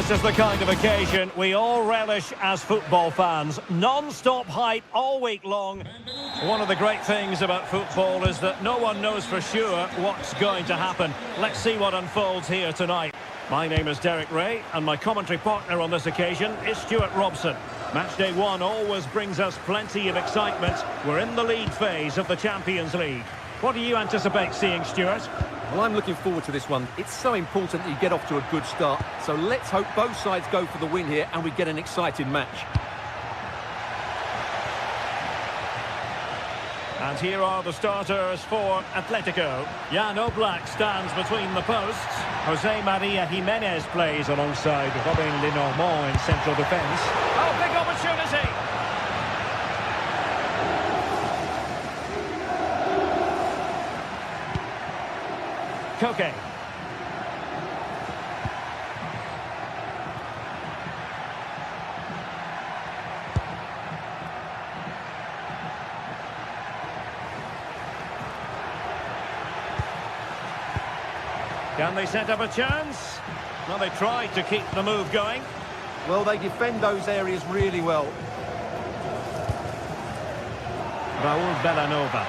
This is the kind of occasion we all relish as football fans. Non-stop hype all week long. One of the great things about football is that no one knows for sure what's going to happen. Let's see what unfolds here tonight. My name is Derek Ray, and my commentary partner on this occasion is Stuart Robson. Matchday 1 always brings us plenty of excitement. We're in the league phase of the Champions League. What do you anticipate seeing, Stuart? Well, I'm looking forward to this one. It's so important that you get off to a good start. So let's hope both sides go for the win here and we get an exciting match. And here are the starters for Atletico. Jan Oblak stands between the posts. Jose Maria Jimenez plays alongside Robin Lenormand in central defence. Oh, big opportunity! Koke. Can they set up a chance? Well, they tried to keep the move going. Well, they defend those areas really well. Raul Bellanova.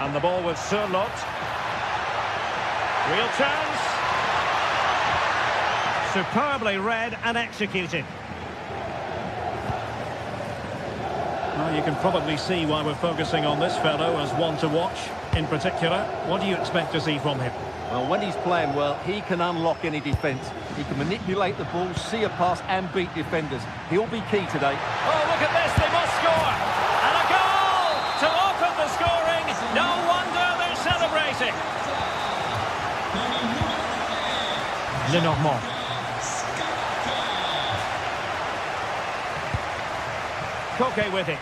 And the ball with Surlot. Real chance. Superbly read and executed. Well, you can probably see why we're focusing on this fellow as one to watch in particular. What do you expect to see from him? Well, when he's playing well, he can unlock any defence. He can manipulate the ball, see a pass and beat defenders. He'll be key today. Oh, look at this, they must score! And a goal to open the scoring! No wonder they're celebrating! Lenormand. Koke with it.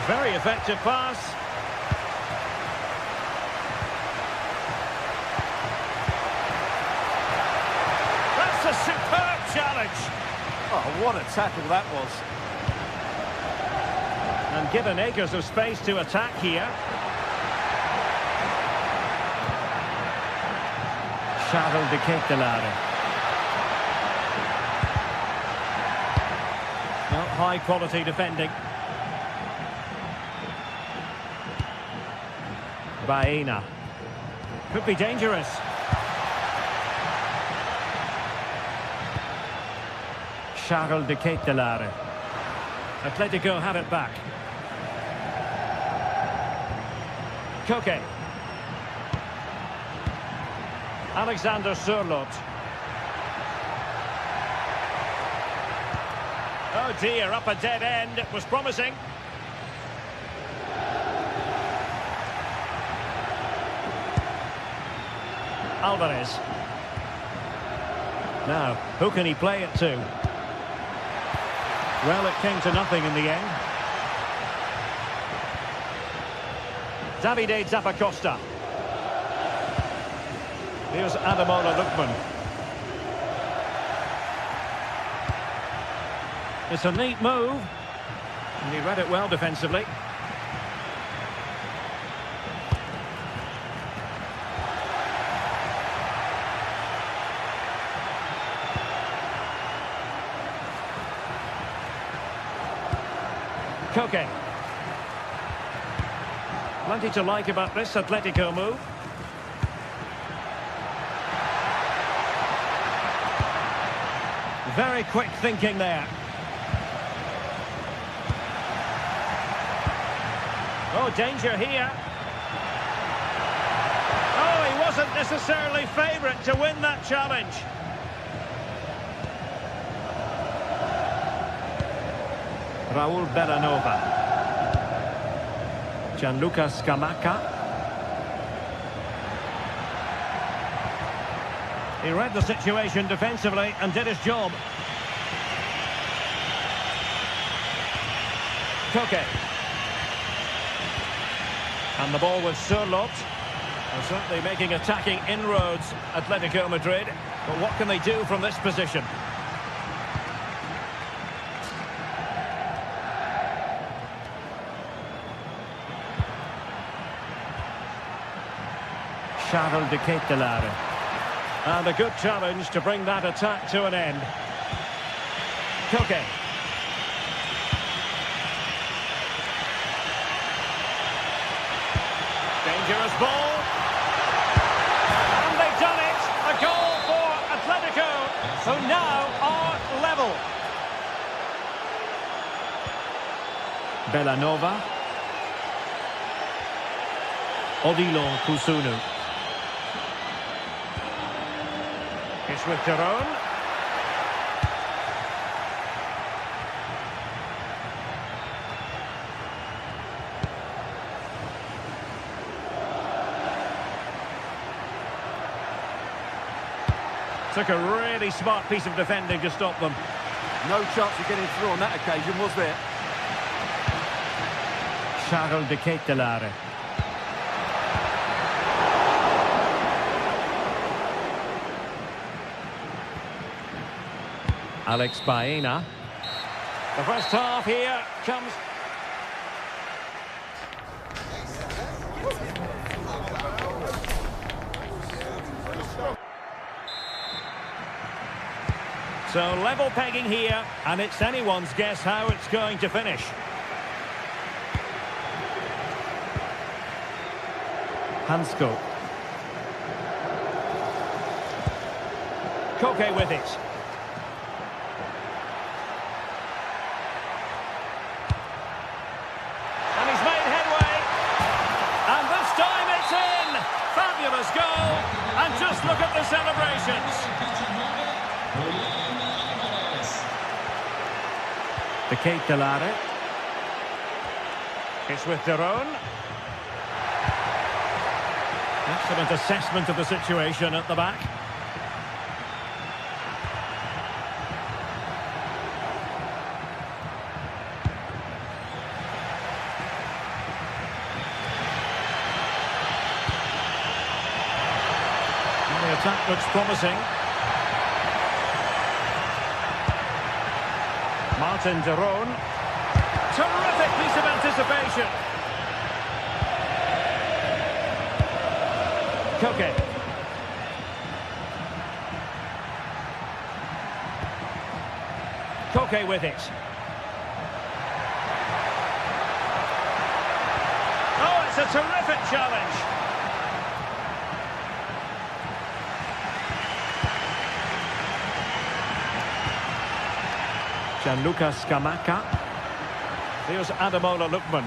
Very effective pass. That's a superb challenge. Oh, what a tackle that was. And given acres of space to attack here. Charles de Ketelaere. High quality defending. Baena. Could be dangerous. Charles de Ketelaere. Atletico have it back. Koke. Alexander Surlot. Oh dear, up a dead end. It was promising. Alvarez. Now, who can he play it to? Well, it came to nothing in the end. Davide Zappacosta. Here's Ademola Lookman. It's a neat move, and he read it well defensively. Koke. Plenty to like about this Atletico move. Very quick thinking there. Oh, danger here. Oh, he wasn't necessarily favourite to win that challenge. Raul Bellanova. Gianluca Scamacca. He read the situation defensively and did his job. Koke. And the ball with Surlot. They're certainly making attacking inroads, Atletico Madrid. But what can they do from this position? Charles de Ketelaere. And a good challenge to bring that attack to an end. Koke. Dangerous ball. And they've done it. A goal for Atletico, who now are level. Bellanova. Odilon Kusunu. It's with Tyrone. Took a really smart piece of defending to stop them. No chance of getting through on that occasion, was there? Charles de Ketelaere. Alex Baena. The first half here comes. So level pegging here, and it's anyone's guess how it's going to finish. Hansko. Koke with it. Fabulous goal, and just look at the celebrations. The Ketelaere. It's with Tyrone. Excellent assessment of the situation at the back. The attack looks promising. Martin Tyrone. Terrific piece of anticipation. Koke. Koke with it. Oh, it's a terrific challenge. Gianluca Scamacca. Here's Ademola Lookman.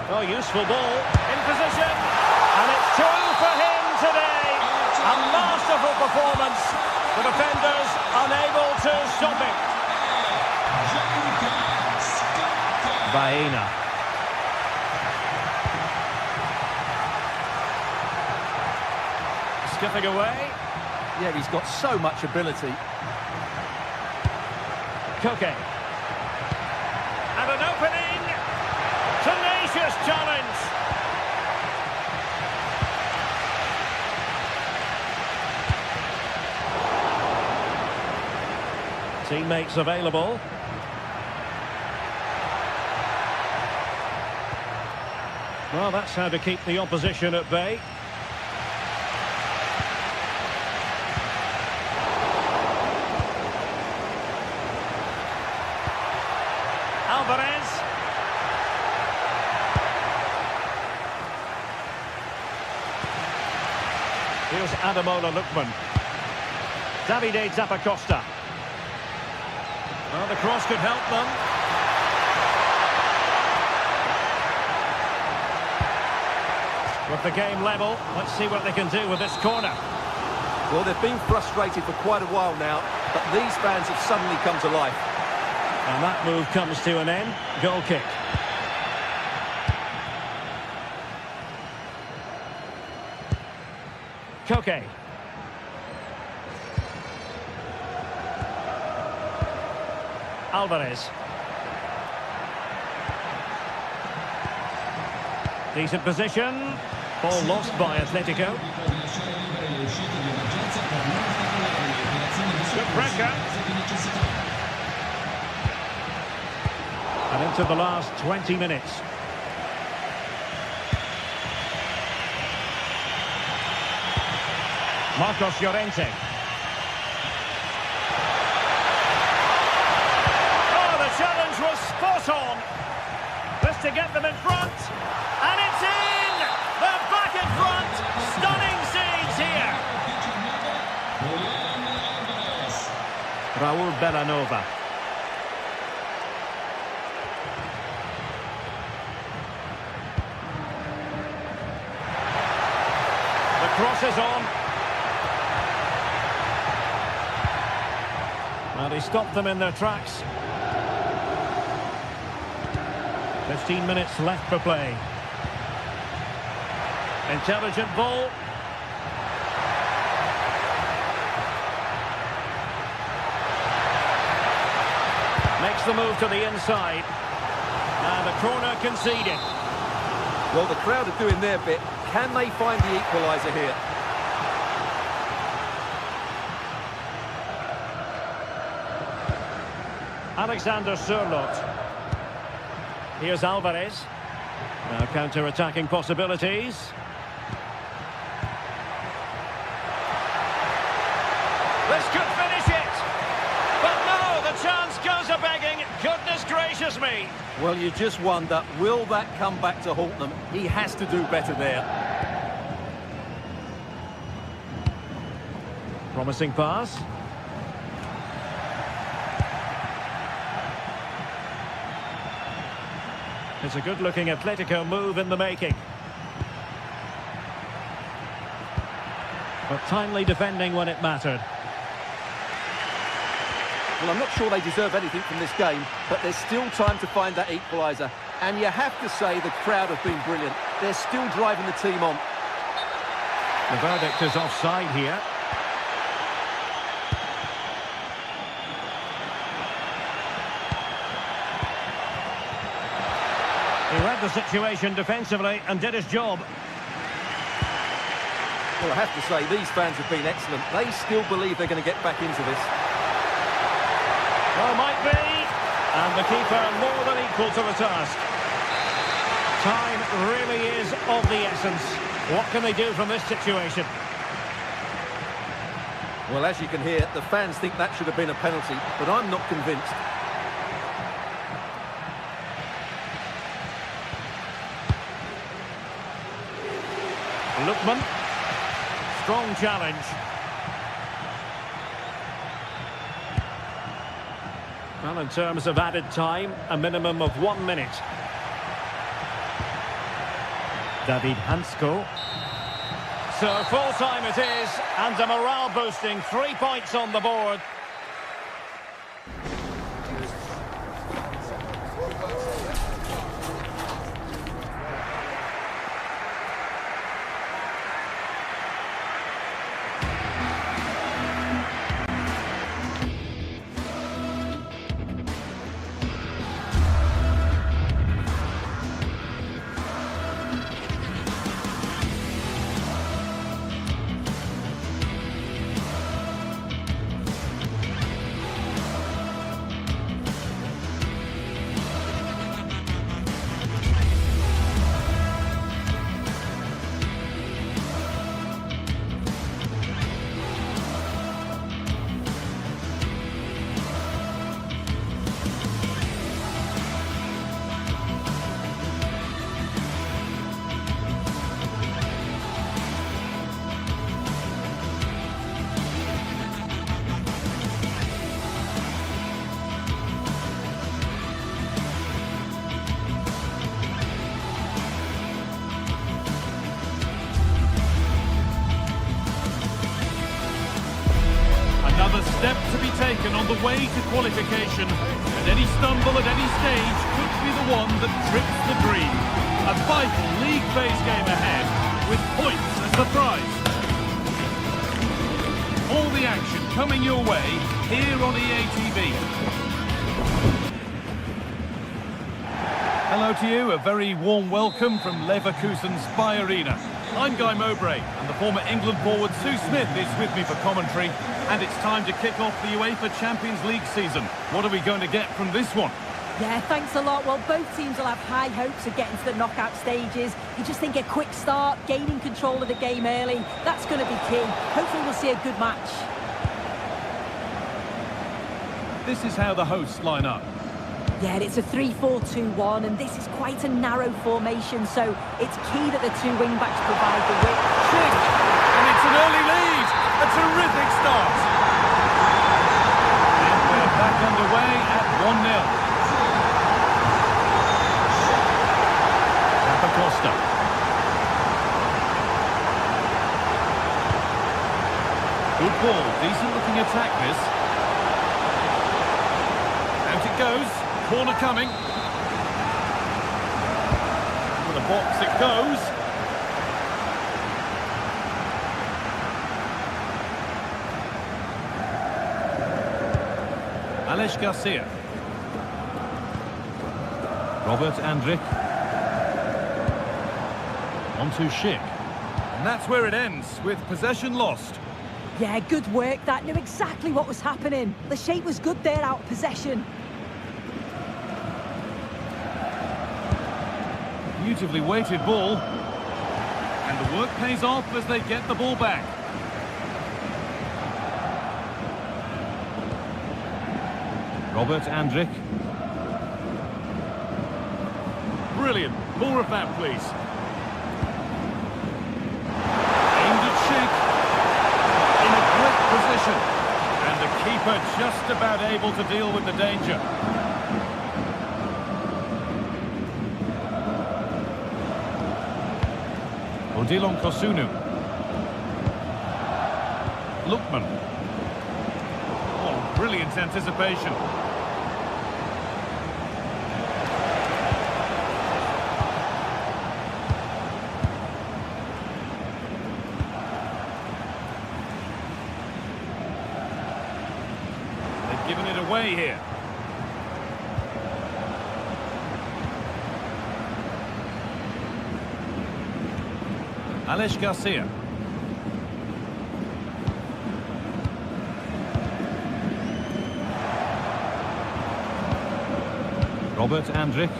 Oh, useful ball. In position. And it's two for him today. A masterful performance. The defenders unable to stop it. Baena. Skipping away. Yeah, he's got so much ability. Koke. And an opening. Tenacious challenge. Teammates available. Well, that's how to keep the opposition at bay. Alvarez. Here's Ademola Lookman. Davide Zappacosta. Well, the cross could help them. With the game level, let's see what they can do with this corner. Well, they've been frustrated for quite a while now, but these fans have suddenly come to life. And that move comes to an end. Goal kick. Koke. Alvarez. Decent position. Ball lost by Atletico. Good pressure. And into the last 20 minutes. Marcos Llorente. Oh, the challenge was spot on. Just to get them in front. And it's in! They're back in front. Stunning scenes here. Raul Bellanova. The cross is on. Well, he stopped them in their tracks. 15 minutes left for play. Intelligent ball. Makes the move to the inside. And the corner conceded. Well, the crowd are doing their bit. Can they find the equaliser here? Alexander Sørloth. Here's Alvarez. Now counter-attacking possibilities. This could finish it. But no, the chance goes a-begging. Goodness gracious me. Well, you just wonder, will that come back to haunt them? He has to do better there. Promising pass. It's a good-looking Atletico move in the making. But timely defending when it mattered. Well, I'm not sure they deserve anything from this game, but there's still time to find that equaliser. And you have to say the crowd have been brilliant. They're still driving the team on. The verdict is offside here. He read the situation defensively and did his job. Well, I have to say, these fans have been excellent. They still believe they're going to get back into this. Well, might be. And the keeper more than equal to the task. Time really is of the essence. What can they do from this situation? Well, as you can hear, the fans think that should have been a penalty, but I'm not convinced. Lookman. Strong challenge. Well, in terms of added time, a minimum of 1 minute. David Hansko. So full time it is, and a morale boosting 3 points on the board. Another step to be taken on the way to qualification, and any stumble at any stage could be the one that trips the dream. A vital league phase game ahead, with points as the prize. All the action coming your way here on EA TV. Hello to you, a very warm welcome from Leverkusen's Spy Arena. I'm Guy Mowbray, and the former England forward Sue Smith is with me for commentary. And it's time to kick off the UEFA Champions League season. What are we going to get from this one? Yeah, thanks a lot. Well, both teams will have high hopes of getting to the knockout stages. You just think a quick start, gaining control of the game early, that's going to be key. Hopefully we'll see a good match. This is how the hosts line up. Yeah, it's a 3-4-2-1, and this is quite a narrow formation, so it's key that the two wing-backs provide the width. Schick! And it's an early lead! A terrific start! And we're back underway at 1-0. Costa. Good ball, decent looking attack this. Out it goes, corner coming. To the box it goes. Aleix Garcia. Robert Andrich. On to Schick. And that's where it ends, with possession lost. Yeah, good work. That knew exactly what was happening. The shape was good there, out of possession. Beautifully weighted ball. And the work pays off as they get the ball back. Robert Andrich. Brilliant. More of that, please. Position. And the keeper just about able to deal with the danger. Odilon Kosunu. Lookman. Oh, brilliant anticipation. Giving it away here. Aleix Garcia. Robert Andrich.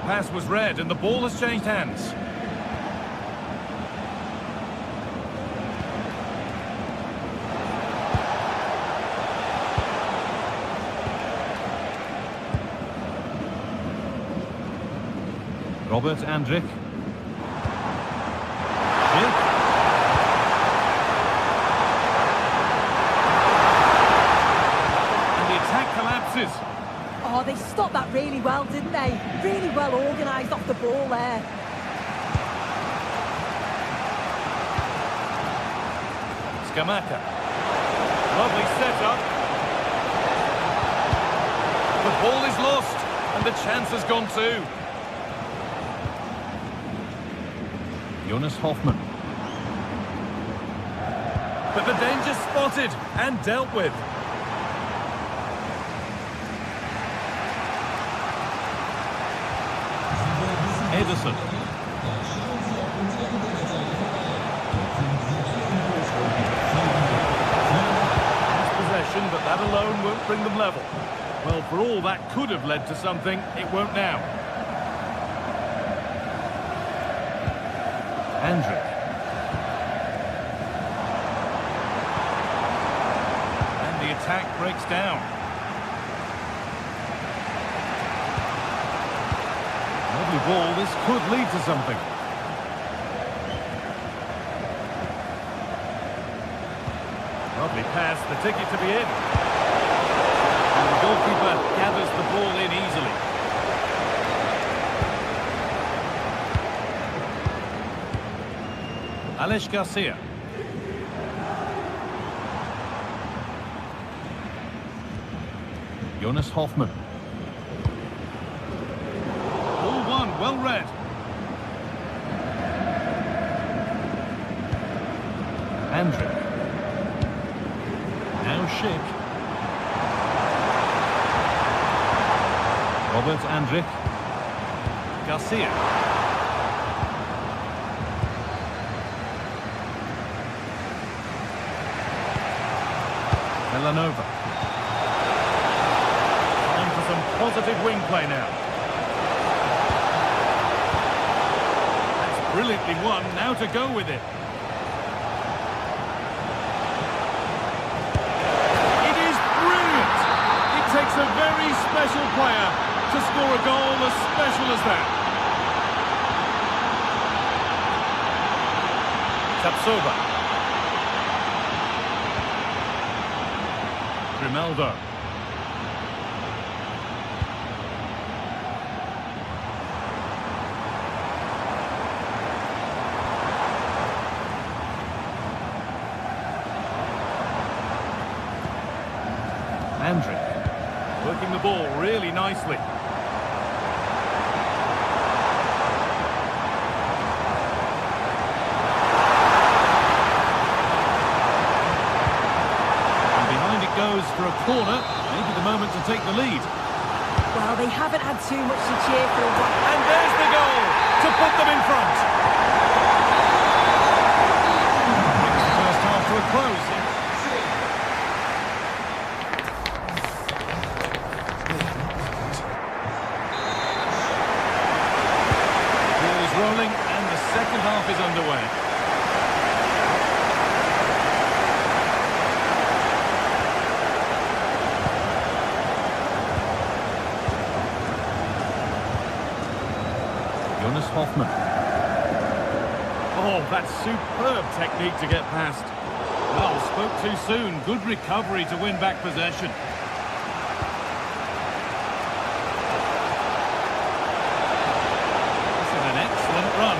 Pass was read and the ball has changed hands. Robert Andrich. Schick. And the attack collapses. Oh, they stopped that really well, didn't they? Really well organised off the ball there. Scamacca. Lovely setup. The ball is lost and the chance has gone too. Jonas Hoffmann. But the danger spotted and dealt with. Ederson. Nice possession, but that alone won't bring them level. Well, for all that could have led to something, it won't now. Andrich. And the attack breaks down. Lovely ball, this could lead to something. Lovely pass, the ticket to be in. And the goalkeeper gathers the ball in easily. Aleix Garcia. Jonas Hoffmann. Ball one, well read. Andrich. Now Schick. Robert Andrich. Garcia. Villanova. Time for some positive wing play now. That's brilliantly won, now to go with it. It is brilliant! It takes a very special player to score a goal as special as that. Tapsova. Grimaldo. Andrić. Working the ball really nicely. Goes for a corner, maybe the moment to take the lead. Well, they haven't had too much to cheer for. And there's the goal to put them in front. Brings the first half to a close. The ball is rolling and the second half is underway. Hoffman. Oh, that's superb technique to get past. Well, spoke too soon. Good recovery to win back possession. This is an excellent run.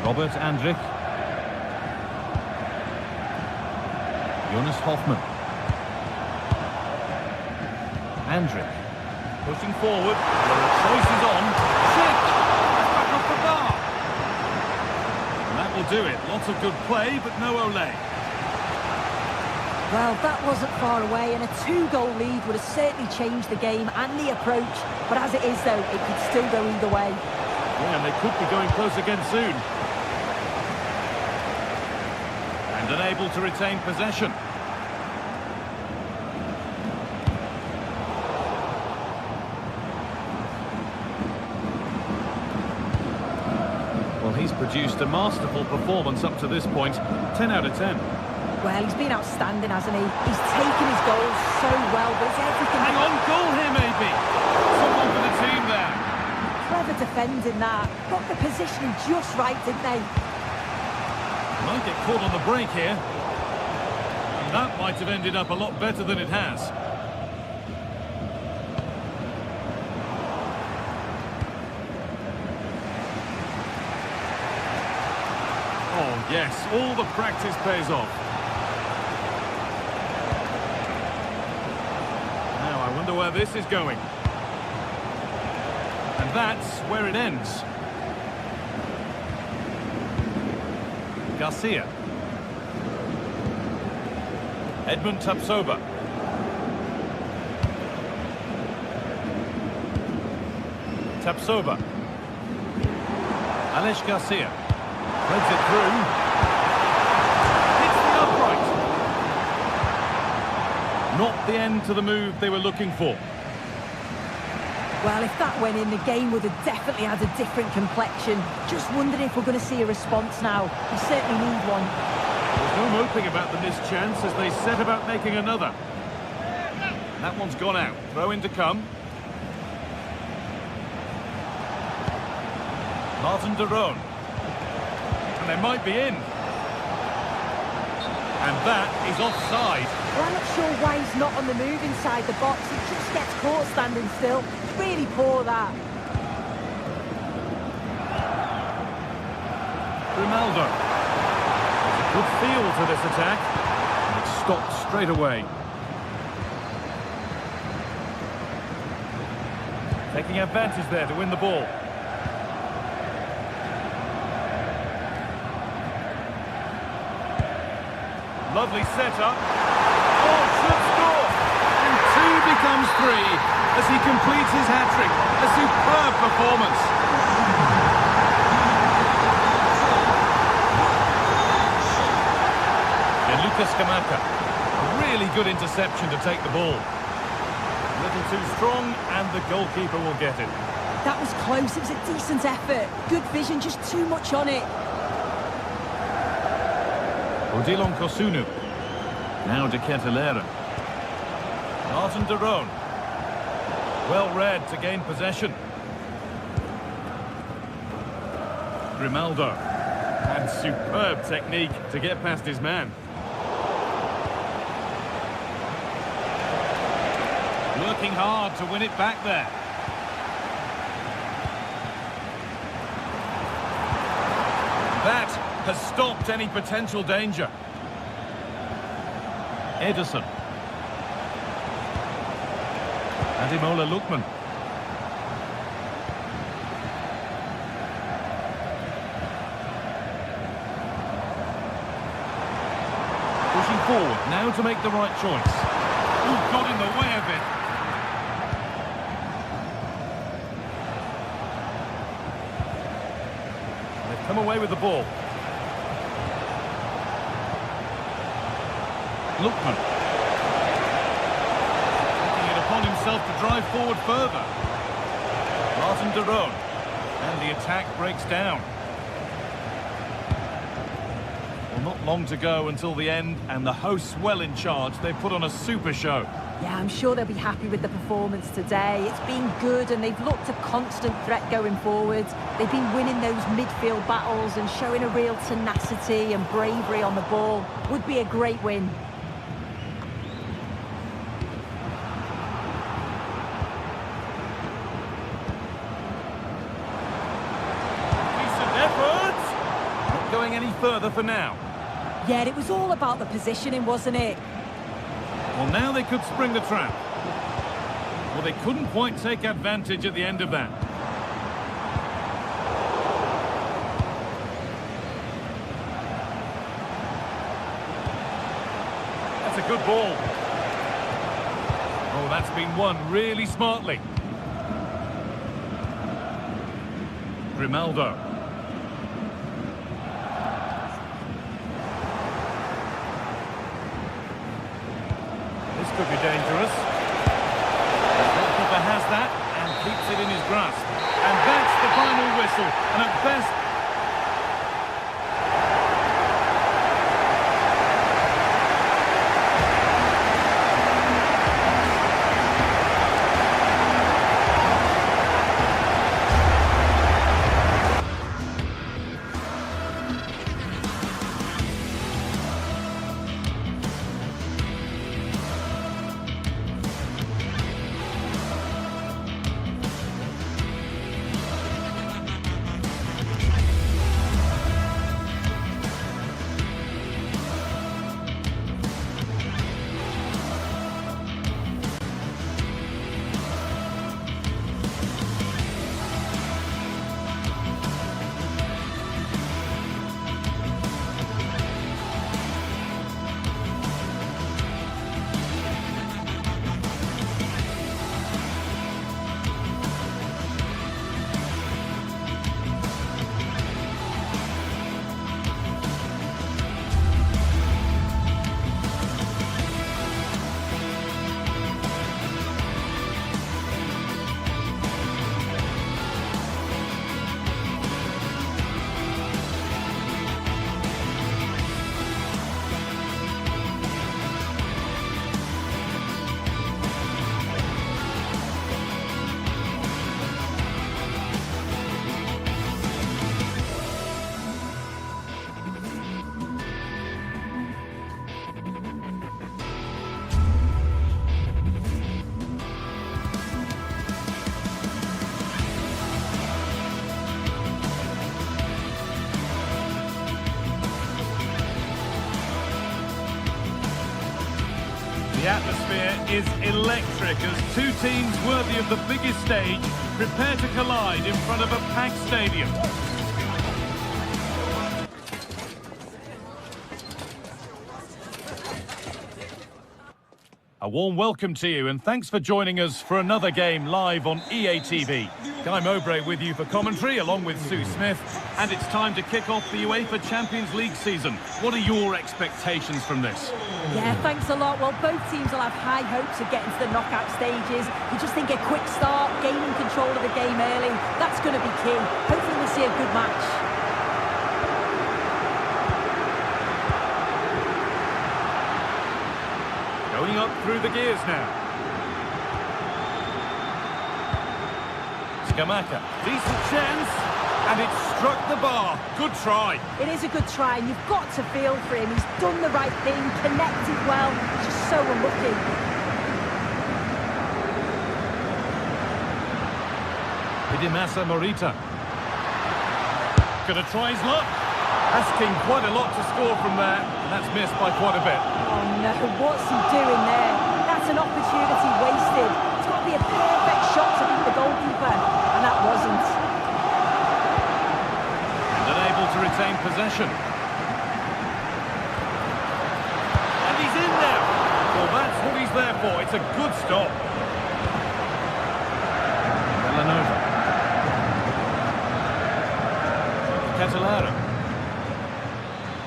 Robert Andrić. Jonas Hoffman. Andrić, pushing forward, the choice is on, Schick, back off the bar. And that will do it, lots of good play, but no Ole. Well, that wasn't far away, and a 2-goal lead would have certainly changed the game and the approach, but as it is though, it could still go either way. Yeah, and they could be going close again soon. And unable to retain possession. He's produced a masterful performance up to this point. 10 out of 10. Well, he's been outstanding, hasn't he? He's taken his goals so well, but it's everything... Hang on, goal here maybe. Someone for the team there. Clever defending that. Got the positioning just right, didn't they? Might get caught on the break here. And that might have ended up a lot better than it has. Oh, yes, all the practice pays off. Now, I wonder where this is going. And that's where it ends. Garcia. Edmund Tapsova. Tapsova. Aleix Garcia. Threads it through. Hits the upright. Not the end to the move they were looking for. Well, if that went in, the game would have definitely had a different complexion. Just wondering if we're going to see a response now. We certainly need one. There's no moping about the missed chance as they set about making another. And that one's gone out. Throw in to come. Martin de Roon. And they might be in. And that is offside. Well, I'm not sure why he's not on the move inside the box. He just gets caught standing still. It's really poor, that. Grimaldo. Good feel to this attack. And it stopped straight away. Taking advantage there to win the ball. Lovely setup. Oh, should score! And 2 becomes 3 as he completes his hat-trick. A superb performance. Skamaka. A really good interception to take the ball. A little too strong, and the goalkeeper will get it. That was close. It was a decent effort. Good vision, just too much on it. Odilon Kosunu. Now De Ketelaere. Martin de Roon. Well read to gain possession. Grimaldo. And superb technique to get past his man. Working hard to win it back there. That has stopped any potential danger. Ederson. Ademola Lookman. Pushing forward, now to make the right choice. Ooh, got in the way of it. They've come away with the ball. Lookman. Taking it upon himself to drive forward further. Martin de Roon. And the attack breaks down. Well, not long to go until the end, and the hosts well in charge. They've put on a super show. Yeah, I'm sure they'll be happy with the performance today. It's been good, and they've looked a constant threat going forwards. They've been winning those midfield battles and showing a real tenacity and bravery on the ball. Would be a great win. Going any further for now. Yeah, it was all about the positioning, wasn't it? Well, now they could spring the trap. Well, they couldn't quite take advantage at the end of that. That's a good ball. Oh, that's been won really smartly. Grimaldo. Could be dangerous. The goalkeeper has that and keeps it in his grasp. And that's the final whistle. And at best... The atmosphere is electric as two teams worthy of the biggest stage prepare to collide in front of a packed stadium. A warm welcome to you and thanks for joining us for another game live on EA TV. Guy Mowbray with you for commentary along with Sue Smith, and it's time to kick off the UEFA Champions League season. What are your expectations from this? Yeah, thanks a lot. Well, both teams will have high hopes of getting to the knockout stages. You just think a quick start, gaining control of the game early, that's going to be key. Hopefully we'll see a good match. Going up through the gears now. Scamacca, decent chance, and it struck the bar. Good try. It is a good try, and you've got to feel for him. He's done the right thing, connected well, just so unlucky. Idimasa Morita. Gonna try his luck. Asking quite a lot to score from there, and that's missed by quite a bit. Oh no, what's he doing there? That's an opportunity wasted. It's got to be a perfect shot to beat the goalkeeper, and that wasn't. And unable to retain possession. And he's in there. Well, that's what he's there for. It's a good stop. Villanova. Catalara.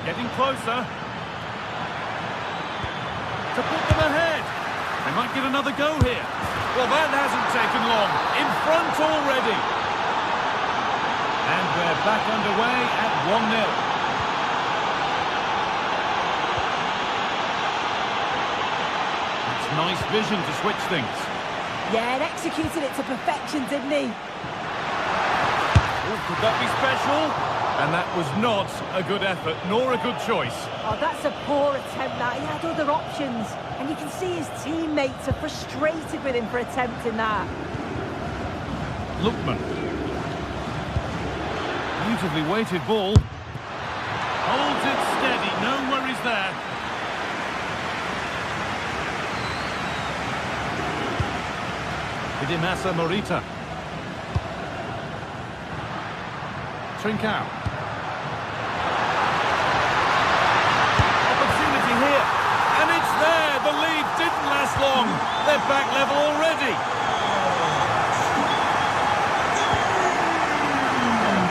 Getting closer. To put them ahead. They might get another go here. Well, that hasn't taken long. In front already. And we're back underway at 1-0. It's nice vision to switch things. Yeah, and executed it to perfection, didn't he? Oh, could that be special? And that was not a good effort, nor a good choice. Oh, that's a poor attempt, that. He had other options. And you can see his teammates are frustrated with him for attempting that. Lookman. Beautifully weighted ball. Holds it steady, no worries there. Idimasa Morita. Trincao. Opportunity here. And it's there. The lead didn't last long. They're back level already.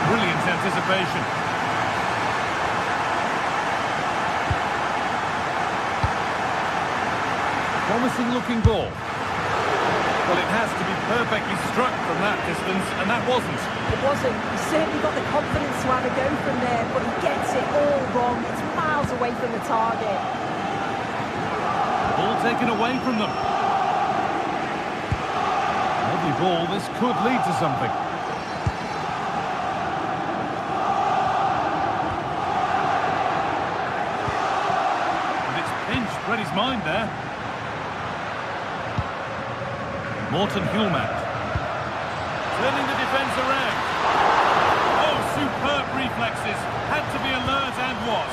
Brilliant anticipation. Promising looking ball. Well, it has to be perfectly struck from that distance, and that wasn't. It wasn't. He certainly got the confidence to have a go from there, but he gets it all wrong. It's miles away from the target. Ball taken away from them. Lovely ball. This could lead to something. And it's pinched Freddie's mind there. Morten Hjulmand. Turning the defence around. Oh, superb reflexes. Had to be alert and was.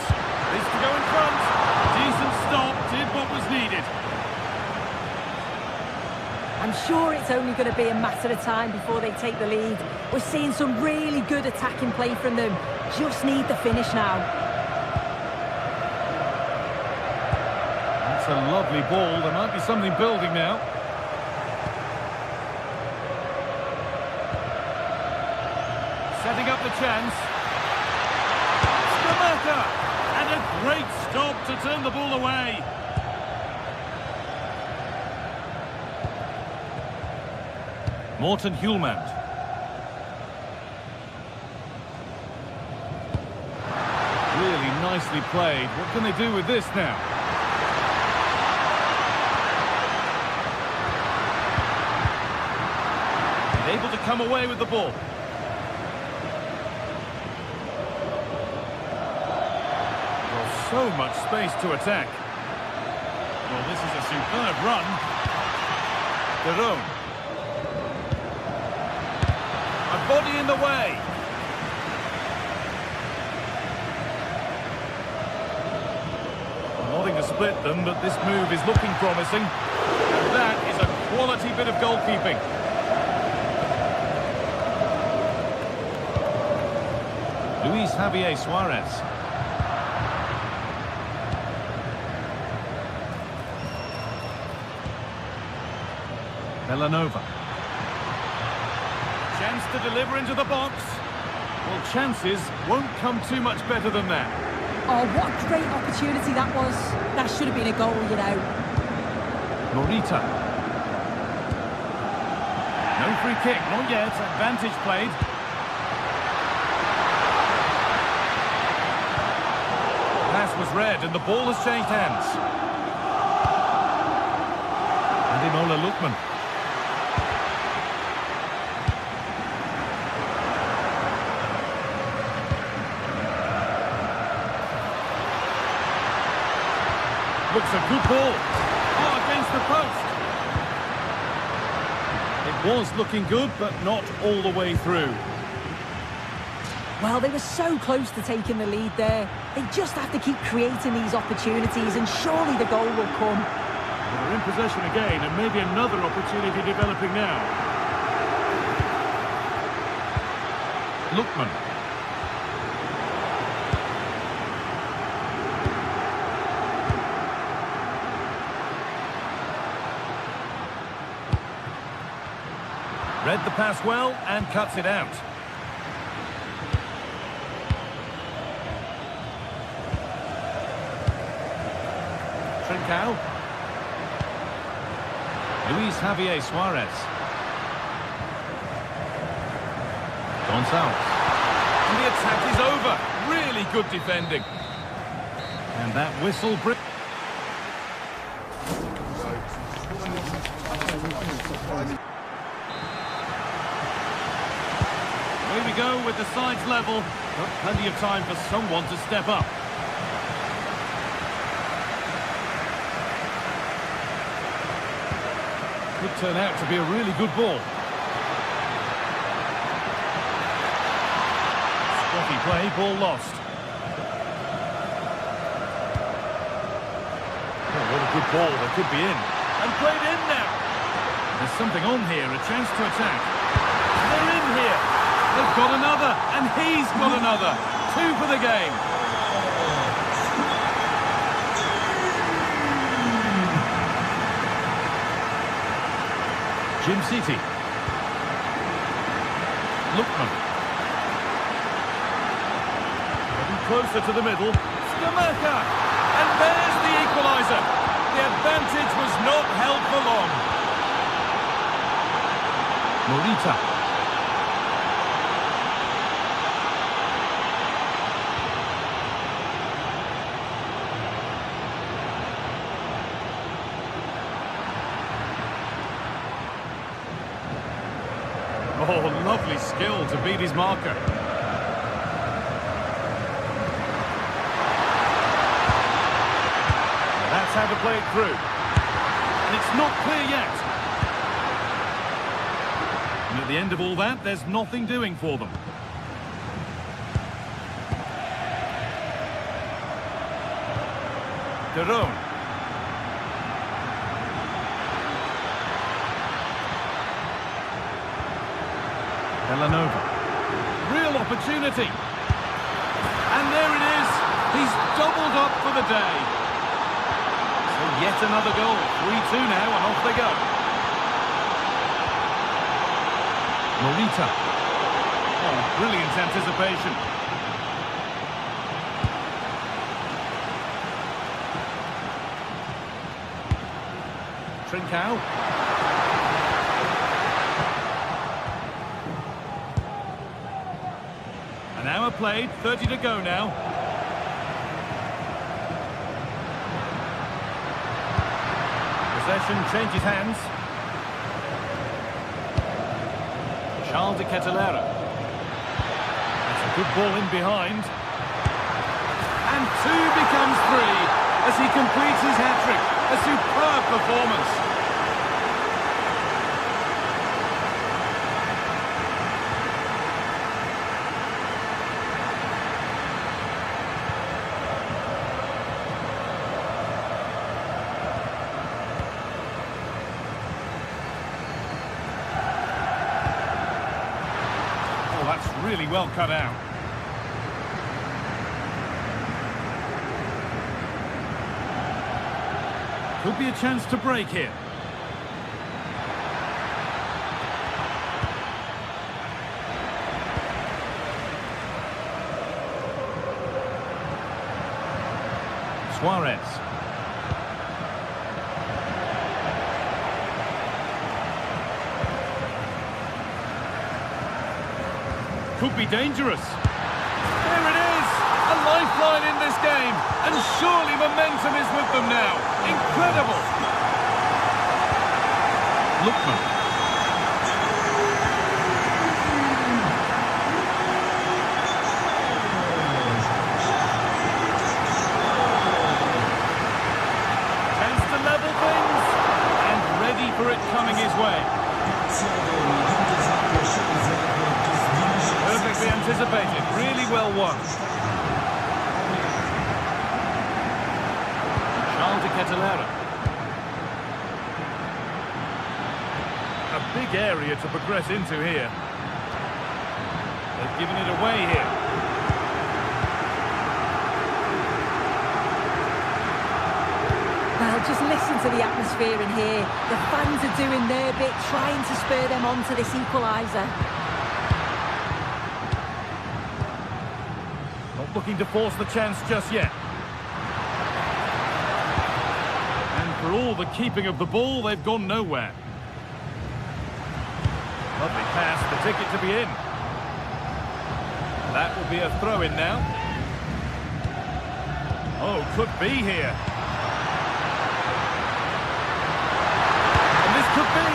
This to go in front. Decent stop. Did what was needed. I'm sure it's only going to be a matter of time before they take the lead. We're seeing some really good attacking play from them. Just need the finish now. That's a lovely ball. There might be something building now. Setting up the chance. Scamacca! And a great stop to turn the ball away. Morten Hjulmand. Really nicely played. What can they do with this now? And able to come away with the ball. So much space to attack. Well, this is a superb run. Derone. A body in the way. Nothing to split them, but this move is looking promising. And that is a quality bit of goalkeeping. Luis Javier Suarez. Villanova. Chance to deliver into the box. Well, chances won't come too much better than that. Oh, what a great opportunity that was. That should have been a goal, you know. Morita. No free kick, not yet. Advantage played. Pass was read and the ball has changed hands. Ademola Lookman. Looks a good ball. Oh, against the post. It was looking good, but not all the way through. Well, they were so close to taking the lead there. They just have to keep creating these opportunities, and surely the goal will come. They're in possession again, and maybe another opportunity developing now. Lookman. Read the pass well and cuts it out. Trincao. Luis Javier Suarez. Gonzalez. And the attack is over. Really good defending. And that whistle brings... Here we go with the sides level, but plenty of time for someone to step up. Could turn out to be a really good ball. Spotty play, ball lost. Oh, what a good ball, they could be in. And played in now. There's something on here, a chance to attack. They're in here. They've got another, and he's got another. 2 for the game. Jim City. Lookman. Getting closer to the middle. Skamaka. And there's the equaliser. The advantage was not held for long. Morita. Oh, lovely skill to beat his marker. That's how to play it through. And it's not clear yet. And at the end of all that, there's nothing doing for them. Derone. Villanova. Real opportunity. And there it is. He's doubled up for the day. So yet another goal. 3-2 now and off they go. Morita. Oh, brilliant anticipation. Trincao. An hour played, 30 to go now. Possession changes hands. Charles de Ketelera. That's a good ball in behind. And 2 becomes 3 as he completes his hat-trick. A superb performance. Really well cut out. Could be a chance to break here. Suarez. Could be dangerous. There it is! A lifeline in this game. And surely momentum is with them now. Incredible! Lookman. Chance to level things. And ready for it coming his way. Perfectly anticipated, really well won. A big area to progress into here. They've given it away here. Well, just listen to the atmosphere in here. The fans are doing their bit, trying to spur them on to this equaliser. Not looking to force the chance just yet. And for all the keeping of the ball, they've gone nowhere. Lovely pass, the ticket to be in. That will be a throw-in now. Oh, could be here. And this could be.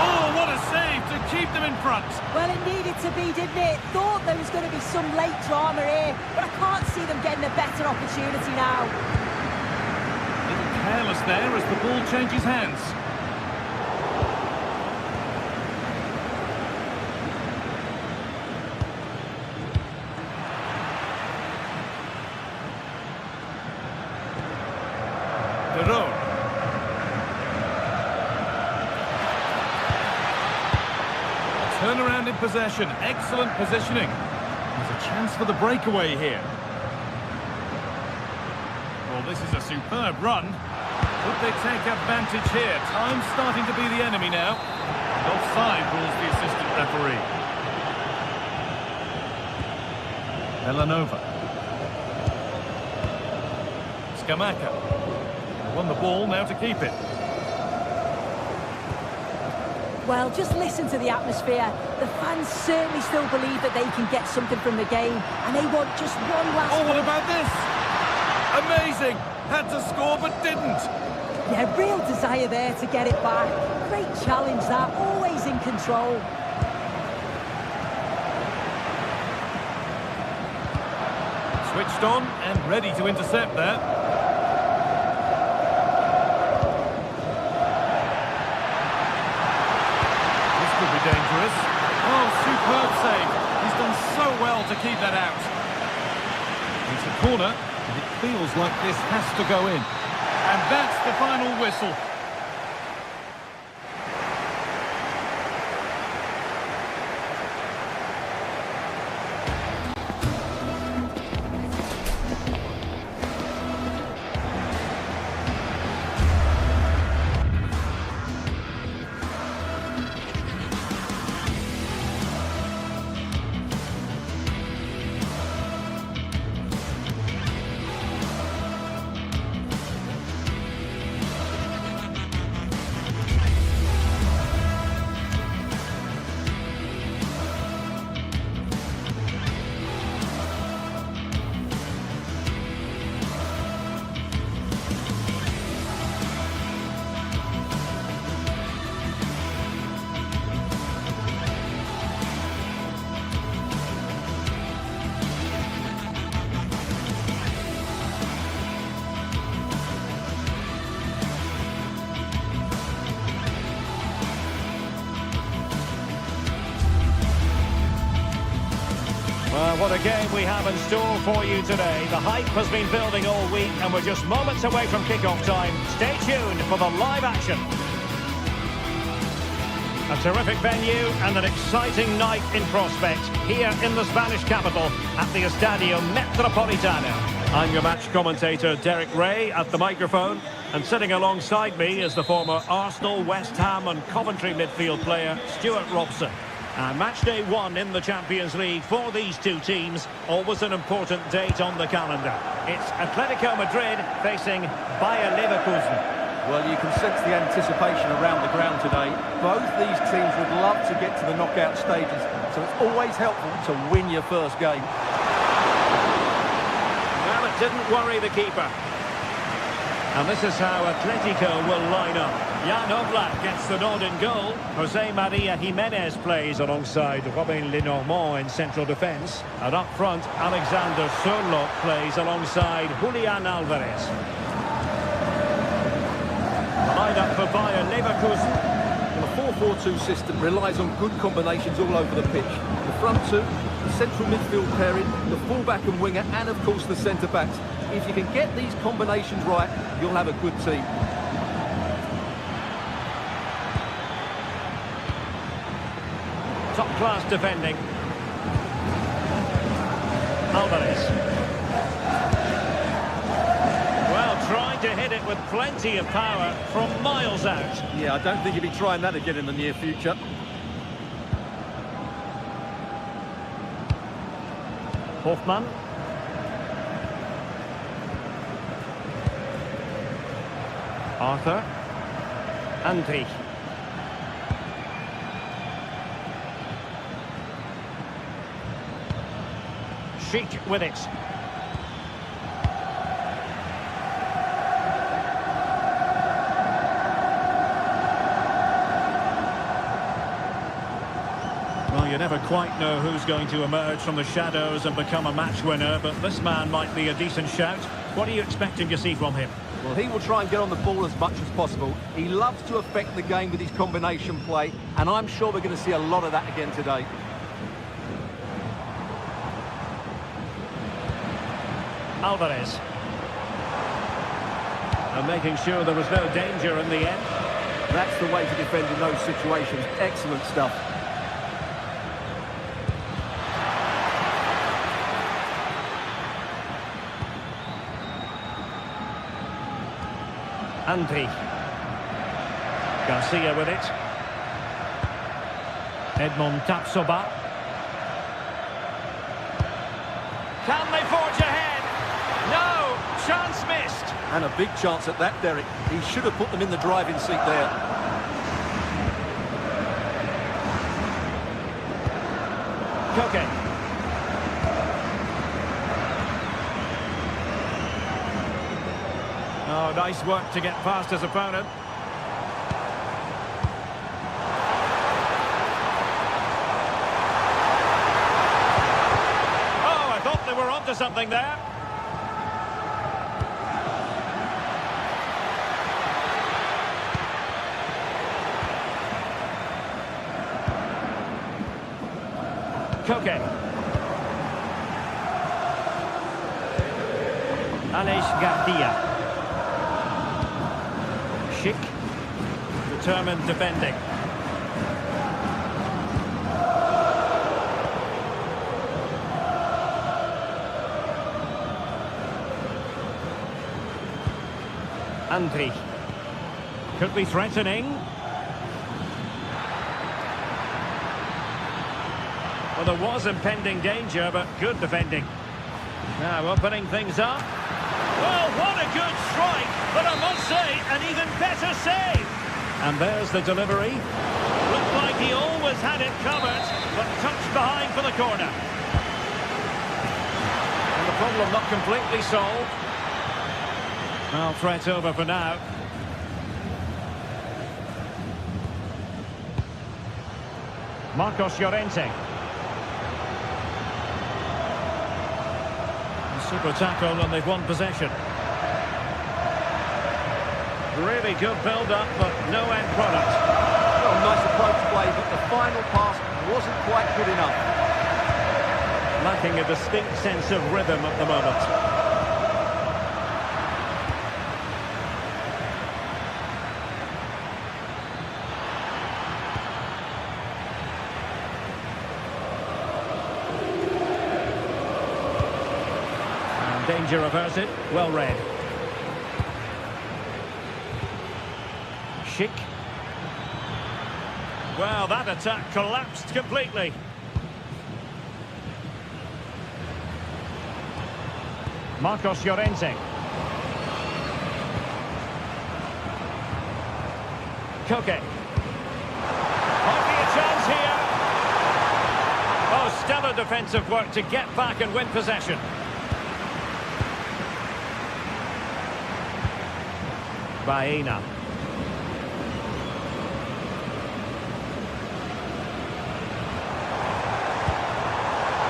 Oh, what a save to keep them in front. Well, it needed to be, didn't it? Thought there was going to be some late drama here, but I can't see them getting a better opportunity now. A little careless there as the ball changes hands. Turnaround in possession, excellent positioning. There's a chance for the breakaway here. Well, this is a superb run. Could they take advantage here? Time's starting to be the enemy now. And offside rules the assistant referee. Villanova. Scamacca. They won the ball, now to keep it. Well, just listen to the atmosphere. The fans certainly still believe that they can get something from the game, and they want just one last... Oh, what about this? Amazing! Had to score, but didn't. Yeah, real desire there to get it back. Great challenge that, always in control. Switched on and ready to intercept that. Dangerous. Oh, superb save. He's done so well to keep that out. It's a corner, and it feels like this has to go in. And that's the final whistle. What a game we have in store for you today. The hype has been building all week and we're just moments away from kick-off time. Stay tuned for the live action. A terrific venue and an exciting night in prospect here in the Spanish capital at the Estadio Metropolitano. I'm your match commentator Derek Ray at the microphone, and sitting alongside me is the former Arsenal, West Ham and Coventry midfield player Stuart Robson. And match day 1 in the Champions League for these two teams. Always an important date on the calendar. It's Atletico Madrid facing Bayer Leverkusen. Well, you can sense the anticipation around the ground today. Both these teams would love to get to the knockout stages, so it's always helpful to win your first game. Well, it didn't worry the keeper. And this is how Atletico will line up. Jan Oblak gets the nod in goal. Jose Maria Jimenez plays alongside Robin Lenormand in central defence. And up front, Alexander Sørloth plays alongside Julian Alvarez. Lined up for Bayer Leverkusen. Well, the 4-4-2 system relies on good combinations all over the pitch. The front two, the central midfield pairing, the fullback and winger, and of course the centre-backs. If you can get these combinations right, you'll have a good team. Top-class defending. Alvarez. Well, trying to hit it with plenty of power from miles out. Yeah, I don't think he'll be trying that again in the near future. Hoffmann. Arthur. Andrich. Schick with it. Well, you never quite know who's going to emerge from the shadows and become a match winner, but this man might be a decent shout. What are you expecting to see from him? Well, he will try and get on the ball as much as possible. He loves to affect the game with his combination play, and I'm sure we're going to see a lot of that again today. Alvarez. And making sure there was no danger in the end. That's the way to defend in those situations. Excellent stuff. Andrich. Garcia with it. Edmond Tapsoba. Can they forge ahead? No! Chance missed! And a big chance at that, Derek. He should have put them in the driving seat there. Koke. Oh, nice work to get past his opponent. Oh, I thought they were onto something there. Koke. Aleix Garcia. Schick, determined defending. Andrich. Could be threatening. Well, there was impending danger, but good defending. Now opening things up. Well, what a good strike, but I must say, an even better save. And there's the delivery. Looked like he always had it covered, but touched behind for the corner. And the problem not completely solved. Well, threat over for now. Marcos Llorente. Super tackle and they've won possession. Really good build-up, but no end product. Well, nice approach play, but the final pass wasn't quite good enough. Lacking a distinct sense of rhythm at the moment. Danger averted, well read. Schick. Well, that attack collapsed completely. Marcos Llorente. Koke. Might be a chance here. Oh, stellar defensive work to get back and win possession. Baena.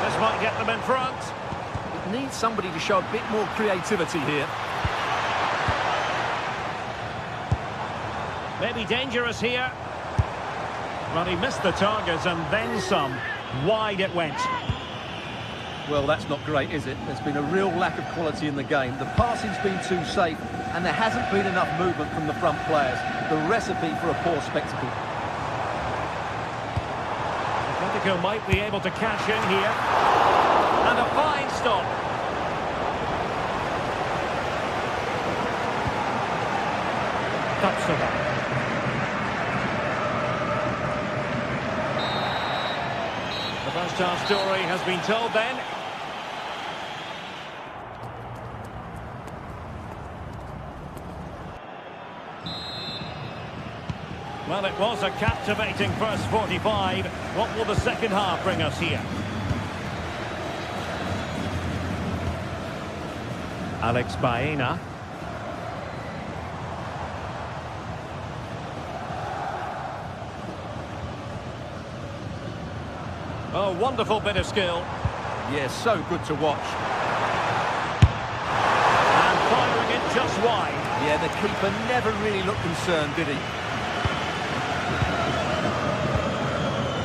This might get them in front. It needs somebody to show a bit more creativity here. Maybe dangerous here. Well, he missed the target and then some. Wide it went. Well, that's not great, is it? There's been a real lack of quality in the game. The passing's been too safe, and there hasn't been enough movement from the front players. The recipe for a poor spectacle. Atletico might be able to cash in here. And a fine stop. Tapsoba. The first half story has been told then. Well, it was a captivating first 45. What will the second half bring us here? Alex Baena. Oh, wonderful bit of skill. Yeah, so good to watch. And firing it just wide. Yeah, the keeper never really looked concerned, did he?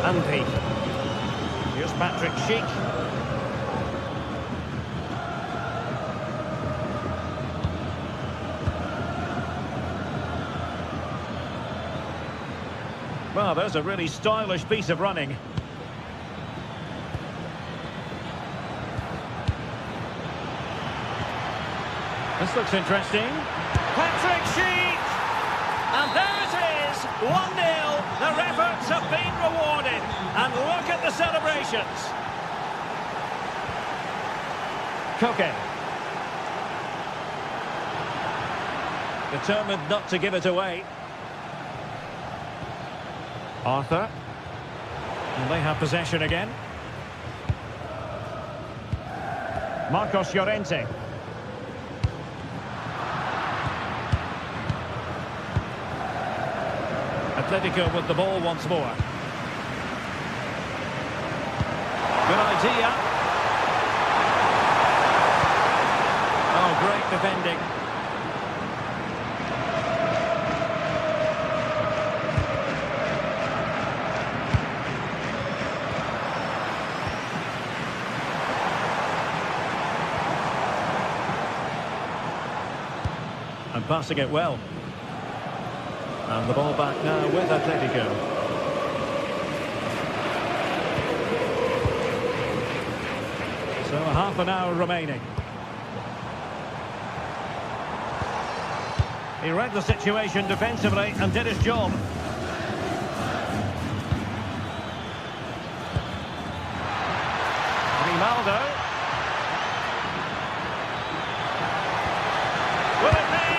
Andy. Here's Patrick Schick. Well, there's a really stylish piece of running. This looks interesting. Patrick Schick! And there it is, 1-0. Their efforts have been rewarded. And look at the celebrations. Koke. Determined not to give it away. Arthur. And they have possession again. Marcos Llorente. Atletico with the ball once more. Good idea. Oh, great defending. And passing it well. And the ball back now with Atletico. So half an hour remaining. He read the situation defensively and did his job. Grimaldo. Will it be?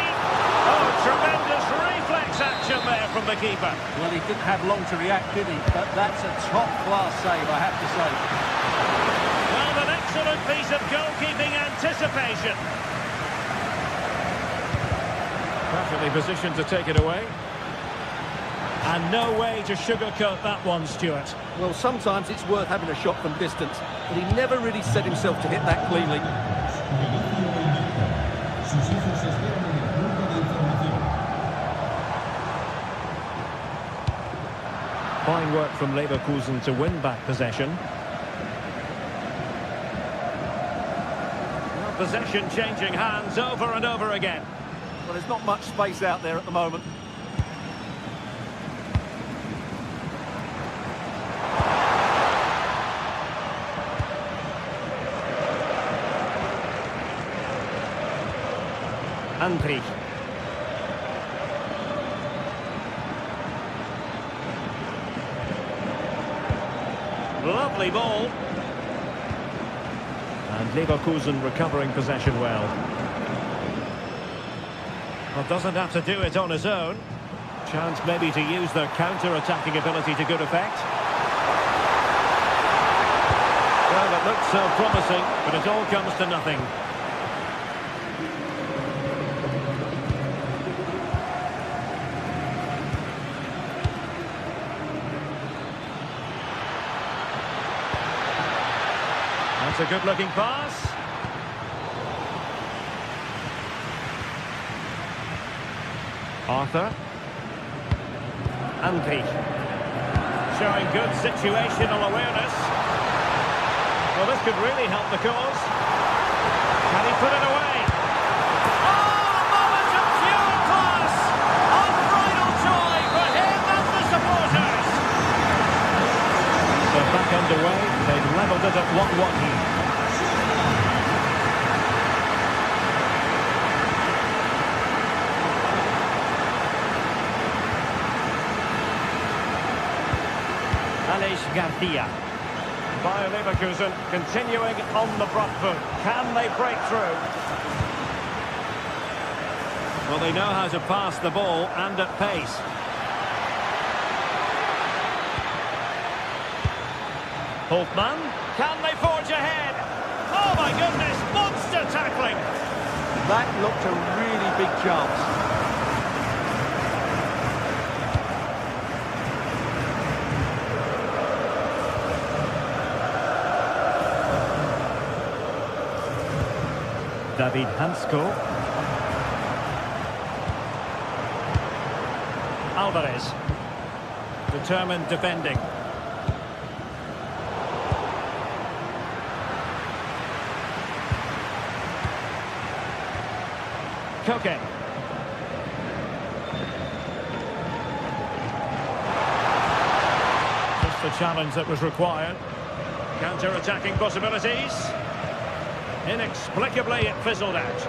Oh, tremendous reflex action there from the keeper. Well, he didn't have long to react, did he? But that's a top-class save, I have to say. Well, an excellent piece of goalkeeping anticipation. Perfectly positioned to take it away. And no way to sugarcoat that one, Stuart. Well, sometimes it's worth having a shot from distance, but he never really set himself to hit that cleanly. Fine work from Leverkusen to win back possession. Well, possession changing hands over and over again. Well, there's not much space out there at the moment. Andri. early ball. And Leverkusen recovering possession well. Well, doesn't have to do it on his own. Chance maybe to use their counter-attacking ability to good effect. Well, it looks so promising, but it all comes to nothing. That's a good-looking pass. Arthur. Anki. Showing good situational awareness. Well, this could really help the cause. Can he put it away? Oh, a moment of pure class! Unbridled joy for him and the supporters! They're back underway. They've levelled it at 1-1. Garcia. Bayer Leverkusen continuing on the front foot. Can they break through? Well, they know how to pass the ball and at pace. Holtmann. Can they forge ahead? Oh my goodness, monster tackling! That looked a really big chance. David Hansko. Alvarez. Determined defending. Koke. Just the challenge that was required. Counter-attacking possibilities. Inexplicably, it fizzled out.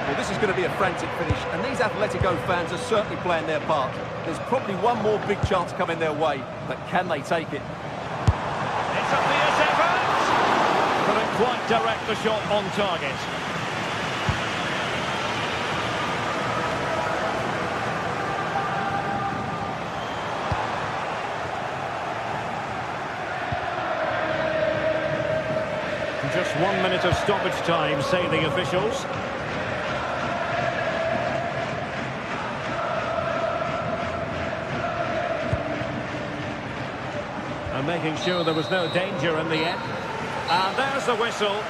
Well, this is going to be a frantic finish, and these Atletico fans are certainly playing their part. There's probably one more big chance coming their way, but can they take it? It's a fierce effort! Couldn't quite direct the shot on target. Just 1 minute of stoppage time, say the officials. And making sure there was no danger in the end. And there's the whistle.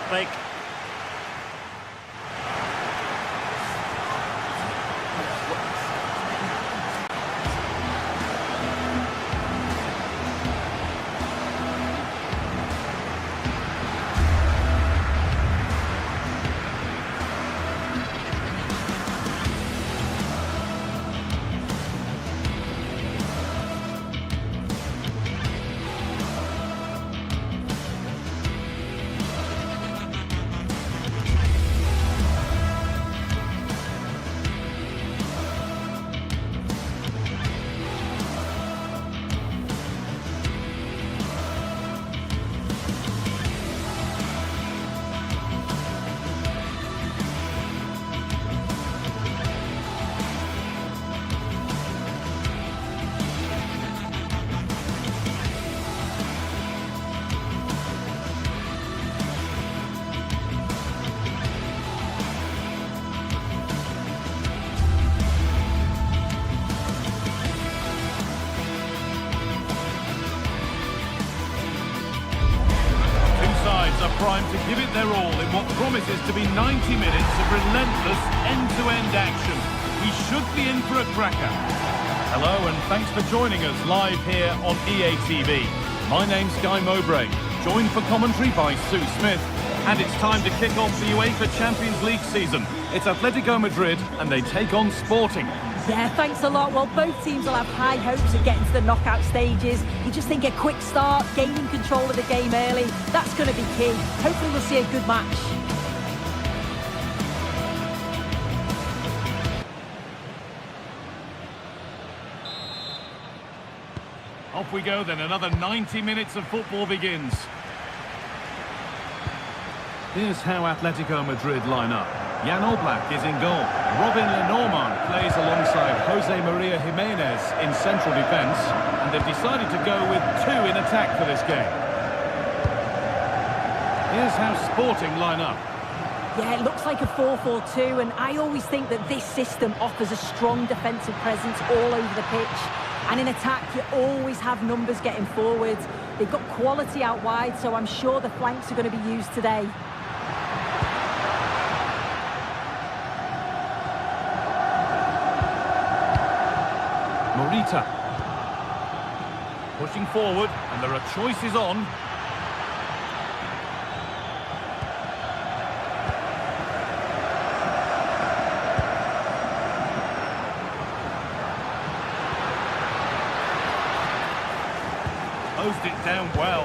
Are primed to give it their all in what promises to be 90 minutes of relentless end-to-end action. We should be in for a cracker. Hello and thanks for joining us live here on EA TV. My name's Guy Mowbray, joined for commentary by Sue Smith. And it's time to kick off the UEFA Champions League season. It's Atletico Madrid and they take on Sporting. Yeah, thanks a lot. Well, both teams will have high hopes of getting to the knockout stages. You just think a quick start, gaining control of the game early, that's going to be key. Hopefully we'll see a good match. Off we go then, another 90 minutes of football begins. Here's how Atletico Madrid line up. Jan Oblak is in goal. Robin Lenormand plays alongside Jose Maria Jimenez in central defence. And they've decided to go with two in attack for this game. Here's how Sporting line up. Yeah, it looks like a 4-4-2, and I always think that this system offers a strong defensive presence all over the pitch. And in attack, you always have numbers getting forward. They've got quality out wide, so I'm sure the flanks are going to be used today. Morita. Pushing forward, and there are choices on. Closed it down well.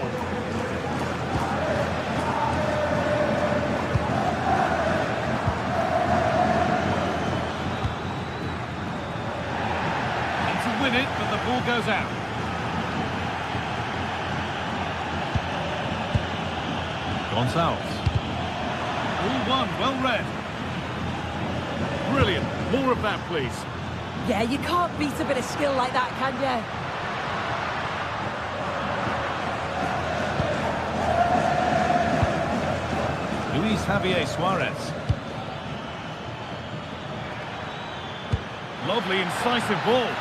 And to win it, but the ball goes out. Gonçalves. All one, well read. Brilliant. More of that, please. Yeah, you can't beat a bit of skill like that, can you? Luis Javier Suarez. Lovely, incisive ball.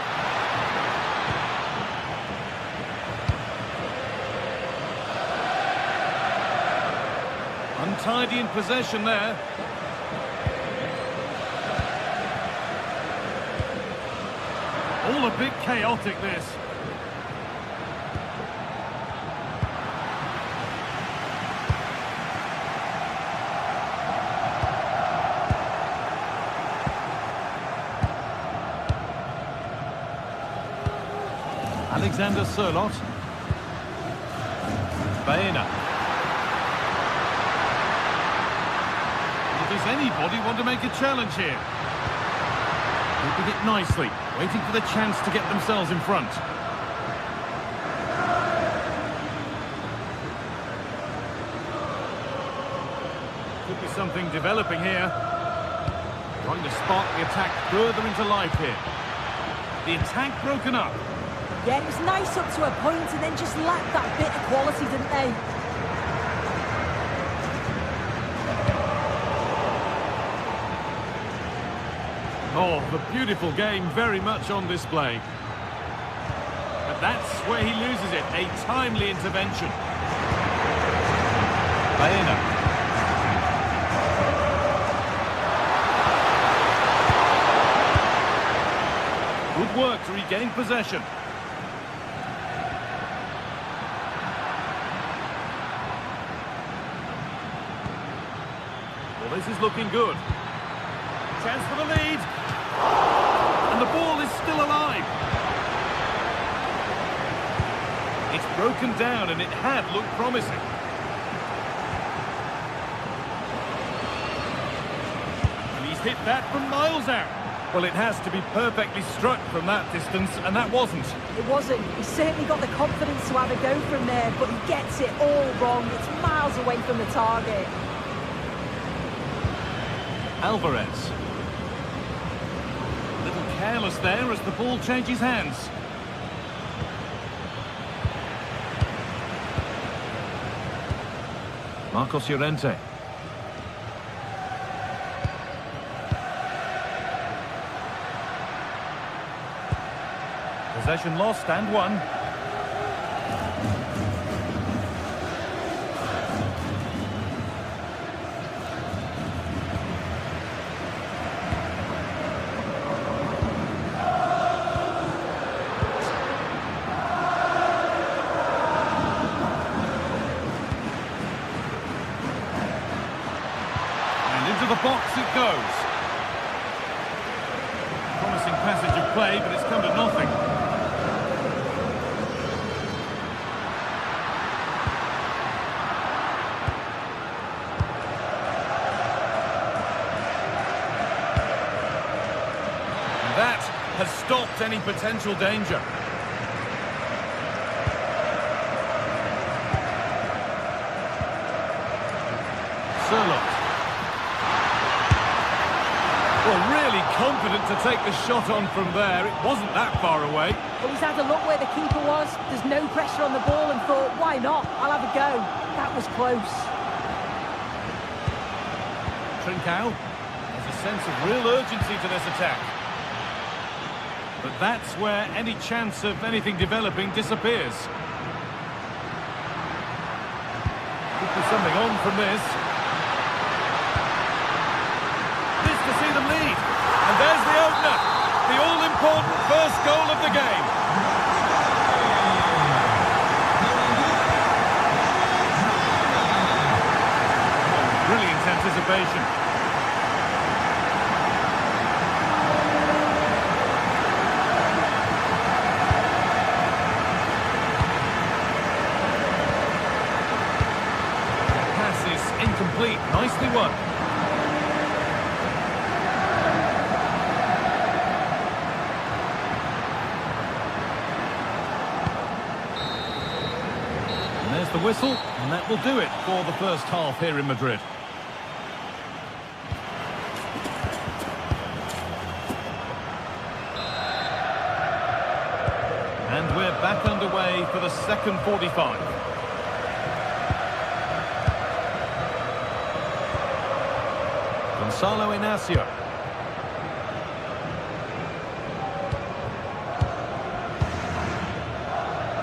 Untidy in possession there. All a bit chaotic, this. Alexander Sørloth. Baena. Does anybody want to make a challenge here? Keeping it nicely, waiting for the chance to get themselves in front. Could be something developing here. Trying to spark the attack further into life here. The attack broken up. Yeah, it was nice up to a point and then just lacked that bit of quality, didn't they? Oh, the beautiful game very much on display. But that's where he loses it. A timely intervention. Baena. Good work to regain possession. Well, this is looking good. Chance for the lead. And the ball is still alive. It's broken down and it had looked promising. And he's hit that from miles out. Well, it has to be perfectly struck from that distance, and that wasn't. It wasn't. He's certainly got the confidence to have a go from there, but he gets it all wrong. It's miles away from the target. Alvarez. A little careless there as the ball changes hands. Marcos Llorente. Possession lost and won. And into the box it goes. Promising passage of play, but it's come to nothing. That has stopped any potential danger. confident to take the shot on from there. It wasn't that far away. Well, he's had a look where the keeper was. There's no pressure on the ball and thought, why not? I'll have a go. That was close. Trincao. There's a sense of real urgency to this attack. But that's where any chance of anything developing disappears. Could be something on from this. This to see them lead. And there's the opener. The all-important first goal of the game. Brilliant anticipation. Incomplete, nicely won. And there's the whistle, and that will do it for the first half here in Madrid. And we're back underway for the second 45. Gonzalo Inacio.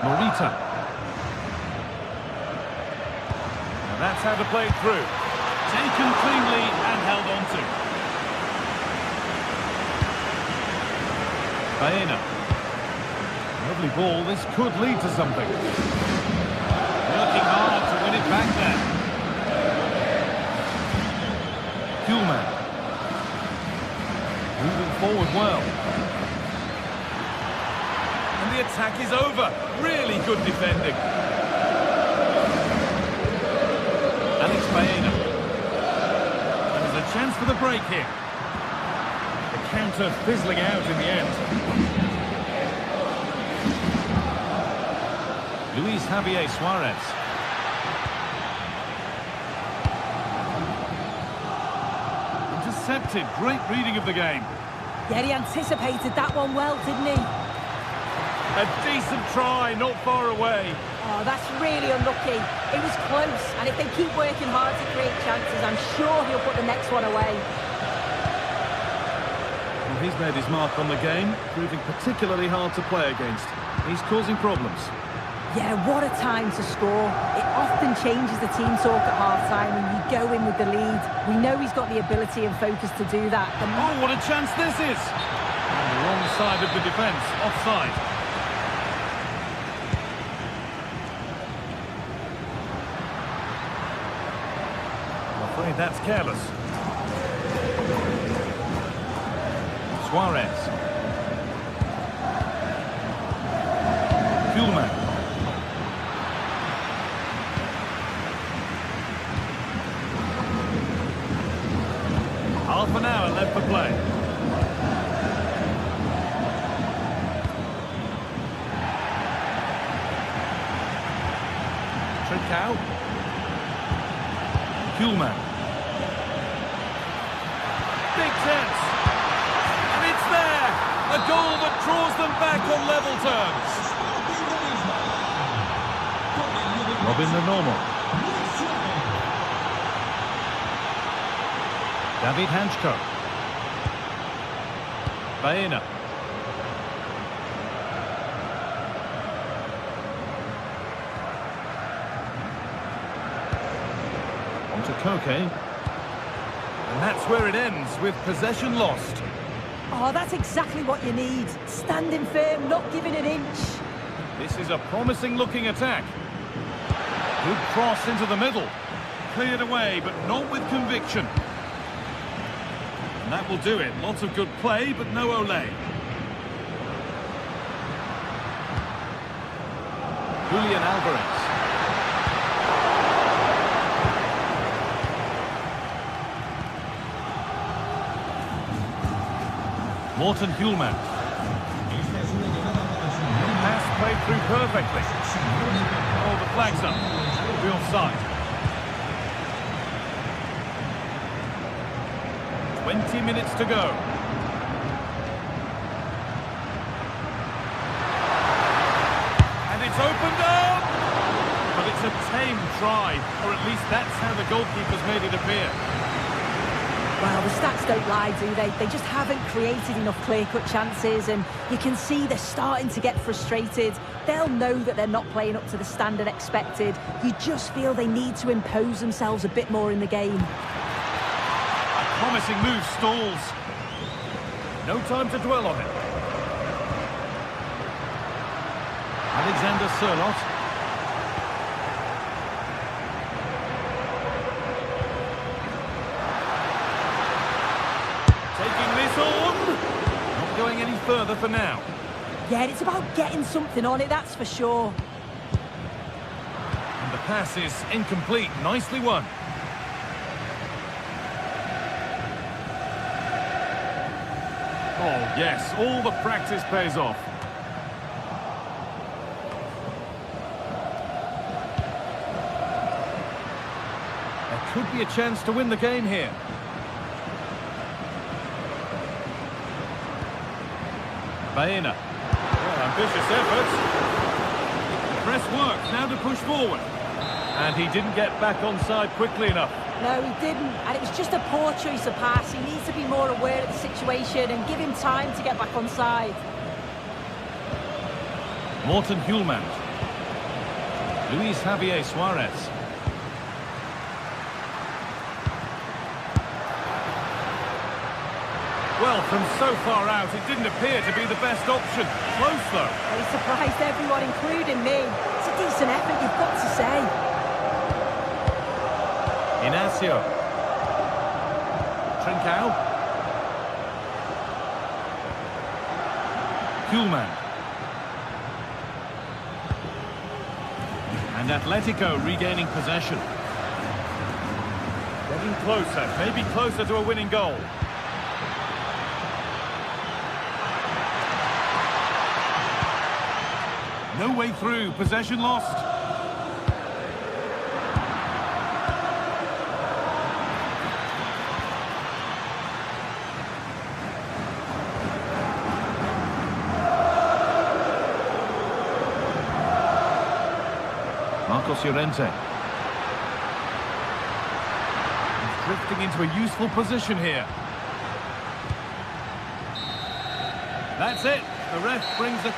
Morita. And that's how to play it through. Taken cleanly and held on to. Baena. Lovely ball. This could lead to something. Working hard to win it back there. Kuhlman. Moving forward well. And the attack is over. Really good defending. Alex Baena. And there's a chance for the break here. The counter fizzling out in the end. Luis Javier Suarez. Intercepted. Great reading of the game. Yeah, he anticipated that one well, didn't he? A decent try, not far away. Oh, that's really unlucky. It was close, and if they keep working hard to create chances, I'm sure he'll put the next one away. Well, he's made his mark on the game, proving particularly hard to play against. He's causing problems. Yeah, what a time to score. It often changes the team talk at half-time when you go in with the lead. We know he's got the ability and focus to do that. Oh, what a chance this is! On the wrong side of the defence, offside. I'm afraid that's careless. Suarez. Kuhlman. Half an hour left for play. Trincao. Kuhlman. Big chance. And it's there. A goal that draws them back on level terms. Robin the normal. David Hanchko. Baena. On to Koke. And that's where it ends, with possession lost. Oh, that's exactly what you need. Standing firm, not giving an inch. This is a promising-looking attack. Good cross into the middle. Cleared away, but not with conviction. And that will do it. Lots of good play, but no Olé. Julian Alvarez. Morten Hjulmand. Pass played through perfectly. Oh, the flag's up. Be offside. 20 minutes to go. It's opened up! But it's a tame try, or at least that's how the goalkeeper's made it appear. Well, the stats don't lie, do they? They just haven't created enough clear-cut chances, and you can see they're starting to get frustrated. They'll know that they're not playing up to the standard expected. You just feel they need to impose themselves a bit more in the game. A promising move stalls. No time to dwell on it. Alexander Sørloth. Taking this on. Not going any further for now. Yeah, it's about getting something on it, that's for sure. And the pass is incomplete. Nicely won. Oh, yes, all the practice pays off. There could be a chance to win the game here. Baena. Well, ambitious efforts. Press works, now to push forward. And he didn't get back onside quickly enough. No, he didn't, and it was just a poor choice of pass. He needs to be more aware of the situation and give him time to get back onside. Morten Hjulmand. Luis Javier Suarez. Well, from so far out, it didn't appear to be the best option. Close, though. Well, he surprised everyone, including me. It's a decent effort, you've got to say. Inacio. Trincao. Hjulmand. And Atletico regaining possession. Getting closer, maybe closer to a winning goal. No way through, possession lost. Marcos Llorente. He's drifting into a useful position here. That's it. The ref brings it.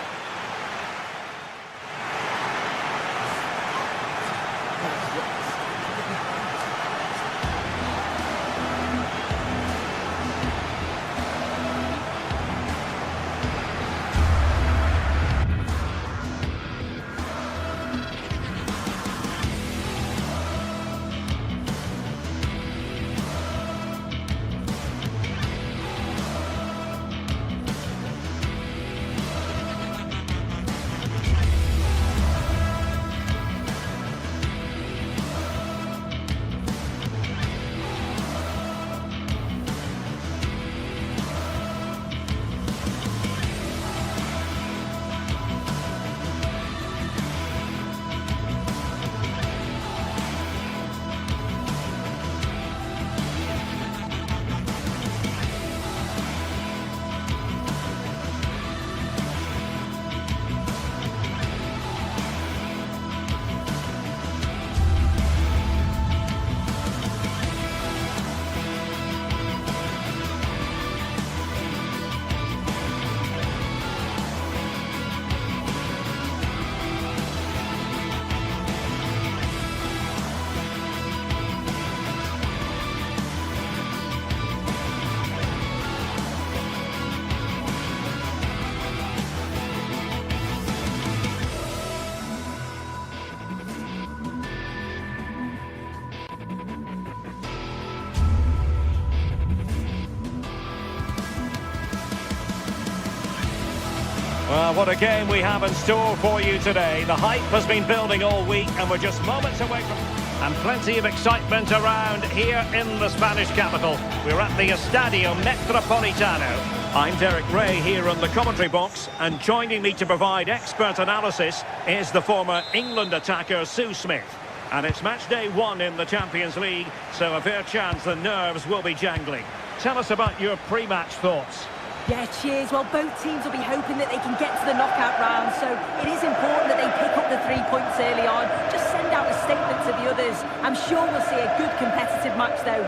Well, what a game we have in store for you today. The hype has been building all week and we're just moments away from... And plenty of excitement around here in the Spanish capital. We're at the Estadio Metropolitano. I'm Derek Ray here on the commentary box, and joining me to provide expert analysis is the former England attacker Sue Smith. And it's match day 1 in the Champions League, so a fair chance the nerves will be jangling. Tell us about your pre-match thoughts. Yeah, cheers. Well, both teams will be hoping that they can get to the knockout round, so it is important that they pick up the 3 points early on. Just send out a statement to the others. I'm sure we'll see a good competitive match, though.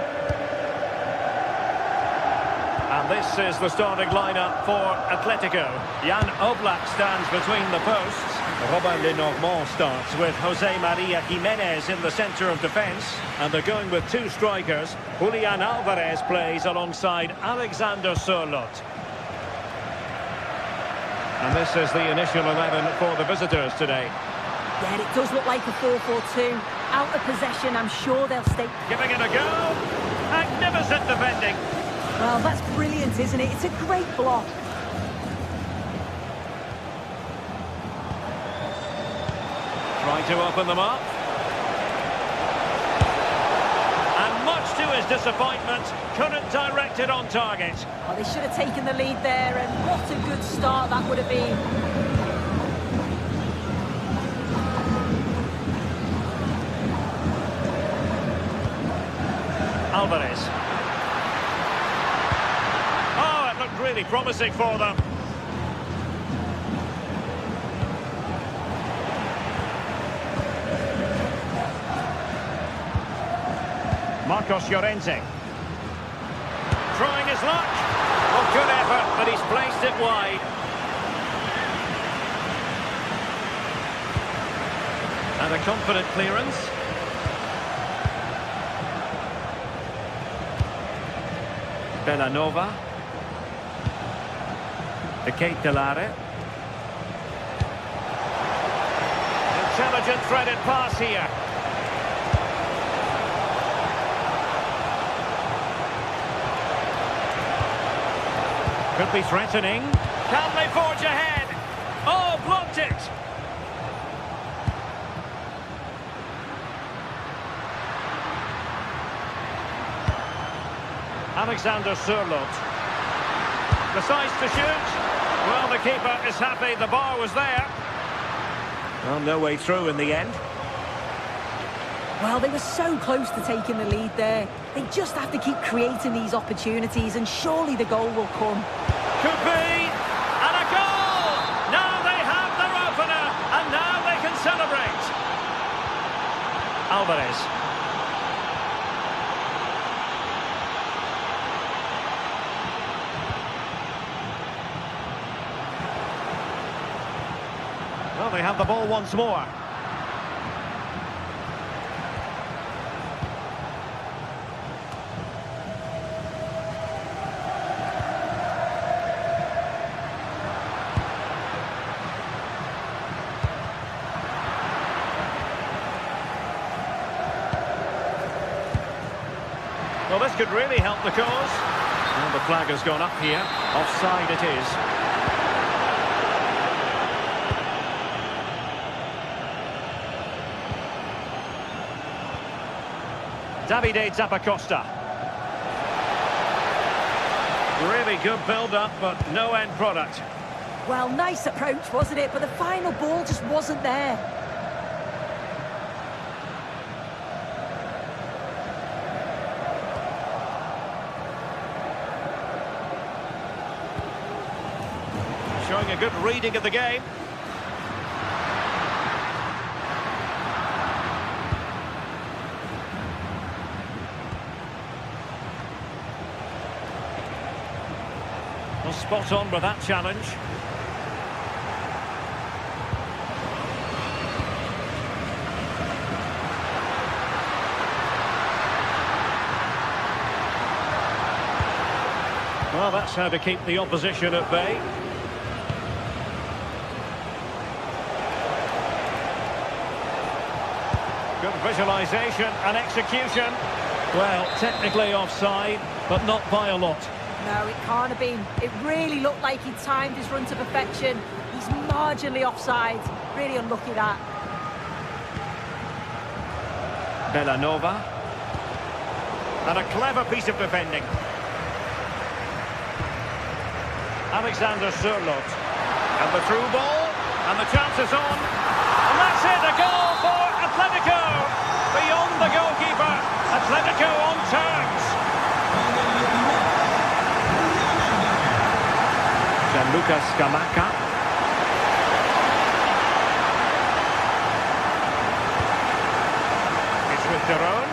And this is the starting lineup for Atletico. Jan Oblak stands between the posts. Robin Lenormand starts with Jose Maria Jimenez in the centre of defence. And they're going with 2 strikers. Julian Alvarez plays alongside Alexander Sørloth. And this is the initial 11 for the visitors today. Yeah, it does look like a 4-4-2. Out of possession, I'm sure they'll stay... Giving it a go. Magnificent defending. Well, that's brilliant, isn't it? It's a great block. Trying to open them up. And much to his disappointment, couldn't direct it on target. Oh, they should have taken the lead there, and what a good start that would have been. Alvarez. Oh, it looked really promising for them. Marcos Llorente. Trying his luck. Oh, good effort, but he's placed it wide. And a confident clearance. Bellanova. The Keitelare. Intelligent threaded pass here. Could be threatening. Can they forge ahead? Oh, blocked it. Alexander Sørloth decides to shoot. Well, the keeper is happy the bar was there. Well, no way through in the end. Well, they were so close to taking the lead there. They just have to keep creating these opportunities, and surely the goal will come. Could be, and a goal! Now they have their opener, and now they can celebrate. Alvarez. Well, they have the ball once more. Well, this could really help the cause. Well, the flag has gone up here. Offside it is. Davide Zappacosta. Really good build-up, but no end product. Well, nice approach, wasn't it? But the final ball just wasn't there. Showing a good reading of the game. Well, spot on with that challenge. Well, that's how to keep the opposition at bay. Good visualisation and execution. Well, technically offside, but not by a lot. No, it can't have been. It really looked like he timed his run to perfection. He's marginally offside. Really unlucky that. Bellanova. And a clever piece of defending. Alexander Sørloth. And the through ball. And the chance is on. And that's it, a goal for Atletico. Beyond the goalkeeper. Atletico on terms. Gianluca Scamacca. It's with Derone.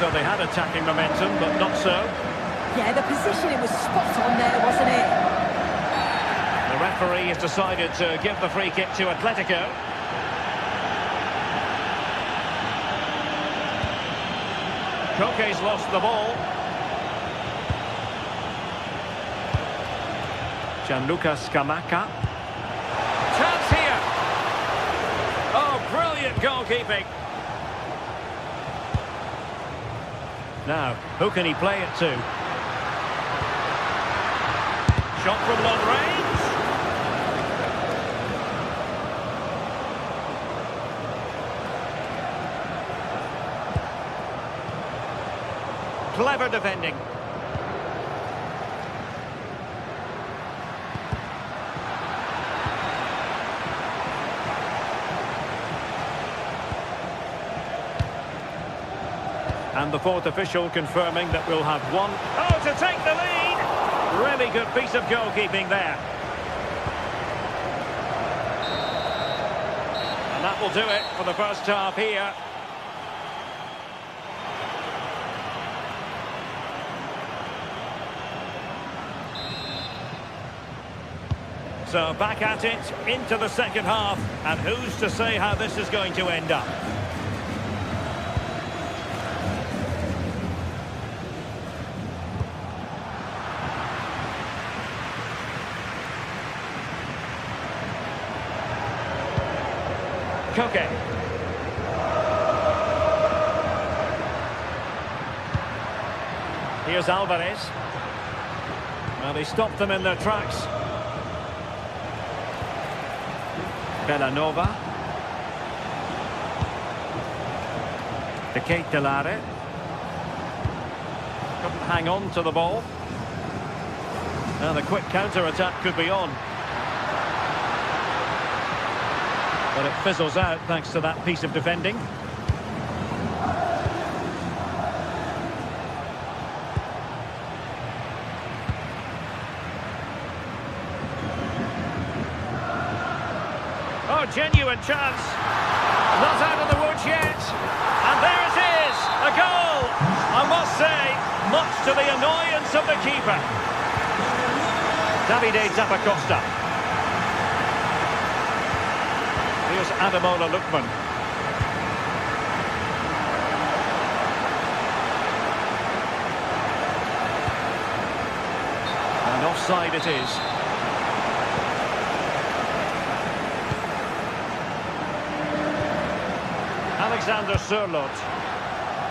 So they had attacking momentum, but not so. Yeah, the positioning was spot on there, wasn't it? The referee has decided to give the free kick to Atletico. Koke's lost the ball. Gianluca Scamacca. Chance here. Oh, brilliant goalkeeping. Now, who can he play it to? Shot from long range. Clever defending. And the fourth official confirming that we'll have one. Oh, to take the lead! Really good piece of goalkeeping there. And that will do it for the first half here. So back at it, into the second half. And who's to say how this is going to end up? Koke. Here's Alvarez. Well, they stopped them in their tracks. Bellanova. De Ketelare. Couldn't hang on to the ball. Now the quick counter-attack could be on. But it fizzles out thanks to that piece of defending. Oh, genuine chance. Not out of the woods yet. And there it is, a goal. I must say, much to the annoyance of the keeper. Davide Zappacosta. Here's Ademola Lookman. And offside it is. Alexander Sørloth.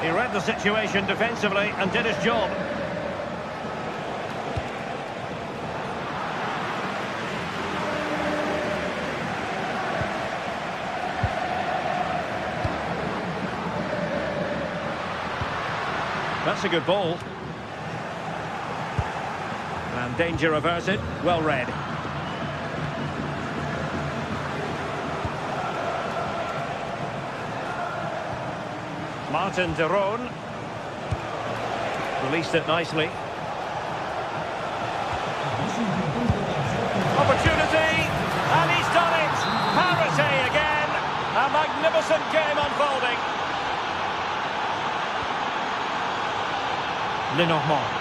He read the situation defensively and did his job. That's a good ball. And danger averted. Well read. Martin Derone. Released it nicely. Opportunity. And he's done it. Parity again. A magnificent game unfolding. Lenormand.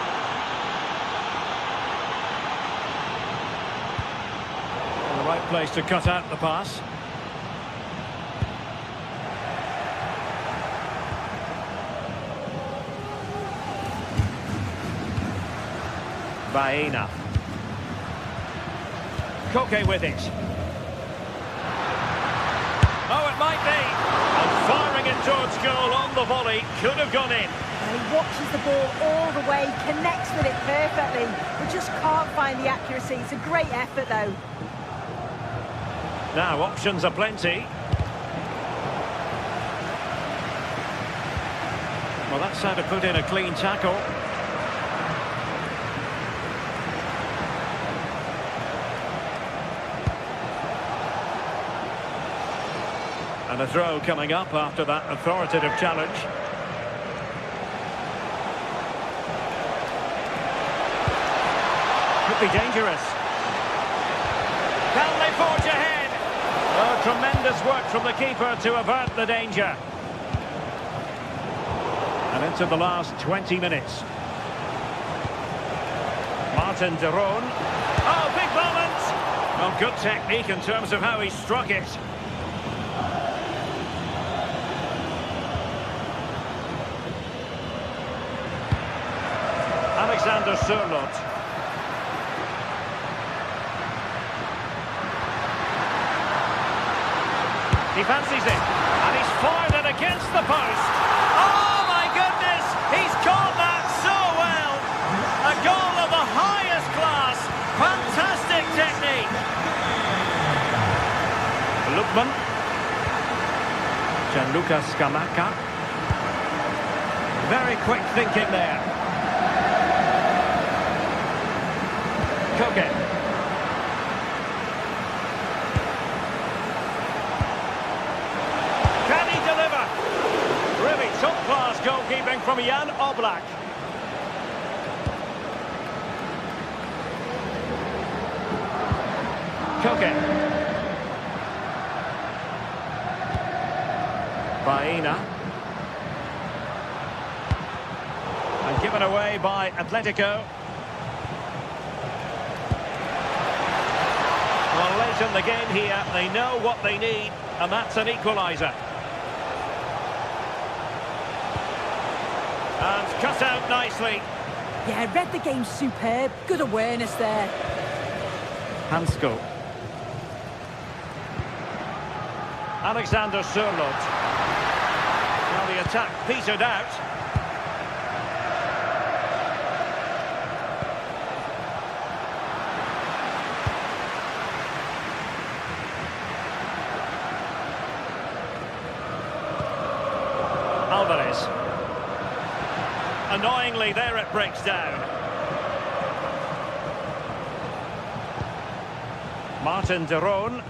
The right place to cut out the pass. Baena. Koke with it. Oh, it might be. And firing it towards goal on the volley. Could have gone in. And he watches the ball all the way, connects with it perfectly, but just can't find the accuracy. It's a great effort, though. Now, options are plenty. Well, that's how to put in a clean tackle. And a throw coming up after that authoritative challenge. Could be dangerous. Can they forge ahead? Oh, tremendous work from the keeper to avert the danger. And into the last 20 minutes. Martin de Roon. Oh, big moment! Oh, good technique in terms of how he struck it. Alexander Sørloth. He fancies it, and he's fired it against the post. Oh my goodness, he's caught that so well. A goal of the highest class. Fantastic technique. Lookman. Gianluca Scamacca. Very quick thinking there. Koke. Can he deliver? Really top-class goalkeeping from Jan Oblak. Koke. Baena. And given away by Atletico. Well, late in the game here, they know what they need, and that's an equaliser. And cut out nicely. Yeah, read the game superb. Good awareness there. Hansko. Alexander Sørloth. Well, the attack petered out. Alvarez. Annoyingly, there it breaks down. Martin de Roon.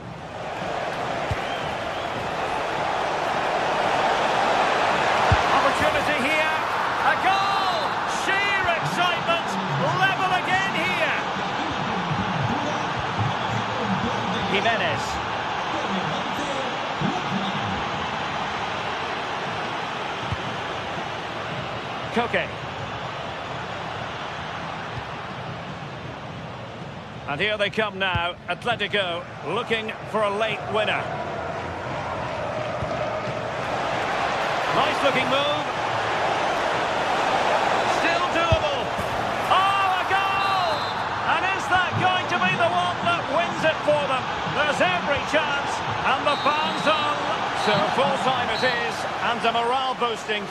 Opportunity here. A goal! Sheer excitement. Level again here. Jimenez. Koke. And here they come now, Atletico looking for a late winner. Nice looking move. Still doable. Oh, a goal! And is that going to be the one that wins it for them? There's every chance, and the fans on. So full time it is, and a morale boosting.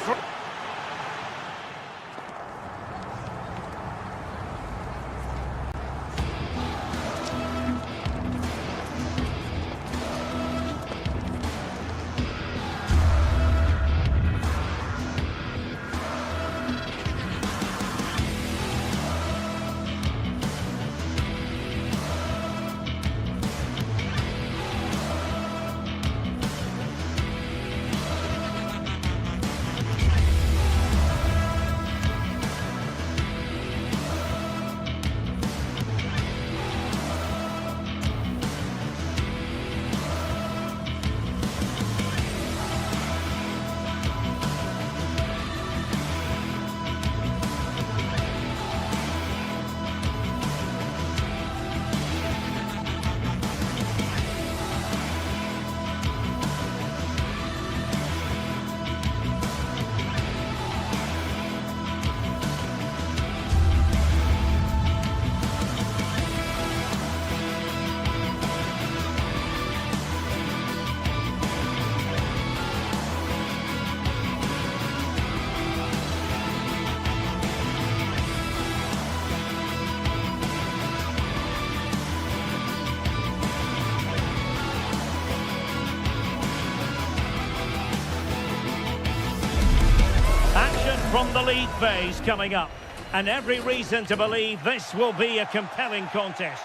From the league phase coming up, and every reason to believe this will be a compelling contest.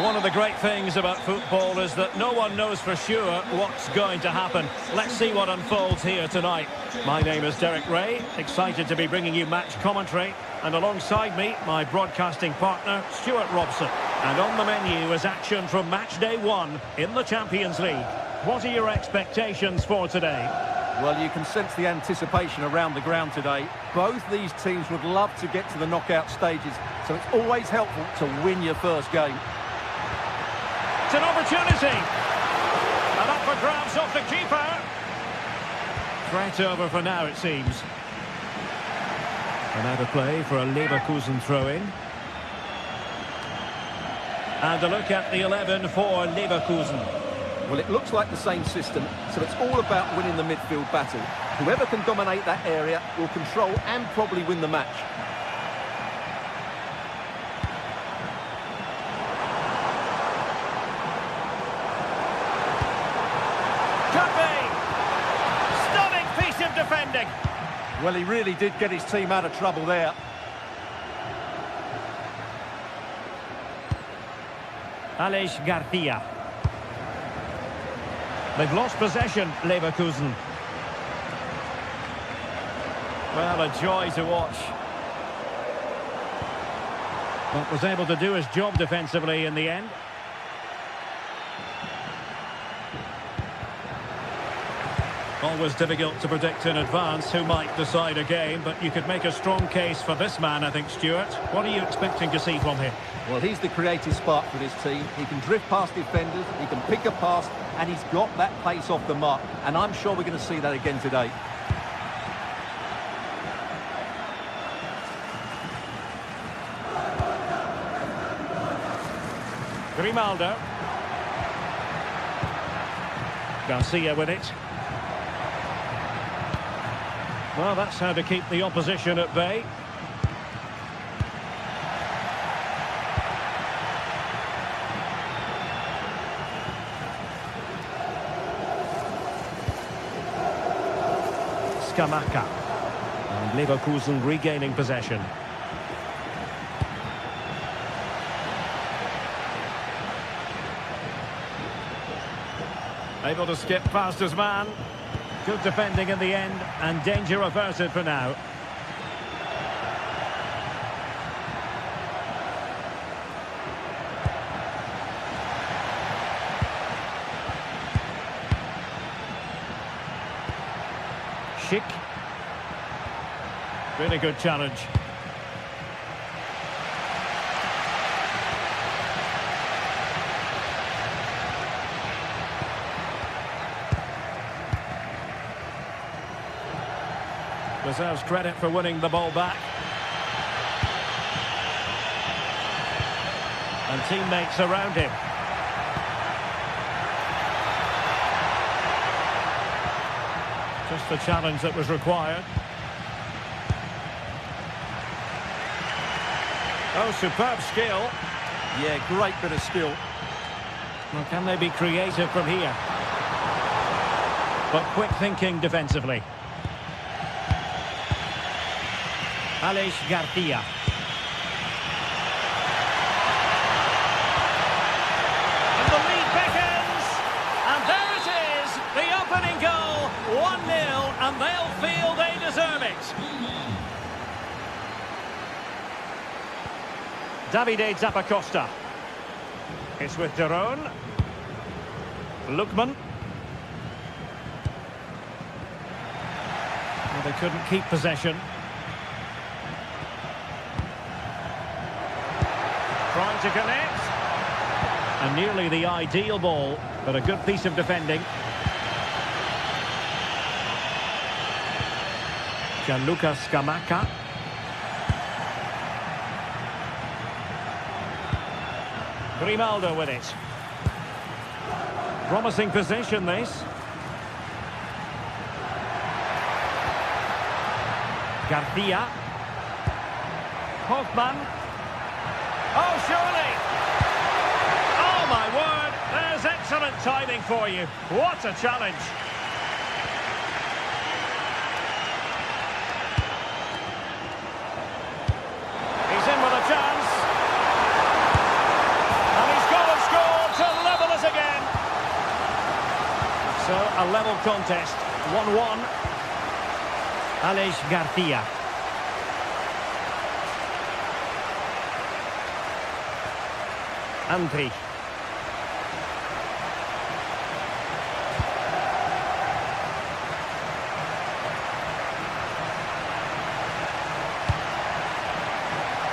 One of the great things about football is that no one knows for sure what's going to happen. Let's see what unfolds here tonight. My name is Derek Ray, excited to be bringing you match commentary. And alongside me, my broadcasting partner, Stuart Robson. And on the menu is action from match day 1 in the Champions League. What are your expectations for today? Well, you can sense the anticipation around the ground today. Both these teams would love to get to the knockout stages, so it's always helpful to win your first game. It's an opportunity. And up for grabs off the keeper. Threat over for now, it seems. And out of play for a Leverkusen throw-in. And a look at the 11 for Leverkusen. Well, it looks like the same system, so it's all about winning the midfield battle. Whoever can dominate that area will control and probably win the match. Could be! Stunning piece of defending! Well, he really did get his team out of trouble there. Aleix Garcia. They've lost possession, Leverkusen. Well, a joy to watch. But was able to do his job defensively in the end. Always difficult to predict in advance who might decide a game, but you could make a strong case for this man, I think, Stuart. What are you expecting to see from him? Well, he's the creative spark for this team. He can drift past defenders, he can pick a pass, and he's got that pace off the mark. And I'm sure we're going to see that again today. Grimaldo. Garcia with it. Well, that's how to keep the opposition at bay. Scamacca. And Leverkusen regaining possession. Able to skip past his man. Good defending in the end, and danger averted for now. Schick. Really good challenge. Deserves credit for winning the ball back. And teammates around him. Just the challenge that was required. Oh, superb skill. Yeah, great bit of skill. Well, can they be creative from here? But quick thinking defensively. Aleix Garcia. And the lead beckons. And there it is, the opening goal. 1-0, and they'll feel they deserve it. Davide Zappacosta. It's with Daron. Lookman. Well, they couldn't keep possession. Trying to connect. And nearly the ideal ball, but a good piece of defending. Gianluca Scamacca. Grimaldo with it. Promising position, this. Garcia. Hoffman. Oh, surely! Oh, my word! There's excellent timing for you. What a challenge! He's in with a chance. And he's got a contest. 1-1. Alex Garcia. Andri.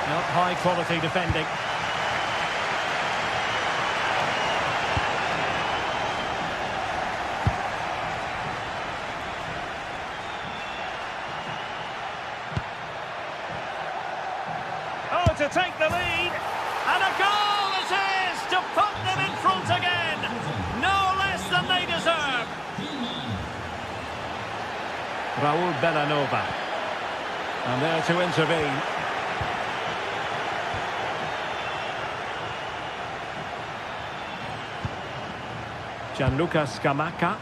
Not high quality defending. Oh, to take the lead. And a goal it is to put them in front again. No less than they deserve. Raul Bellanova. And there to intervene. Gianluca Scamacca.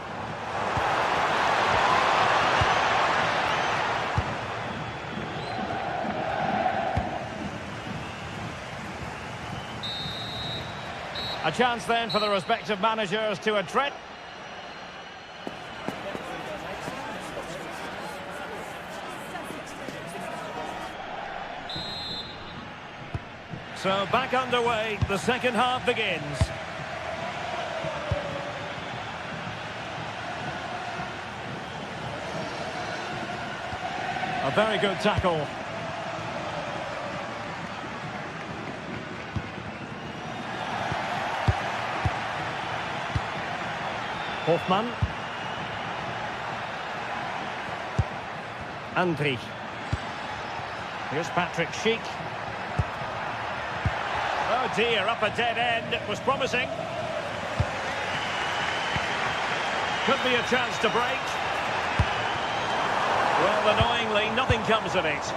A chance then for the respective managers to address. So back underway, the second half begins. A very good tackle. Hoffmann. Andri. Here's Patrick Schick. Oh dear, up a dead end. It was promising. Could be a chance to break. Well, annoyingly, nothing comes of it.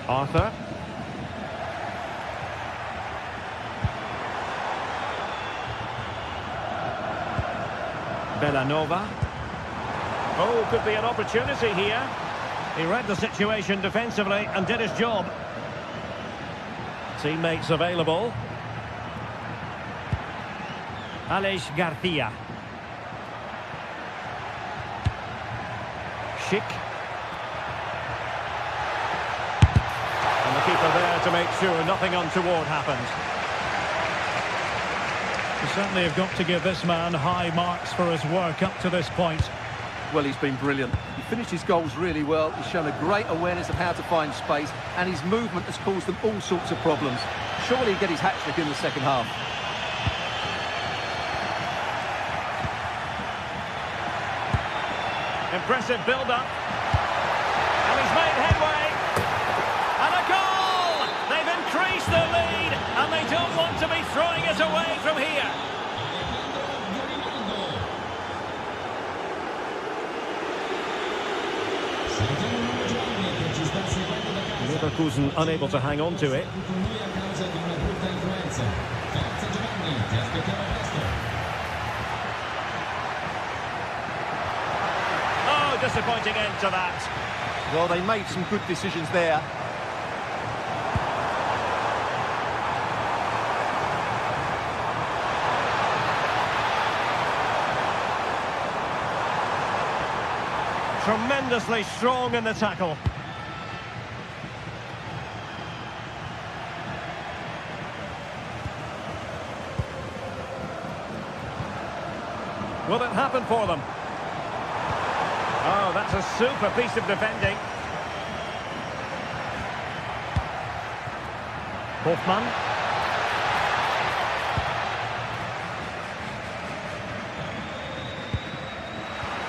Arthur. Bellanova. Oh, could be an opportunity here. He read the situation defensively and did his job. Teammates available. Alex Garcia. Schick. And the keeper there to make sure nothing untoward happens. You certainly have got to give this man high marks for his work up to this point. Well, he's been brilliant. He finished his goals really well. He's shown a great awareness of how to find space, and his movement has caused them all sorts of problems. Surely he'll get his hat-trick in the second half. Impressive build-up. And he's made headway. And a goal! They've increased their lead, and they don't want to be throwing it away from here. Leverkusen unable to hang on to it. Oh, disappointing end to that. Well, they made some good decisions there. Tremendously strong in the tackle. Will it happen for them? Oh, that's a super piece of defending. Hoffmann.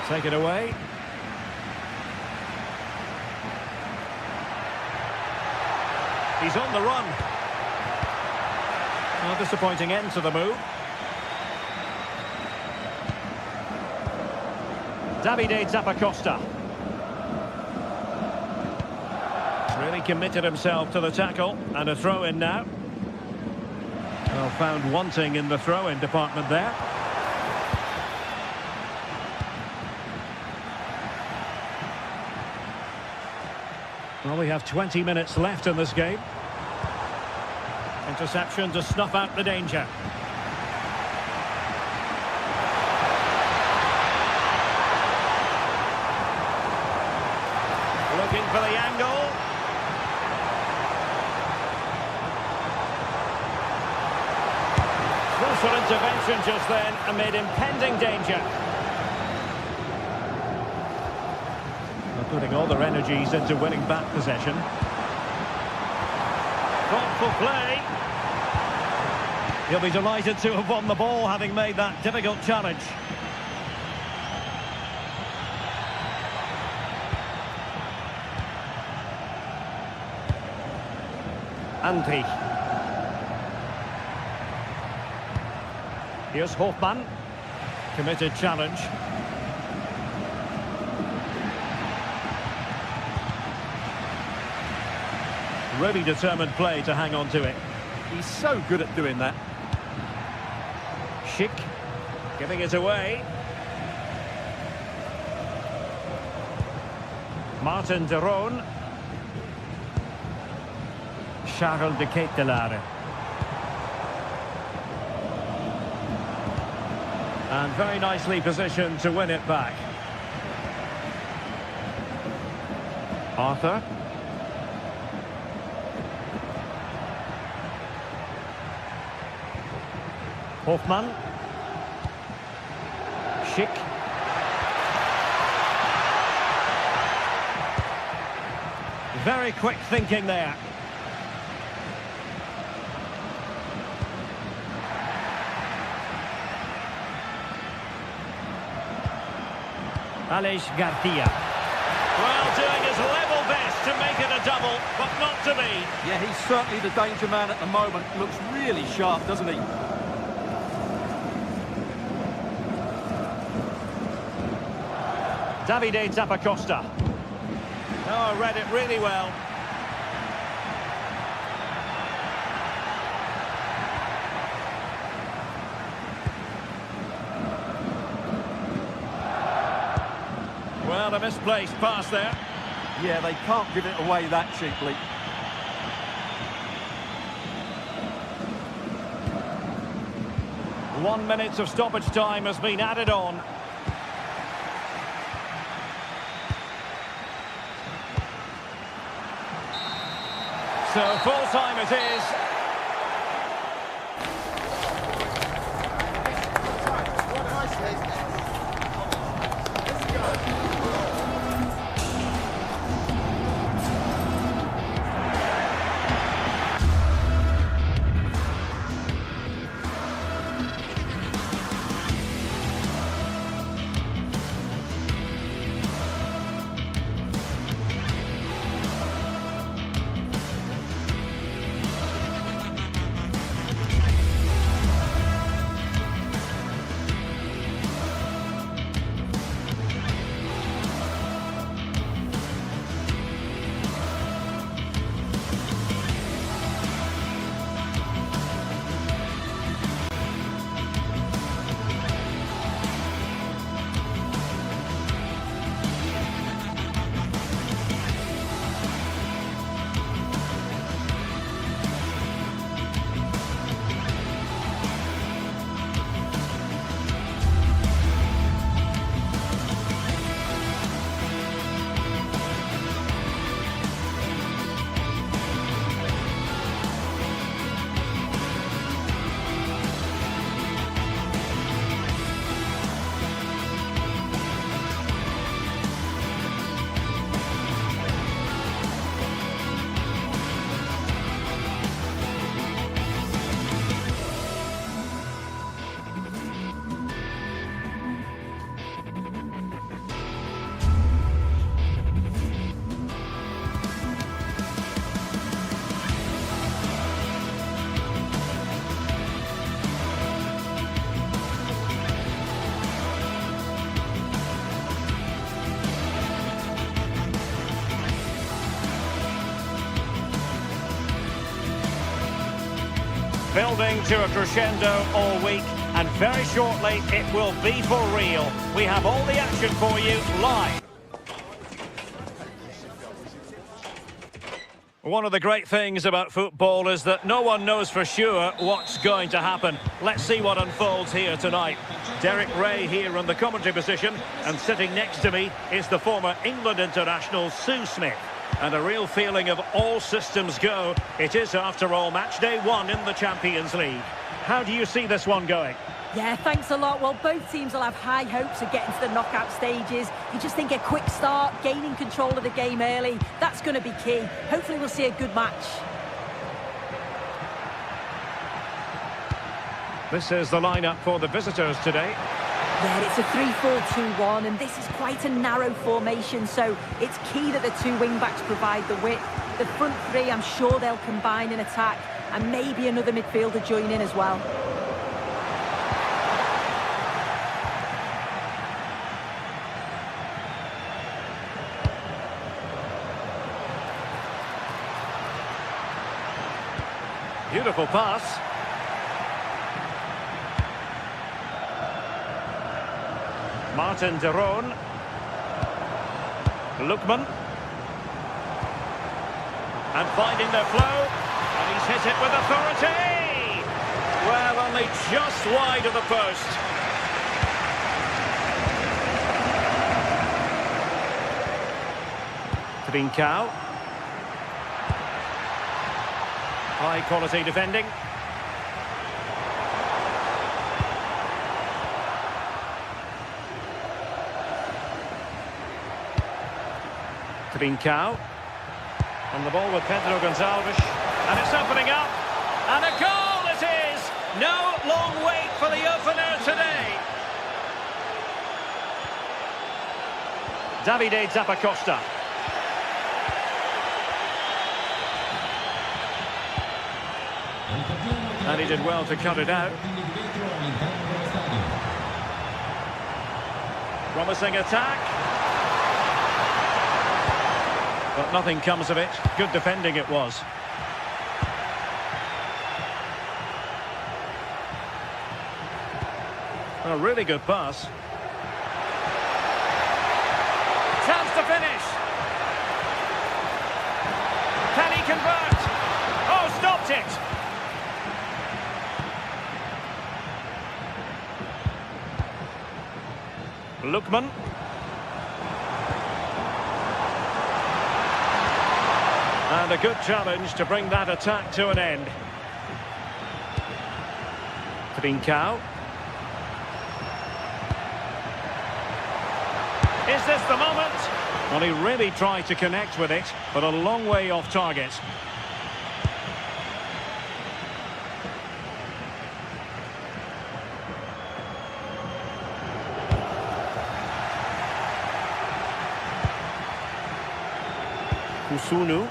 Take it away. He's on the run. A disappointing end to the move. Davide Zappacosta. Really committed himself to the tackle, and a throw-in now. Well, found wanting in the throw-in department there. Well, we have 20 minutes left in this game. Interception to snuff out the danger. for the angle. Crucial intervention just then amid impending danger. They're putting all their energies into winning back possession. Thoughtful play. He'll be delighted to have won the ball, having made that difficult challenge. Andri. Here's Hofmann. Committed challenge. Really determined play to hang on to it. He's so good at doing that. Schick. Giving it away. Martin de Roon. Charles de Ketelaere. And very nicely positioned to win it back. Arthur. Hofmann. Schick. Very quick thinking there. Aleix Garcia. Well, doing his level best to make it a double, but not to be. Yeah, he's certainly the danger man at the moment. Looks really sharp, doesn't he? Davide Zappacosta. Oh, read it really well. Well, a misplaced pass there. Yeah, they can't give it away that cheaply. One minute of stoppage time has been added on. So full time it is. Building to a crescendo all week, and very shortly it will be for real. We have all the action for you live. One of the great things about football is that no one knows for sure what's going to happen. Let's see what unfolds here tonight. Derek Ray here in the commentary position, and sitting next to me is the former England international Sue Smith. And a real feeling of all systems go. It is, after all, match day 1 in the Champions League. How do you see this one going? Yeah, thanks a lot. Well, both teams will have high hopes of getting to the knockout stages. You just think a quick start, gaining control of the game early, that's going to be key. Hopefully we'll see a good match. This is the lineup for the visitors today. Yeah, it's a 3-4-2-1, and this is quite a narrow formation, so it's key that the two wing-backs provide the width. The front three, I'm sure they'll combine in attack, and maybe another midfielder join in as well. Beautiful pass. Martin de Roon. Lookman. And finding their flow. And he's hit it with authority. Well, only just wide of the post. Trincao. High quality defending. Trincao. On the ball with Pedro Gonçalves. And it's opening up. And a goal it is! No long wait for the opener today. Davide Zappacosta. And he did well to cut it out. Promising attack. But nothing comes of it. Good defending it was. A really good pass. Chance to finish. Can he convert? Oh, stopped it. Lookman. And a good challenge to bring that attack to an end. Trincao. Is this the moment? Well, he really tried to connect with it, but a long way off target. Kusunu.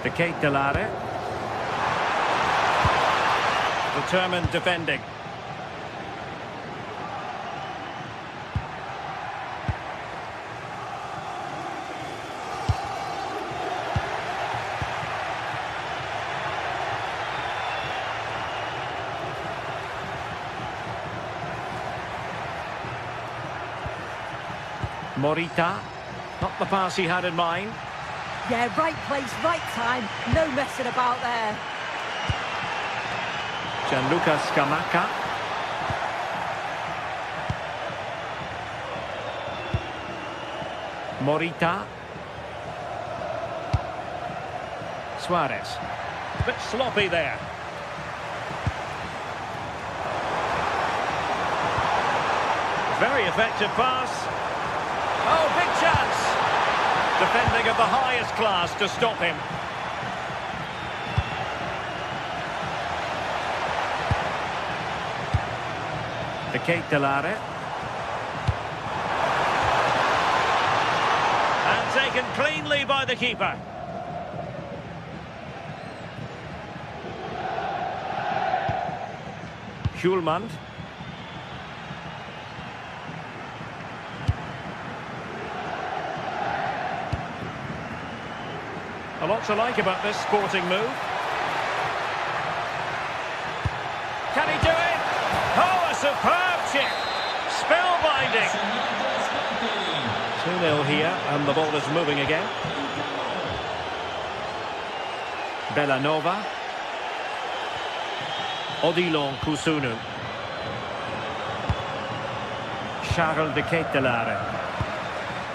De Ketelare. Determined defending. Morita. Not the pass he had in mind. Yeah, right place, right time. No messing about there. Gianluca Scamacca. Morita. Suarez. A bit sloppy there. Very effective pass. Oh, big chance. Defending of the highest class to stop him. De Ketelare. And taken cleanly by the keeper. Schulman. A lot to like about this sporting move. Can he do it? Oh, a superb chip! Spellbinding! 2-0 here, and the ball is moving again. Bellanova. Odilon Kusunu. Charles de Ketelare.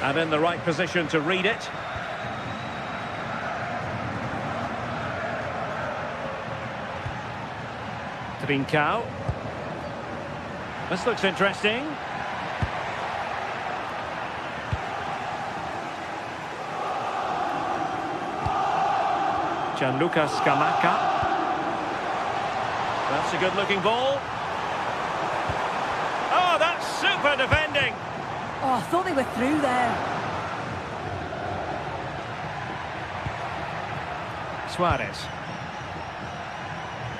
And in the right position to read it. Trincao. This looks interesting. Gianluca Scamacca. That's a good-looking ball. Oh, that's super defending. Oh, I thought they were through there. Suarez.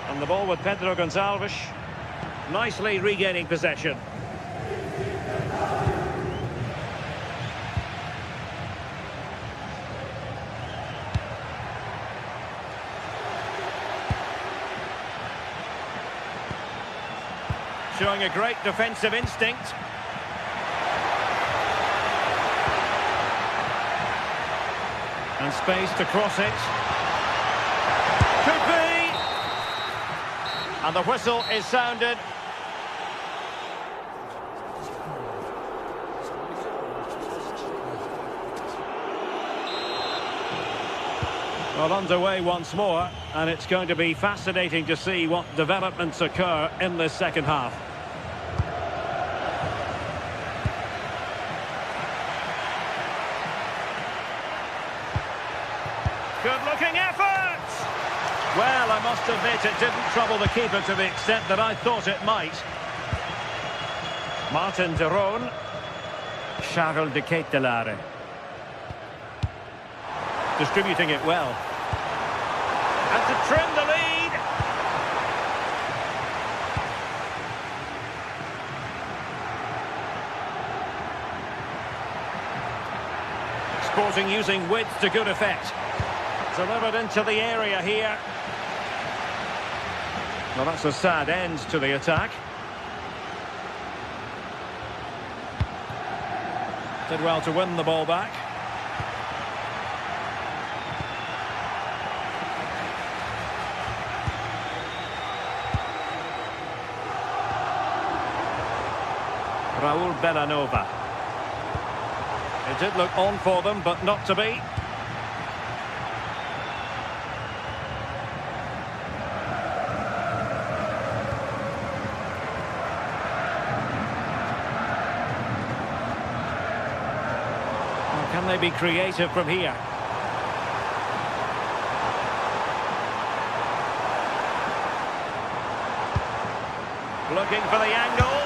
On the ball with Pedro Gonçalves. Nicely regaining possession. Showing a great defensive instinct. And space to cross it. Could be! And the whistle is sounded. Well, underway once more, and it's going to be fascinating to see what developments occur in this second half. Good-looking effort! Well, I must admit it didn't trouble the keeper to the extent that I thought it might. Martin de Roon. Charles de Ketelaere. Distributing it well. And to trim the lead. Sporting using width to good effect. Delivered into the area here. Well, that's a sad end to the attack. Did well to win the ball back. Raul Bellanova. It did look on for them, but not to be. Can they be creative from here? Looking for the angle.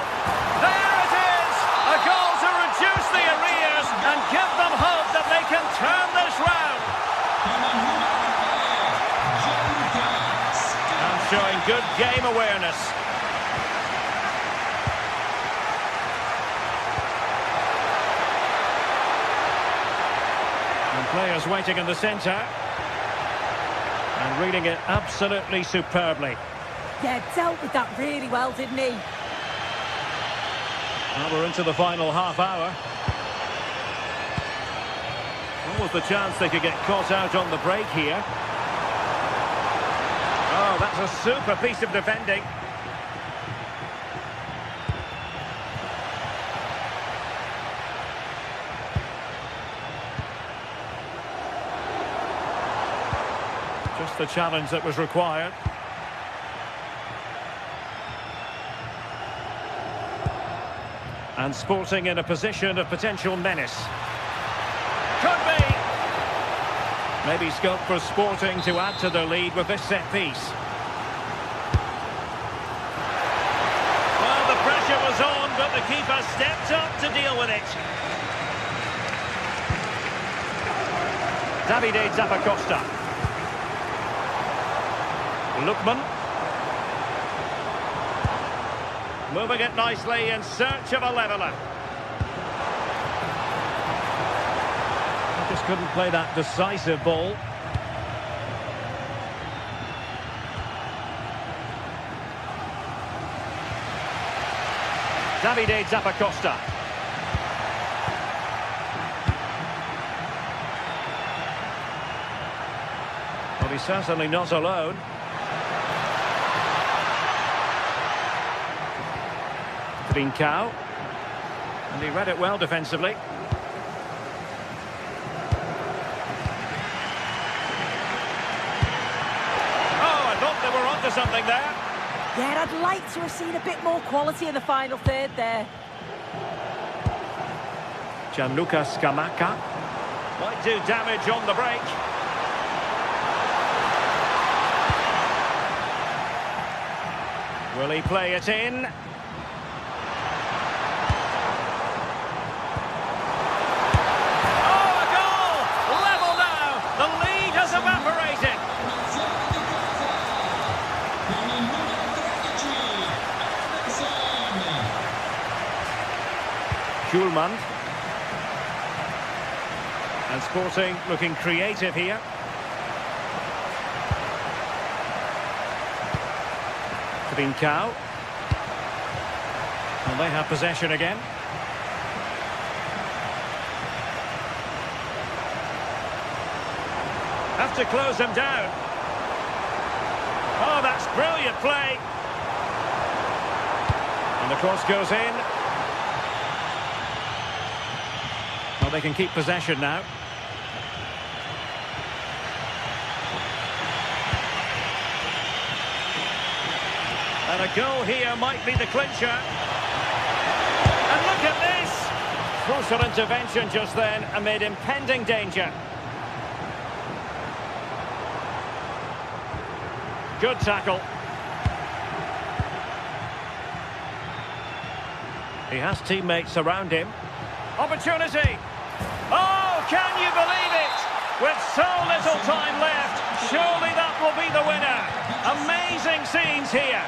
There it is! A goal to reduce the arrears and give them hope that they can turn this round. And showing good game awareness. Players waiting in the centre. And reading it absolutely superbly. Yeah, dealt with that really well, didn't he? Well, we're into the final half hour. What was the chance they could get caught out on the break here? Oh, that's a super piece of defending. Just the challenge that was required. And Sporting in a position of potential menace. Could be! Maybe scope for Sporting to add to their lead with this set piece. Well, the pressure was on, but the keeper stepped up to deal with it. Davide Zappacosta. Lookman. Moving it nicely in search of a leveller. Just couldn't play that decisive ball. Davide Zappacosta. Well, he's certainly not alone. Trincao. And he read it well defensively. onto something there. Yeah, I'd like to have seen a bit more quality in the final third there. Gianluca Scamacca might do damage on the break. Will he play it in? Oh, a goal! Level now! The lead has evaporated. Schulman. And Sporting looking creative here. Trincao. And they have possession again. Have to close them down. Oh, that's brilliant play. And the cross goes in. Well, they can keep possession now. And a goal here might be the clincher. And look at this! Crucial intervention just then amid impending danger. Good tackle. He has teammates around him. Opportunity! Oh, can you believe it? With so little time left, surely that will be the winner. Amazing scenes here.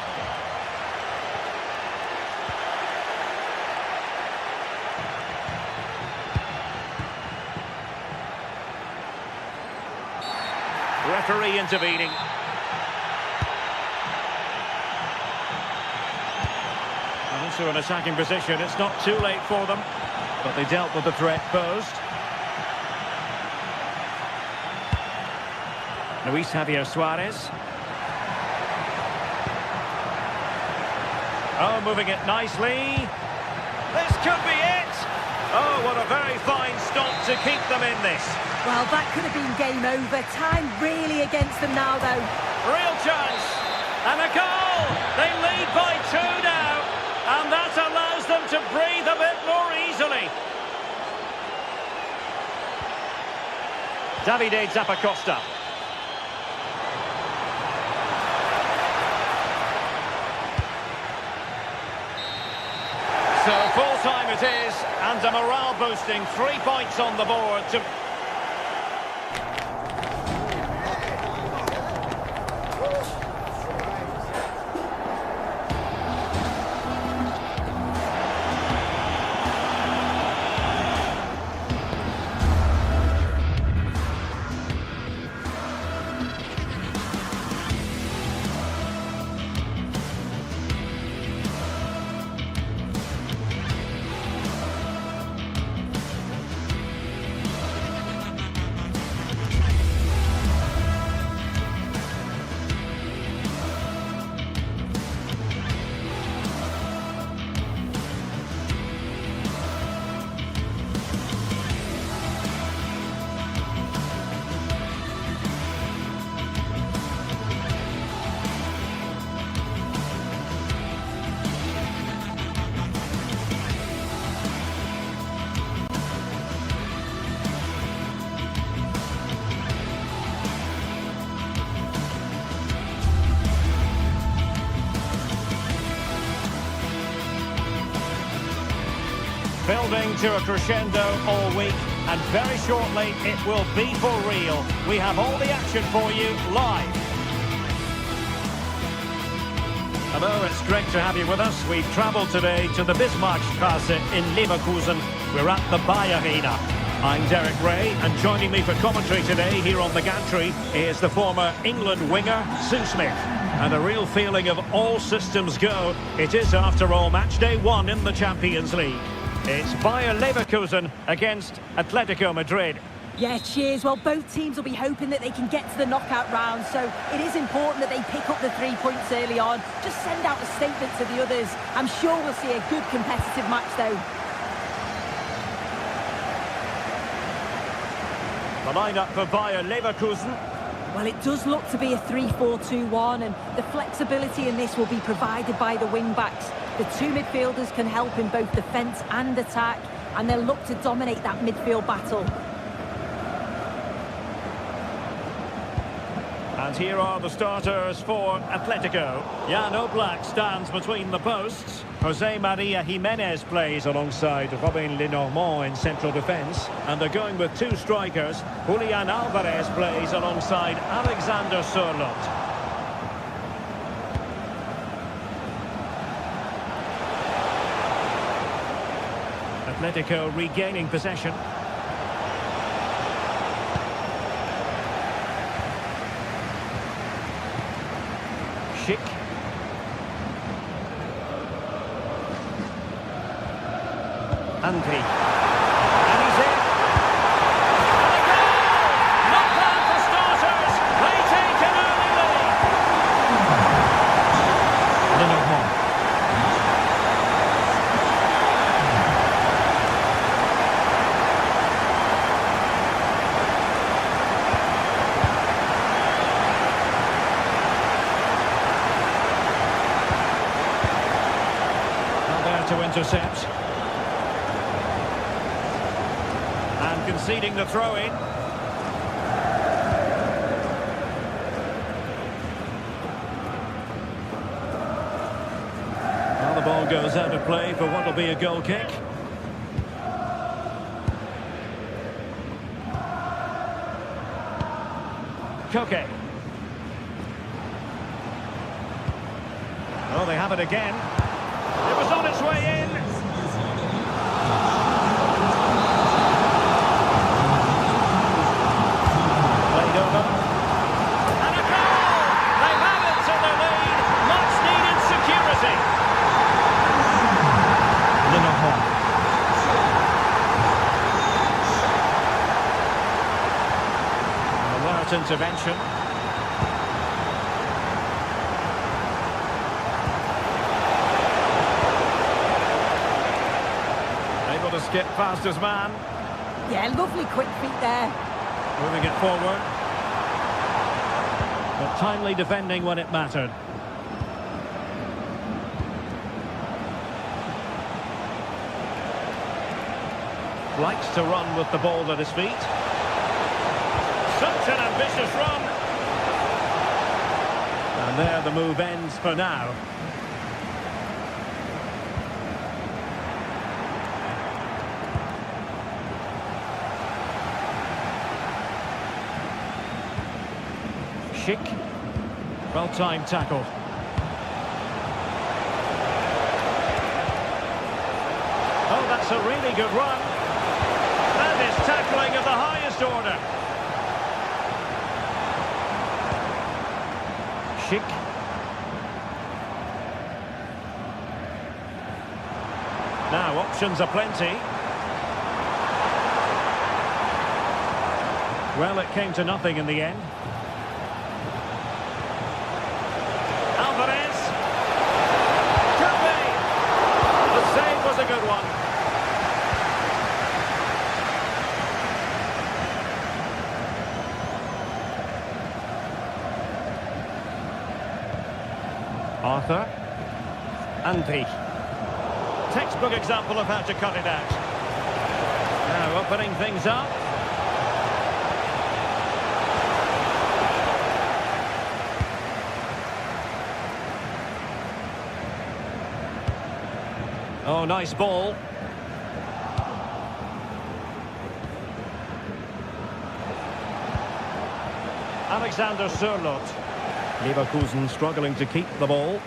Referee intervening. And into an attacking position. It's not too late for them, but they dealt with the threat posed. Luis Javier Suarez. Oh, moving it nicely. This could be it. Oh, what a very fine stop to keep them in this. Well, that could have been game over. Time really against them now, though. Real chance. And a goal. They lead by 2 now. And that allows them to breathe a bit more easily. Davide Zappacosta. So full-time it is, and a morale-boosting 3 points on the board to... Building to a crescendo all week, and very shortly it will be for real. We have all the action for you live. Hello, it's great to have you with us. We've travelled today to the Bismarckstrasse in Leverkusen. We're at the Bayer Arena. I'm Derek Ray, and joining me for commentary today here on the gantry is the former England winger, Sue Smith. And a real feeling of all systems go. It is, after all, match day 1 in the Champions League. It's Bayer Leverkusen against Atletico Madrid. Yeah, cheers. Well, both teams will be hoping that they can get to the knockout round, so it is important that they pick up the 3 points early on. Just send out a statement to the others. I'm sure we'll see a good competitive match, though. The line-up for Bayer Leverkusen. Well, it does look to be a 3-4-2-1, and the flexibility in this will be provided by the wing-backs. The two midfielders can help in both defence and attack, and they'll look to dominate that midfield battle. And here are the starters for Atletico. Jan Oblak stands between the posts. Jose Maria Jimenez plays alongside Robin Lenormand in central defence. And they're going with two strikers. Julian Alvarez plays alongside Alexander Sørloth. Atletico regaining possession. Schick. Andri. And he's in. And a goal! Not bad for starters. They take an early lead. Lenormand. To intercept. And conceding the throw-in. Well, the ball goes out of play for what will be a goal kick. Koke. Oh, they have it again. It was on its way in. Played over. And a goal! They have it to the lead. Much needed security. Lenormand. Alert intervention. To skip past his man. Yeah, lovely quick feet there. Moving it forward. But timely defending when it mattered. Likes to run with the ball at his feet. Such an ambitious run. And there the move ends for now. Schick. Well-timed tackle. Oh, that's a really good run. That is tackling of the highest order. Schick. Now, options are plenty. Well, it came to nothing in the end. Alvarez. Could be. The save was a good one. Arthur. Andri. Textbook example of how to cut it out. Now opening things up. Oh, nice ball. Alexander Sørloth. Leverkusen struggling to keep the ball.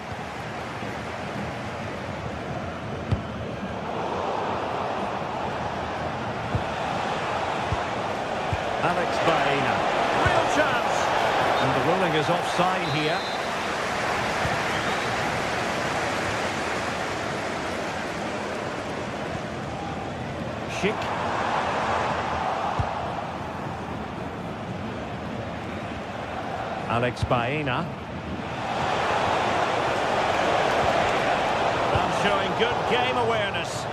Alex Baena. Real chance. And the ruling is offside here. Schick. Alex Baena. And showing good game awareness.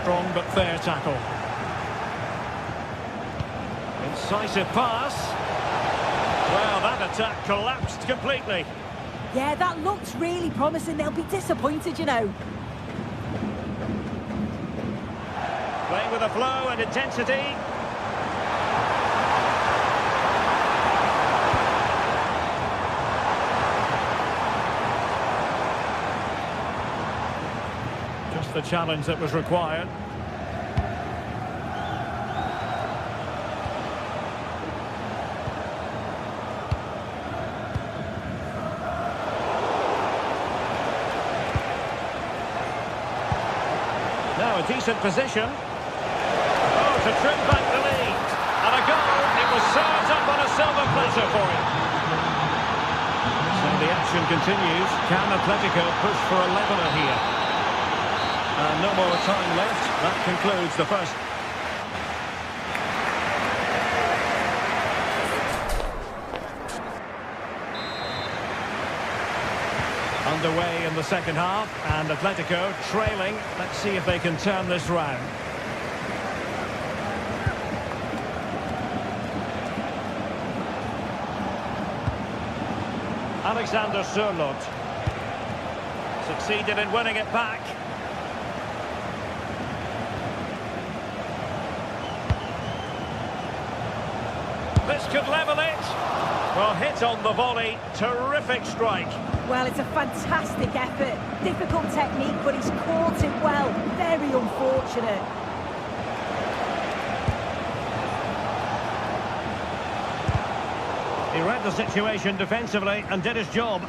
Strong but fair tackle. Incisive pass. Well, that attack collapsed completely. Yeah, that looks really promising. They'll be disappointed, you know. Playing with a flow and intensity. Just the challenge that was required. Now a decent position. Oh, to trim back the lead. And a goal. It was served up on a silver platter for him. So the action continues. Can Atletico push for a leveller here? And no more time left. That concludes the first. Underway in the second half, and Atletico trailing. Let's see if they can turn this round. Alexander Sørloth succeeded in winning it back. This could level it. Well, hit on the volley. Terrific strike. Well, it's a fantastic effort. Difficult technique, but he's caught it well. Very unfortunate. He read the situation defensively and did his job.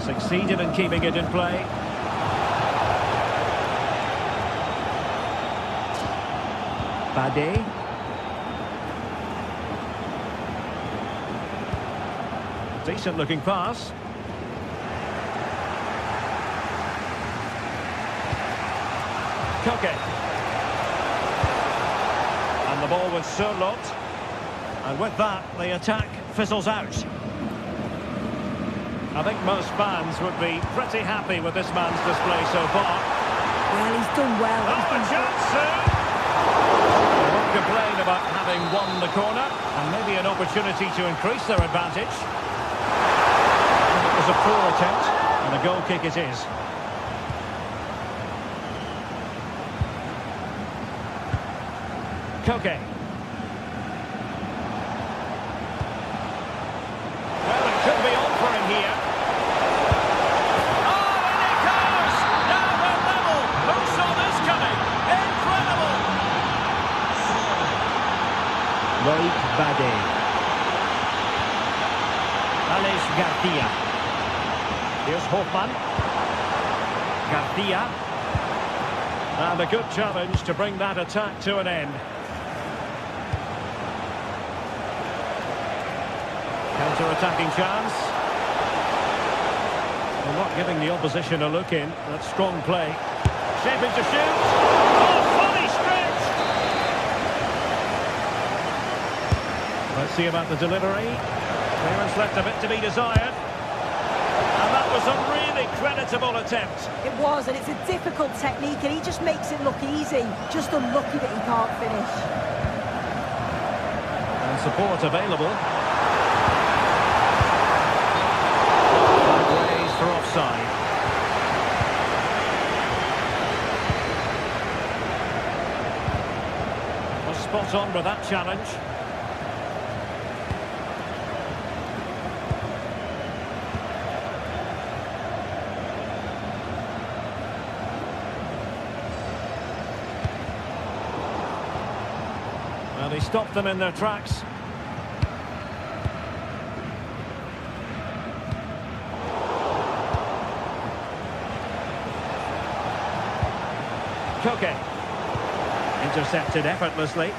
Succeeded in keeping it in play. Bade. Decent looking pass. Koke. And the ball with Sørloth. And with that, the attack fizzles out. I think most fans would be pretty happy with this man's display so far. Well, he's done well. Oh, a chance soon! They won't complain about having won the corner, and maybe an opportunity to increase their advantage. It was a poor attempt, and a goal kick it is. Koke. Well, it could be on for him here. Oh, and it goes! Now they're level! Who saw this coming? Incredible! Loic Bade. Alex Garcia. Here's Hofmann. Garcia. And a good challenge to bring that attack to an end. Counter-attacking chance. They're not giving the opposition a look in. That's strong play. Shaping to shoot. Oh, fully stretched! Let's see about the delivery. Clearance left a bit to be desired. And that was a really creditable attempt. It was, and it's a difficult technique, and he just makes it look easy. Just unlucky that he can't finish. And support available. Raised for offside. Was spot on with that challenge. Well, he stopped them in their tracks. Koke. Intercepted effortlessly.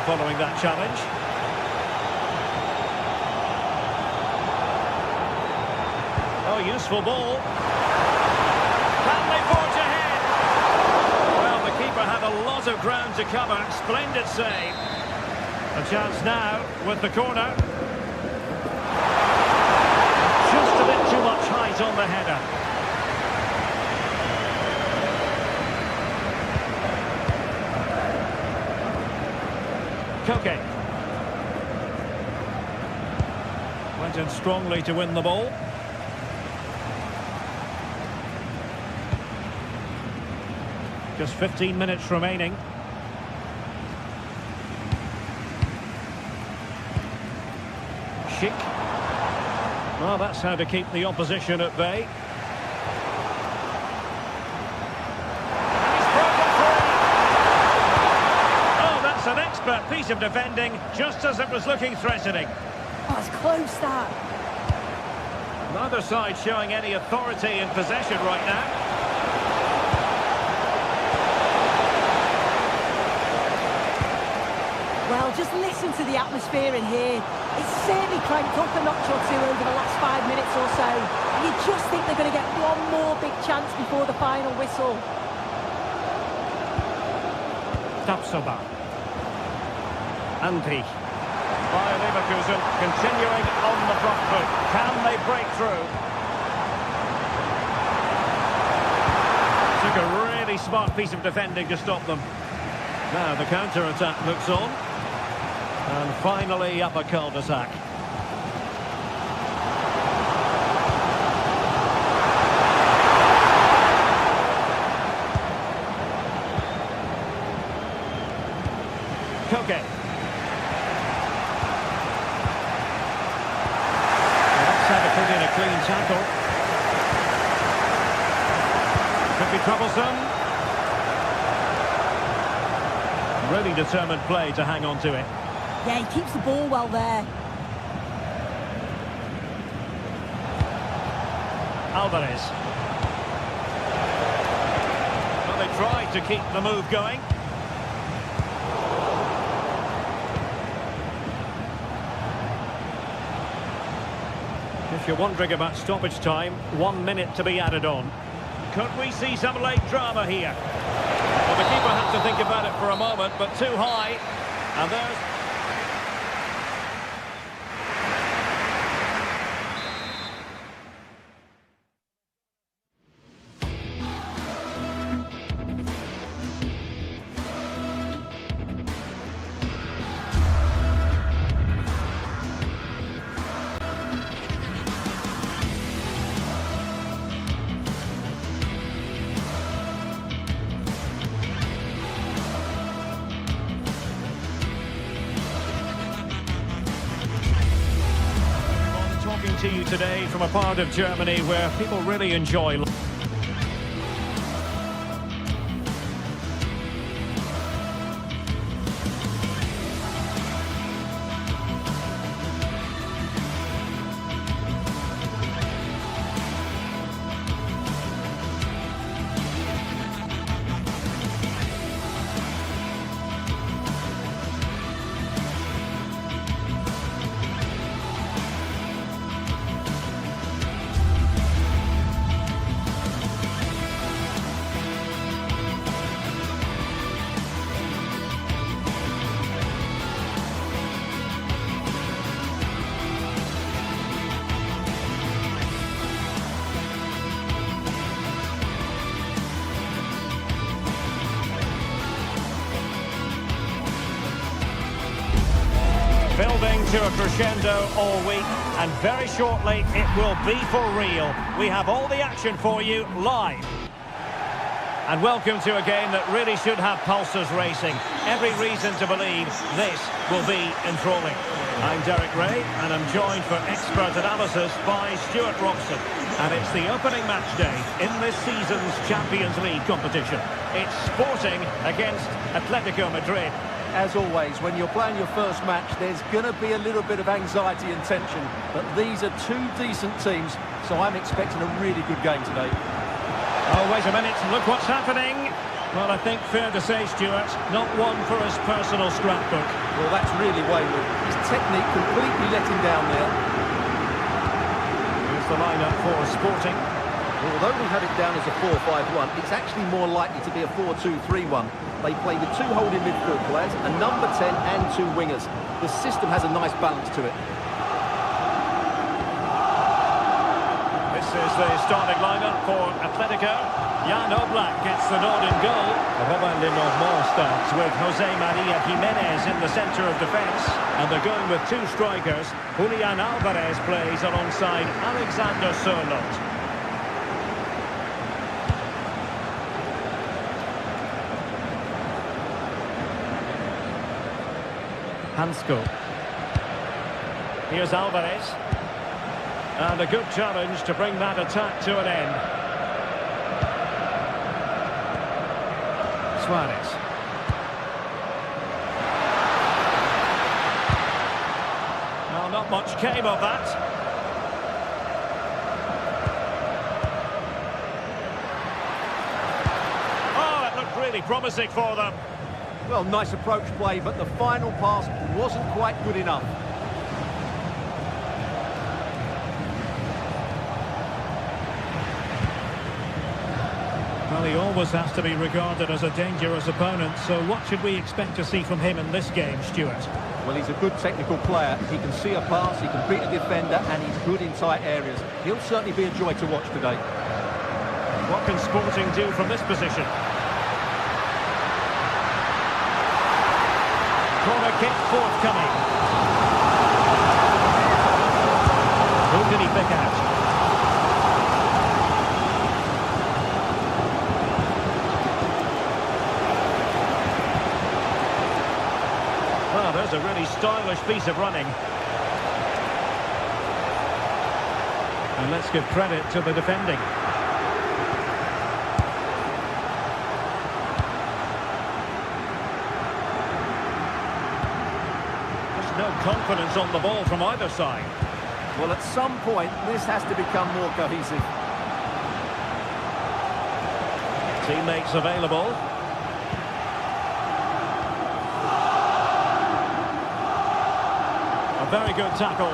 following that challenge. Oh, useful ball. Can they forge ahead? Well, the keeper had a lot of ground to cover. Splendid save. A chance now with the corner. Just a bit too much height on the header. Koke. Went in strongly to win the ball. Just 15 minutes remaining. Schick. Well, that's how to keep the opposition at bay. And he's broken free. Oh, that's an expert piece of defending, just as it was looking threatening. Oh, it's close, that. Neither side showing any authority in possession right now. Well, just listen to the atmosphere in here. It's certainly cranked up a notch or two over the last 5 minutes or so. You just think they're going to get one more big chance before the final whistle. Tapsoba. Andri. Bayer Leverkusen continuing on the front foot. Can they break through? Took a really smart piece of defending to stop them. Now the counter-attack looks on. And finally up a cul-de-sac. Koke. Let's have to put in a clean tackle. Could be troublesome. Really determined play to hang on to it. Yeah, he keeps the ball well there. Alvarez. Well, they tried to keep the move going. If you're wondering about stoppage time, 1 minute to be added on. Could we see some late drama here? Well, the keeper had to think about it for a moment, but too high. And there's... to you today from a part of Germany where people really enjoy. Building to a crescendo all week, and very shortly it will be for real. We have all the action for you live. And welcome to a game that really should have pulses racing. Every reason to believe this will be enthralling. I'm Derek Ray, and I'm joined for expert analysis by Stuart Robson. And it's the opening match day in this season's Champions League competition. It's Sporting against Atletico Madrid. As always, when you're playing your first match, there's going to be a little bit of anxiety and tension. But these are two decent teams, so I'm expecting a really good game today. Oh, wait a minute, look what's happening. Well, I think fair to say, Stuart, not one for his personal scrapbook. Well, that's really wayward. His technique completely let him down there. Here's the lineup for Sporting. Well, although we have it down as a 4-5-1, it's actually more likely to be a 4-2-3-1. They play with two holding midfield players, a number 10 and two wingers. The system has a nice balance to it. This is the starting lineup for Atletico. Jan Oblak gets the nod in goal. Robin Lenormand starts with Jose Maria Jimenez in the centre of defence. And they're going with two strikers. Julian Alvarez plays alongside Alexander Sørloth. Hansko. Here's Alvarez. And a good challenge to bring that attack to an end. Suarez. Well, not much came of that. Oh, it looked really promising for them. Well, nice approach play, but the final pass wasn't quite good enough. Well, he always has to be regarded as a dangerous opponent, so what should we expect to see from him in this game, Stuart? Well, he's a good technical player. He can see a pass, he can beat a defender, and he's good in tight areas. He'll certainly be a joy to watch today. What can Sporting do from this position? Corner kick forthcoming. Who did he pick out? Well, there's a really stylish piece of running. And let's give credit to the defending. There's no confidence on the ball from either side. Well, at some point, this has to become more cohesive. Teammates available. A very good tackle.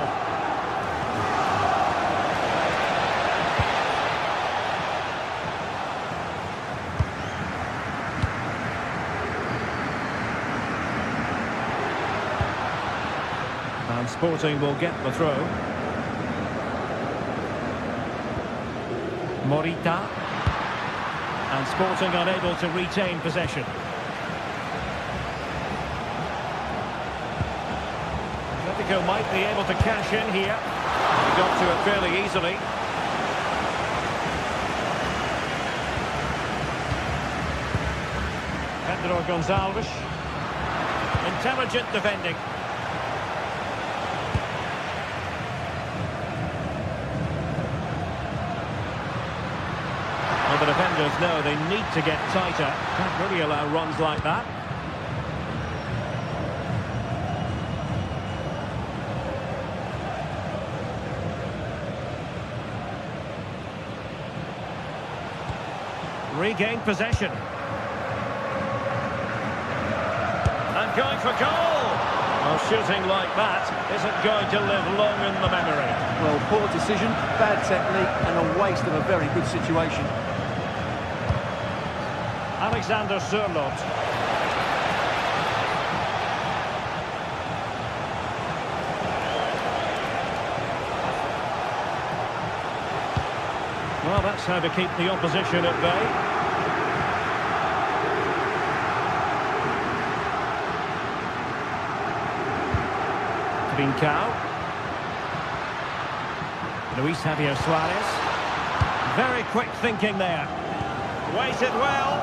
And Sporting will get the throw. Morita. And Sporting unable to retain possession. Atletico might be able to cash in here. He got to it fairly easily. Pedro Gonçalves. Intelligent defending. Well, the defenders know they need to get tighter. Can't really allow runs like that. Regained possession. And going for goal. Well, shooting like that isn't going to live long in the memory. Well, poor decision, bad technique, and a waste of a very good situation. Alexander Sørloth. Well, that's how to keep the opposition at bay. Trincao. Luis Javier Suarez. Very quick thinking there. Waited well.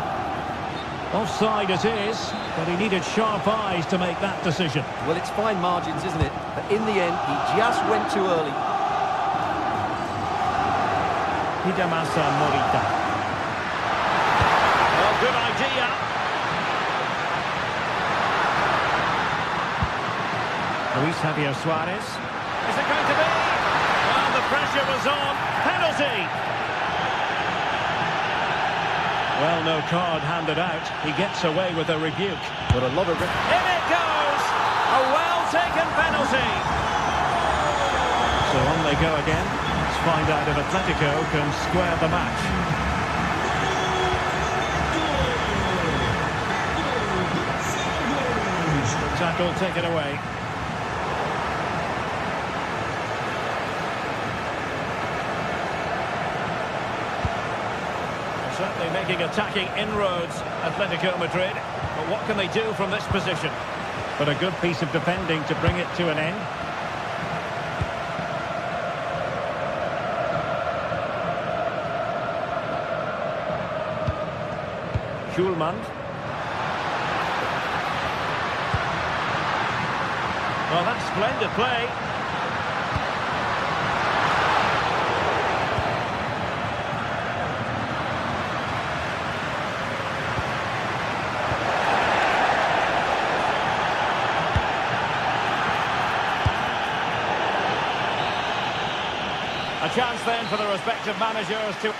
Offside it is, but he needed sharp eyes to make that decision. Well, it's fine margins, isn't it? But in the end, he just went too early. Hidemasa Morita. Well, good idea. Luis Javier Suarez. Is it going to be? Well, the pressure was on. Penalty. Well, no card handed out. He gets away with a rebuke. But a lot of... In it goes! A well-taken penalty. So on they go again. Let's find out if Atletico can square the match. Tackle taken away. Certainly making attacking inroads, Atletico Madrid. But what can they do from this position? But a good piece of defending to bring it to an end. Schulman. Well, that's splendid play. A chance then for the respective managers to...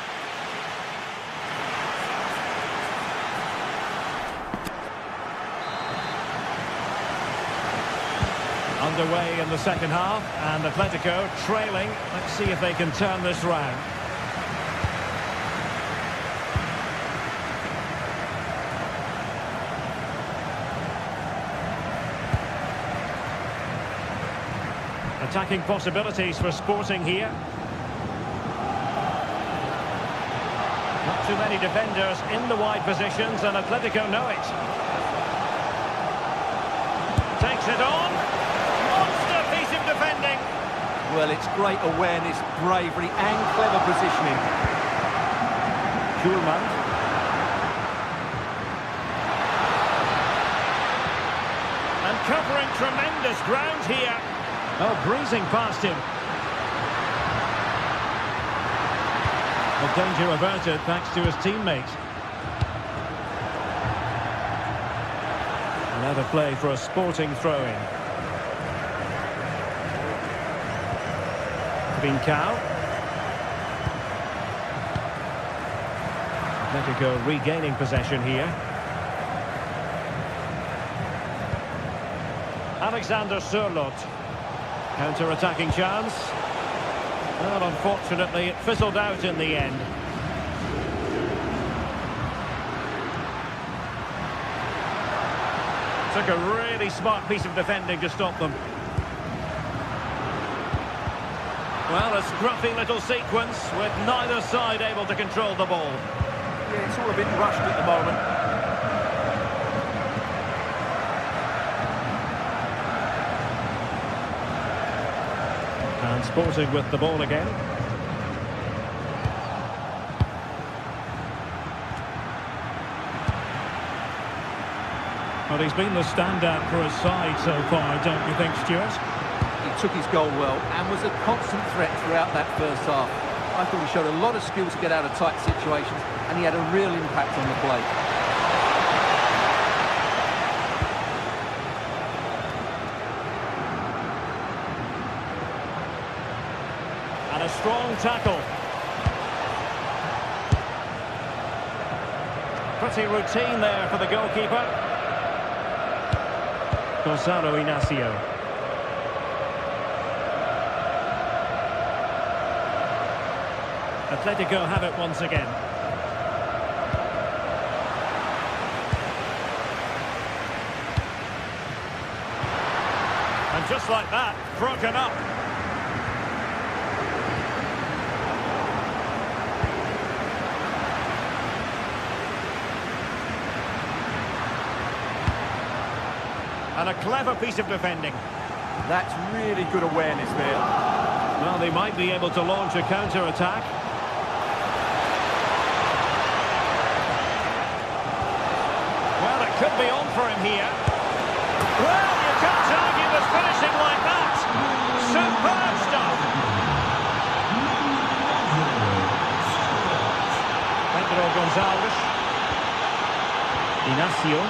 Underway in the second half, and Atletico trailing. Let's see if they can turn this round. Attacking possibilities for Sporting here. Not too many defenders in the wide positions, and Atletico know it. Takes it on. Monster piece of defending. Well, it's great awareness, bravery and clever positioning. Schulman. And covering tremendous ground here. Oh, breezing past him. The danger averted thanks to his teammates. Another play for a Sporting throw-in. Trincao. Atletico regaining possession here. Alexander Sørloth. Counter-attacking chance. Well, unfortunately, it fizzled out in the end. Took a really smart piece of defending to stop them. Well, a scruffy little sequence with neither side able to control the ball. Yeah, it's all a bit rushed at the moment. And Sporting with the ball again. Well, he's been the standout for his side so far, don't you think, Stuart? He took his goal well and was a constant threat throughout that first half. I thought he showed a lot of skill to get out of tight situations, and he had a real impact on the play. And a strong tackle. Pretty routine there for the goalkeeper. Gonzalo Inacio. Atletico have it once again. And just like that, broken up. And a clever piece of defending. That's really good awareness there. Well, they might be able to launch a counter-attack. Well, it could be on for him here. Well, you can't argue with finishing like that. Superb stuff. Pedro Gonzalez. Inacio.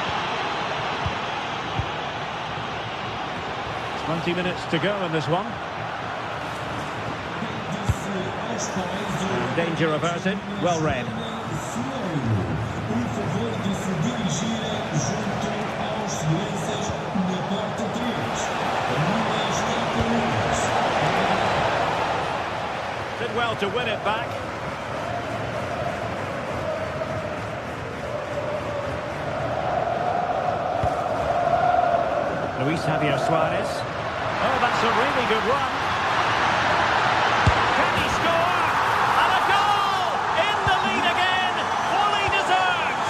20 minutes to go in this one. And danger averted. Well read. Did well to win it back. Luis Javier Suarez. Oh, that's a really good run. Can he score? And a goal! In the lead again! Fully deserved!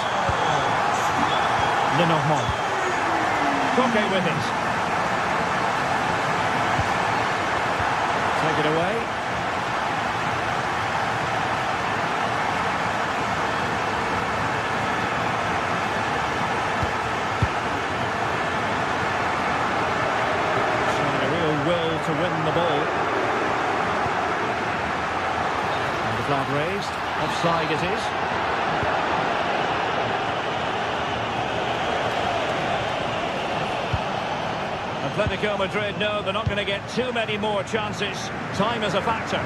Lenormand. Coque with it. Take it away. To win the ball. And the flag raised. Offside it is. Atletico Madrid know they're not going to get too many more chances. Time is a factor.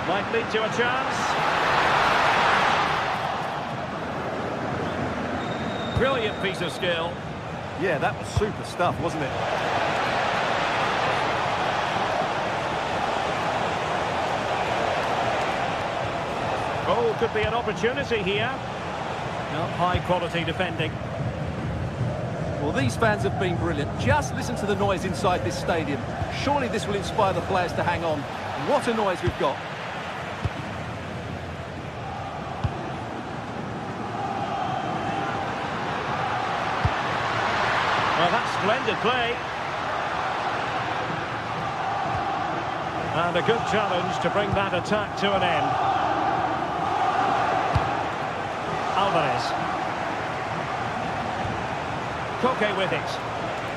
Might lead to a chance. Brilliant piece of skill. Yeah, that was super stuff, wasn't it? Oh, could be an opportunity here. No, high quality defending. Well, these fans have been brilliant. Just listen to the noise inside this stadium. Surely this will inspire the players to hang on. What a noise we've got. Well, that's splendid play. And a good challenge to bring that attack to an end. Alvarez. Coque with it.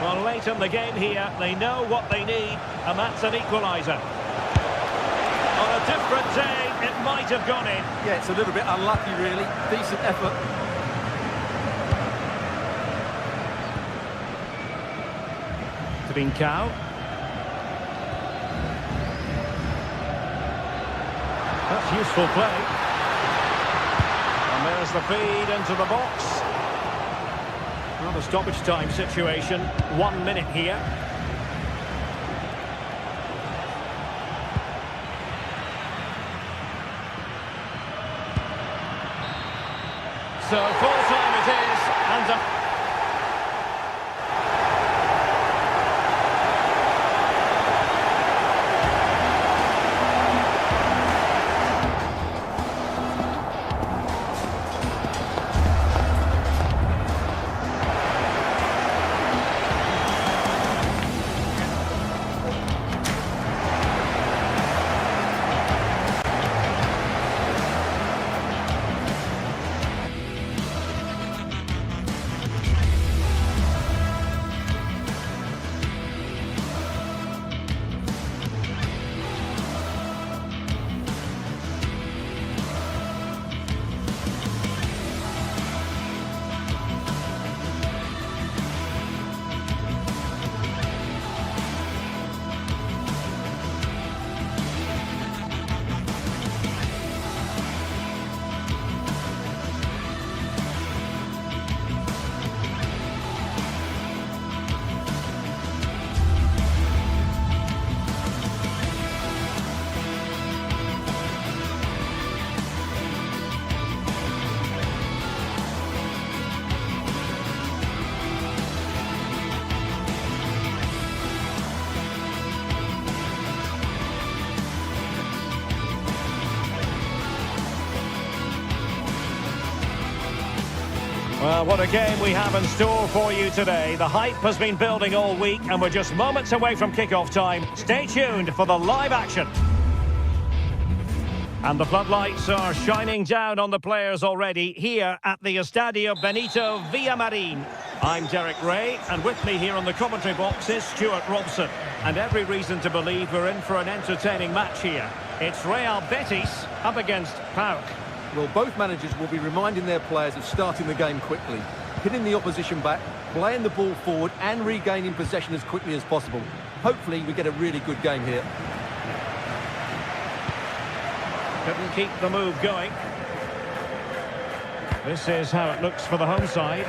Well, late in the game here, they know what they need, and that's an equaliser. On a different day, it might have gone in. Yeah, it's a little bit unlucky, really. Decent effort. Trincao. That's useful play. And there's the feed into the box. Well, the stoppage time situation. 1 minute here. So full time it is, and well, what a game we have in store for you today. The hype has been building all week, and we're just moments away from kick-off time. Stay tuned for the live action. And the floodlights are shining down on the players already here at the Estadio Benito Villamarín. I'm Derek Ray, and with me here on the commentary box is Stuart Robson. And every reason to believe we're in for an entertaining match here. It's Real Betis up against PAOK. Well, both managers will be reminding their players of starting the game quickly, hitting the opposition back, playing the ball forward and regaining possession as quickly as possible. Hopefully we get a really good game here. Couldn't keep the move going. This is how it looks for the home side.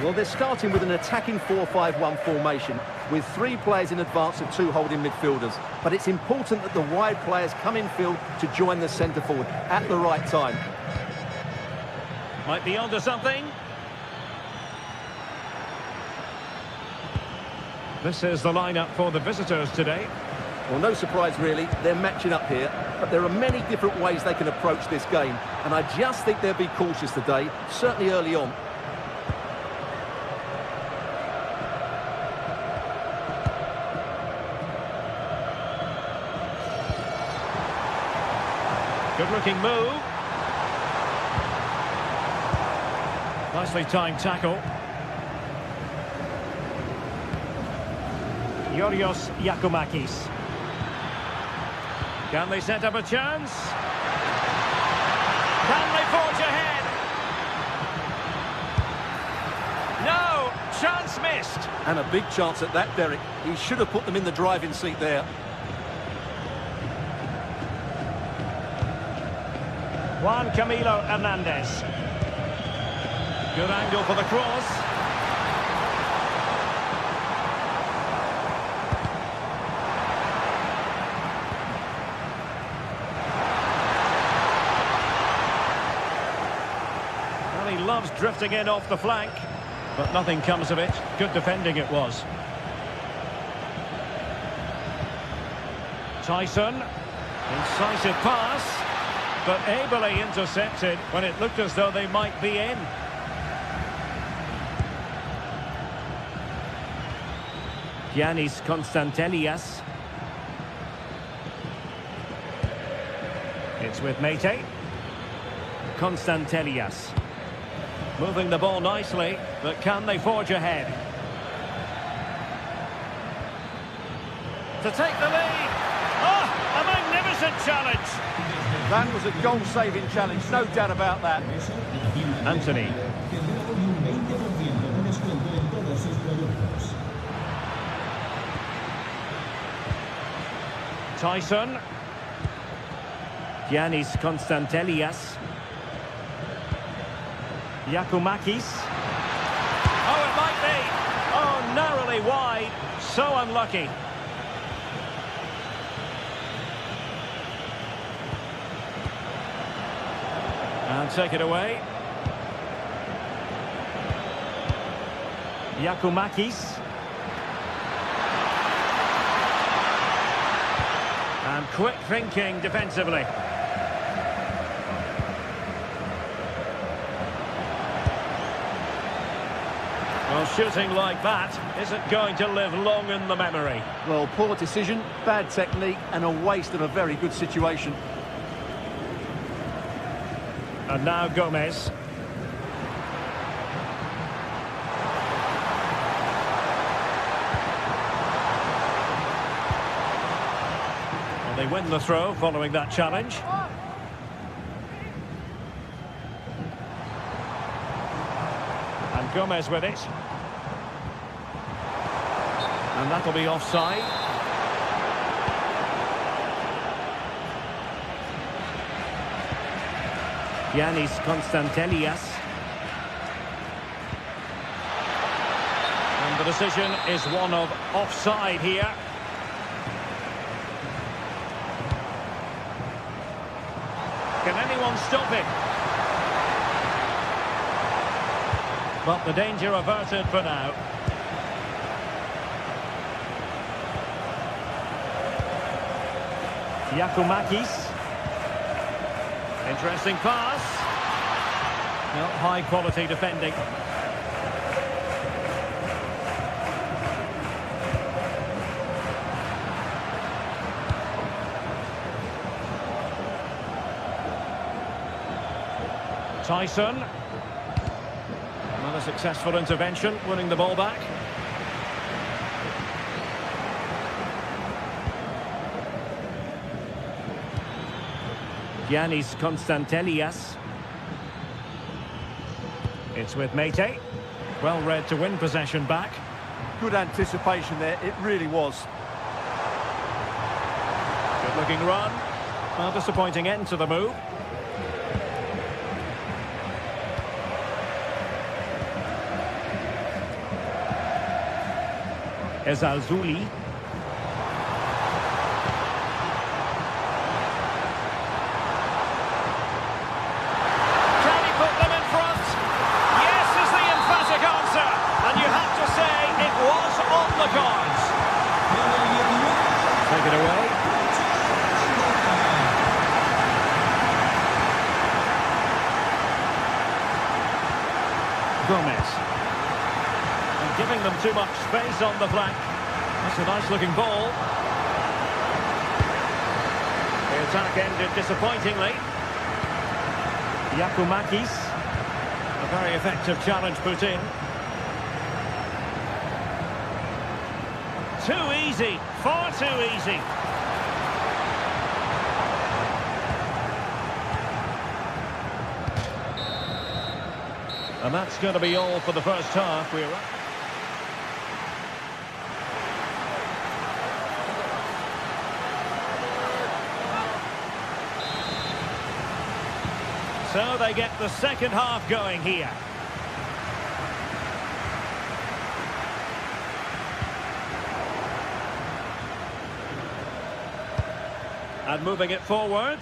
Well, they're starting with an attacking 4-5-1 formation with 3 players in advance of 2 holding midfielders. But it's important that the wide players come in field to join the centre forward at the right time. Might be onto something. This is the lineup for the visitors today. Well, no surprise really, they're matching up here, but there are many different ways they can approach this game, and I just think they'll be cautious today, certainly early on. Good-looking move. Nicely timed tackle. Yorios Yakumakis. Can they set up a chance? Can they forge ahead? No! Chance missed. And a big chance at that, Derek. He should have put them in the driving seat there. Juan Camilo Hernandez. Good angle for the cross. Well, he loves drifting in off the flank, but nothing comes of it. Good defending it was. Tyson. Incisive pass. But ably intercepted when it looked as though they might be in. Giannis Constantelias. It's with Mete. Constantelias. Moving the ball nicely, but can they forge ahead? To take the lead. Oh, a magnificent challenge. That was a goal-saving challenge, no doubt about that. Anthony. Tyson. Giannis Constantelias. Yakumakis. Oh, it might be. Oh, narrowly wide. So unlucky. And take it away. Yakumakis. And quick thinking defensively. Well, shooting like that isn't going to live long in the memory. Well, poor decision, bad technique, and a waste of a very good situation. And now Gomez. Well, they win the throw following that challenge. And Gomez with it. And that'll be offside. Giannis Constantelias. And the decision is one of offside here. Can anyone stop him? But the danger averted for now. Yakumakis. Interesting pass. Well, high quality defending. Tyson. Another successful intervention, winning the ball back. Giannis Constantelias. It's with Mete. Well read to win possession back. Good anticipation there, it really was. Good looking run. Well, disappointing end to the move. Ezalzouli. Take it away. Gomez. And giving them too much space on the flank. That's a nice looking ball. The attack ended disappointingly. Giacomakis. A very effective challenge put in. Too easy, far too easy. And that's going to be all for the first half. We're up. So they get the second half going here. And moving it forward.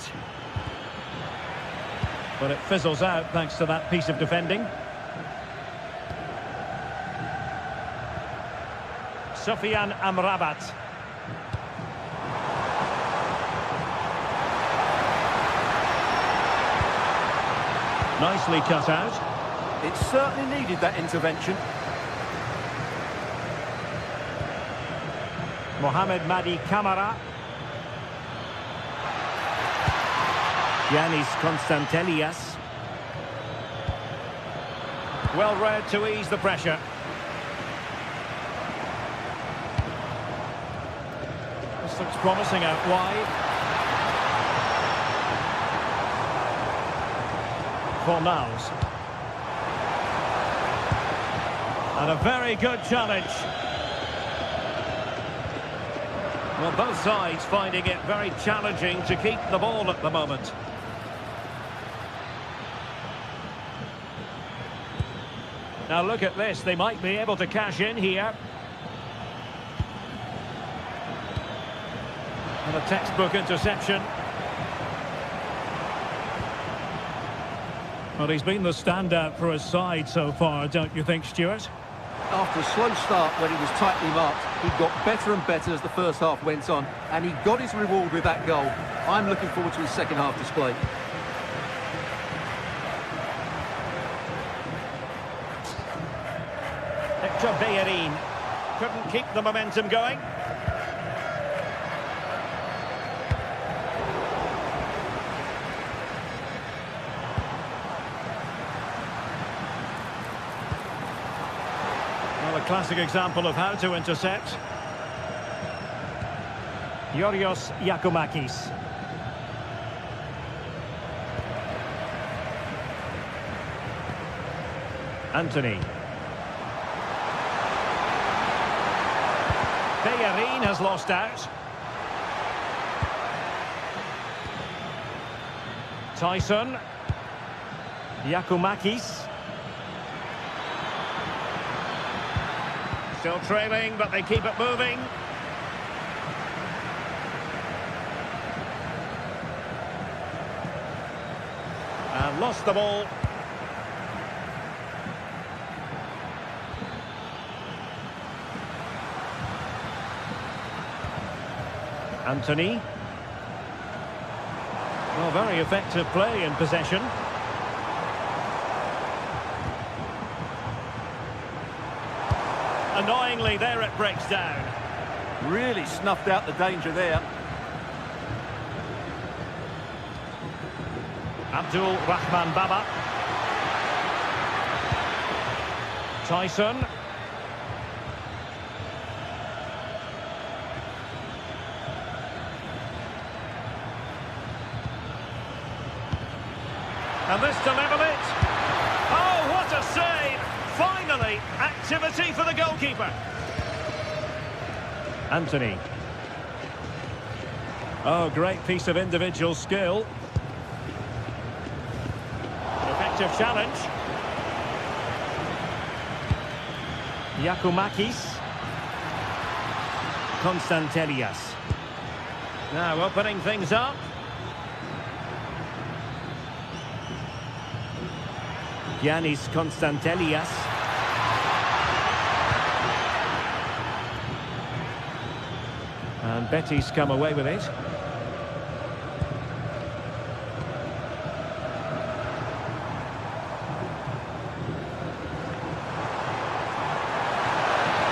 But it fizzles out thanks to that piece of defending. Sofian Amrabat. Nicely cut out. It certainly needed that intervention. Mohamed Madi Camara. Yanis Konstantelias. Well read to ease the pressure. This looks promising out wide. Fornals. And a very good challenge. Well, both sides finding it very challenging to keep the ball at the moment. Now look at this, they might be able to cash in here. And a textbook interception. Well, he's been the standout for his side so far, don't you think, Stuart? After a slow start when he was tightly marked, he got better and better as the first half went on, and he got his reward with that goal. I'm looking forward to his second half display. Bellerin couldn't keep the momentum going. Well, a classic example of how to intercept. Yorios Giacomakis. Anthony. Bellerin has lost out. Tyson. Giacomakis. Still trailing, but they keep it moving. And lost the ball. Anthony. Well, very effective play in possession. Annoyingly, there it breaks down. Really snuffed out the danger there. Abdul Rahman Baba. Tyson. And this to level it. Oh, what a save! Finally, activity for the goalkeeper. Anthony. Oh, great piece of individual skill. Effective challenge. Giacomakis. Konstantelias. Now opening things up. Giannis Konstantelias. And Betis come away with it.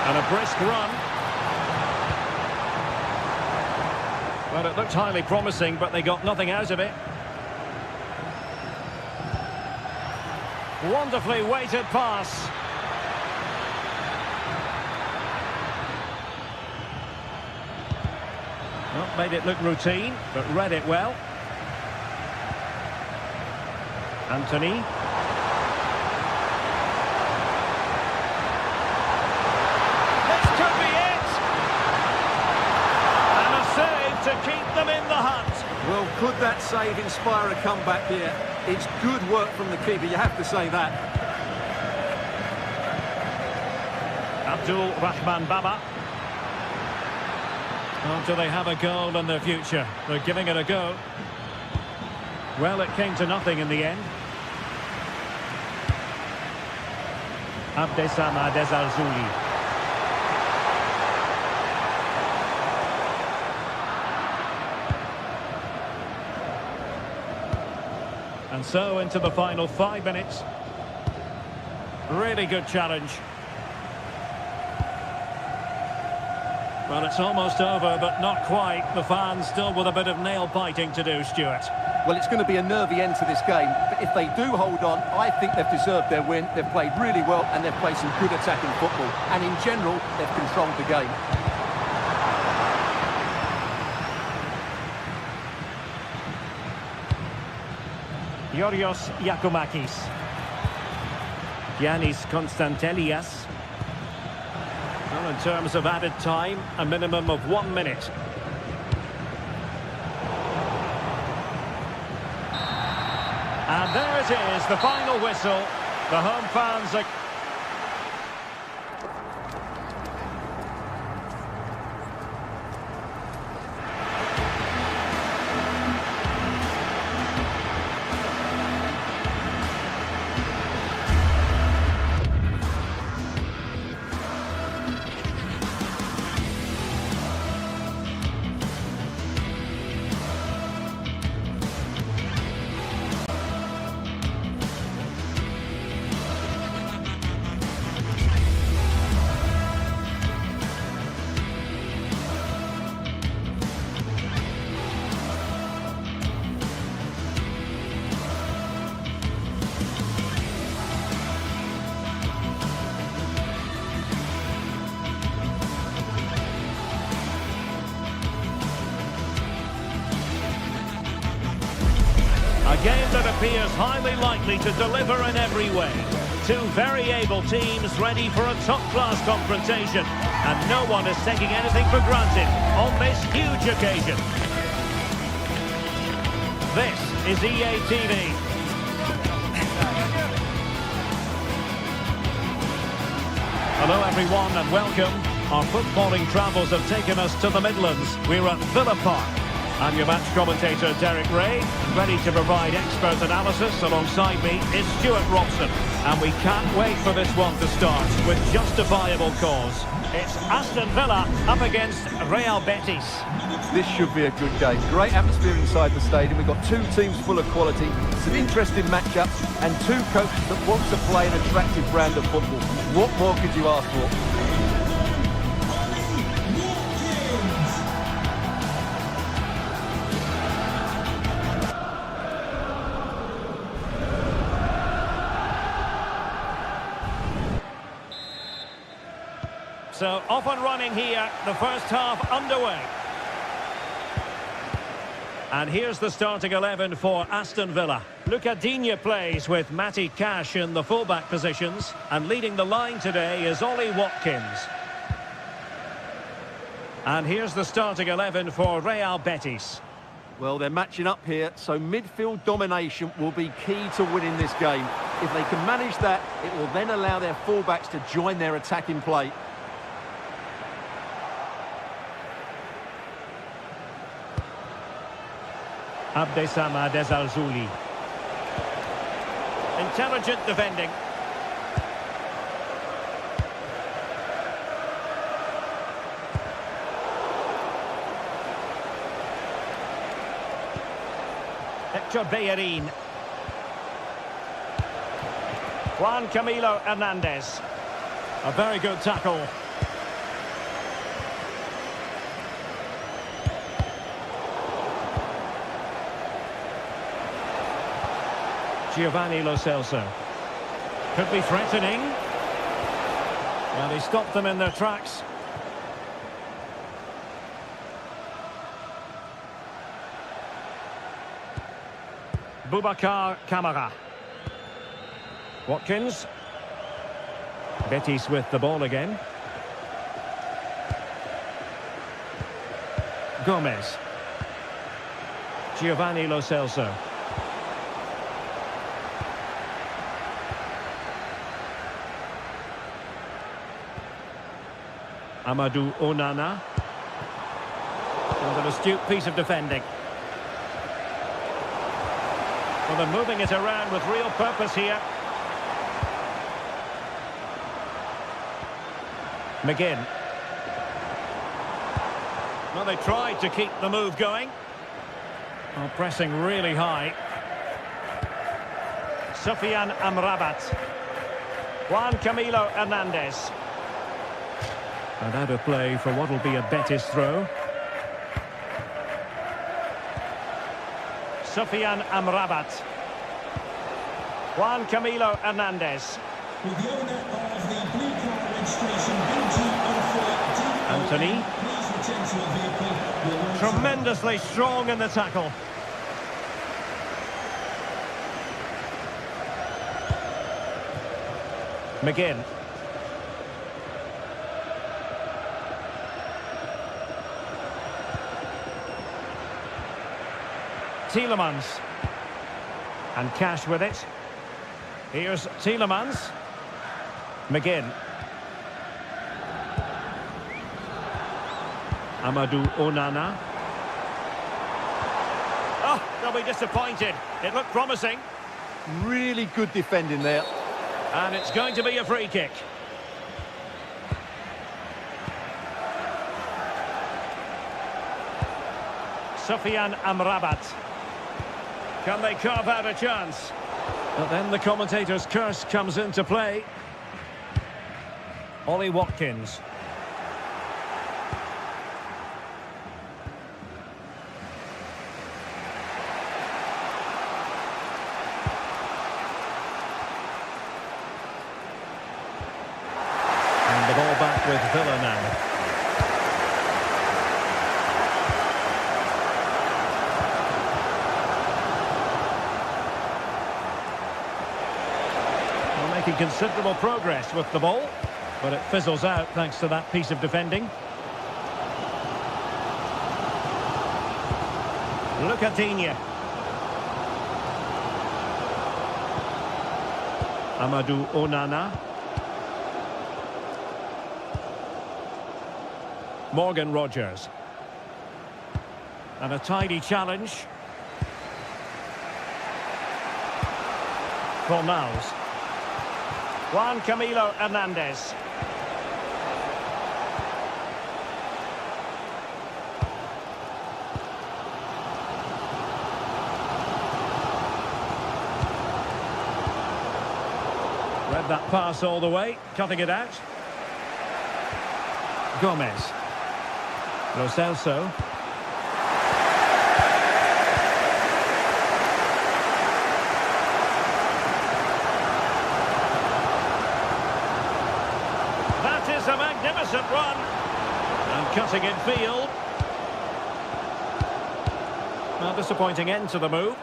And a brisk run. Well, it looked highly promising, but they got nothing out of it. Wonderfully weighted pass. Well, made it look routine, but read it well. Anthony. This could be it! And a save to keep them in the hunt. Well, could that save inspire a comeback here? It's good work from the keeper, you have to say that. Abdul Rahman Baba. Oh, do they have a goal in their future? They're giving it a go. Well, it came to nothing in the end. Abdessamad Ezarzuli. And so into the final 5 minutes. Really good challenge. Well, it's almost over, but not quite. The fans still with a bit of nail-biting to do, Stuart. Well, it's going to be a nervy end to this game, but if they do hold on, I think they've deserved their win. They've played really well, and they've played some good attacking football. And in general, they've controlled the game. Yorios Giacomakis. Giannis Konstantelias. Well, in terms of added time, a minimum of 1 minute. And there it is, the final whistle. The home fans are... A game that appears highly likely to deliver in every way. Two very able teams ready for a top-class confrontation. And no one is taking anything for granted on this huge occasion. This is EA TV. Hello everyone and welcome. Our footballing travels have taken us to the Midlands. We're at Villa Park. I'm your match commentator, Derek Ray, ready to provide expert analysis. Alongside me is Stuart Robson. And we can't wait for this one to start with justifiable cause. It's Aston Villa up against Real Betis. This should be a good game. Great atmosphere inside the stadium. We've got two teams full of quality, some interesting matchups, and two coaches that want to play an attractive brand of football. What more could you ask for? So off and running here, the first half underway. And here's the starting 11 for Aston Villa. Luca Digne plays with Matty Cash in the fullback positions. And leading the line today is Ollie Watkins. And here's the starting 11 for Real Betis. Well, they're matching up here, so midfield domination will be key to winning this game. If they can manage that, it will then allow their fullbacks to join their attacking play. Abdessamad Al-Zouli. Intelligent defending. Hector Bellerin. Juan Camilo Hernandez. A very good tackle. Giovanni Lo Celso. Could be threatening. And he stopped them in their tracks. Boubacar Kamara. Watkins. Betis with the ball again. Gomez. Giovanni Lo Celso. Amadou Onana. And an astute piece of defending. Well, they're moving it around with real purpose here. McGinn. Well, they tried to keep the move going. Oh, pressing really high. Sofiane Amrabat. Juan Camilo Hernandez. And out of play for what will be a Betis throw. Sofiane Amrabat. Juan Camilo Hernandez. With the owner of the blue car registration BT04 Anthony. please return to your vehicle. Tremendously strong in the tackle. McGinn. Tielemans. And Cash with it. Here's Tielemans. McGinn. Amadou Onana. Oh, they'll be disappointed. It looked promising. Really good defending there. And it's going to be a free kick. Sofiane Amrabat. Can they carve out a chance? But then the commentator's curse comes into play. Ollie Watkins. And the ball back with Villa now. Making considerable progress with the ball, but it fizzles out thanks to that piece of defending. Lucadinha. Amadou Onana. Morgan Rogers. And a tidy challenge. Fornals. Juan Camilo Hernandez. Read that pass all the way, cutting it out. Gomez. Lo Celso. A magnificent run and cutting in field. Well, disappointing end to the move.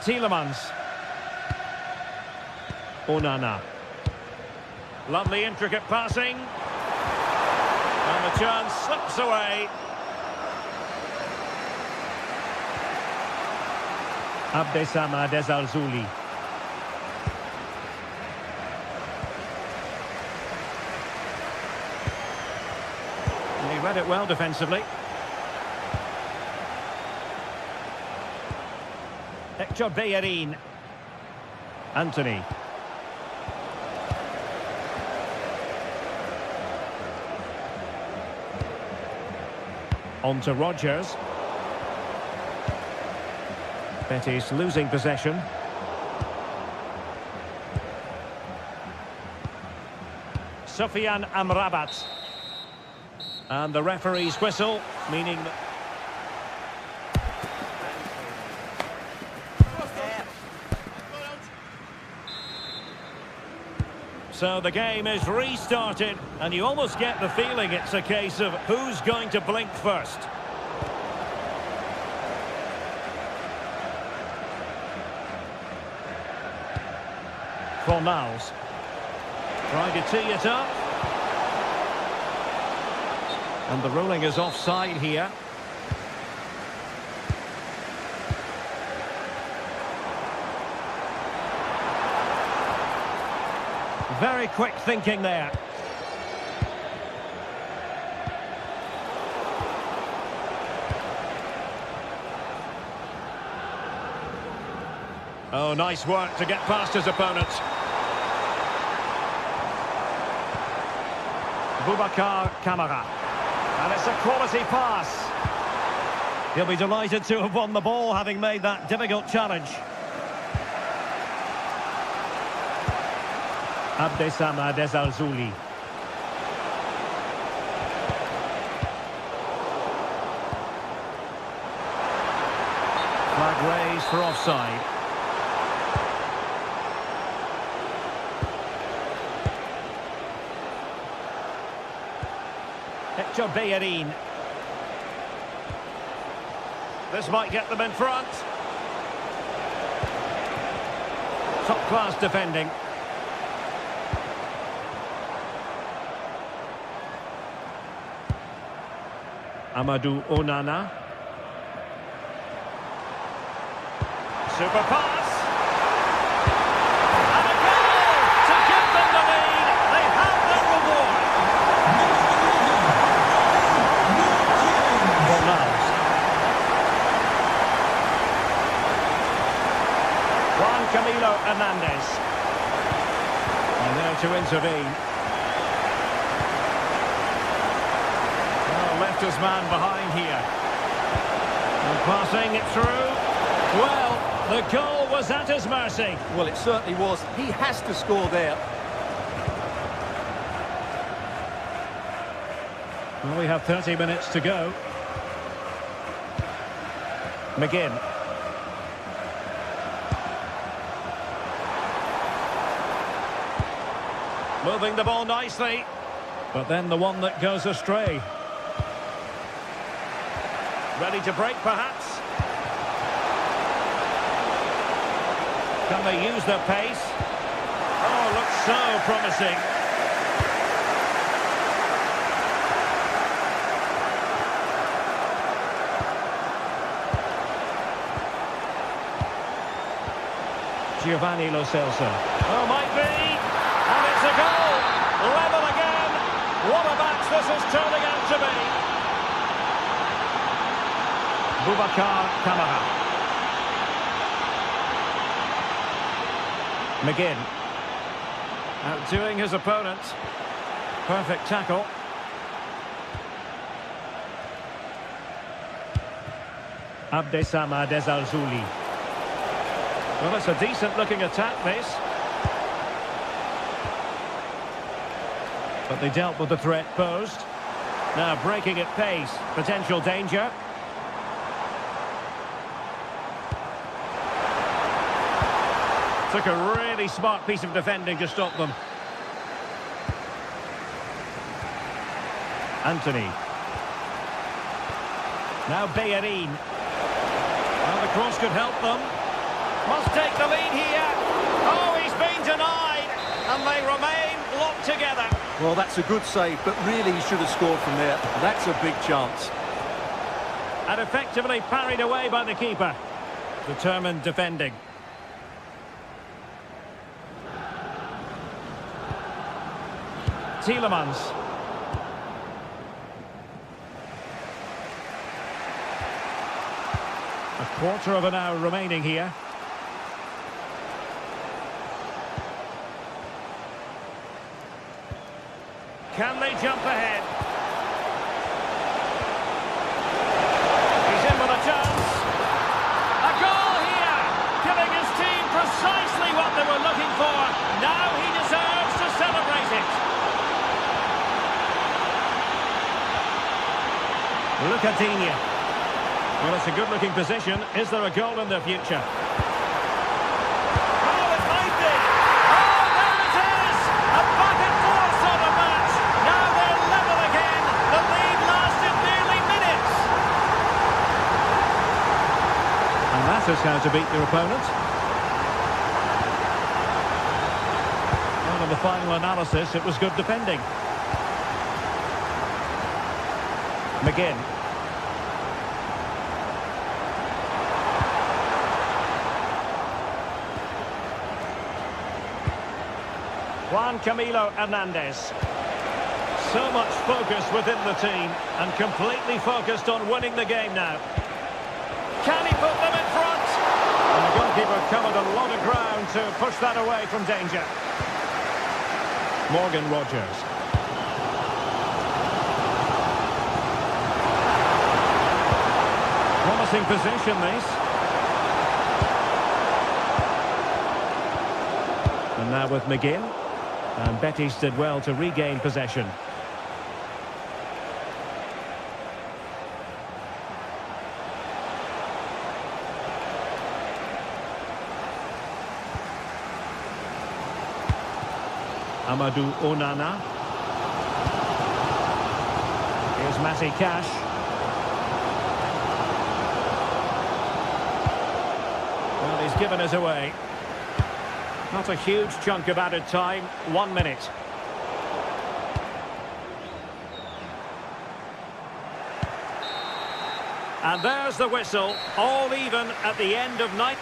Tielemans. Onana. Lovely intricate passing. And the chance slips away. Abdessamad Ezzalzouli. He read it well defensively. Hector Bellerin. Anthony. On to Rodgers. Betis losing possession. Sofiane Amrabat. And the referee's whistle, meaning that... So the game is restarted, and you almost get the feeling it's a case of who's going to blink first. Fornals. Trying to tee it up. And the ruling is offside here. Very quick thinking there. Oh, nice work to get past his opponent. Boubacar Kamara. And it's a quality pass. He'll be delighted to have won the ball, having made that difficult challenge. Abdessamad Ezzalzouli. Flag raised for offside. Hector Bellerin. This might get them in front. Top-class defending. Amadou Onana. Super pass. And a goal to give them the lead. They have their reward. Fornals. Juan Camilo Hernandez. And there to intervene. Left his man behind here. And passing it through. Well, the goal was at his mercy. Well, it certainly was. He has to score there. Well, we have 30 minutes to go. McGinn. Moving the ball nicely. But then the one that goes astray. Ready to break, perhaps? Can they use their pace? Oh, looks so promising. Giovanni Lo Celso. Oh, might be. And it's a goal. Level again. What a match this is turning out to be. Boubacar Kamara. McGinn. Outdoing his opponent. Perfect tackle. Abdessamad Ezzalzouli. Well, it's a decent-looking attack, this. But they dealt with the threat posed. Now breaking at pace. Potential danger. Took a really smart piece of defending to stop them. Anthony. Now Bellerin. Well, the cross could help them. Must take the lead here. Oh, he's been denied. and they remain locked together. Well, that's a good save, but really he should have scored from there. That's a big chance. And effectively parried away by the keeper. Determined defending. Tielemans. A quarter of an hour remaining here. Can they jump ahead? He's in with a chance. A goal here, giving his team precisely what they were looking for. Now he deserves to celebrate it. Look at Digne. Well, it's a good-looking position. Is there a goal in the future? Oh, it might be! Oh, there it is! A back-and-forth sort of match. Now they're level again. The lead lasted nearly minutes. And that is how to beat your opponent. Well, in the final analysis, it was good defending. McGinn. Juan Camilo Hernandez. So much focus within the team and completely focused on winning the game now. Can he put them in front? And the goalkeeper covered a lot of ground to push that away from danger. Morgan Rogers. Promising position, this. And now with McGinn. And Betis did well to regain possession. Amadou Onana. Here's Matty Cash. Well, he's given us away. Not a huge chunk of added time, 1 minute. And there's the whistle, all even at the end of 9.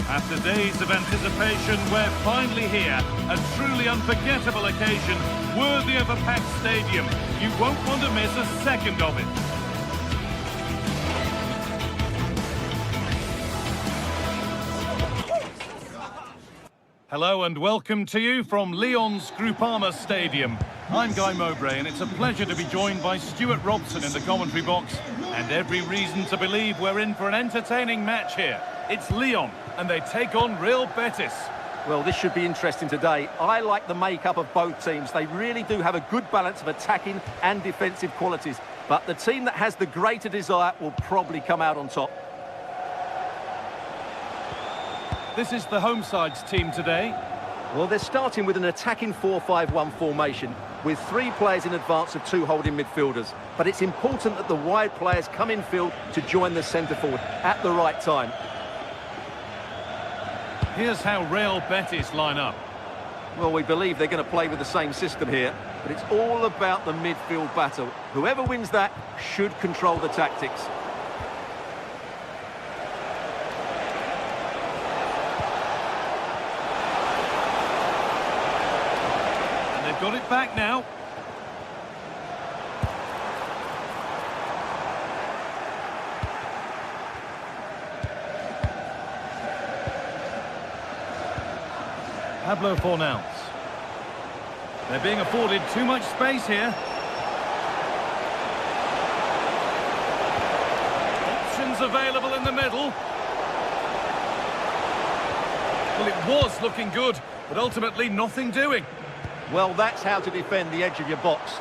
After days of anticipation, we're finally here. A truly unforgettable occasion, worthy of a packed stadium. You won't want to miss a second of it. Hello and welcome to you from Lyon's Groupama Stadium. I'm Guy Mowbray and it's a pleasure to be joined by Stuart Robson in the commentary box. And every reason to believe we're in for an entertaining match here. It's Lyon and they take on Real Betis. Well, this should be interesting today. I like the makeup of both teams. They really do have a good balance of attacking and defensive qualities. But the team that has the greater desire will probably come out on top. This is the home side's team today. Well, they're starting with an attacking 4-5-1 formation with 3 players in advance of 2 holding midfielders. But it's important that the wide players come in field to join the centre forward at the right time. Here's how Real Betis line up. Well, we believe they're going to play with the same system here, but it's all about the midfield battle. Whoever wins that should control the tactics. And they've got it back now. Pablo Fornals. They're being afforded too much space here. Options available in the middle. Well, it was looking good, but ultimately nothing doing. Well, that's how to defend the edge of your box.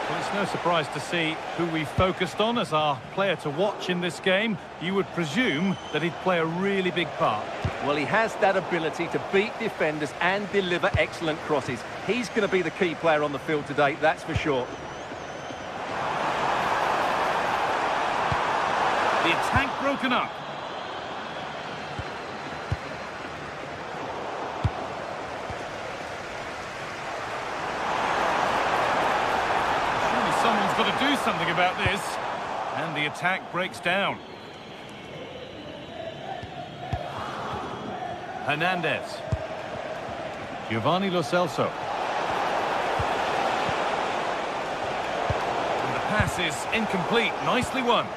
Well, it's no surprise to see who we focused on as our player to watch in this game. You would presume that he'd play a really big part. Well, he has that ability to beat defenders and deliver excellent crosses. He's going to be the key player on the field today, that's for sure. The attack broken up. Surely someone's got to do something about this. And the attack breaks down. Hernandez. Giovanni Lo Celso. And the pass is incomplete. Nicely won.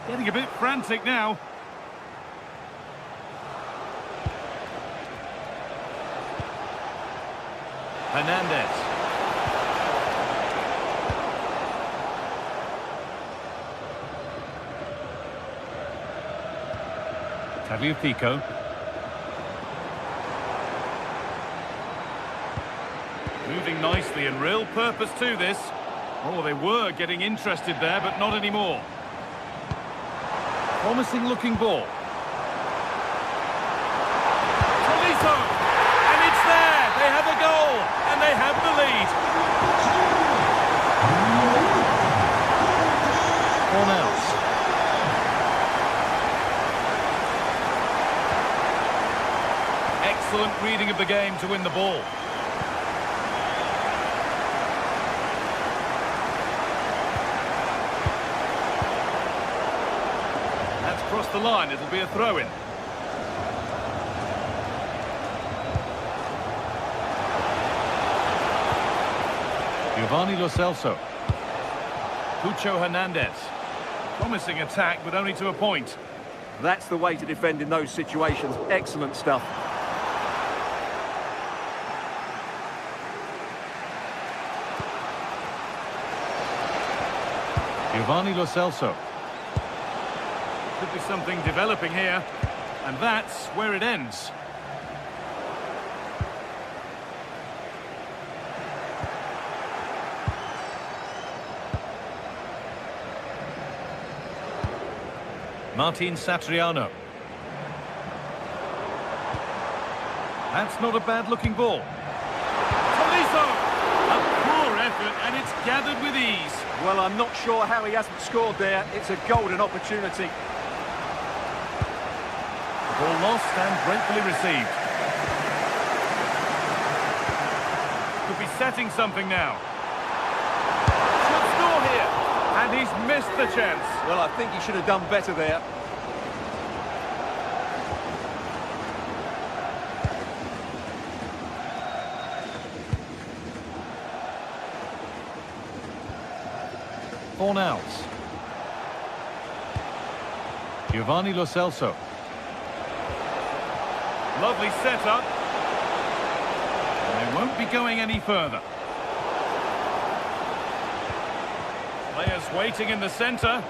Getting a bit frantic now. Hernandez. Tagliafico. Moving nicely and real purpose to this. Oh, they were getting interested there, but not anymore. Promising looking ball. Tolisso! And it's there! They have a goal! And they have the lead! Fornals. Excellent reading of the game to win the ball. That's crossed the line. It'll be a throw-in. Giovanni Lo Celso. Pucho Hernandez. Promising attack, but only to a point. That's the way to defend in those situations. Excellent stuff. Giovanni Lo Celso. Could be something developing here. And that's where it ends. Martin Satriano. That's not a bad-looking ball. Tolisso! A poor effort, and it's gathered with ease. Well, I'm not sure how he hasn't scored there. It's a golden opportunity. Ball lost and gratefully received. Could be setting something now. Should score here. And he's missed the chance. Well, I think he should have done better there. Fornals. Giovanni Lo Celso. Lovely setup. And they won't be going any further. Players waiting in the centre.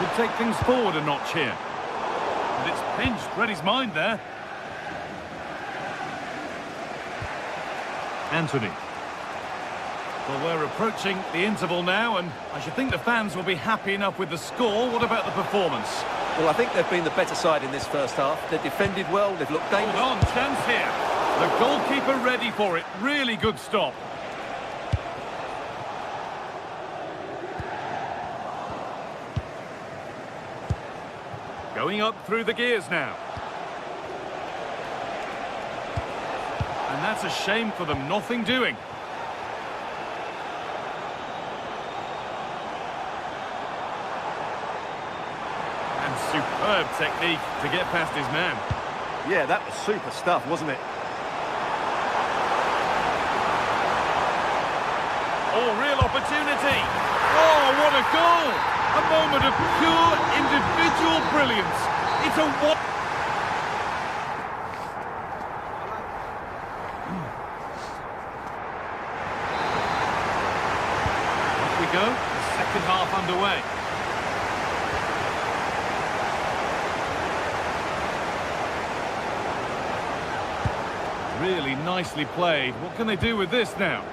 Could take things forward a notch here. And it's pinched, read his mind there. Anthony. Well, we're approaching the interval now, and I should think the fans will be happy enough with the score. What about the performance? Well, I think they've been the better side in this first half. They've defended well, they've looked dangerous. Hold on, chance here. The goalkeeper ready for it. Really good stop. Going up through the gears now. And that's a shame for them, nothing doing. And superb technique to get past his man. Yeah, that was super stuff, wasn't it? Oh, real opportunity. Oh, what a goal! A moment of pure individual brilliance. It's a what? Off we go. The second half underway. Really nicely played. What can they do with this now?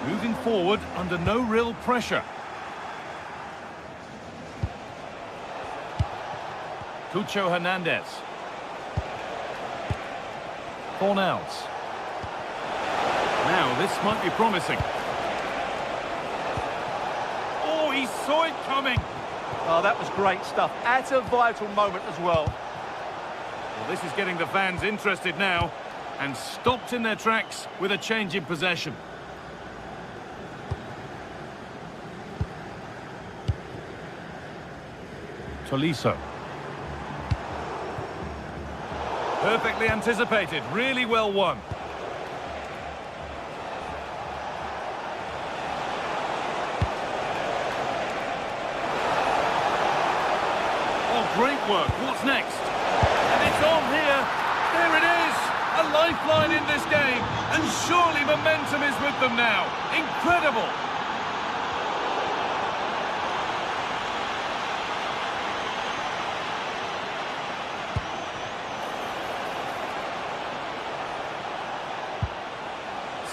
Moving forward under no real pressure. Cucho Hernandez. Fornals. Now, this might be promising. Oh, he saw it coming. Oh, that was great stuff. At a vital moment as well. Well, this is getting the fans interested now, and stopped in their tracks with a change in possession. Tolisso. Perfectly anticipated, really well won. Oh, great work. What's next? And it's on here. There it is. A lifeline in this game. And surely momentum is with them now. Incredible.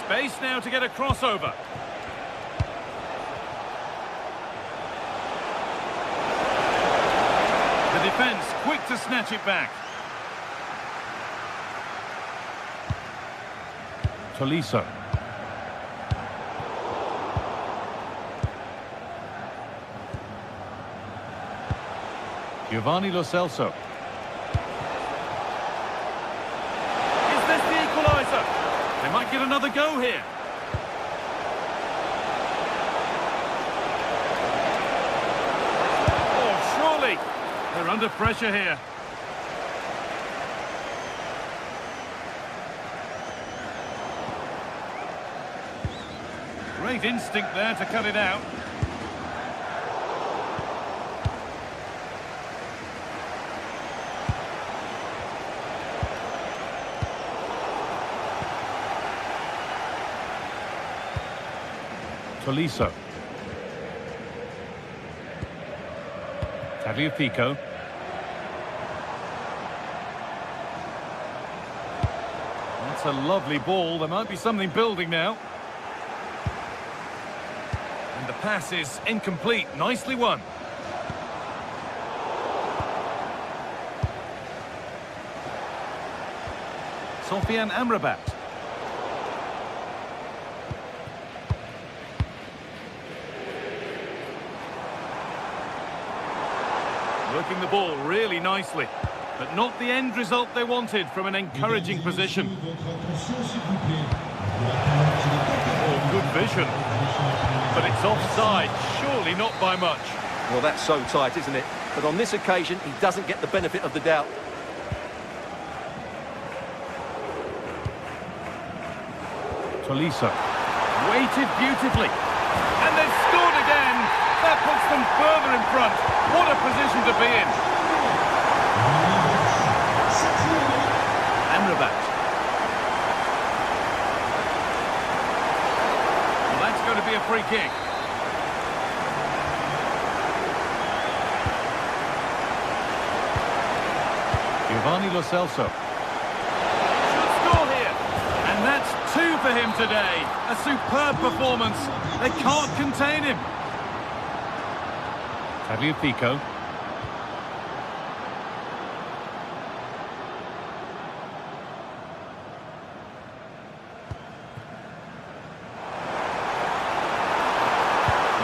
Space now to get a crossover. The defence quick to snatch it back. Tolisso. Giovanni Lo Celso. Is this the equaliser? They might get another go here. Oh, surely. They're under pressure here. Great instinct there to cut it out. Tolisso. Tagliafico. That's a lovely ball. There might be something building now. And the pass is incomplete. Nicely won. Sofian Amrabat. Working the ball really nicely, but not the end result they wanted from an encouraging position. Oh, good vision. But it's offside, surely not by much. Well, that's so tight, isn't it? But on this occasion, he doesn't get the benefit of the doubt. Tolisso. Waited beautifully. And they've scored again. That puts them further in front. What a position to be in. Amrabat. Well, that's going to be a free kick. Giovanni Lo Celso. Should score here. And that's 2 for him today. A superb performance. They can't contain him. Tagliafico.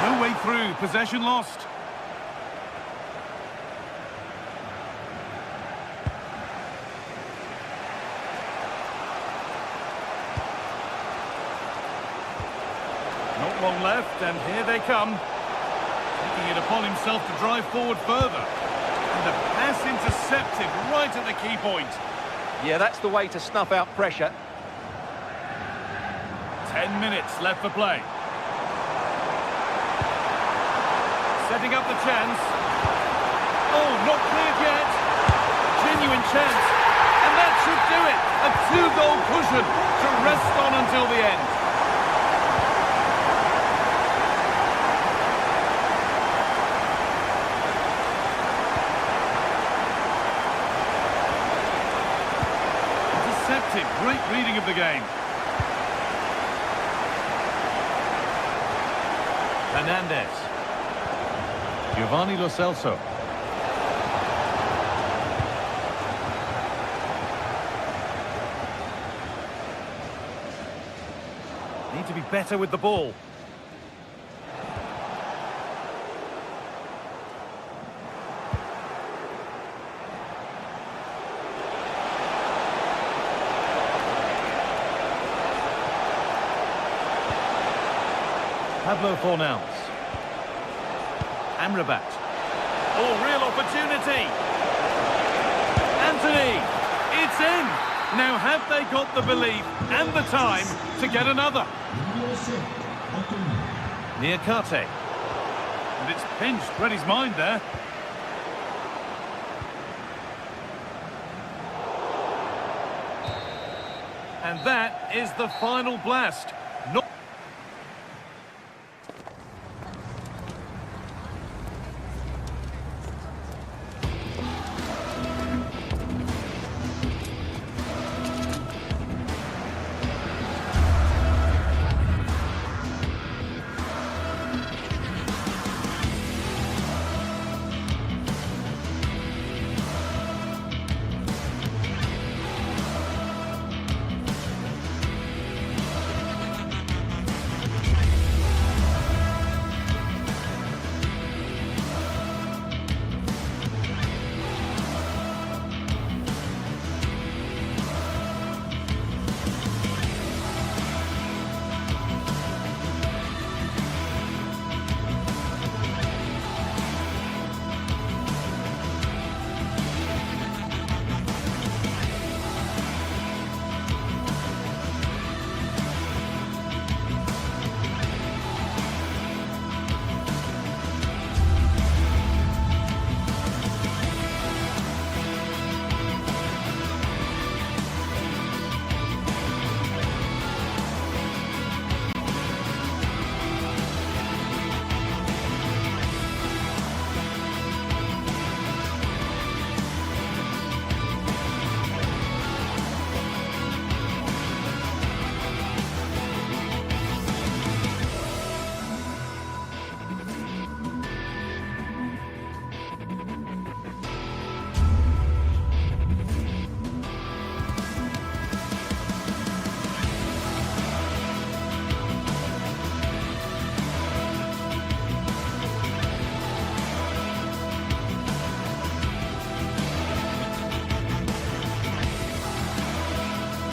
No way through. Possession lost. Not long left, and here they come. Taking it upon himself to drive forward further. And the pass intercepted right at the key point. Yeah, that's the way to snuff out pressure. 10 minutes left for play. Setting up the chance. Oh, not cleared yet. Genuine chance. And that should do it. A 2-goal cushion to rest on until the end. Great reading of the game. Hernandez. Giovanni Lo Celso. Need to be better with the ball. Pablo Fornals. Amrabat. Oh, real opportunity. Anthony. It's in. Now, have they got the belief and the time to get another? Niakate. And it's pinched Reddy's mind there. And that is the final blast. Not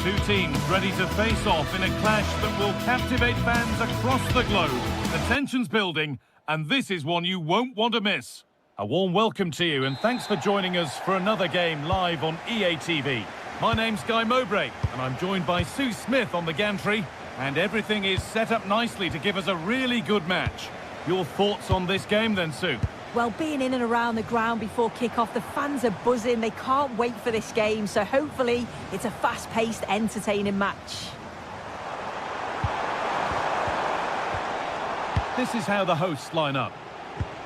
2 teams ready to face off in a clash that will captivate fans across the globe. The tension's building, and this is one you won't want to miss. A warm welcome to you, and thanks for joining us for another game live on EA TV. My name's Guy Mowbray, and I'm joined by Sue Smith on the gantry. And everything is set up nicely to give us a really good match. Your thoughts on this game then, Sue? Well, being in and around the ground before kick-off, the fans are buzzing. They can't wait for this game, so hopefully it's a fast-paced, entertaining match. This is how the hosts line up.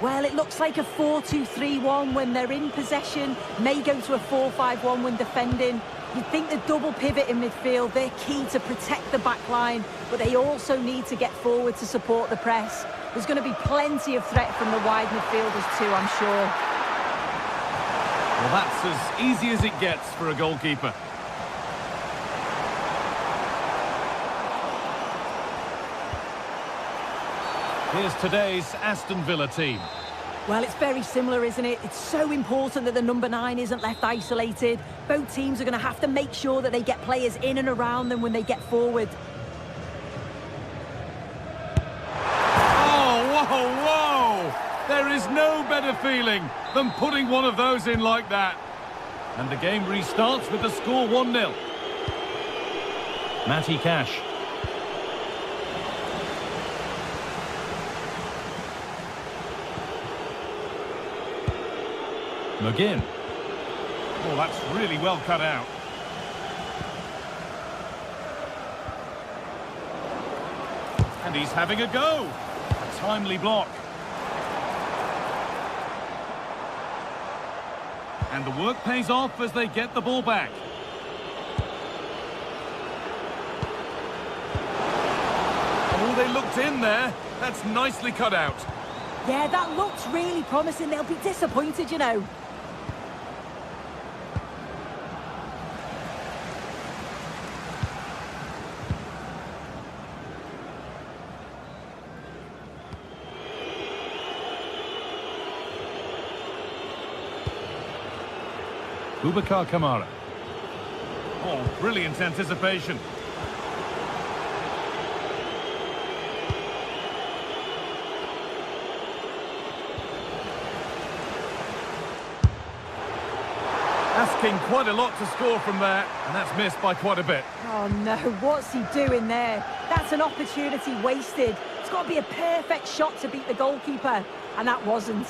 Well, it looks like a 4-2-3-1 when they're in possession, may go to a 4-5-1 when defending. You'd think the double pivot in midfield, they're key to protect the back line, but they also need to get forward to support the press. There's going to be plenty of threat from the wide midfielders too, I'm sure. Well, that's as easy as it gets for a goalkeeper. Here's today's Aston Villa team. Well, it's very similar, isn't it? It's so important that the number 9 isn't left isolated. Both teams are going to have to make sure that they get players in and around them when they get forward. Oh, whoa, whoa! There is no better feeling than putting one of those in like that. And the game restarts with the score 1-0. Matty Cash. McGinn. Oh, that's really well cut out. And he's having a go. A timely block. And the work pays off as they get the ball back. Oh, they looked in there. That's nicely cut out. Yeah, that looks really promising. They'll be disappointed, you know. Boubacar Kamara. Oh, brilliant anticipation. Asking quite a lot to score from there, and that's missed by quite a bit. Oh no, what's he doing there? That's an opportunity wasted. It's got to be a perfect shot to beat the goalkeeper, and that wasn't.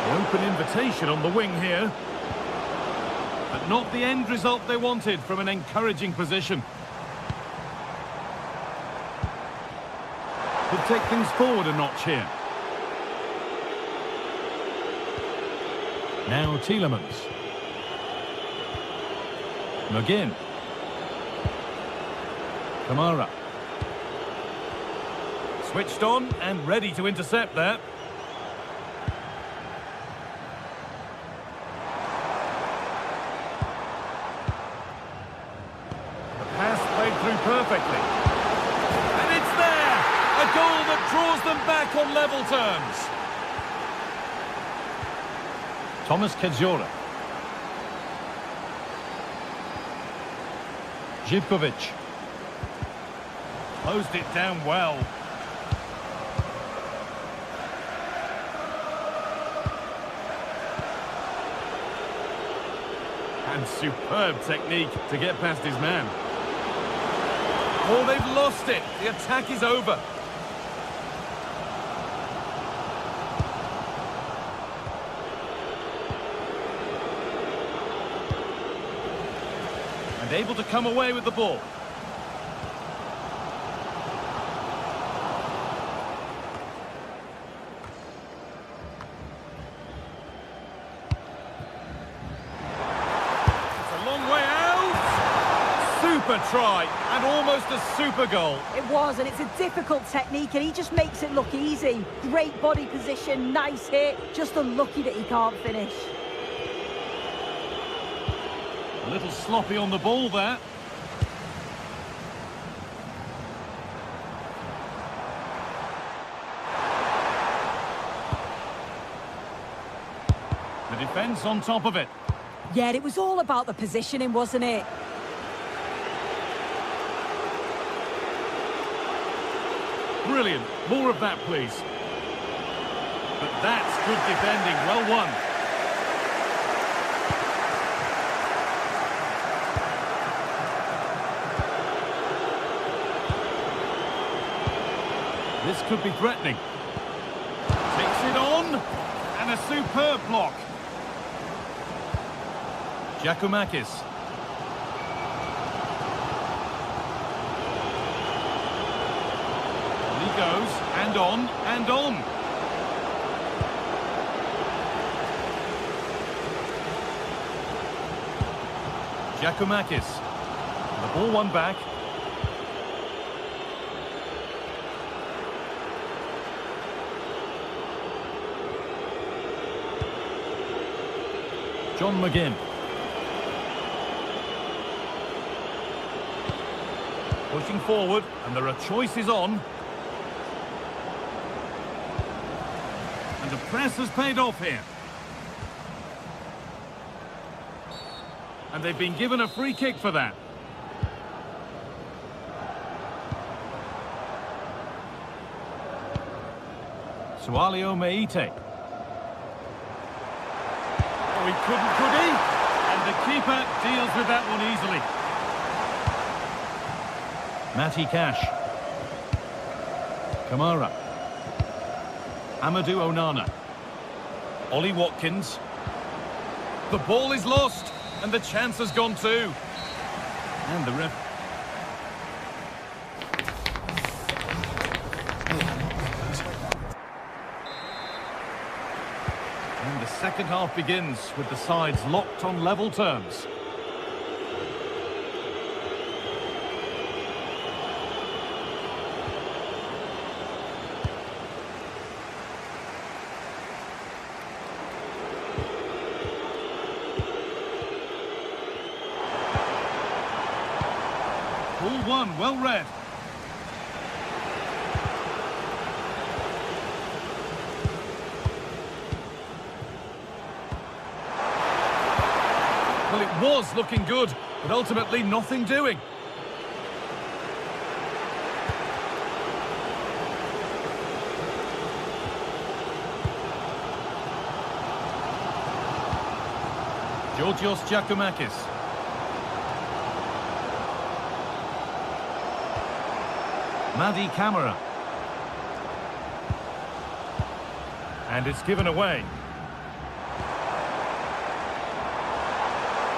An open invitation on the wing here. But not the end result they wanted from an encouraging position. Could take things forward a notch here. Now Tielemans. McGinn. Kamara. Switched on and ready to intercept that. The pass played through perfectly. And it's there! A goal that draws them back on level terms. Thomas Kedzora. Živković. Closed it down well. And superb technique to get past his man. Oh, they've lost it. The attack is over. And able to come away with the ball. It's a long way out. Super try and almost a super goal. It was, and it's a difficult technique, and he just makes it look easy. Great body position, nice hit, just unlucky that he can't finish. A little sloppy on the ball there. The defence on top of it. Yeah, it was all about the positioning, wasn't it? Brilliant. More of that, please. But that's good defending. Well won. This could be threatening. Takes it on, and a superb block. Giacomakis. He goes, and on, and on. Giacomakis. The ball won back. John McGinn. Pushing forward, and there are choices on. And the press has paid off here. And they've been given a free kick for that. Sualio Meite. Oh, he couldn't, could he? And the keeper deals with that one easily. Matty Cash. Kamara. Amadou Onana. Ollie Watkins. The ball is lost, and the chance has gone too. And the ref. And the second half begins with the sides locked on level terms. Ball one, well read. Well, it was looking good, but ultimately nothing doing. Georgios Giacomakis. Madi Camara. And it's given away.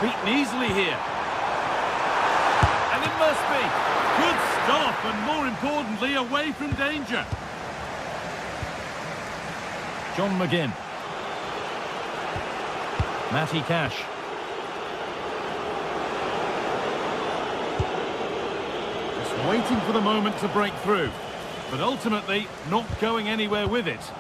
Beaten easily here. And it must be. Good stop, and more importantly, away from danger. John McGinn. Matty Cash. Waiting for the moment to break through, but ultimately not going anywhere with it.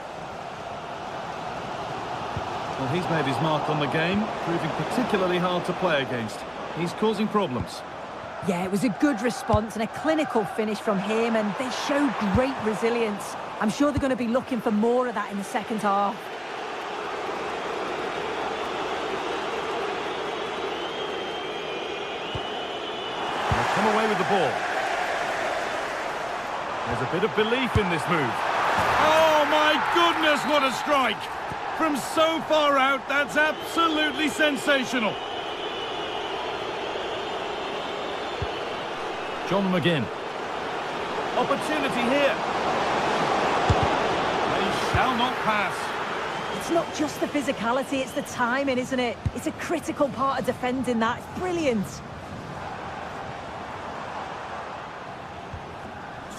Well, he's made his mark on the game, proving particularly hard to play against. He's causing problems. Yeah, it was a good response and a clinical finish from him, and they showed great resilience. I'm sure they're going to be looking for more of that in the second half. They'll come away with the ball. There's a bit of belief in this move. Oh my goodness, what a strike! From so far out, that's absolutely sensational. John McGinn. Opportunity here. They shall not pass. It's not just the physicality, it's the timing, isn't it? It's a critical part of defending that. It's brilliant.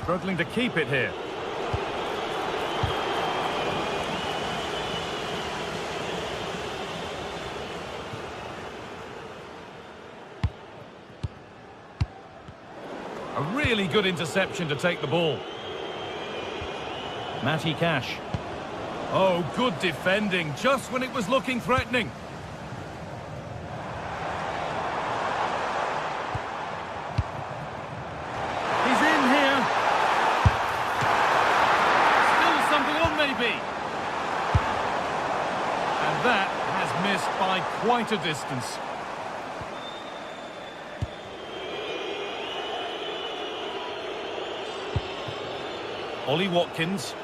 Struggling to keep it here. A really good interception to take the ball. Matty Cash. Oh, good defending, just when it was looking threatening. And that has missed by quite a distance. Ollie Watkins.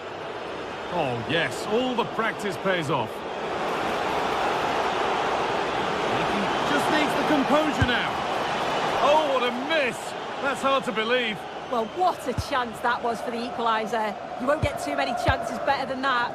Oh yes, all the practice pays off. Just needs the composure now. Oh, what a miss! That's hard to believe. Well, what a chance that was for the equaliser. You won't get too many chances better than that.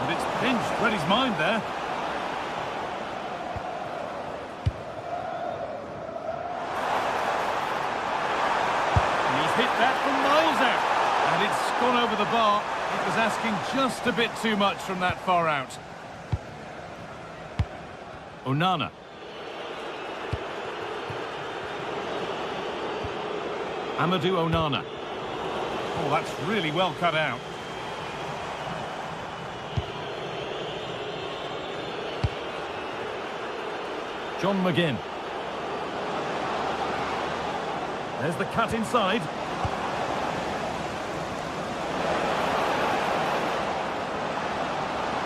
And it's pinched Reddy's mind there. He's hit that from miles out. And it's gone over the bar. It was asking just a bit too much from that far out. Onana. Amadou Onana. Oh, that's really well cut out. John McGinn. There's the cut inside.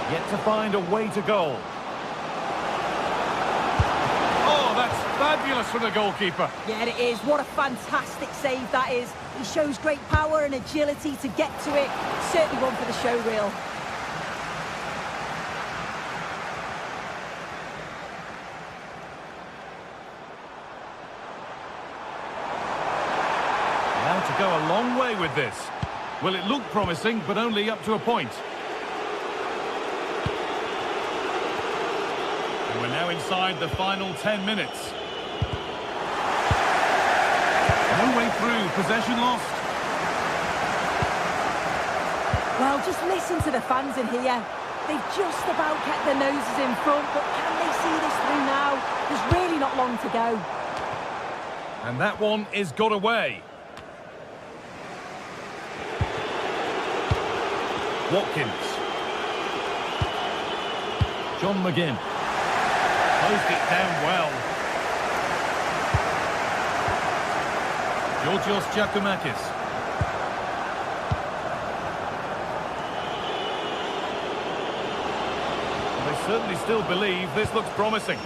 Yet to find a way to goal. Oh, that's fabulous from the goalkeeper. Yeah, it is. What a fantastic save that is. He shows great power and agility to get to it. Certainly one for the show reel. Now to go a long way with this. Well, it looked promising, but only up to a point. And we're now inside the final 10 minutes. No way through, possession lost. Well, just listen to the fans in here. They've just about kept their noses in front, but can they see this through now? There's really not long to go. And that one is got away. Watkins. John McGinn. Closed it down well. Georgios Giacomakis. They certainly still believe this looks promising.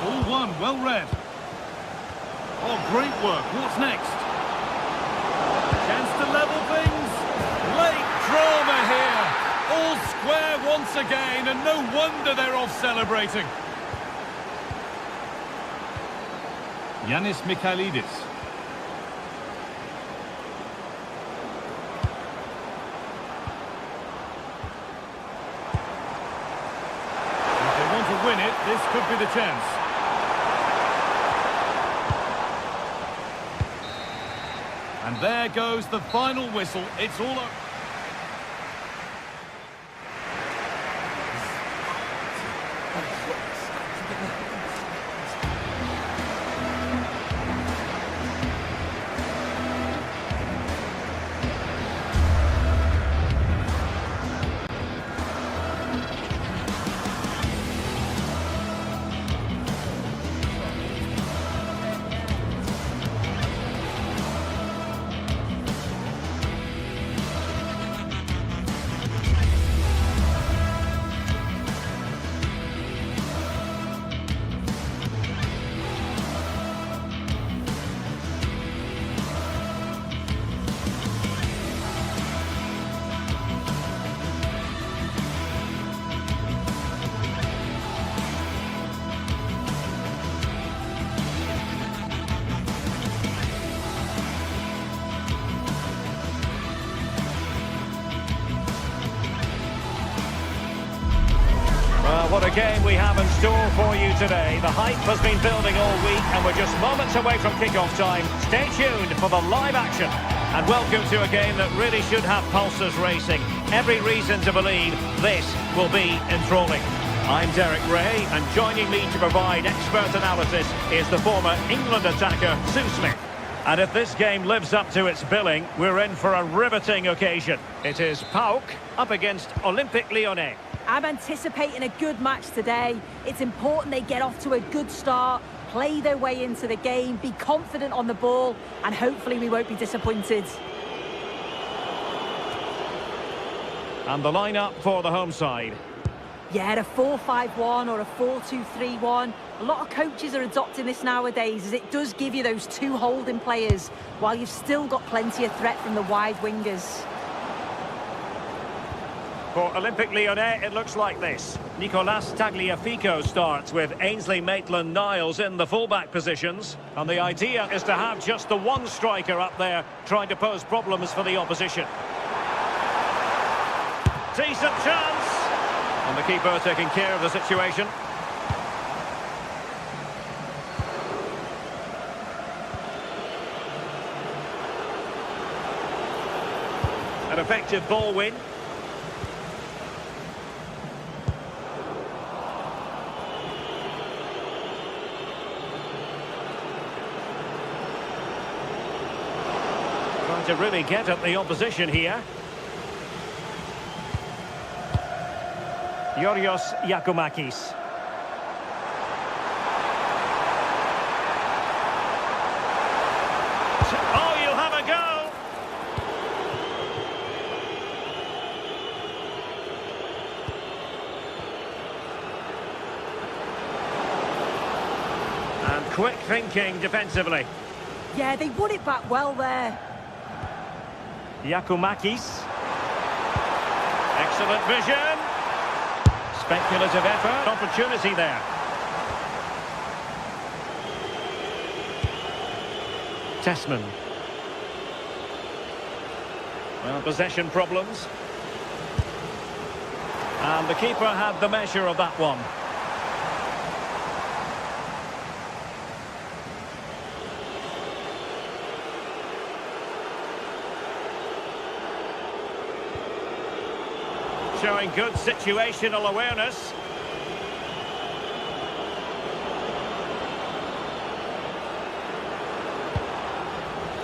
Ball one, well read. Oh, great work. What's next? Chance to level things. Late drama here. All square once again, and no wonder they're off celebrating. Yanis Mikhailidis. If they want to win it, this could be the chance. And there goes the final whistle. It's all over. What a game we have in store for you today. The hype has been building all week and we're just moments away from kick-off time. Stay tuned for the live action. And welcome to a game that really should have pulses racing. Every reason to believe this will be enthralling. I'm Derek Ray, and joining me to provide expert analysis is the former England attacker, Sue Smith. And if this game lives up to its billing, we're in for a riveting occasion. It is PAOK up against Olympique Lyonnais. I'm anticipating a good match today. It's important they get off to a good start, play their way into the game, be confident on the ball, and hopefully we won't be disappointed. And the lineup for the home side. Yeah, a 4-5-1 or a 4-2-3-1. A lot of coaches are adopting this nowadays, as it does give you those two holding players, while you've still got plenty of threat from the wide wingers. For Olympique Lyonnais, it looks like this. Nicolas Tagliafico starts with Ainsley Maitland-Niles in the fullback positions. And the idea is to have just the one striker up there trying to pose problems for the opposition. Decent chance. And the keeper taking care of the situation. An effective ball win. Trying to really get at the opposition here. Yorios Giacomakis. Oh, you'll have a go! And quick thinking defensively. Yeah, they won it back well there. Giacomakis. Excellent vision. Speculative effort. Opportunity there. Tessman. Well, possession problems. And the keeper had the measure of that one. Showing good situational awareness.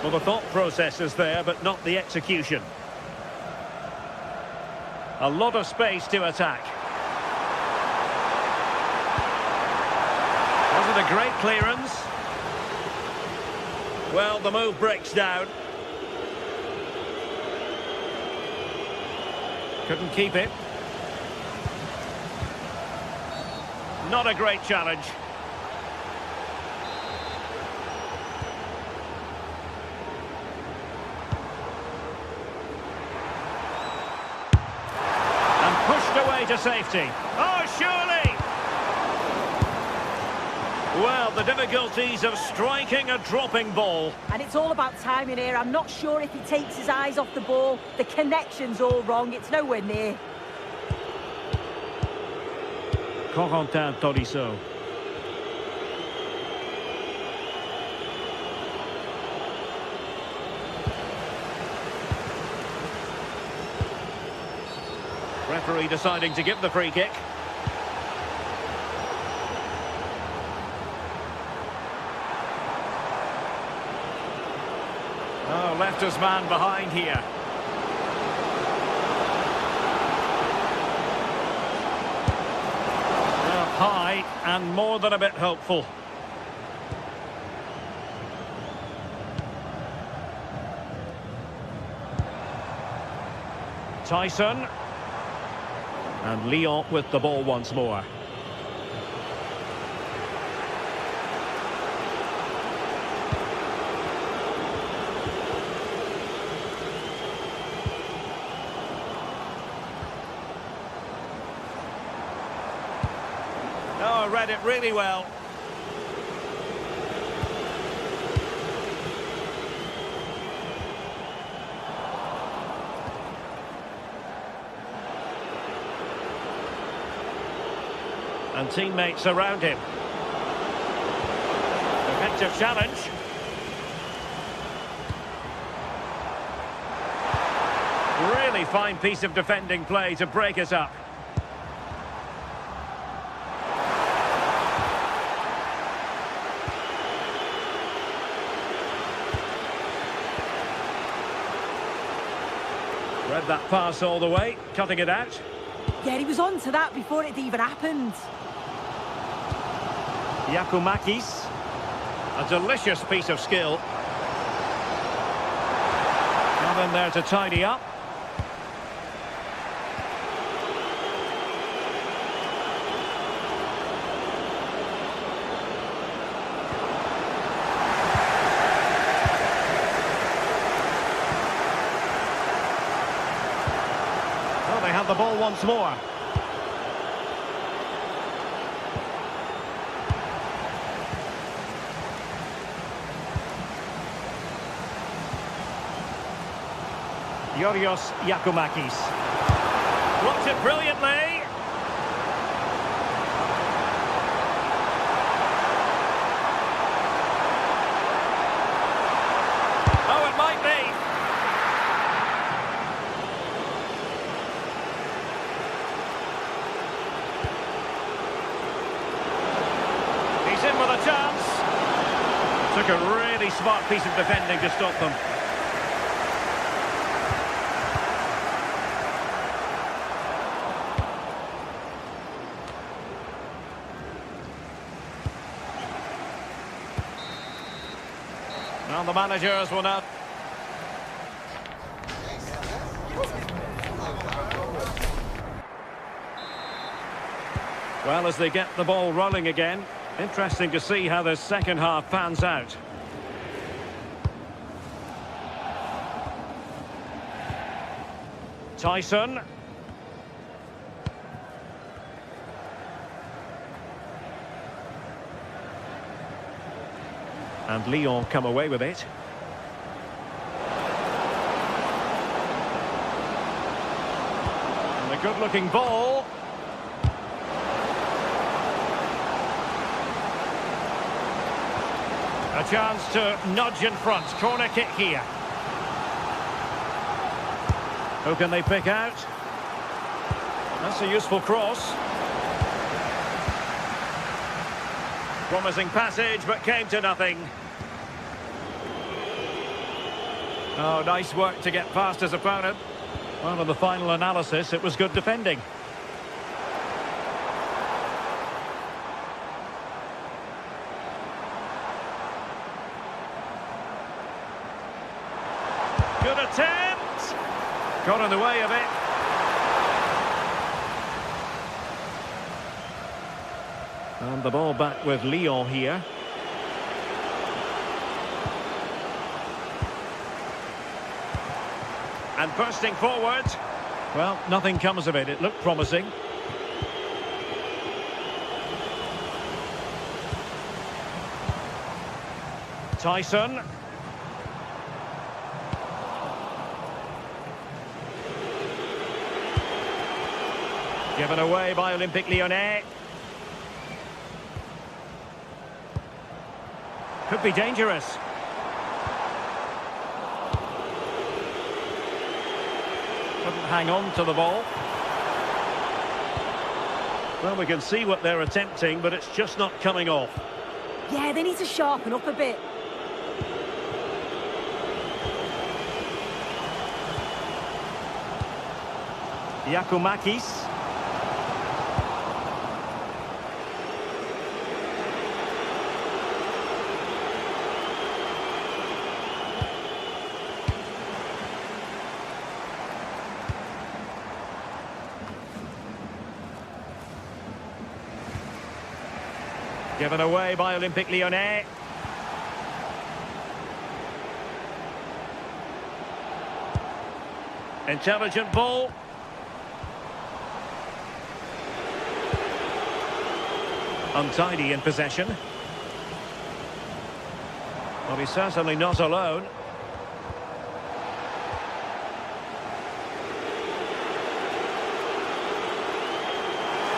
Well, the thought process is there, but not the execution. A lot of space to attack. Wasn't a great clearance. Well, the move breaks down. Couldn't keep it. Not a great challenge. And pushed away to safety. Oh, surely! Well, the difficulties of striking a dropping ball. And it's all about timing here. I'm not sure if he takes his eyes off the ball. The connection's all wrong. It's nowhere near. Corentin Tolisso. Referee deciding to give the free kick. Oh, left his man behind here. High and more than a bit hopeful. Tyson. And Lyon with the ball once more. Oh, read it really well. And teammates around him. Effective challenge. Really fine piece of defending play to break us up. Read that pass all the way, cutting it out. Yeah, he was on to that before it even happened. Giacomakis. A delicious piece of skill. Nothing there to tidy up. the ball once more. Yorios Yakumakis. Blocked it brilliantly. Oh, it might be. He's in with a chance. Took a really smart piece of defending to stop them. Well, the managers will now... Well, as they get the ball rolling again, interesting to see how the second half pans out. Tyson. And Lyon come away with it. And a good-looking ball. A chance to nudge in front. Corner kick here. Who can they pick out? That's a useful cross. Promising passage, but came to nothing. Oh, nice work to get past his opponent. Well, in the final analysis, it was good defending. Good attempt. Got in the way of it. And the ball back with Lyon here. And bursting forward. Well, nothing comes of it. It looked promising. Tyson. Given away by Olympique Lyonnais. Could be dangerous. Couldn't hang on to the ball. Well, we can see what they're attempting, but it's just not coming off. Yeah, they need to sharpen up a bit. Yakumakis. Given away by Olympique Lyonnais. Intelligent ball. Untidy in possession. Well, he's certainly not alone.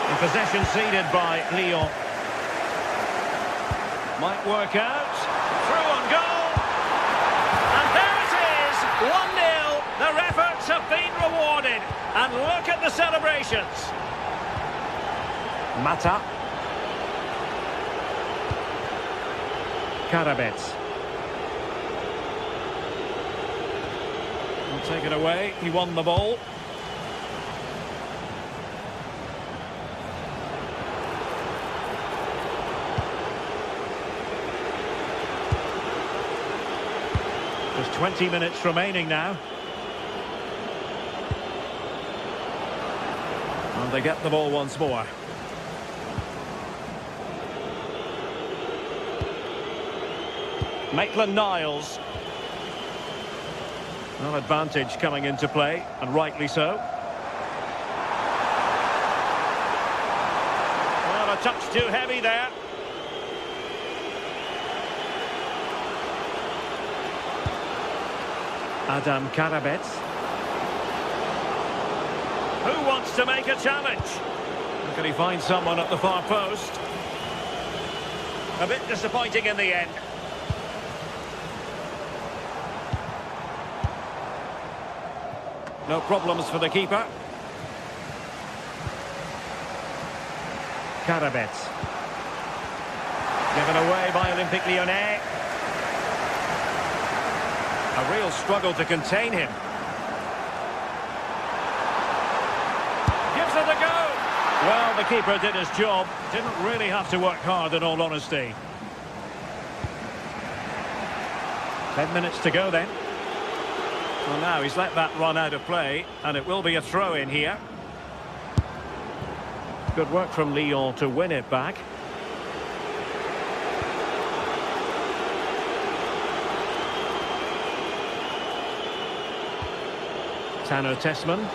In possession ceded by Lyon. Might work out. Through on goal. And there it is. 1-0. Their efforts have been rewarded. And look at the celebrations. Mata. Karabets. Will take it away. He won the ball. There's 20 minutes remaining now. And they get the ball once more. Maitland-Niles. Well, advantage coming into play, and rightly so. touch too heavy there. Adam Karabets. Who wants to make a challenge? Can he find someone at the far post? A bit disappointing in the end. No problems for the keeper. Karabets. Given away by Olympique Lyonnais. A real struggle to contain him. Gives it a go. Well, the keeper did his job. Didn't really have to work hard, in all honesty. 10 minutes to go then. Well, now he's let that run out of play, and it will be a throw in here. Good work from Lyon to win it back. Tanner Tessman.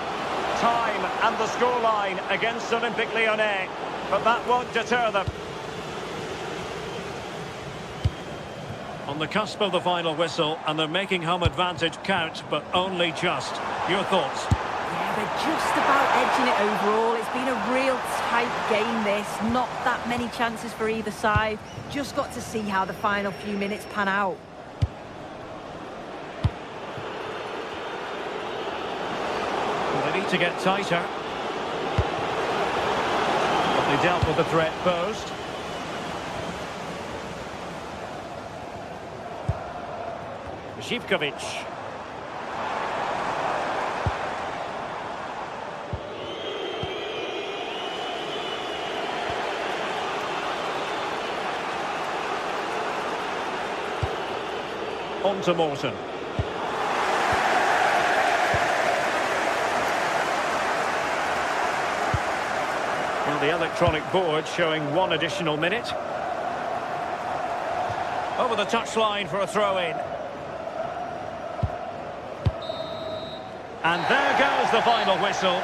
Time and the scoreline against Olympique Lyonnais, but that won't deter them. On the cusp of the final whistle, and they're making home advantage count, but only just. Your thoughts? Yeah, they're just about edging it overall. It's been a real tight game, this. Not that many chances for either side. Just got to see how the final few minutes pan out. Well, they need to get tighter. But they dealt with the threat posed. Zivkovic. On to Morton. Well, the electronic board showing 1 additional minute. Over the touchline for a throw-in. And there goes the final whistle.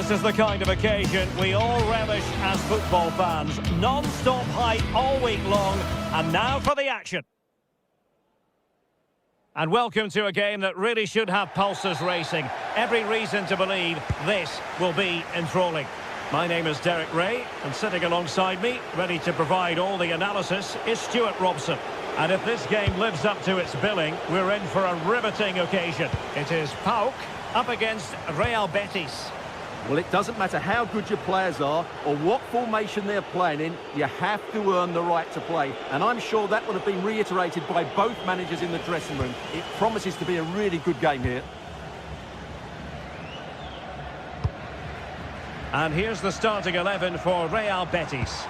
This is the kind of occasion we all relish as football fans. Non-stop hype all week long, and now for the action. And welcome to a game that really should have pulses racing. Every reason to believe this will be enthralling. My name is Derek Ray, and sitting alongside me, ready to provide all the analysis, is Stuart Robson. And if this game lives up to its billing, we're in for a riveting occasion. It is PAOK up against Real Betis. Well, it doesn't matter how good your players are or what formation they're playing in, you have to earn the right to play. And I'm sure that would have been reiterated by both managers in the dressing room. It promises to be a really good game here. And here's the starting 11 for Real Betis.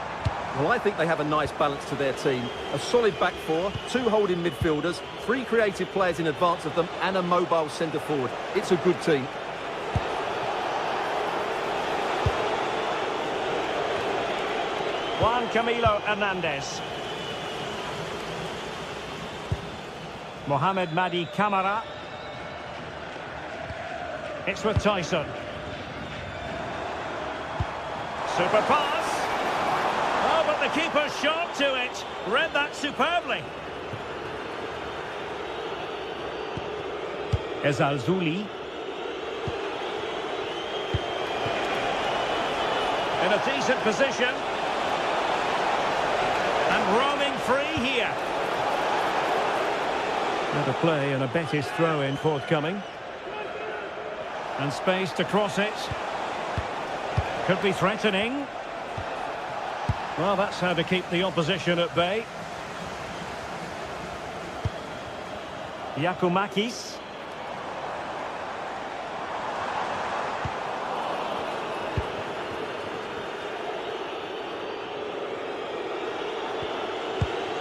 Well, I think they have a nice balance to their team. A solid back four, two holding midfielders, three creative players in advance of them, and a mobile centre-forward. It's a good team. Juan Camilo Hernandez. Mohamed Madi Camara. It's with Tyson. Super pass. Oh, but the keeper's shot to it. Read that superbly. Ezalzouli. In a decent position. And roaming free here. Another play and a Betis throw-in forthcoming. And space to cross it. Could be threatening. Well, that's how to keep the opposition at bay. Giacomakis.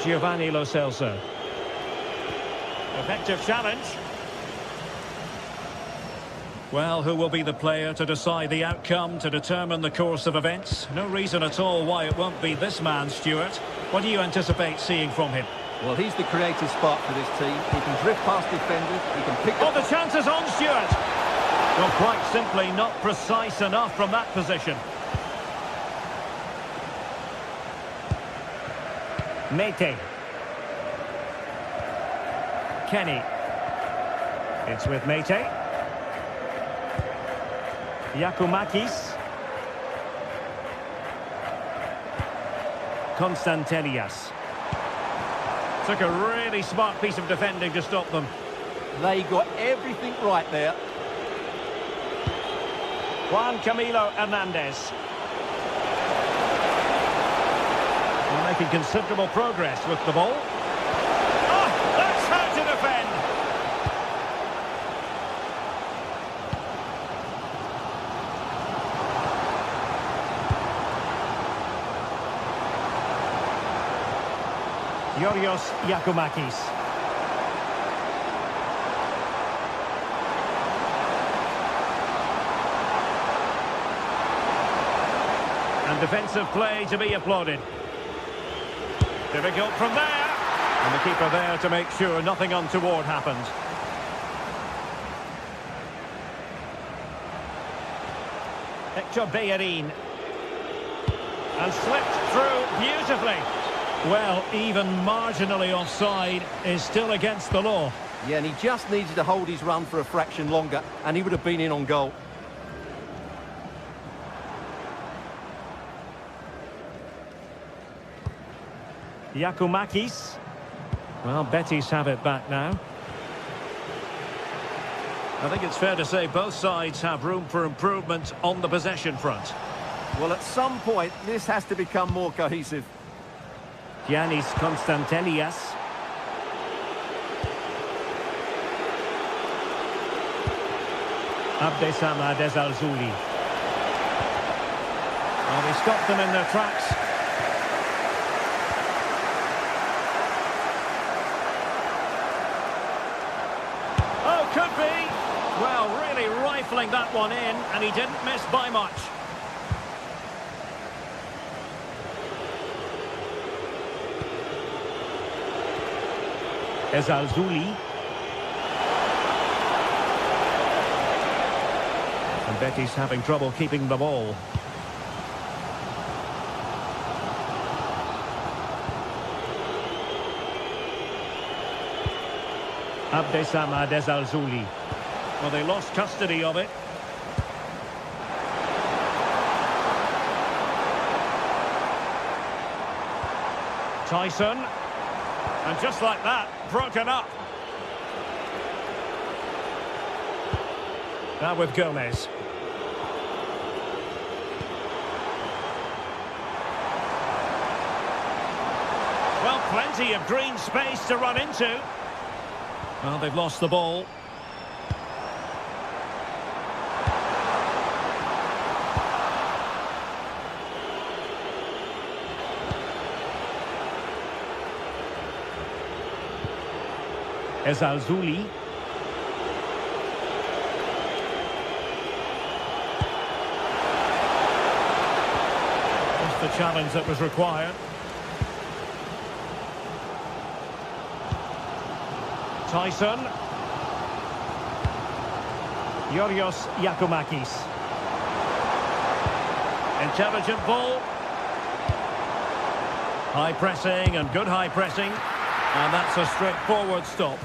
Giovanni Lo Celso. Effective challenge. Well, who will be the player to decide the outcome, to determine the course of events? No reason at all why it won't be this man, Stuart. What do you anticipate seeing from him? Well, he's the creative spark for this team. He can drift past defenders, he can pick up... Oh, the chance is on, Stuart! Well, quite simply not precise enough from that position. Mete. Kenny. It's with Mete. Giacomakis. Constantelias. Took a really smart piece of defending to stop them. They got everything right there. Juan Camilo Hernandez. They're making considerable progress with the ball. Oh, that's how to defend. Yorios Giacomakis. And defensive play to be applauded. Difficult from there. And the keeper there to make sure nothing untoward happened. Hector Bellerin. And slipped through beautifully. Well, even marginally offside is still against the law. Yeah, and he just needed to hold his run for a fraction longer, and he would have been in on goal. Giacomakis. Well, Betis have it back now. I think it's fair to say both sides have room for improvement on the possession front. Well, at some point, this has to become more cohesive. Giannis Constantelias. Abdessamad Ezalzouli. Well, they stopped them in their tracks. Oh, could be. Well, really rifling that one in, and he didn't miss by much. Ezalzouli. And Betis having trouble keeping the ball. Abdessamad Ezalzouli. Well, they lost custody of it. Tyson. And just like that, broken up. Now with Gomez. Well, plenty of green space to run into. Well, they've lost the ball. Ezalzouli. Just the challenge that was required. Tyson. Yorios Yakumakis. Intelligent ball. High pressing and good high pressing. And that's a straightforward stop.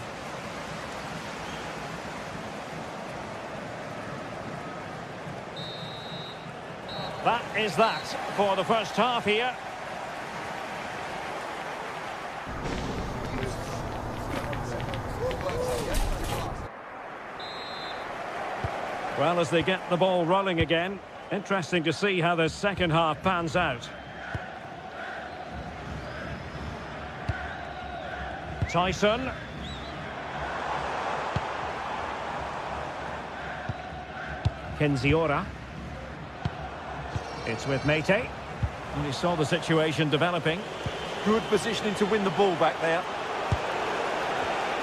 That is that for the first half here. Well, as they get the ball rolling again, interesting to see how the second half pans out. Tyson. Kenziora. It's with Mete. And he saw the situation developing. Good positioning to win the ball back there.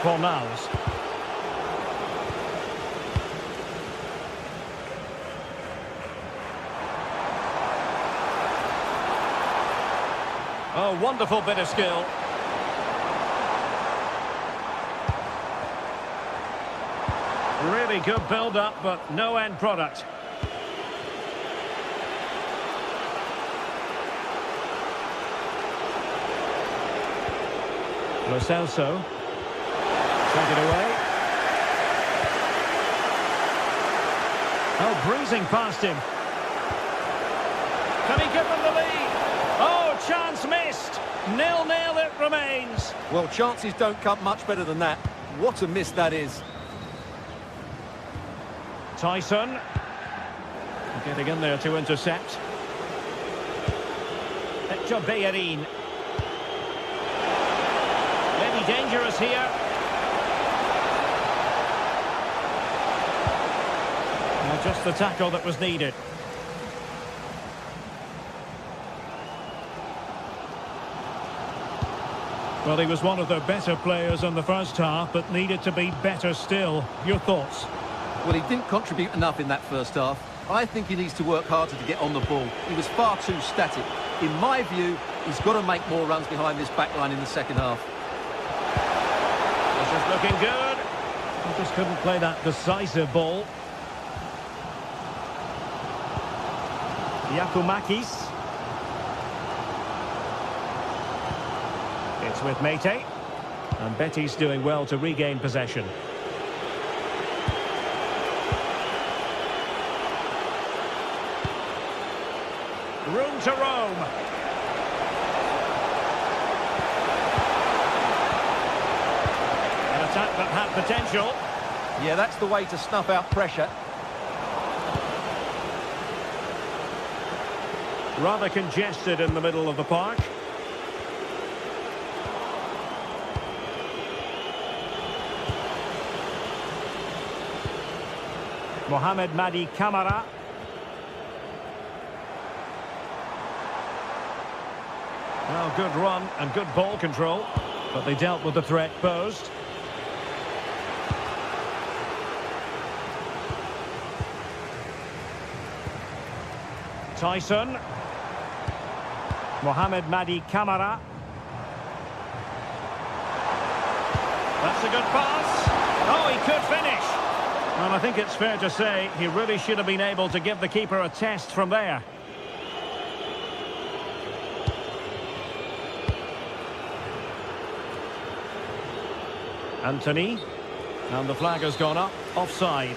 Fornals. Oh, wonderful bit of skill. Really good build-up, but no end product. Lo Celso. Take it away. Oh, breezing past him. Can he give them the lead? Oh, chance missed. 0-0 it remains. Well, chances don't come much better than that. What a miss that is. Tyson. Getting in there to intercept. Hector Bellerin. Maybe dangerous here. Well, just the tackle that was needed. Well, he was one of the better players in the first half, but needed to be better still. Your thoughts? Well, he didn't contribute enough in that first half. I think he needs to work harder to get on the ball. He was far too static. In my view, he's got to make more runs behind this back line in the second half. This is looking good. He just couldn't play that decisive ball. Yakumakis. It's with Mete. And Betis doing well to regain possession. Room to roam. An attack that had potential. Yeah, that's the way to snuff out pressure. Rather congested in the middle of the park. Mohamed Madi Camara. Well, good run and good ball control, but they dealt with the threat posed. Tyson. Mohamed Madi Camara. That's a good pass. Oh, he could finish. And I think it's fair to say he really should have been able to give the keeper a test from there. Anthony. And the flag has gone up. Offside.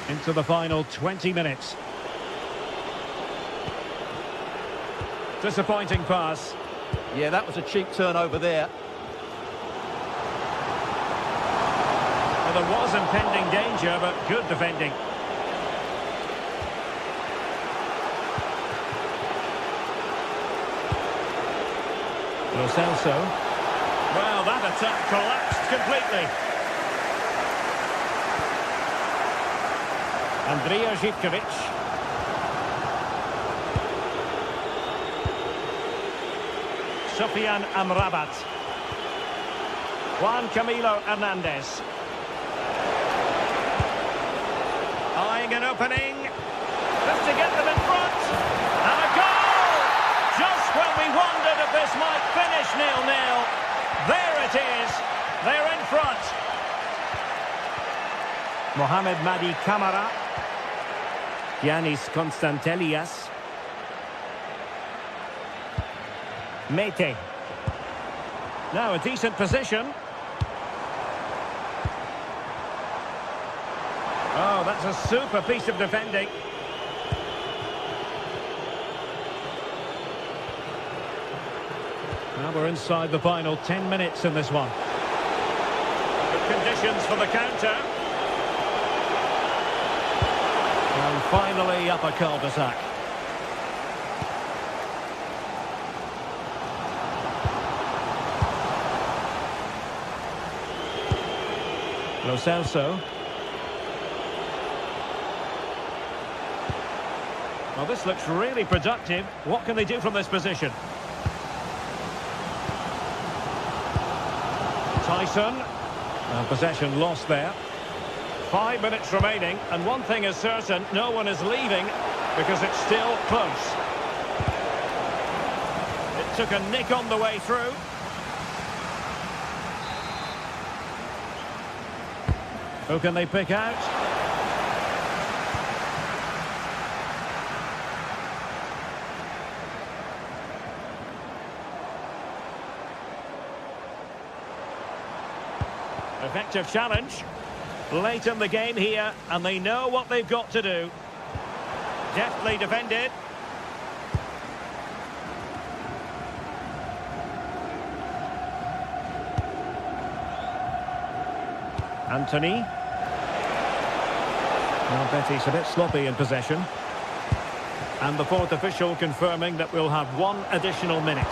Into the final 20 minutes. Disappointing pass. Yeah, that was a cheap turnover there. Well, there was impending danger, but good defending. Lo Celso. Well, that attack collapsed completely. Andrija Zivkovic. Sofian Amrabat. Juan Camilo Hernandez. Eyeing an opening. Just to get them in front. And a goal! Just when we wondered if this might finish 0-0. There it is. They're in front. Mohamed Madi Camara. Giannis Constantelias. Mete. Now a decent position. Oh, that's a super piece of defending. Now we're inside the final 10 minutes in this one. Good conditions for the counter. And finally up a cul-de-sac. Lo Celso. Well, this looks really productive. What can they do from this position? Tyson. Possession lost there. 5 minutes remaining, and one thing is certain, no one is leaving because it's still close. It took a nick on the way through. Who can they pick out? Effective challenge. Late in the game here, and they know what they've got to do. Deftly defended. Anthony. Now Betty's a bit sloppy in possession. And the fourth official confirming that we'll have one additional minute.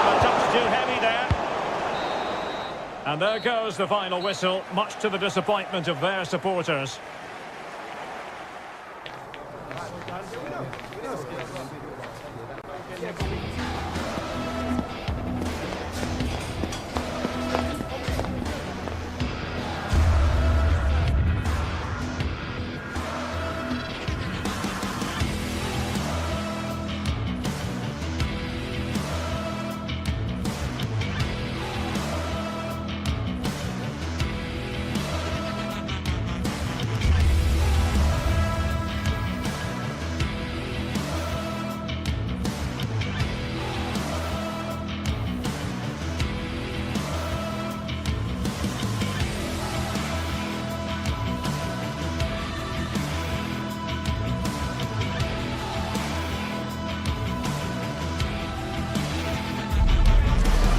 A touch too heavy there. And there goes the final whistle, much to the disappointment of their supporters.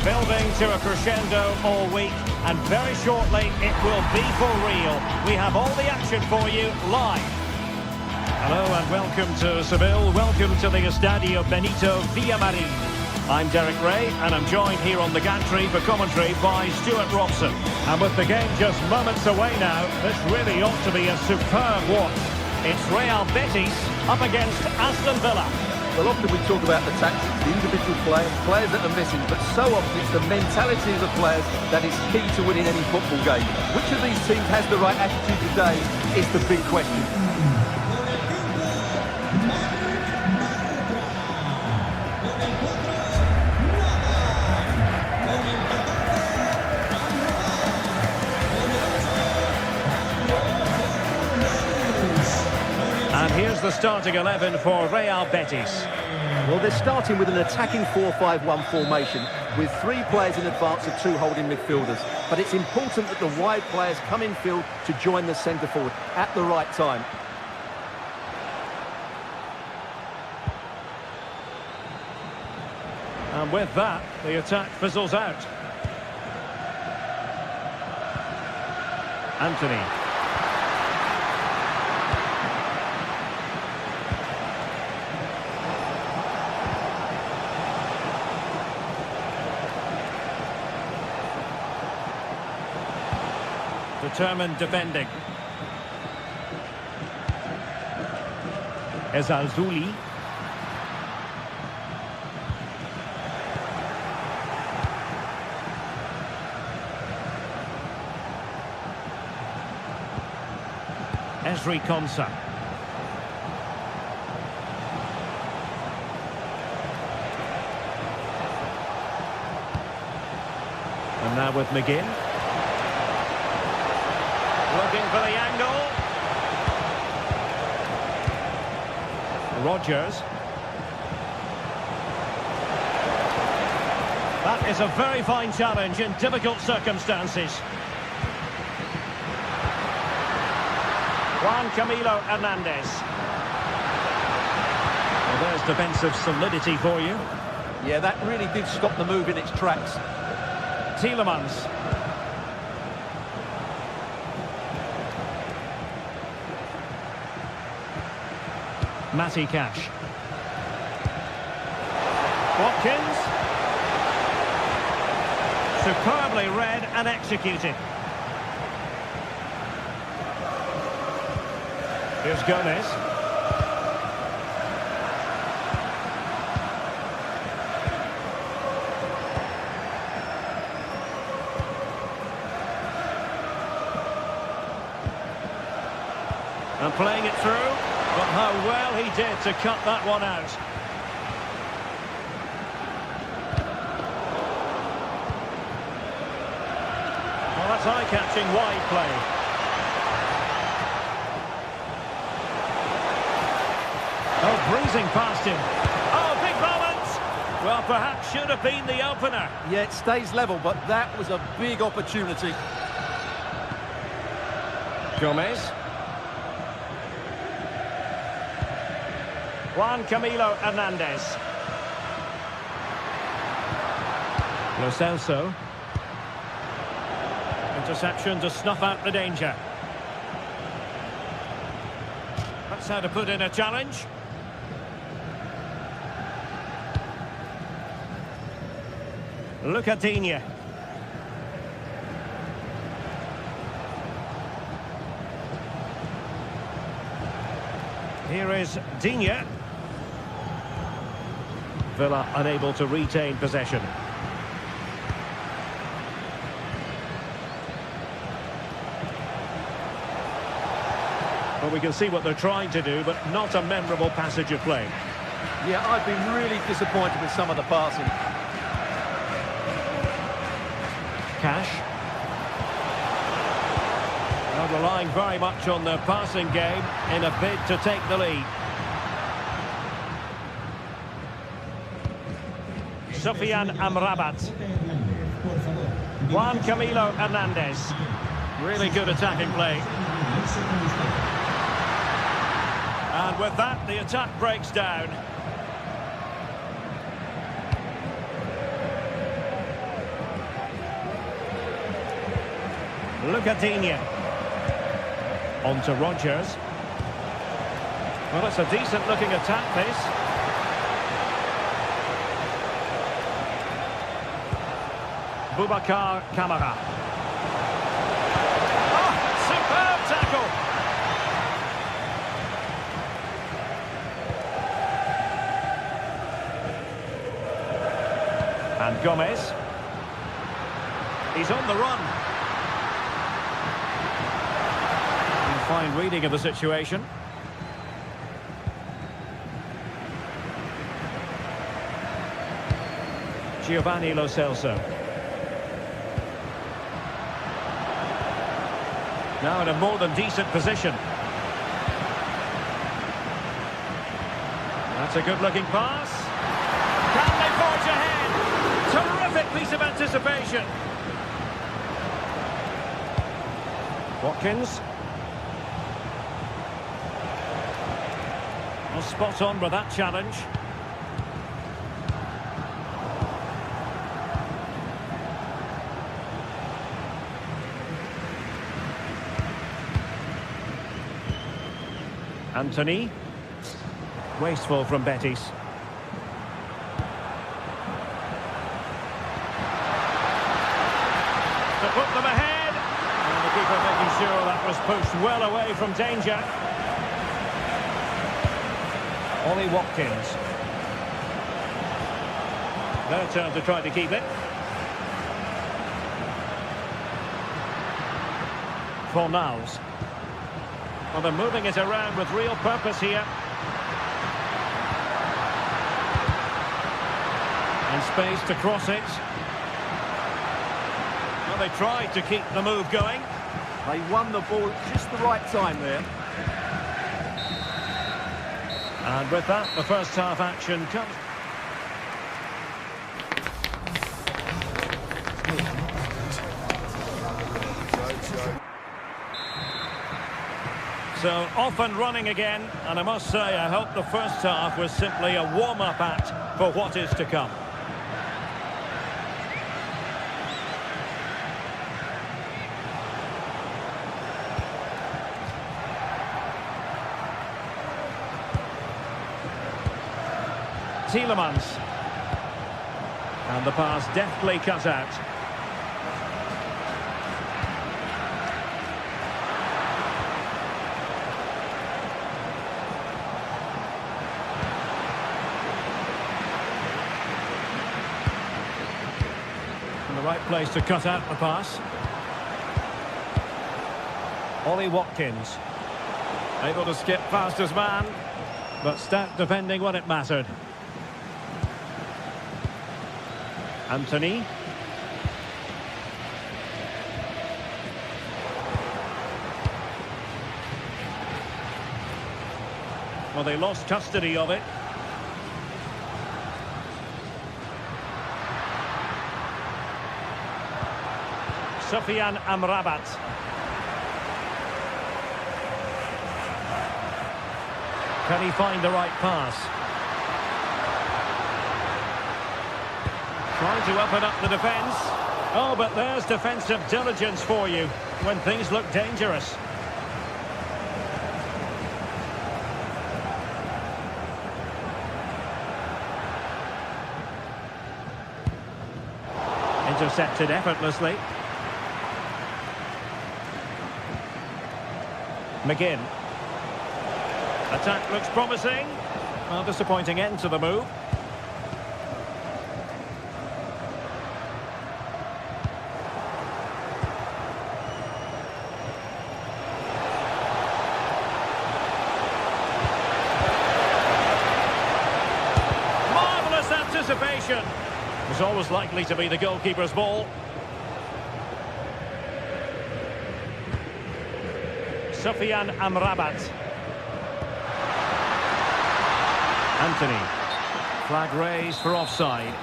Building to a crescendo all week, and very shortly it will be for real. We have all the action for you live. Hello and welcome to Seville. Welcome to the Estadio Benito Villamarín. I'm Derek Ray, and I'm joined here on the gantry for commentary by Stuart Robson. And with the game just moments away now, this really ought to be a superb watch. It's Real Betis up against Aston Villa. Well, often we talk about the tactics, the individual players that are missing, but so often it's the mentality of the players that is key to winning any football game. Which of these teams has the right attitude today is the big question. the starting 11 for Real Betis. Well, they're starting with an attacking 4-5-1 formation with 3 players in advance of 2 holding midfielders. But it's important that the wide players come in field to join the centre forward at the right time. And with that, the attack fizzles out. Anthony. Determined defending. Ezalzouli. Esri Konsa. And now with McGinn. Looking for the angle. Rodgers. That is a very fine challenge in difficult circumstances. Juan Camilo Hernandez. Well, there's defensive solidity for you. Yeah, that really did stop the move in its tracks. Tielemans. Matty Cash. Watkins. Superbly read and executed. Here's Gomez. And playing it through. But how well he did to cut that one out. Well, that's eye-catching wide play. Oh, breezing past him. Oh, big moment! Well, perhaps should have been the opener. Yeah, it stays level, but that was a big opportunity. Gomez. Juan Camilo Hernandez. Lo Celso. Interception to snuff out the danger. That's how to put in a challenge. Lucadinha. Here is Digne. Villa unable to retain possession. Well, we can see what they're trying to do, but not a memorable passage of play. Yeah, I've been really disappointed with some of the passing. Cash. Well, relying very much on their passing game in a bid to take the lead. Sofian Amrabat. Juan Camilo Hernandez. Really good attacking play. And with that, the attack breaks down. Lucadinha. On to Rodgers. Well, it's a decent-looking attack, this. Boubacar Kamara. Oh, superb tackle! And Gomez. He's on the run. And fine reading of the situation. Giovanni Lo Celso. Now in a more than decent position. That's a good-looking pass. Can they forge ahead? Terrific piece of anticipation. Watkins. Well, spot on with that challenge. Anthony. Wasteful from Betis. To put them ahead. And the keeper making sure that was pushed well away from danger. Ollie Watkins. Their turn to try to keep it. Fornals. Well, they're moving it around with real purpose here. And space to cross it. Well, they tried to keep the move going. They won the ball at just the right time there. And with that, the first half action comes. So off and running again, and I must say I hope the first half was simply a warm-up act for what is to come. Tielemans. And the pass deftly cut out. In the right place to cut out the pass. Ollie Watkins. Able to skip past his man, but stout defending when it mattered. Anthony. Well, they lost custody of it. Sufyan Amrabat. Can he find the right pass? Trying to open up the defence. Oh, but there's defensive diligence for you when things look dangerous. Intercepted effortlessly. McGinn. Attack looks promising. Well, disappointing end to the move. Anticipation. Was always likely to be the goalkeeper's ball. Sufyan Amrabat. Anthony. Flag raised for offside.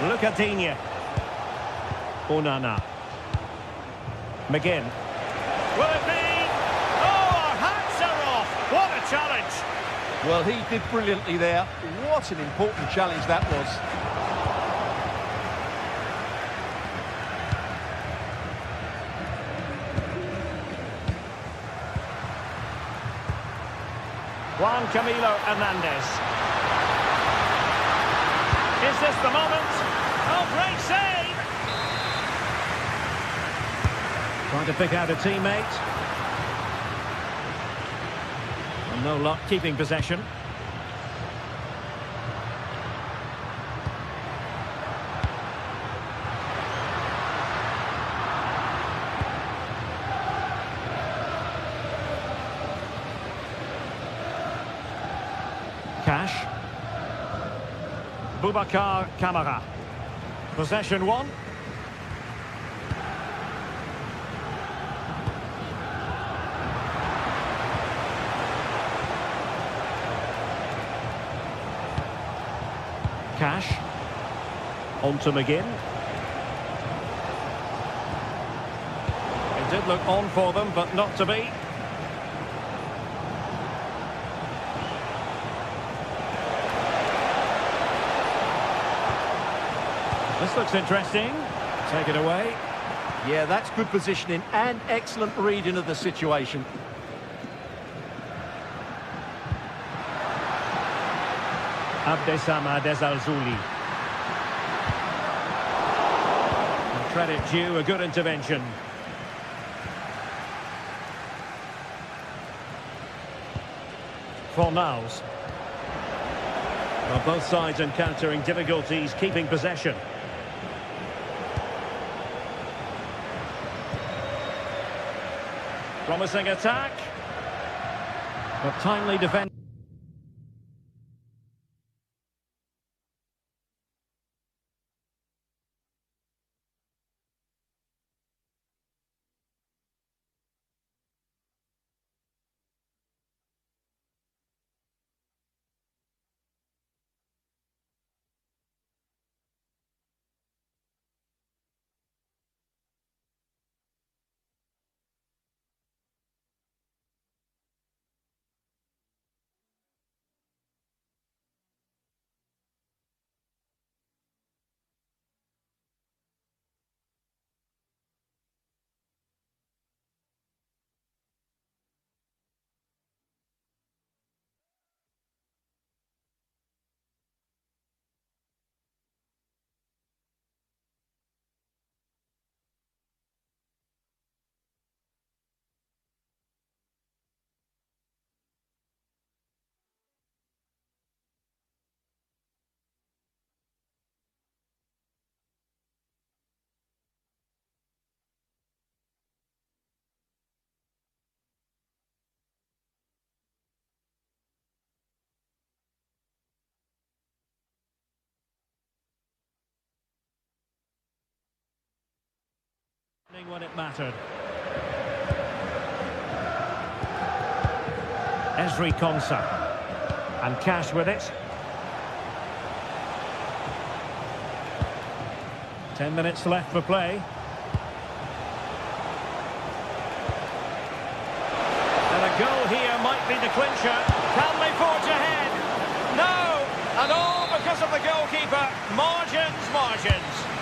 Lucadinha. Onana. McGinn. Will it be? Oh, our hats are off. What a challenge. Well, he did brilliantly there. What an important challenge that was. Juan Camilo Hernandez. Is this the moment? Oh, great save! Trying to pick out a teammate. And no luck keeping possession. Cash. Boubacar Kamara. Possession one. Cash. On to McGinn. It did look on for them, but not to be. This looks interesting. Take it away. Yeah, that's good positioning and excellent reading of the situation. Abdessamad Ezalzouli. And credit due, a good intervention. Fornals. Well, both sides encountering difficulties keeping possession. Promising attack. But timely defense. When it mattered. Ezri Konsa. And Cash with it. 10 minutes left for play. And a goal here might be the clincher. Can they forge ahead? No! And all because of the goalkeeper. Margins.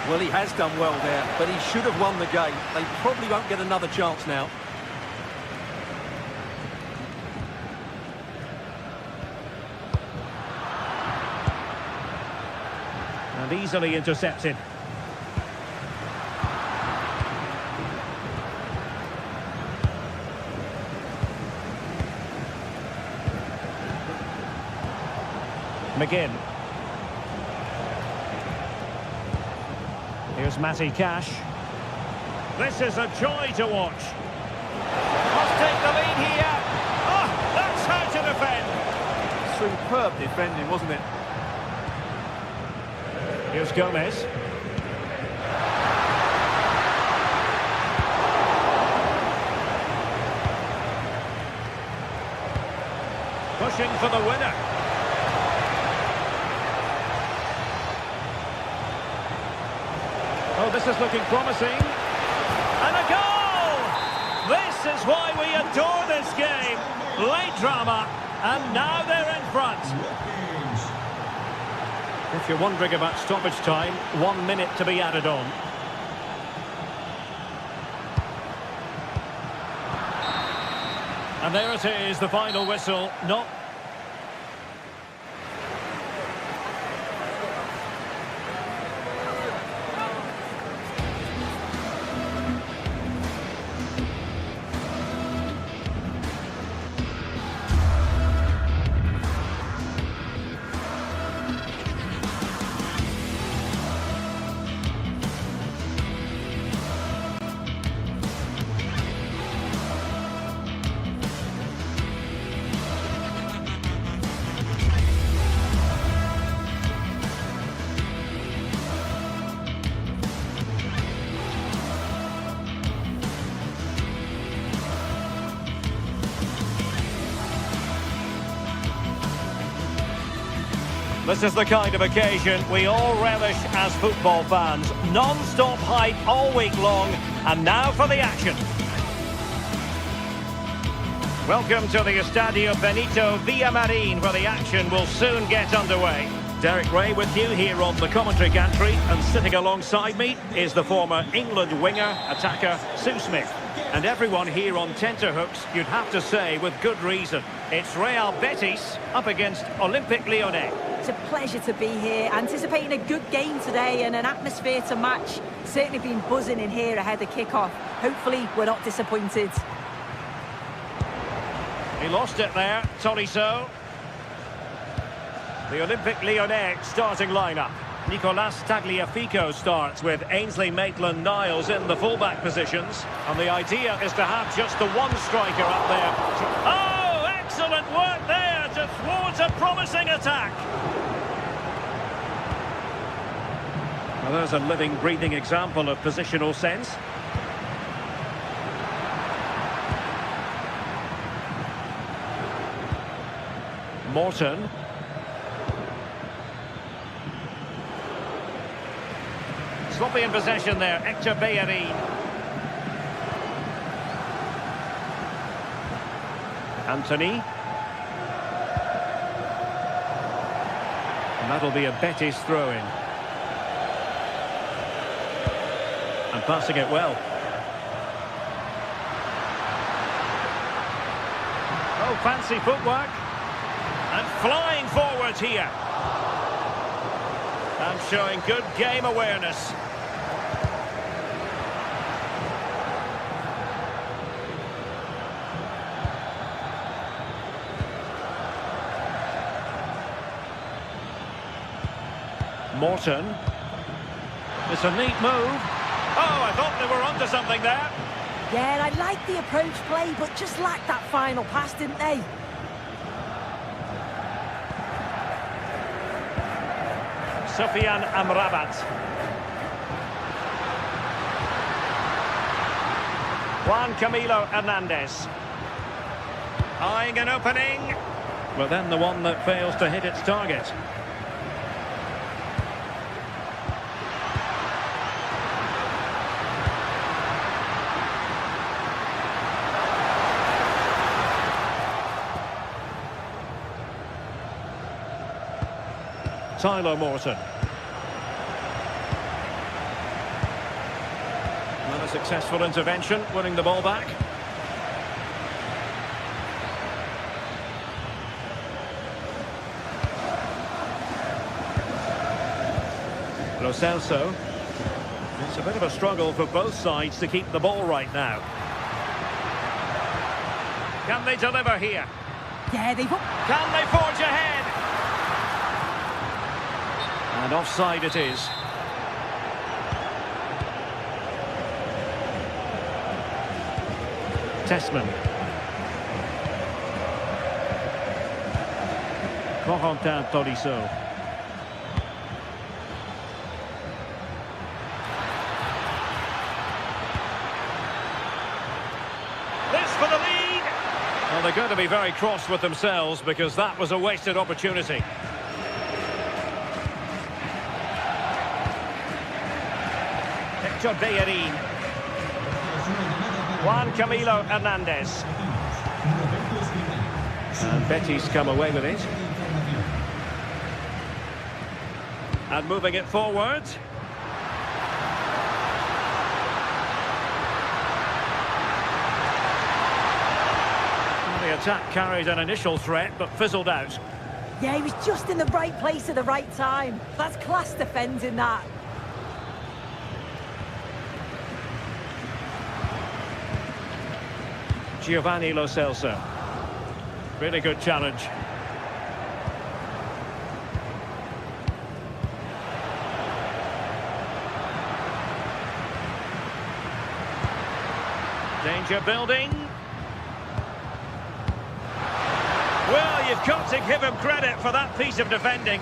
Well, he has done well there, but he should have won the game. They probably won't get another chance now. And easily intercepted. McGinn. Here's Matty Cash. This is a joy to watch. Must take the lead here. Oh, that's how to defend. Superb defending, wasn't it? Here's Gomez. Pushing for the winner. Oh, this is looking promising. And a goal! This is why we adore this game. Late drama, and now they're in front. If you're wondering about stoppage time, 1 minute to be added on. And there it is, the final whistle. Not This is the kind of occasion we all relish as football fans. Non-stop hype all week long, and now for the action. Welcome to the Estadio Benito Villamarin, where the action will soon get underway. Derek Ray with you here on the commentary gantry, and sitting alongside me is the former England winger, attacker, Sue Smith. And everyone here on tenterhooks, you'd have to say with good reason. It's Real Betis up against Olympique Lyonnais. It's a pleasure to be here, anticipating a good game today and an atmosphere to match. Certainly been buzzing in here ahead of kick-off. Hopefully we're not disappointed. He lost it there, Tolisso. The Olympique Lyonnais starting lineup. Nicolas Tagliafico starts with Ainsley Maitland-Niles in the fullback positions. And the idea is to have just the one striker up there. Oh, excellent work there to thwart a promising attack. Well, there's a living, breathing example of positional sense. Morton. Sloppy in possession there, Hector Bellerin. Anthony. And that'll be a Betis throw-in. And passing it well. Oh, fancy footwork. And flying forwards here. And showing good game awareness. Morton. It's a neat move. Oh, I thought they were onto something there. Yeah, I like the approach play, but just lacked that final pass, didn't they? Sofiane Amrabat. Juan Camilo Hernandez. Eyeing an opening. But then the one that fails to hit its target. Tyler Morton. Not a successful intervention, winning the ball back. Lo Celso. It's a bit of a struggle for both sides to keep the ball right now. Can they deliver here? Yeah, they've... Can they forge ahead? And offside it is. Tessman. Corentin Tolisso. This for the lead. Well, they're going to be very cross with themselves because that was a wasted opportunity. Hector Bellerin. Juan Camilo Hernandez. And Betis come away with it. And moving it forward. The attack carried an initial threat but fizzled out. Yeah, he was just in the right place at the right time. That's class defending, that. Giovanni Lo Celso. Really good challenge. Danger building. Well, you've got to give him credit for that piece of defending.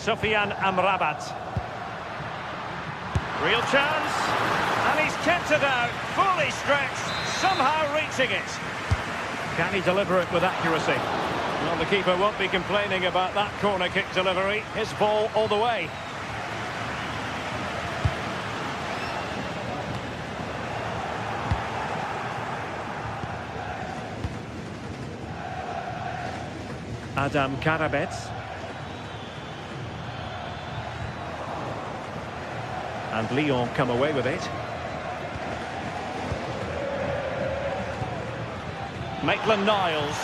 Sofiane Amrabat. Real chance. And kept it out, fully stretched, somehow reaching it. Can he deliver it with accuracy? Well, the keeper won't be complaining about that corner kick delivery. His ball all the way. Adam Karabets. And Lyon come away with it. Maitland-Niles.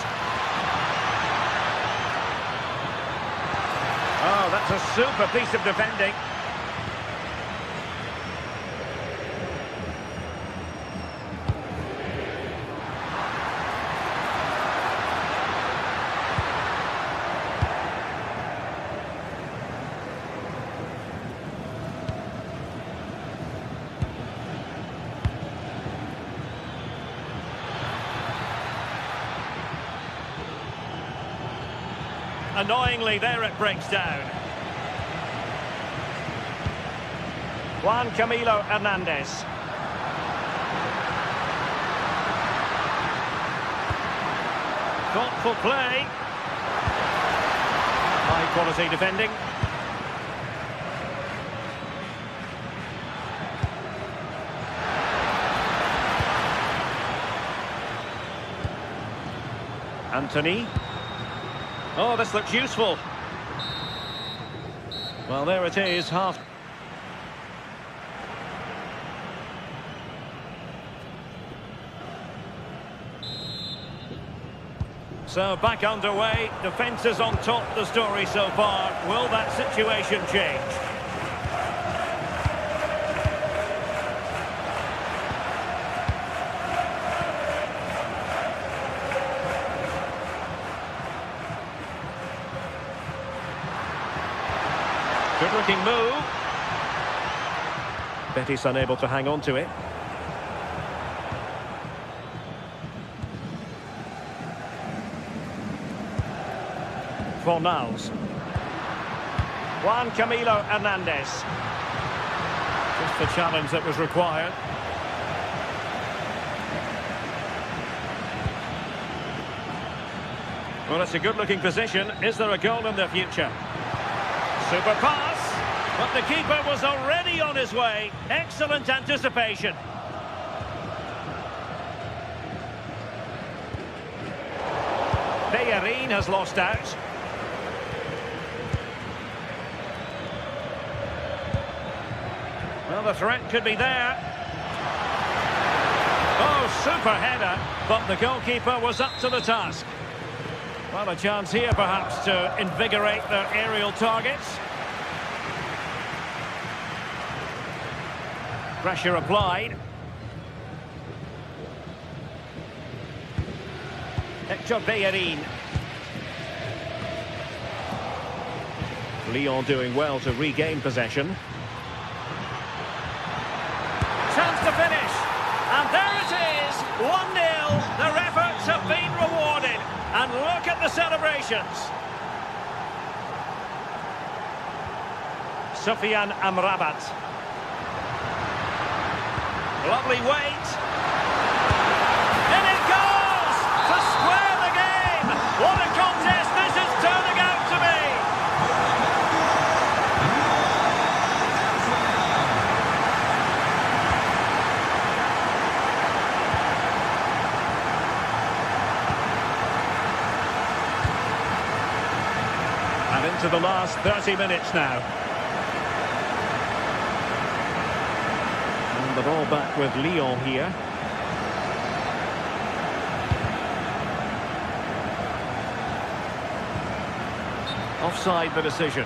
Oh, that's a super piece of defending. Annoyingly, there it breaks down. Juan Camilo Hernandez. Thoughtful play. High quality defending. Anthony. Oh, this looks useful. Well, there it is, half. So back underway, defence is on top of the story so far. Will that situation change? Good-looking move. Betis unable to hang on to it. Fornals. Juan Camilo Hernandez. Just the challenge that was required. Well, it's a good-looking position. Is there a goal in the future? Super pass, but the keeper was already on his way. Excellent anticipation. Bellerin has lost out. Well, the threat could be there. Oh, super header, but the goalkeeper was up to the task. Well, a chance here, perhaps, to invigorate their aerial targets. Pressure applied. Hector Bellerin. Lyon doing well to regain possession. Chance to finish. And there it is, 1-0. Their efforts have been rewarded. And look at the celebrations. Sofiane Amrabat. Lovely weight. In it goes! To square the game! What a contest this is turning out to be! And into the last 30 minutes now. And the ball back with Lyon here. Offside the decision.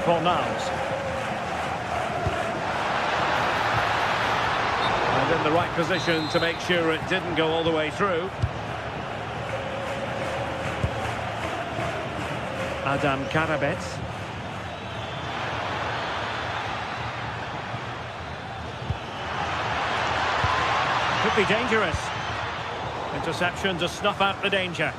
Fornals. And in the right position to make sure it didn't go all the way through. Adam Karabets. Could be dangerous. Interception to snuff out the danger.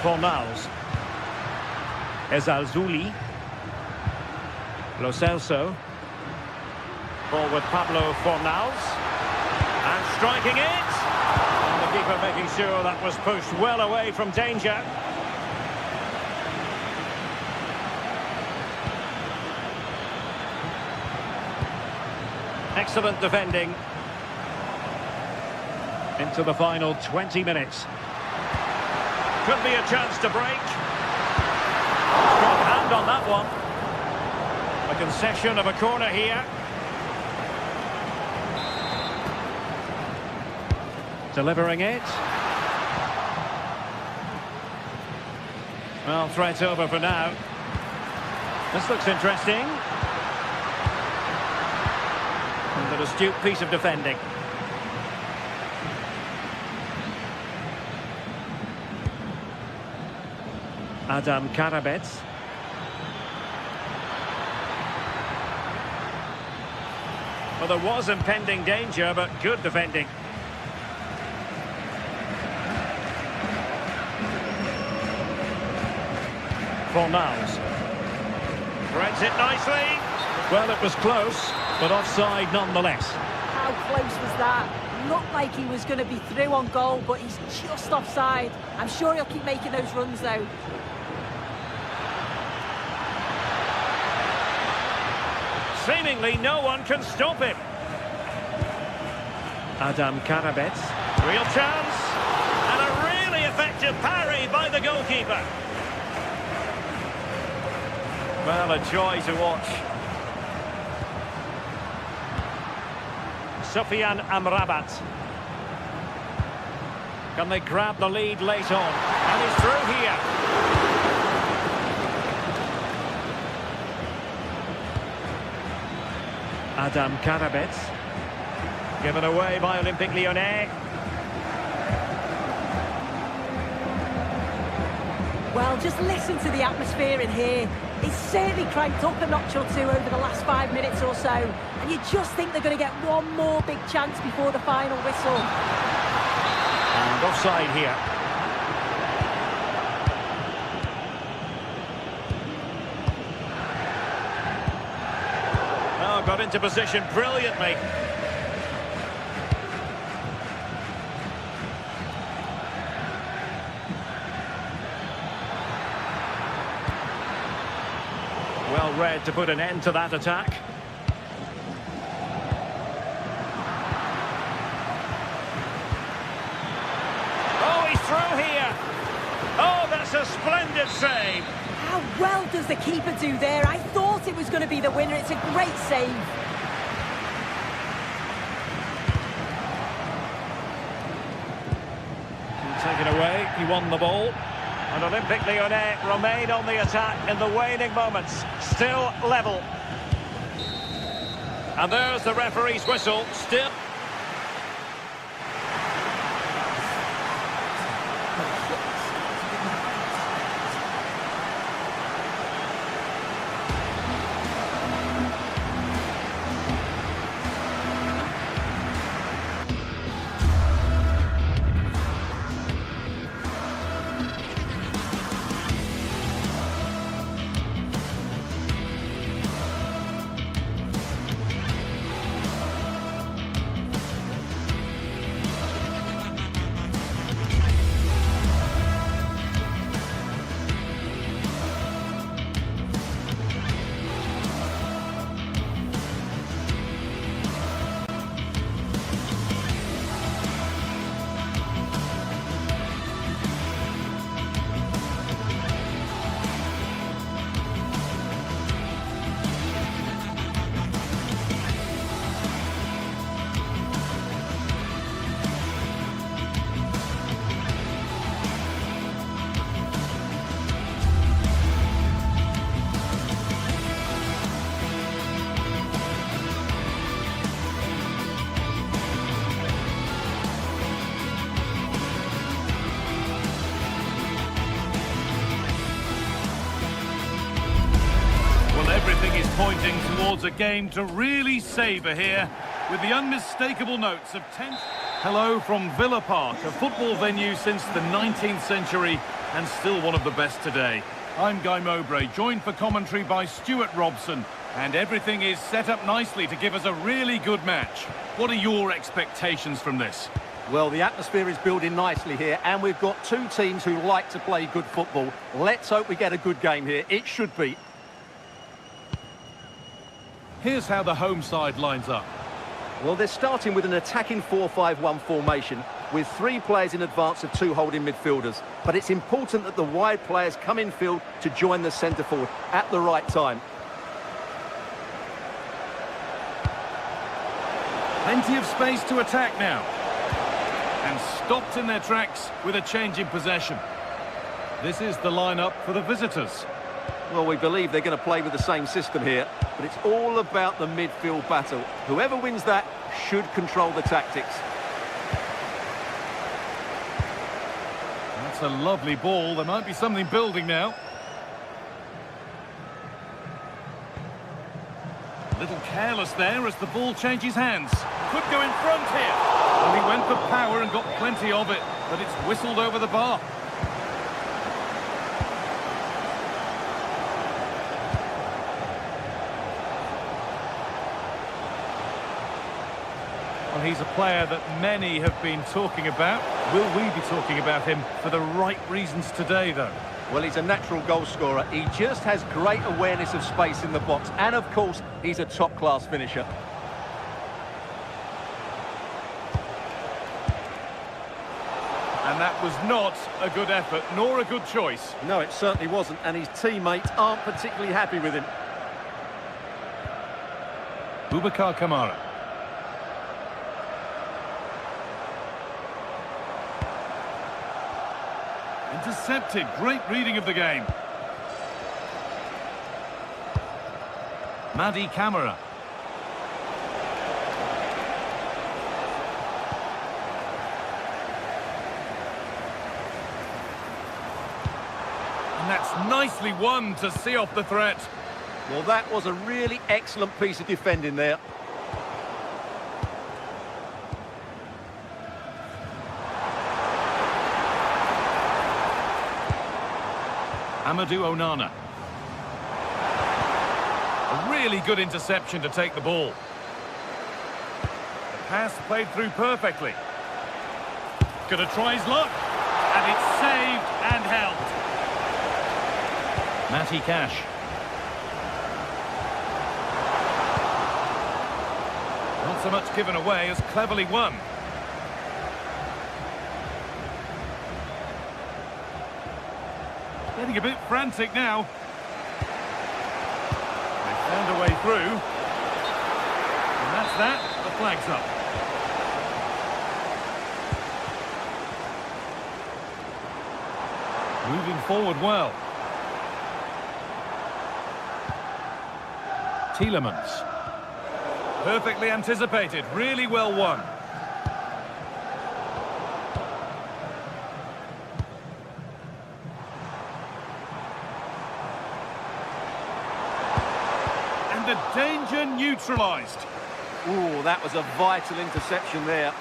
Fornals. Ezalzouli. Lo Celso. Ball with Pablo Fornals. And striking it. And the keeper making sure that was pushed well away from danger. Excellent defending. Into the final 20 minutes. Could be a chance to break. Strong hand on that one. A concession of a corner here. Delivering it. Well, threat over for now. This looks interesting. And an astute piece of defending. Adam Karabets. Well, there was impending danger, but good defending. Fornals. Threads it nicely. Well, it was close, but offside nonetheless. How close was that? Looked like he was going to be through on goal, but he's just offside. I'm sure he'll keep making those runs, though. Seemingly no one can stop him. Adam Karabets. Real chance. And a really effective parry by the goalkeeper. Well, a joy to watch. Sufyan Amrabat. Can they grab the lead late on? And he's through here. Adam Karabets. Given away by Olympique Lyonnais. Well, just listen to the atmosphere in here. It's certainly cranked up a notch or two over the last 5 minutes or so. And you just think they're going to get one more big chance before the final whistle. And offside here. Oh, got into position brilliantly. Well read to put an end to that attack. Oh, he's through here. Oh, that's a splendid save. How well does the keeper do there? I thought it was going to be the winner. It's a great save. Taken away, he won the ball. And Olympique Lyonnais remain on the attack in the waning moments. Still level. And there's the referee's whistle. Still. Everything is pointing towards a game to really savour here, with the unmistakable notes of tension. Hello from Villa Park, a football venue since the 19th century and still one of the best today. I'm Guy Mowbray, joined for commentary by Stuart Robson, and everything is set up nicely to give us a really good match. What are your expectations from this? Well, the atmosphere is building nicely here, and we've got two teams who like to play good football. Let's hope we get a good game here. It should be. Here's how the home side lines up. Well, they're starting with an attacking 4-5-1 formation with 3 players in advance of 2 holding midfielders. But it's important that the wide players come in field to join the centre forward at the right time. Plenty of space to attack now. And stopped in their tracks with a change in possession. This is the lineup for the visitors. Well, we believe they're going to play with the same system here, but it's all about the midfield battle. Whoever wins that should control the tactics. That's a lovely ball. There might be something building now. A little careless there as the ball changes hands. Could go in front here. Well, he went for power and got plenty of it, but it's whistled over the bar. Well, he's a player that many have been talking about. Will we be talking about him for the right reasons today, though? Well, he's a natural goal scorer. He just has great awareness of space in the box. And, of course, he's a top-class finisher. And that was not a good effort, nor a good choice. No, it certainly wasn't. And his teammates aren't particularly happy with him. Boubacar Kamara. Intercepted. Great reading of the game. Madi Camara. And that's nicely won to see off the threat. Well, that was a really excellent piece of defending there. Amadou Onana. A really good interception to take the ball. The pass played through perfectly. Gonna try his luck. And it's saved and held. Matty Cash. Not so much given away as cleverly won. Getting a bit frantic now. They found a way through. And that's that. The flag's up. Moving forward well. Tielemans. Perfectly anticipated. Really well won. The danger neutralised. Ooh, that was a vital interception there.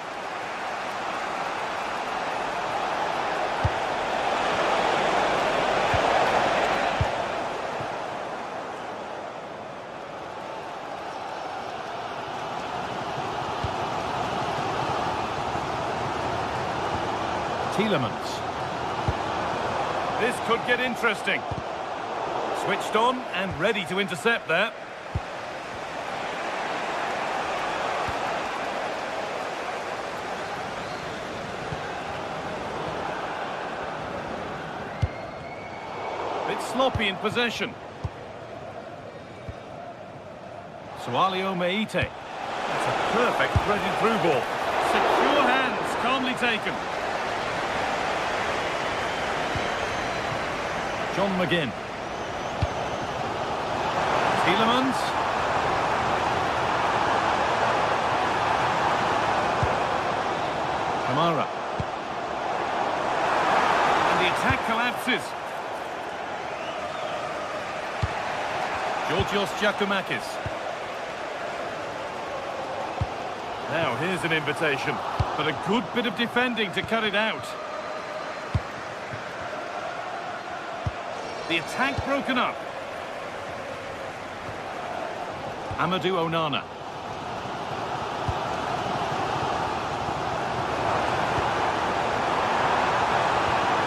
Tielemans. This could get interesting. Switched on and ready to intercept there. Bit sloppy in possession. Sualio Meite. That's a perfect threaded through ball. Secure hands, calmly taken. John McGinn. Tielemans. Kamara. And the attack collapses. Georgios Giacomakis. Now, here's an invitation, but a good bit of defending to cut it out. The attack broken up. Amadou Onana.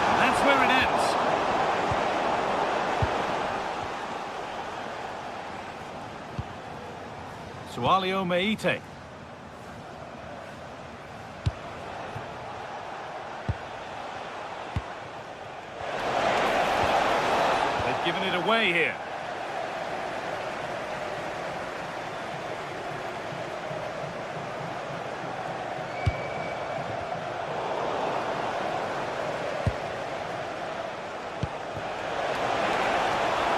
And that's where it ends. Sualio Meite. They've given it away here.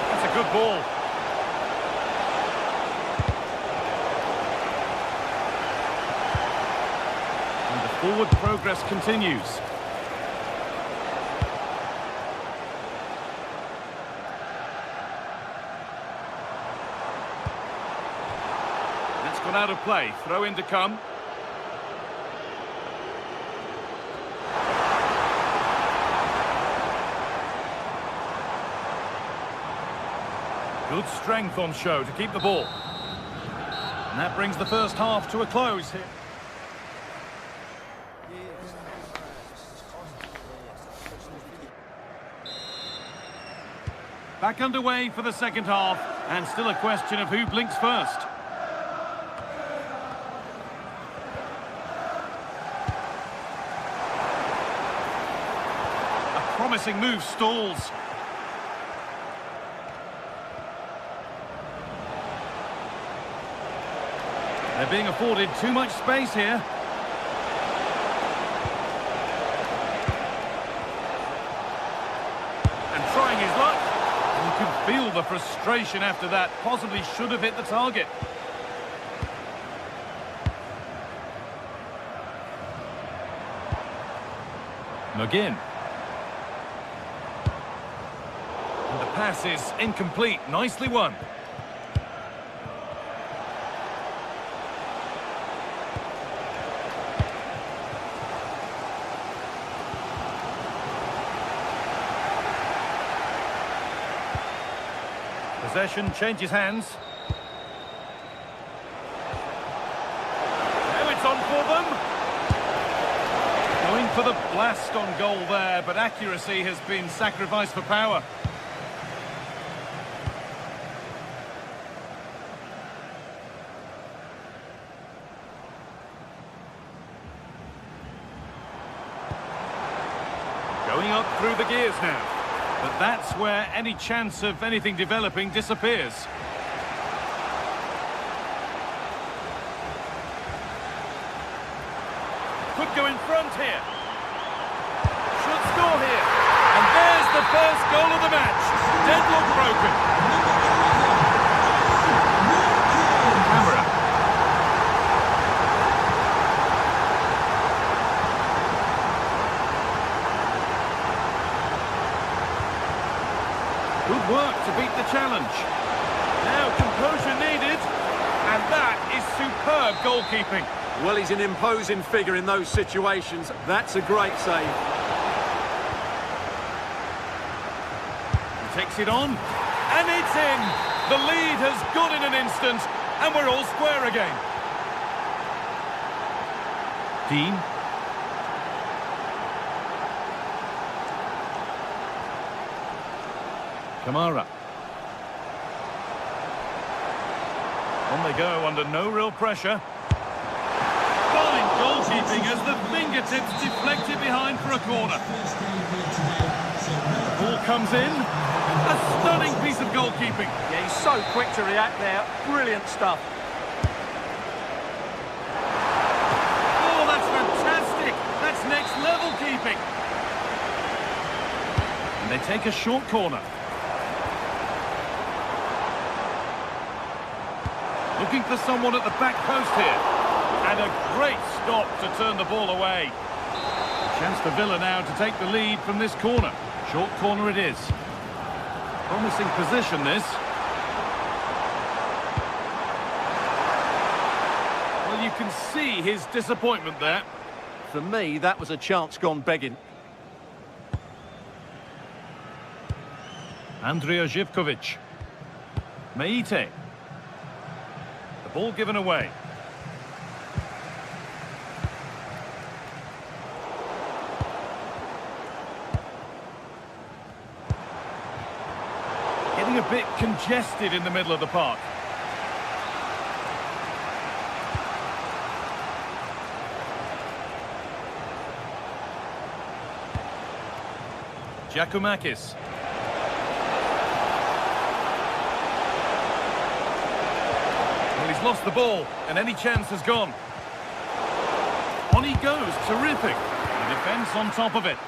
That's a good ball. Forward progress continues. That's gone out of play. Throw in to come. Good strength on show to keep the ball. And that brings the first half to a close here. Back underway for the second half, and still a question of who blinks first. A promising move stalls. They're being afforded too much space here. And trying his luck. You can feel the frustration after that. Possibly should have hit the target. McGinn. And the pass is incomplete. Nicely won. Possession changes hands. Now it's on for them. Going for the blast on goal there, but accuracy has been sacrificed for power. Going up through the gears now. But that's where any chance of anything developing disappears. Could go in front here. Should score here. And there's the first goal of the match. Deadlock broken. Camera. Good work to beat the challenge. Now composure needed, and that is superb goalkeeping. Well, he's an imposing figure in those situations. That's a great save. He takes it on, and it's in. The lead has gone in an instant, and we're all square again. Dean. Kamara. On they go under no real pressure. Fine goalkeeping as the fingertips deflected behind for a corner. Ball comes in. A stunning piece of goalkeeping. Yeah, he's so quick to react there. Brilliant stuff. Oh, that's fantastic. That's next level keeping. And they take a short corner. Looking for someone at the back post here. And a great stop to turn the ball away. Chance for Villa now to take the lead from this corner. Short corner it is. Promising position this. Well, you can see his disappointment there. For me, that was a chance gone begging. Andrija Živković. Meite. The ball given away. Getting a bit congested in the middle of the park. Giacomakis. Well, he's lost the ball, and any chance has gone. On he goes, terrific. The defence on top of it.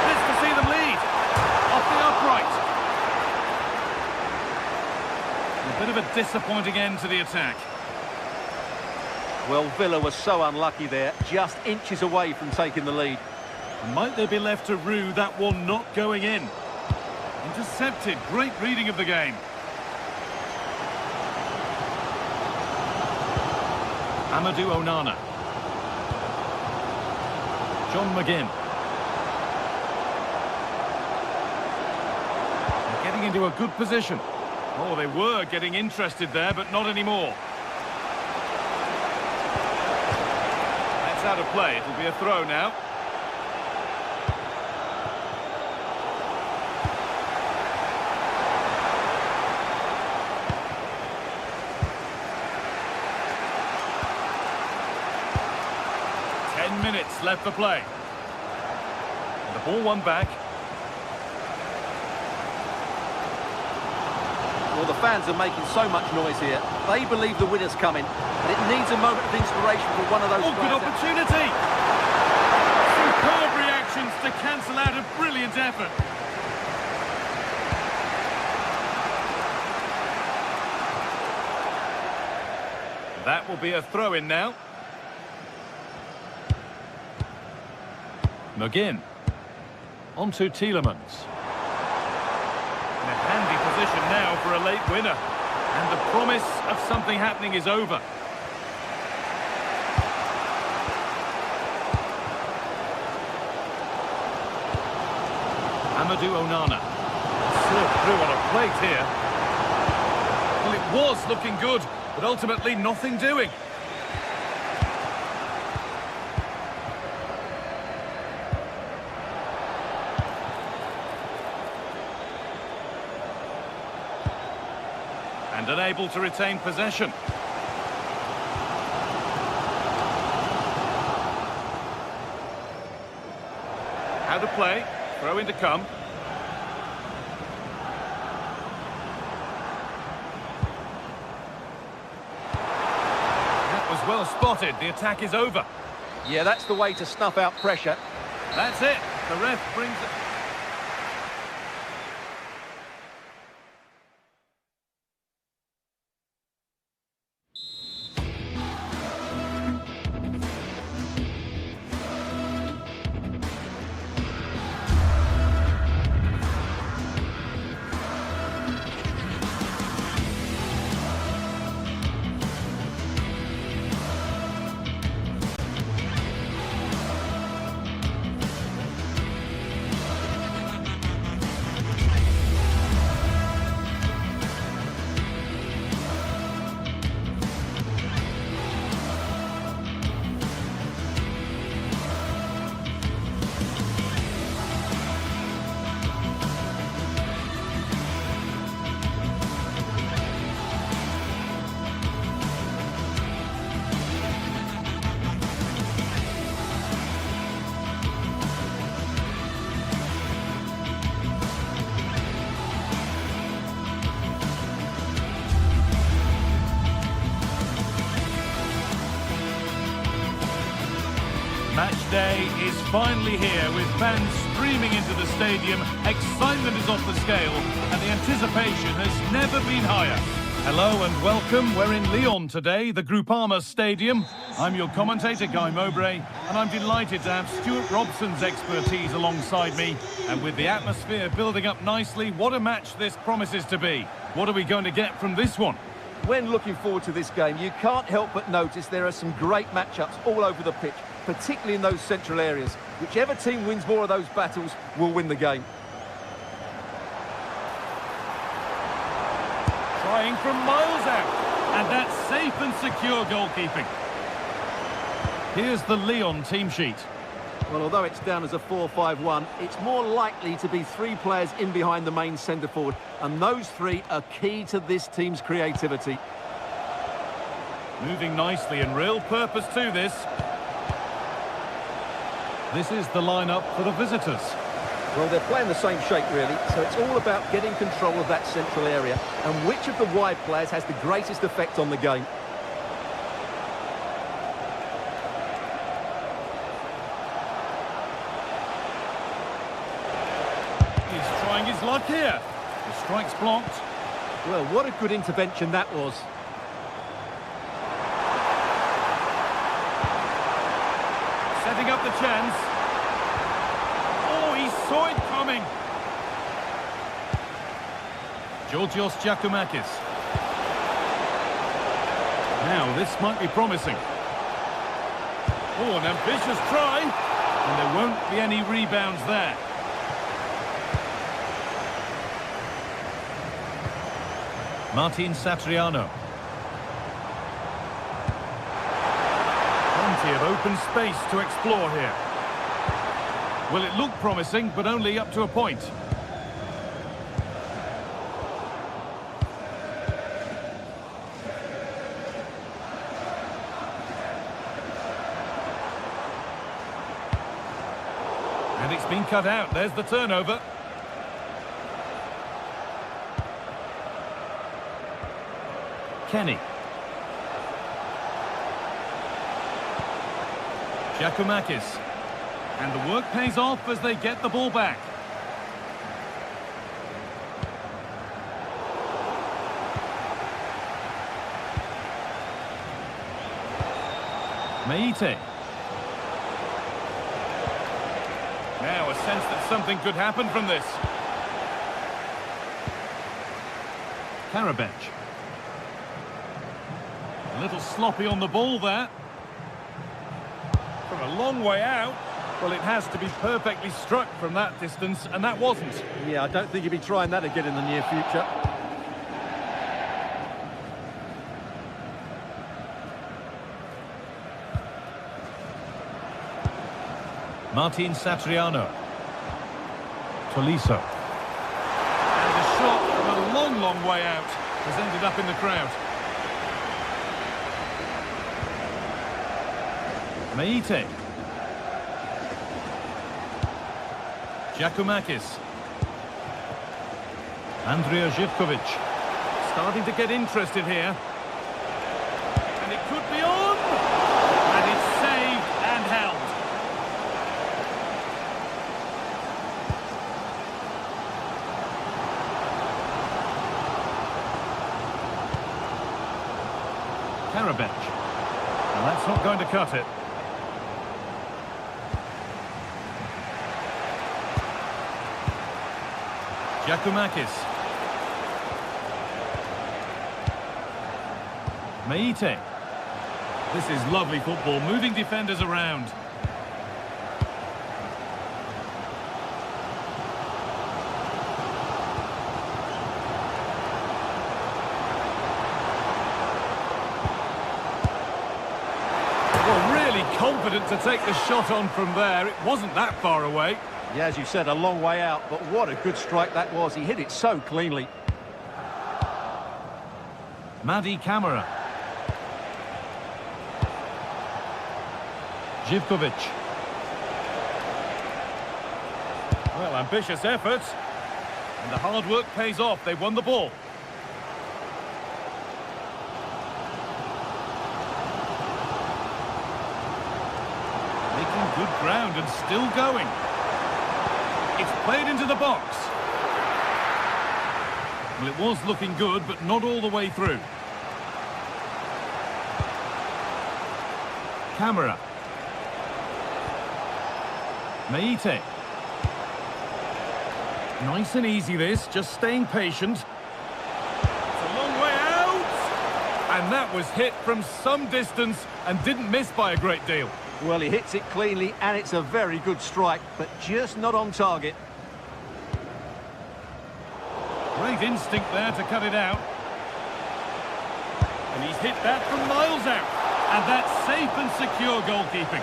This to see them lead. Off the upright. A bit of a disappointing end to the attack. Well, Villa was so unlucky there, just inches away from taking the lead. Might they be left to rue that one not going in? Intercepted, great reading of the game. Amadou Onana. John McGinn. They're getting into a good position. Oh, they were getting interested there, but not anymore. That's out of play. It'll be a throw now. Minutes left for play. And the ball won back. Well, the fans are making so much noise here. They believe the winner's coming, but it needs a moment of inspiration for one of those Oh, good players. opportunity! Superb reactions to cancel out a brilliant effort. That will be a throw-in now. McGinn. On to Tielemans. In a handy position now for a late winner. And the promise of something happening is over. Amadou Onana. Served through on a plate here. Well, it was looking good, but ultimately nothing doing. And unable to retain possession. How to play, throw in to come. That was well spotted, the attack is over. Yeah, that's the way to snuff out pressure. That's it, the ref brings it. Match day is finally here with fans streaming into the stadium. Excitement is off the scale and the anticipation has never been higher. Hello and welcome. We're in Lyon today, the Groupama Stadium. I'm your commentator, Guy Mowbray, and I'm delighted to have Stuart Robson's expertise alongside me. And with the atmosphere building up nicely, what a match this promises to be. What are we going to get from this one? When looking forward to this game, you can't help but notice there are some great matchups all over the pitch, particularly in those central areas. Whichever team wins more of those battles will win the game. Trying from miles out, and that's safe and secure goalkeeping. Here's the Lyon team sheet. Well, although it's down as a 4-5-1, it's more likely to be 3 players in behind the main centre-forward, and those 3 are key to this team's creativity. Moving nicely and real purpose to this. This is the lineup for the visitors. Well, they're playing the same shape, really, so it's all about getting control of that central area and which of the wide players has the greatest effect on the game. He's trying his luck here. The strike's blocked. Well, what a good intervention that was. Setting up the chance. He saw it coming. Georgios Giacomakis. Now, this might be promising. Oh, an ambitious try. And there won't be any rebounds there. Martin Satriano. Plenty of open space to explore here. Well, it looked promising, but only up to a point. And it's been cut out. There's the turnover. Kenny. Giacomakis. And the work pays off as they get the ball back. Meite. Now a sense that something could happen from this. Karabech. A little sloppy on the ball there. From a long way out. Well, it has to be perfectly struck from that distance, and that wasn't. Yeah, I don't think he'll be trying that again in the near future. Martin Satriano. Tolisso. And a shot from a long, long way out has ended up in the crowd. Meite. Giacomakis. Andrija Živković. Starting to get interested here. And it could be on! And it's saved and held. Karabech. And that's not going to cut it. Giacomakis. Meite. This is lovely football, moving defenders around. Well, really confident to take the shot on from there. It wasn't that far away. Yeah, as you said, a long way out, but what a good strike that was. He hit it so cleanly. Madi Camara. Živković. Well, ambitious effort. And the hard work pays off. They won the ball. Making good ground and still going. It's played into the box. Well, it was looking good, but not all the way through. Camera. Meite. Nice and easy this, just staying patient. It's a long way out! And that was hit from some distance and didn't miss by a great deal. Well, he hits it cleanly, and it's a very good strike, but just not on target. Great instinct there to cut it out. And he's hit that from miles out. And that's safe and secure goalkeeping.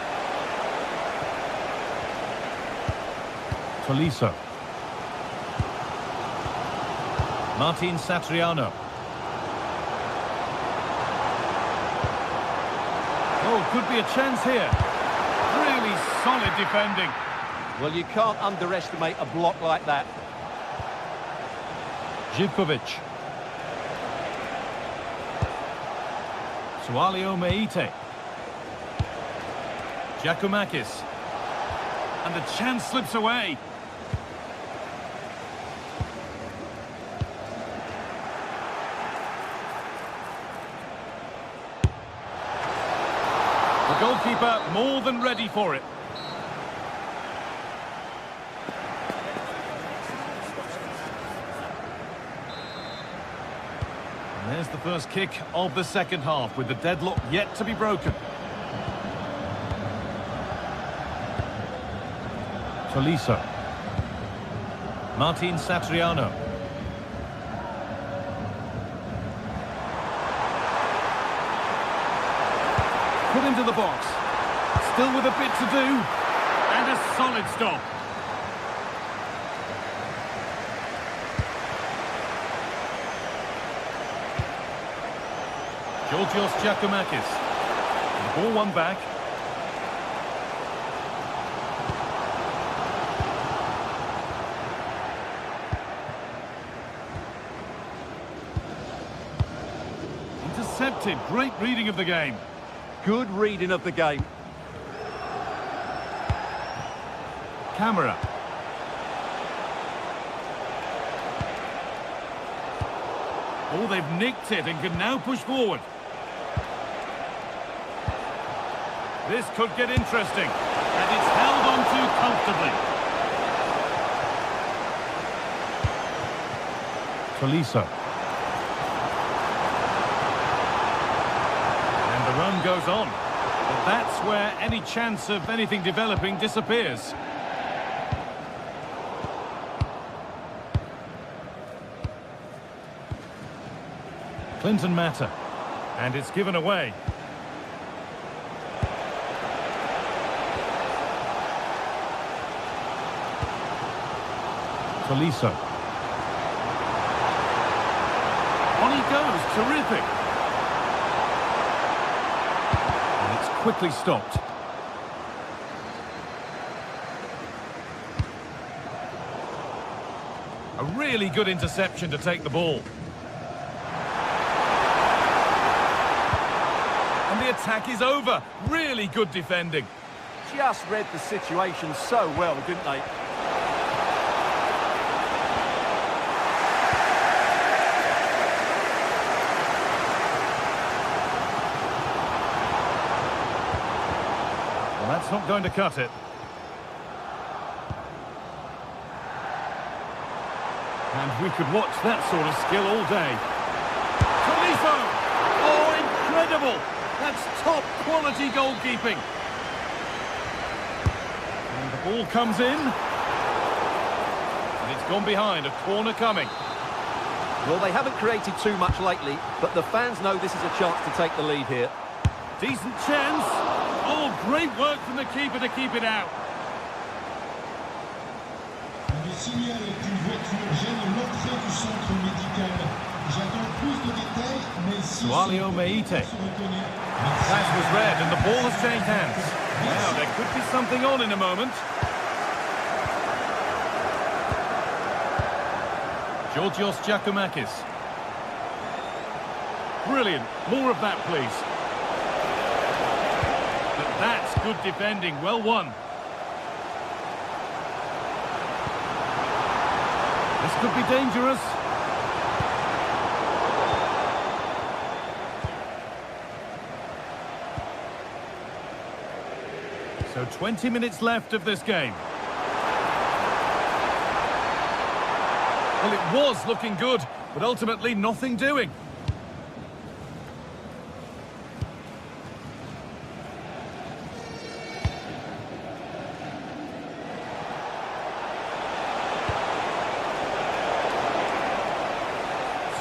Tolisso. Martin Satriano. Oh, could be a chance here. Really solid defending. Well, you can't underestimate a block like that. Živkovic. Sualio Meite. Giacomakis. And the chance slips away. The goalkeeper more than ready for it. And there's the first kick of the second half, with the deadlock yet to be broken. Tolisso. Martin Satriano. Put into the box. Still with a bit to do. And a solid stop. Georgios Giacomakis. The ball won back. Intercepted. Great reading of the game. Good reading of the game. Camera. Oh, they've nicked it and can now push forward. This could get interesting. And it's held on to comfortably. Tolisso. And the run goes on. But that's where any chance of anything developing disappears. Clinton Mata. And it's given away. Tolisso. On he goes. Terrific. And it's quickly stopped. A really good interception to take the ball. And the attack is over. Really good defending. Just read the situation so well, didn't they? Well, that's not going to cut it. And we could watch that sort of skill all day. Tolisso! Oh, incredible! That's top quality goalkeeping. And the ball comes in. And it's gone behind, a corner coming. Well, they haven't created too much lately, but the fans know this is a chance to take the lead here. Decent chance. Oh, great work from the keeper to keep it out. On me signale qu'une voiture gêne l'entrée du centre médical. J'attends plus de détails, mais si Sualio Meite. Pass was red and the ball has changed hands. Now there could be something on in a moment. Georgios Giacomakis. Brilliant. More of that, please. But that's good defending. Well won. This could be dangerous. So 20 minutes left of this game. Well, it was looking good, but ultimately nothing doing.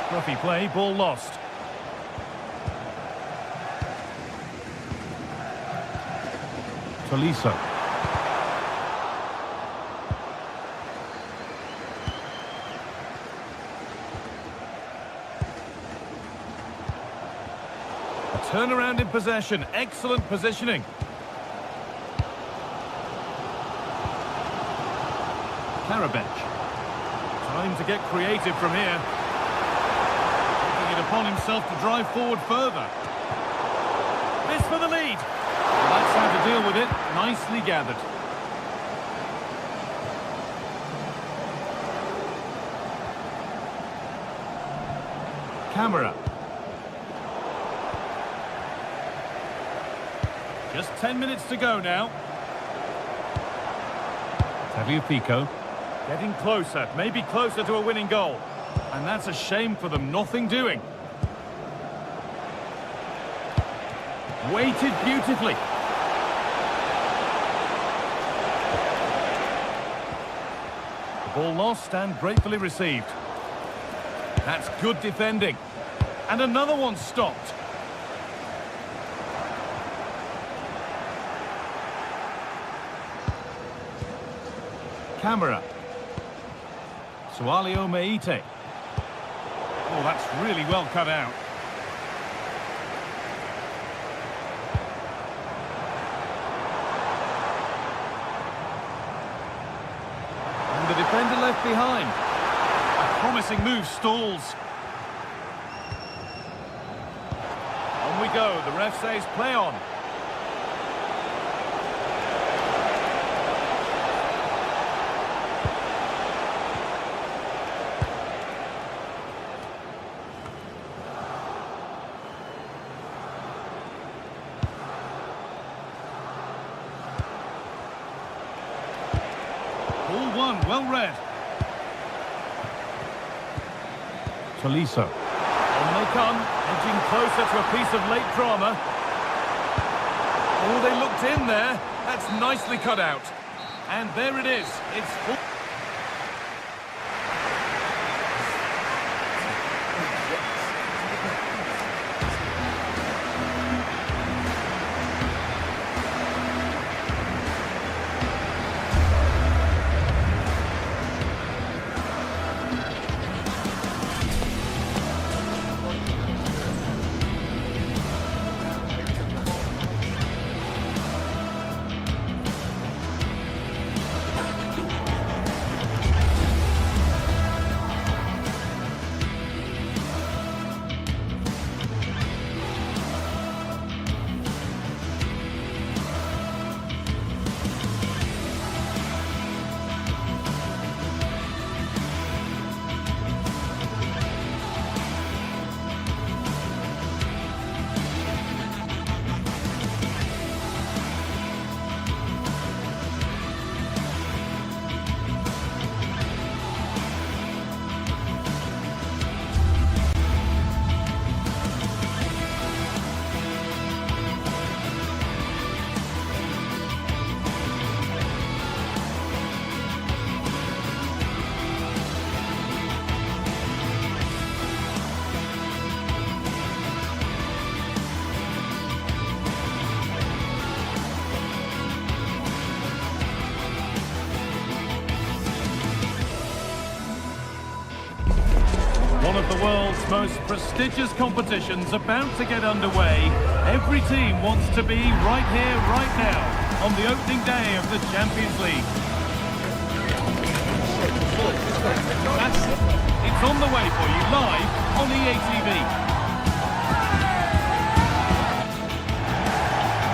Scruffy play, ball lost. Tolisso. A turnaround in possession, excellent positioning. Karabech. Time to get creative from here. Taking it upon himself to drive forward further. This for the lead. Well, that's how to deal with it. Nicely gathered. Camera. Just 10 minutes to go now. Tagliafico. Getting closer, maybe closer to a winning goal. And that's a shame for them, nothing doing. Weighted beautifully. The ball lost and gratefully received. That's good defending. And another one stopped. Camera. Sualio Meite. Oh, that's really well cut out. And the defender left behind. A promising move stalls. On we go. The ref says play on. Ball one, well read. Tolisso. On they come, edging closer to a piece of late drama. Oh, they looked in there. That's nicely cut out. And there it is. It's full. One of the world's most prestigious competitions about to get underway. Every team wants to be right here, right now, on the opening day of the Champions League. It's on the way for you live on EA TV.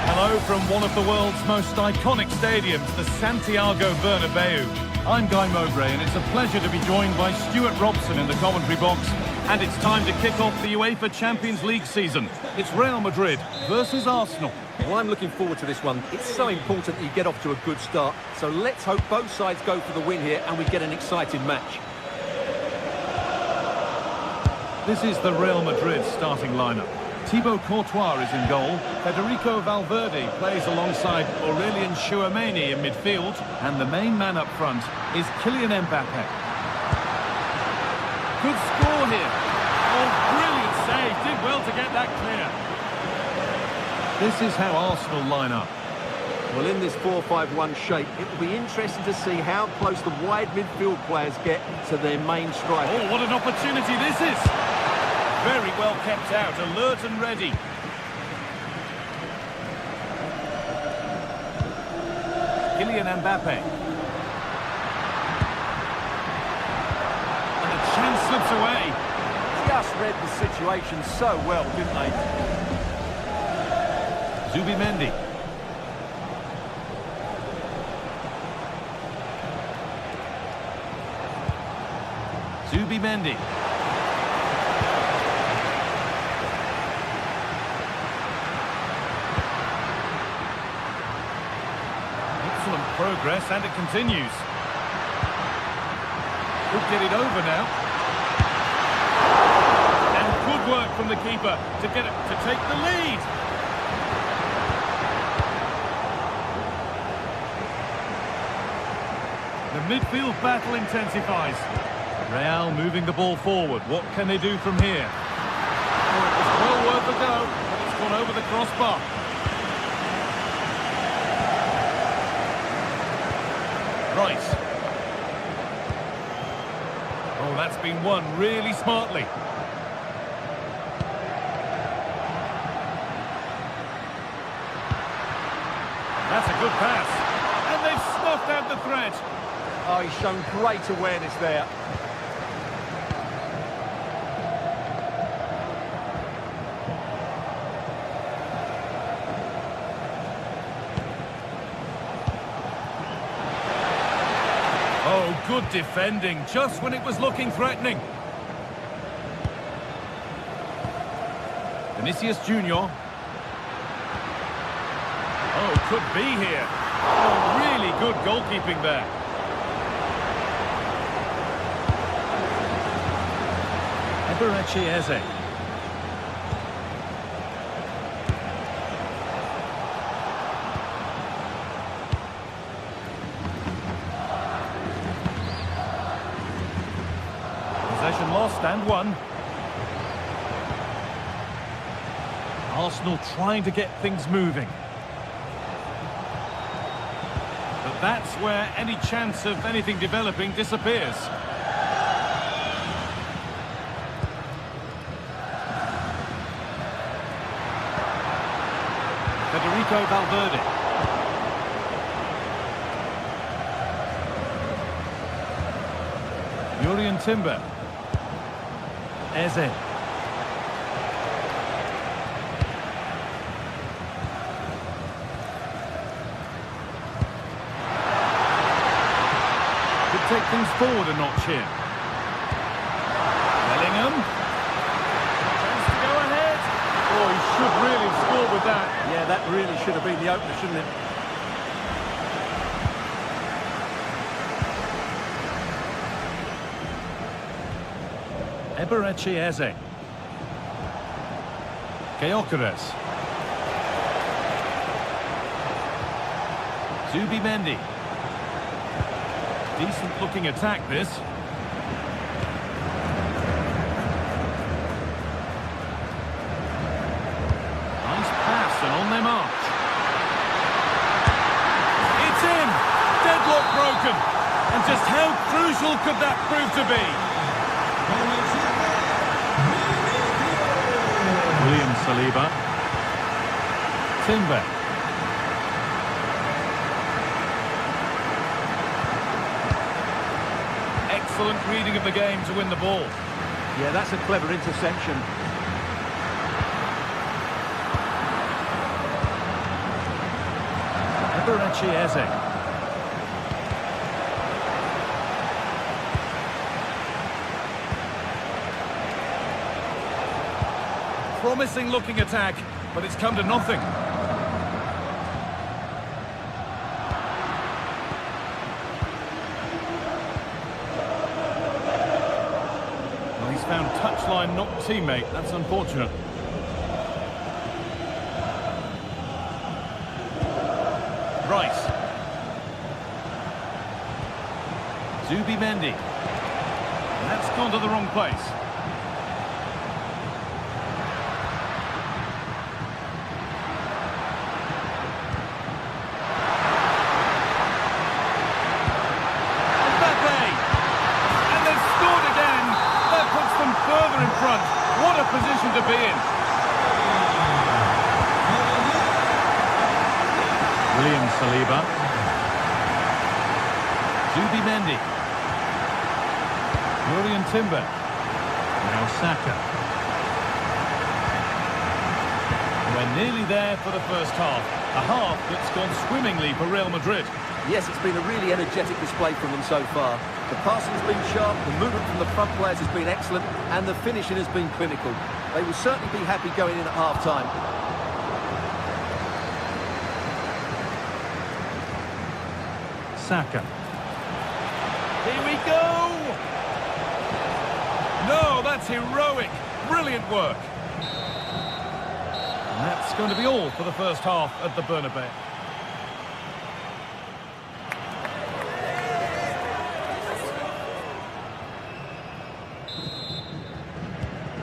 Hello from one of the world's most iconic stadiums, the Santiago Bernabeu. I'm Guy Mowbray, and it's a pleasure to be joined by Stuart Robson in the commentary box. And it's time to kick off the UEFA Champions League season. It's Real Madrid versus Arsenal. Well, I'm looking forward to this one. It's so important that you get off to a good start. So let's hope both sides go for the win here and we get an exciting match. This is the Real Madrid starting lineup. Thibaut Courtois is in goal. Federico Valverde plays alongside Aurelien Tchouameni in midfield. And the main man up front is Kylian Mbappe. Good score here. Oh, brilliant save. Did well to get that clear. This is how Arsenal line up. Well, in this 4-5-1 shape, it will be interesting to see how close the wide midfield players get to their main striker. Oh, what an opportunity this is. Very well kept out, alert and ready. Kylian Mbappe. And the chance slips away. Just read the situation so well, didn't they? Zubimendi. Zubimendi. Excellent progress, and it continues. Could get it over now. And good work from the keeper to get it to take the lead. The midfield battle intensifies. Real moving the ball forward. What can they do from here? Oh, it was well worth a go, but it's gone over the crossbar. Rice. Oh, that's been won really smartly. That's a good pass. And they've snuffed out the threat. Oh, he's shown great awareness there. Oh, good defending, just when it was looking threatening. Vinicius Junior. Oh, could be here. Oh, really good goalkeeping there. Eberechi Eze. Possession lost and won. Arsenal trying to get things moving. But that's where any chance of anything developing disappears. Federico Valverde. Jurrien Timber. Eze. Could take things forward a notch here. Bellingham. Chance to go ahead. Oh, he should really have scored with that. Yeah, that really should have been the opener, shouldn't it? Eberechi Eze. Gyökeres. Zubimendi. Decent looking attack this. Nice pass and on their march. It's in! Deadlock broken. And just how crucial could that prove to be? William Saliba. Timber. Excellent reading of the game to win the ball. Yeah, that's a clever interception. Eberechi Eze. promising looking attack, but it's come to nothing. Well, he's found touchline, not teammate. That's unfortunate. Rice. Zubimendi. That's gone to the wrong place. And they've scored again. That puts them further in front. What a position to be in. William Saliba. Zubimendi. Julian Timber. Now Saka. We're nearly there for the first half. A half that's gone swimmingly for Real Madrid. Yes, it's been a really energetic display from them so far. The passing has been sharp, the movement from the front players has been excellent, and the finishing has been clinical. They will certainly be happy going in at half-time. Saka. Here we go! No, that's heroic. Brilliant work. And that's going to be all for the first half at the Bernabeu.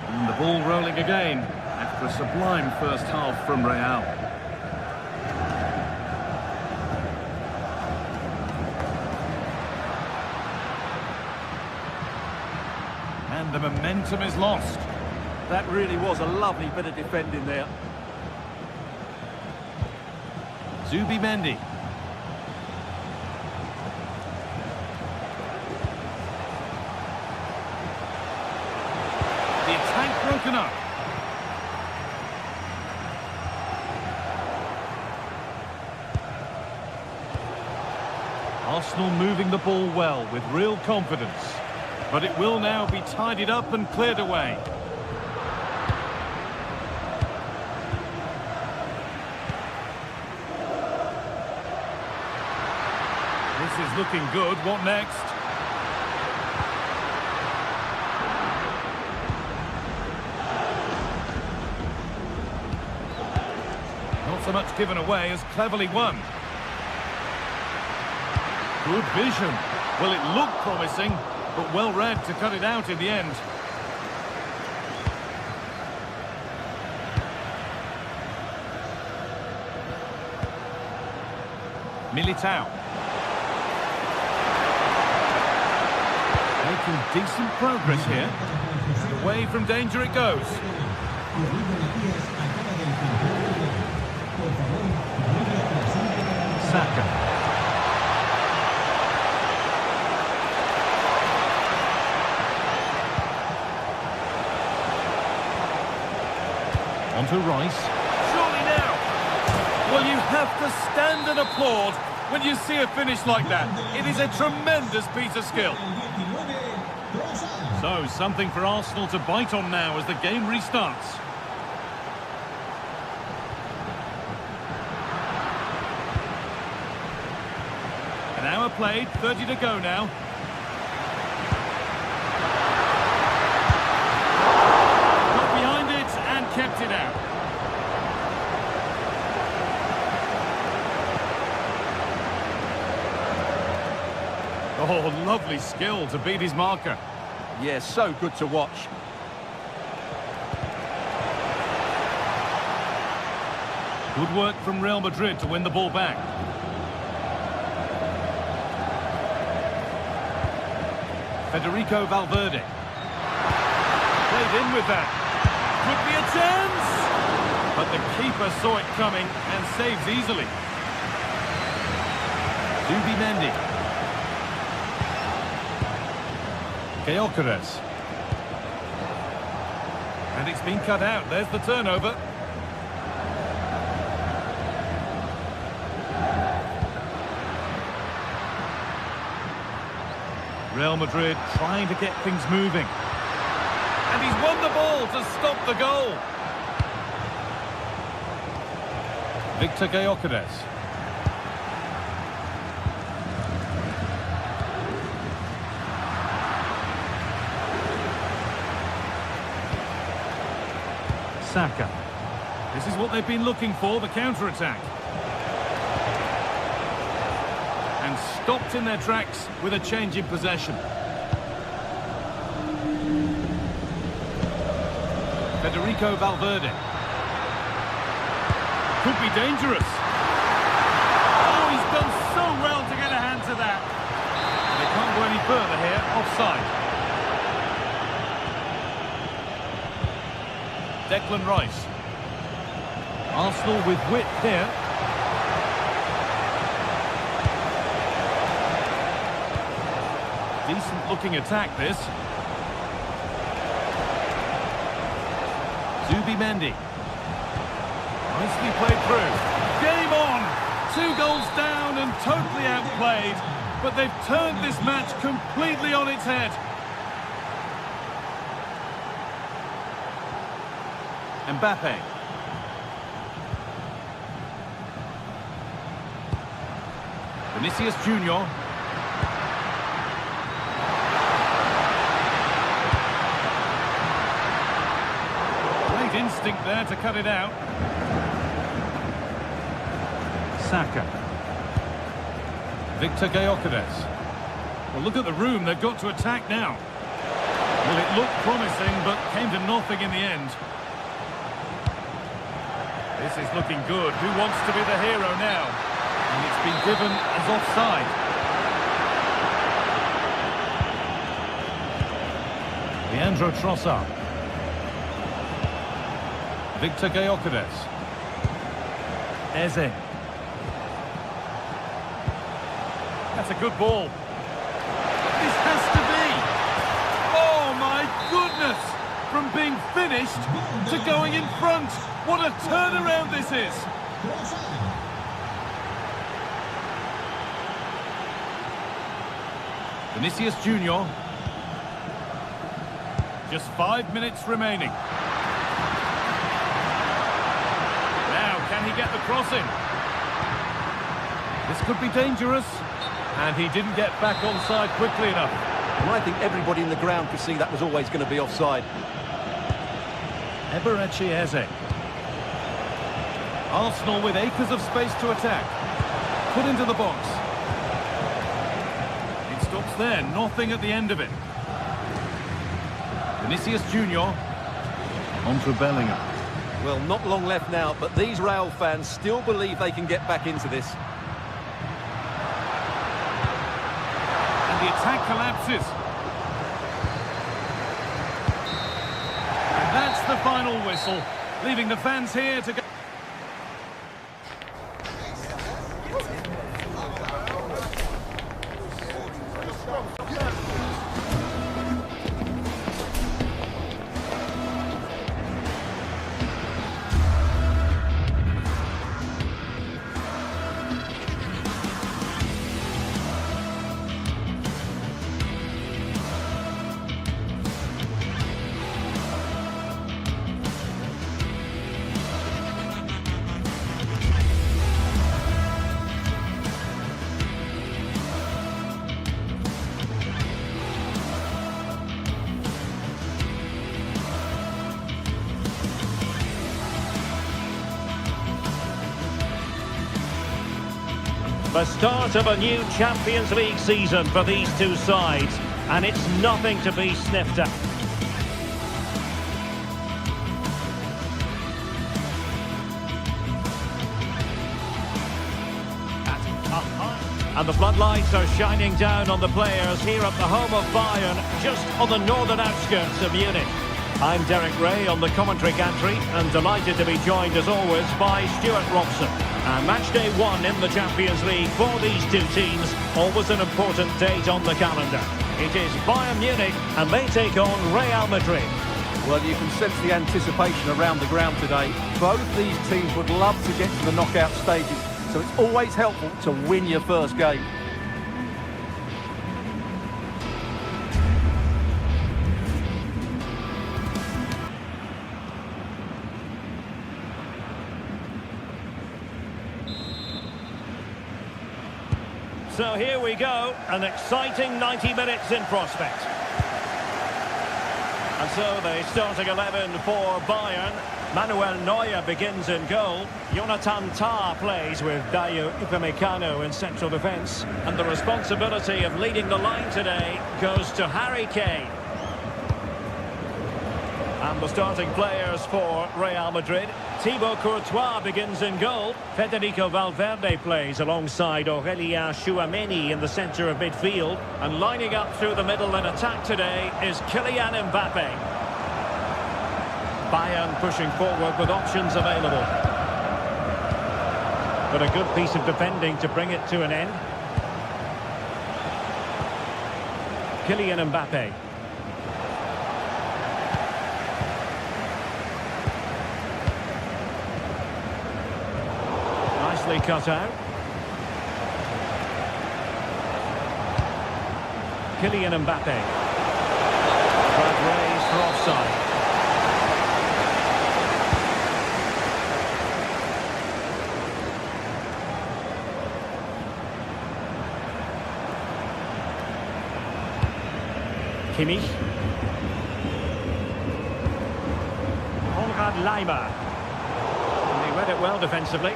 And the ball rolling again after a sublime first half from Real. And the momentum is lost. That really was a lovely bit of defending there. Zubimendi. The attack broken up. Arsenal moving the ball well with real confidence. But it will now be tidied up and cleared away. This is looking good. What next? Not so much given away as cleverly won. Good vision. Well, it looked promising, but well read to cut it out in the end. Militao. Making decent progress here. And away from danger it goes. Saka. On to Rice. Surely now. Well, you have to stand and applaud when you see a finish like that. It is a tremendous piece of skill. So, something for Arsenal to bite on now as the game restarts. An hour played, 30 to go now. Got behind it and kept it out. Oh, lovely skill to beat his marker. Yeah, so good to watch. Good work from Real Madrid to win the ball back. Federico Valverde. Played in with that. Could be a chance! But the keeper saw it coming and saves easily. Zubimendi. Gyökeres. And it's been cut out. There's the turnover. Real Madrid trying to get things moving. And he's won the ball to stop the goal. Victor Gyökeres. Saka. This is what they've been looking for, the counter-attack. And stopped in their tracks with a change in possession. Federico Valverde. Could be dangerous. Oh, he's done so well to get a hand to that. They can't go any further here, offside. Declan Rice. Arsenal with width here. Decent looking attack this. Zubimendi. Nicely played through. Game on! 2 goals down and totally outplayed. But they've turned this match completely on its head. Mbappe. Vinicius Junior. Great instinct there to cut it out. Saka. Victor Gyökeres. Well, look at the room they've got to attack now. Well, it looked promising, but came to nothing in the end. This is looking good. Who wants to be the hero now? And it's been given as offside. Leandro Trossard. Victor Gyökeres. Eze. That's a good ball. This has to be. Oh my goodness! From being finished to going in front. What a turnaround this is! Vinicius Junior. Just 5 minutes remaining. Now, can he get the cross in? This could be dangerous. And he didn't get back onside quickly enough. And I think everybody in the ground could see that was always going to be offside. Eberechi Eze. Arsenal with acres of space to attack. Put into the box. It stops there, nothing at the end of it. Vinicius Junior. On to Bellingham. Well, not long left now, but these Real fans still believe they can get back into this. And the attack collapses. And that's the final whistle, leaving the fans here to go. The start of a new Champions League season for these two sides, and it's nothing to be sniffed at. And the floodlights are shining down on the players here at the home of Bayern, just on the northern outskirts of Munich. I'm Derek Ray on the commentary gantry, and delighted to be joined as always by Stuart Robson. And match day 1 in the Champions League for these two teams, always an important date on the calendar. It is Bayern Munich, and they take on Real Madrid. Well, you can sense the anticipation around the ground today. Both these teams would love to get to the knockout stages, so it's always helpful to win your first game. So here we go, an exciting 90 minutes in prospect. And so the starting 11 for Bayern. Manuel Neuer begins in goal. Jonathan Tah plays with Dayo Upamecano in central defence. And the responsibility of leading the line today goes to Harry Kane. And the starting players for Real Madrid. Thibaut Courtois begins in goal. Federico Valverde plays alongside Aurélien Tchouaméni in the centre of midfield. And lining up through the middle in attack today is Kylian Mbappe. Bayern pushing forward with options available. But a good piece of defending to bring it to an end. Kylian Mbappe. Nicely cut out. Kylian Mbappe. Flag raised for offside. Kimmich. Konrad Laimer. And he read it well defensively.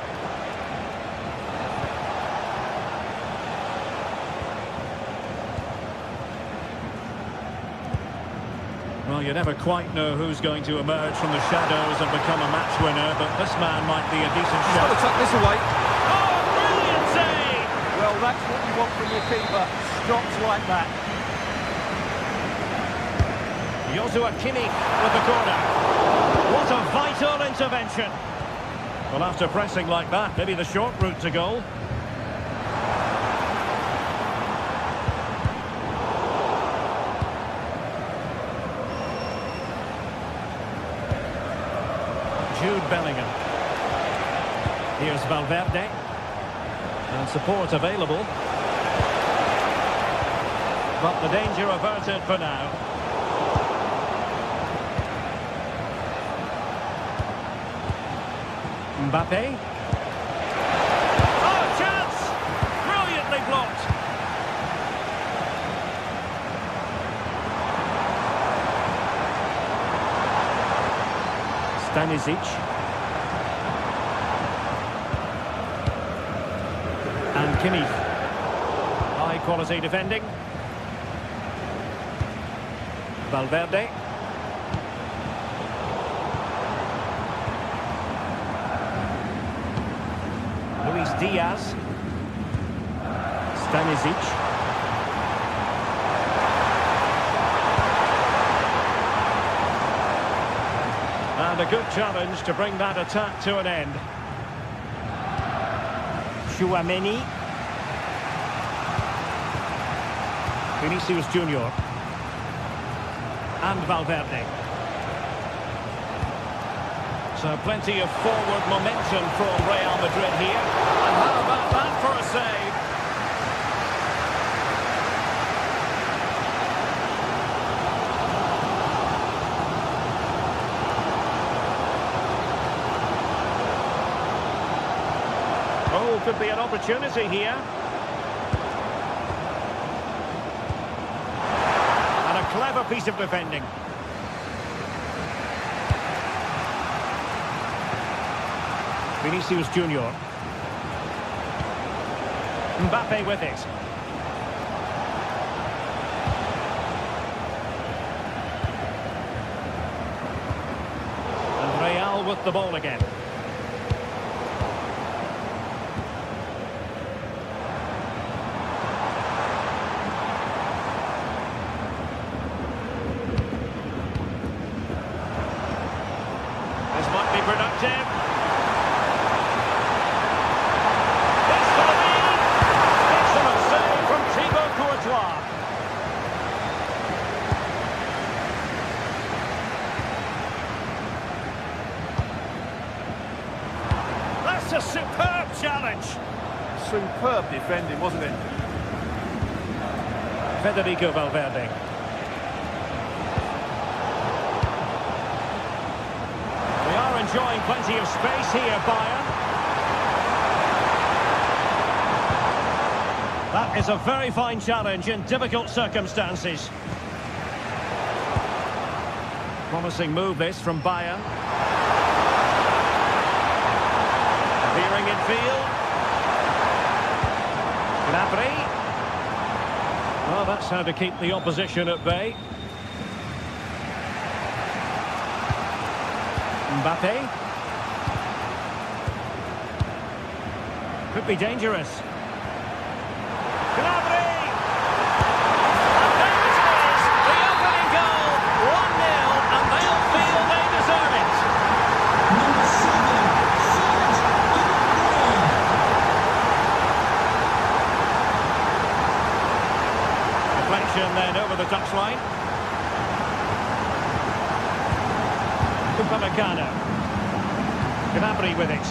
Well, you never quite know who's going to emerge from the shadows and become a match winner, but this man might be a decent shot. Got to tuck this away. Oh, brilliant save! Well, that's what you want from your keeper. Stops like that. Joshua Kimmich with the corner. What a vital intervention. Well, after pressing like that, maybe the short route to goal. Jude Bellingham. Here's Valverde. And support available. But the danger averted for now. Mbappe. Oh, chance! Brilliantly blocked. Stanisic. And Kimmich. High quality defending. Valverde. Luis Diaz. Stanisic. And a good challenge to bring that attack to an end. Tchouaméni. Vinicius Junior. And Valverde. So plenty of forward momentum from Real Madrid here. And how about that for a save? Oh, could be an opportunity here. And a clever piece of defending. Vinicius Junior. Mbappe with it. And Real with the ball again. This might be productive. That's a superb challenge. Superb defending, wasn't it? Federico Valverde. They are enjoying plenty of space here, Bayern. That That is a very fine challenge in difficult circumstances. Promising move this from Bayern. Veering in field. Gnabry. Well, that's how to keep the opposition at bay. Mbappe. Could be dangerous. Gnabry! And there it is! The opening goal! 1-0, and they'll feel they deserve it. Number 7, Serge Gnabry. Deflection then over the touchline. Upamecano. Gnabry with it.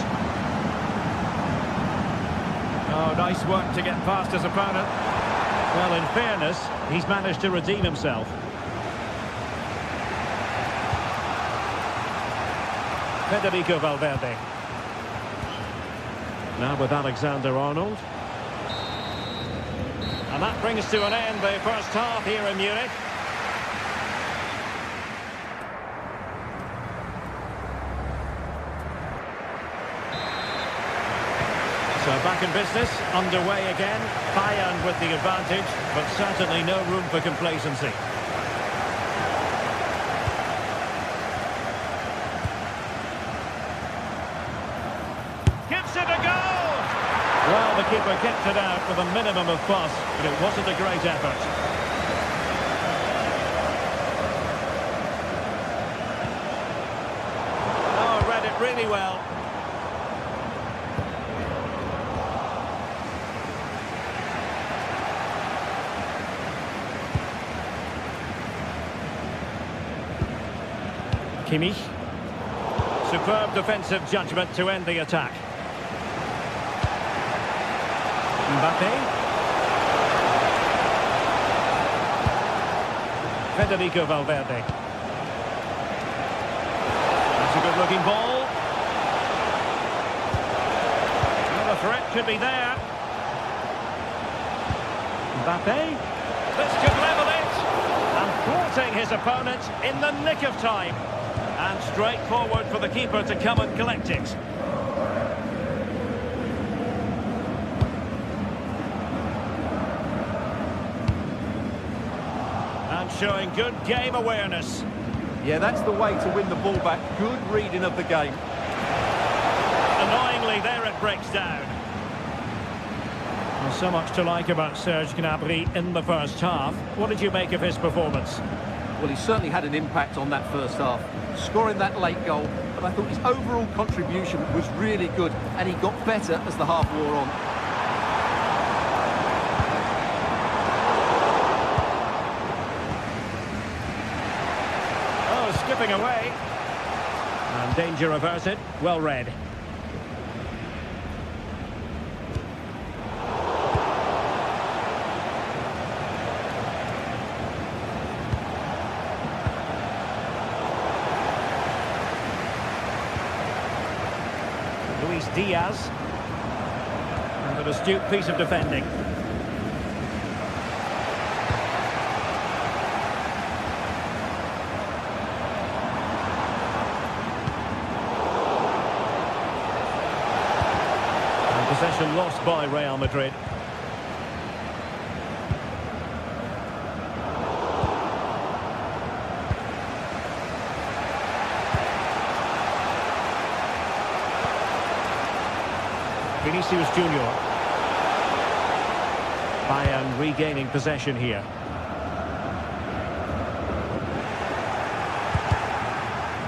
Oh, nice work to get past his opponent. Well, in fairness, he's managed to redeem himself. Federico Valverde. Now with Alexander-Arnold. And that brings to an end the first half here in Munich. So back in business, underway again. Bayern with the advantage, but certainly no room for complacency. Gives it a go! Well, the keeper kept it out with a minimum of fuss, but it wasn't a great effort. Oh, read it really well. Kimmich. Superb defensive judgment to end the attack. Mbappe. Federico Valverde. That's a good-looking ball. Well, the threat could be there. Mbappe. This could level it. And thwarting his opponent in the nick of time. And straight forward for the keeper to come and collect it. And showing good game awareness. Yeah, that's the way to win the ball back. Good reading of the game. Annoyingly, there it breaks down. Well, so much to like about Serge Gnabry in the first half. What did you make of his performance? Well, he certainly had an impact on that first half, scoring that late goal, but I thought his overall contribution was really good, and he got better as the half wore on. Oh, skipping away. And danger averted. Well read. Diaz. And an astute piece of defending. And possession lost by Real Madrid. Vinicius Junior. Bayern regaining possession here.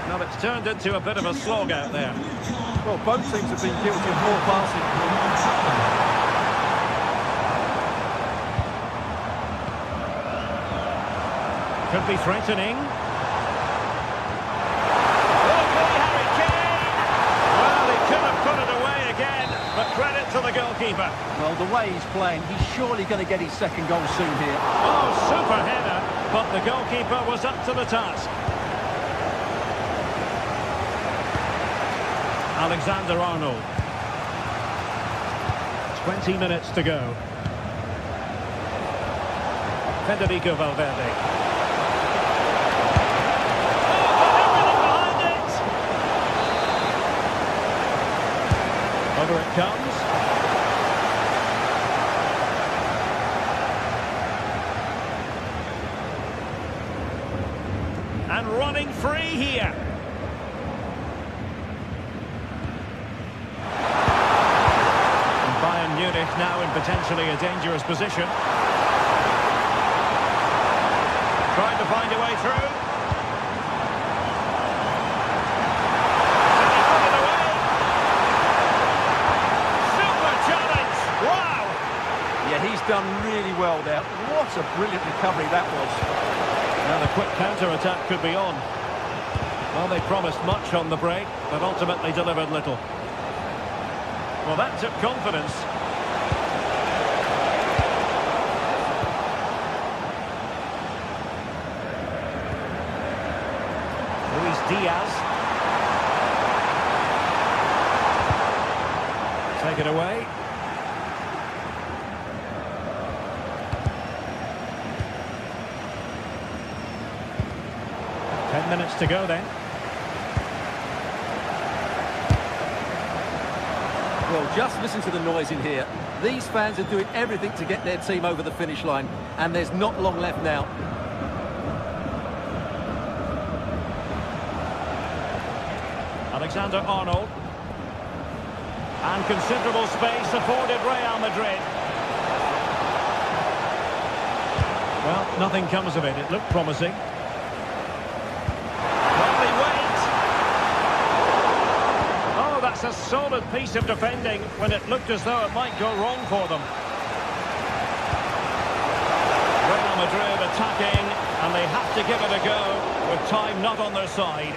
Now it's turned into a bit of a slog out there. Well, both teams have been guilty of more passing. Could be threatening. Credit to the goalkeeper. Well, the way he's playing, he's surely going to get his second goal soon here. Oh, super header, but the goalkeeper was up to the task. Alexander-Arnold. 20 minutes to go. Federico Valverde. Over it comes. And running free here. And Bayern Munich now in potentially a dangerous position. Trying to find a way through. He's done really well there. What a brilliant recovery that was. Now the quick counter-attack could be on. Well, they promised much on the break, but ultimately delivered little. Well, that took confidence. Luis Diaz. Take it away. Minutes to go then. Well, just listen to the noise in here. These fans are doing everything to get their team over the finish line, and there's not long left now. Alexander-Arnold. And considerable space afforded Real Madrid. Well, nothing comes of it. It looked promising. A solid piece of defending when it looked as though it might go wrong for them. Real Madrid attacking, and they have to give it a go with time not on their side,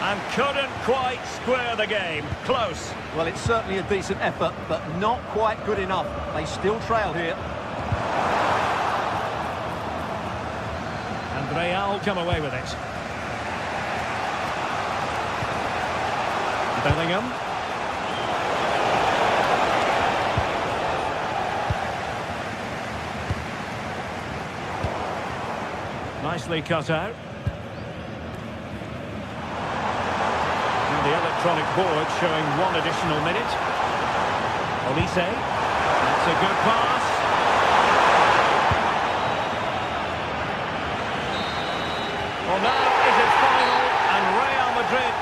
and couldn't quite square the game. Close. Well, it's certainly a decent effort, but not quite good enough. They still trail here. And Real come away with it. Bellingham. Nicely cut out. And the electronic board showing one additional minute. Olise. That's a good pass. Well, now it is final, and Real Madrid.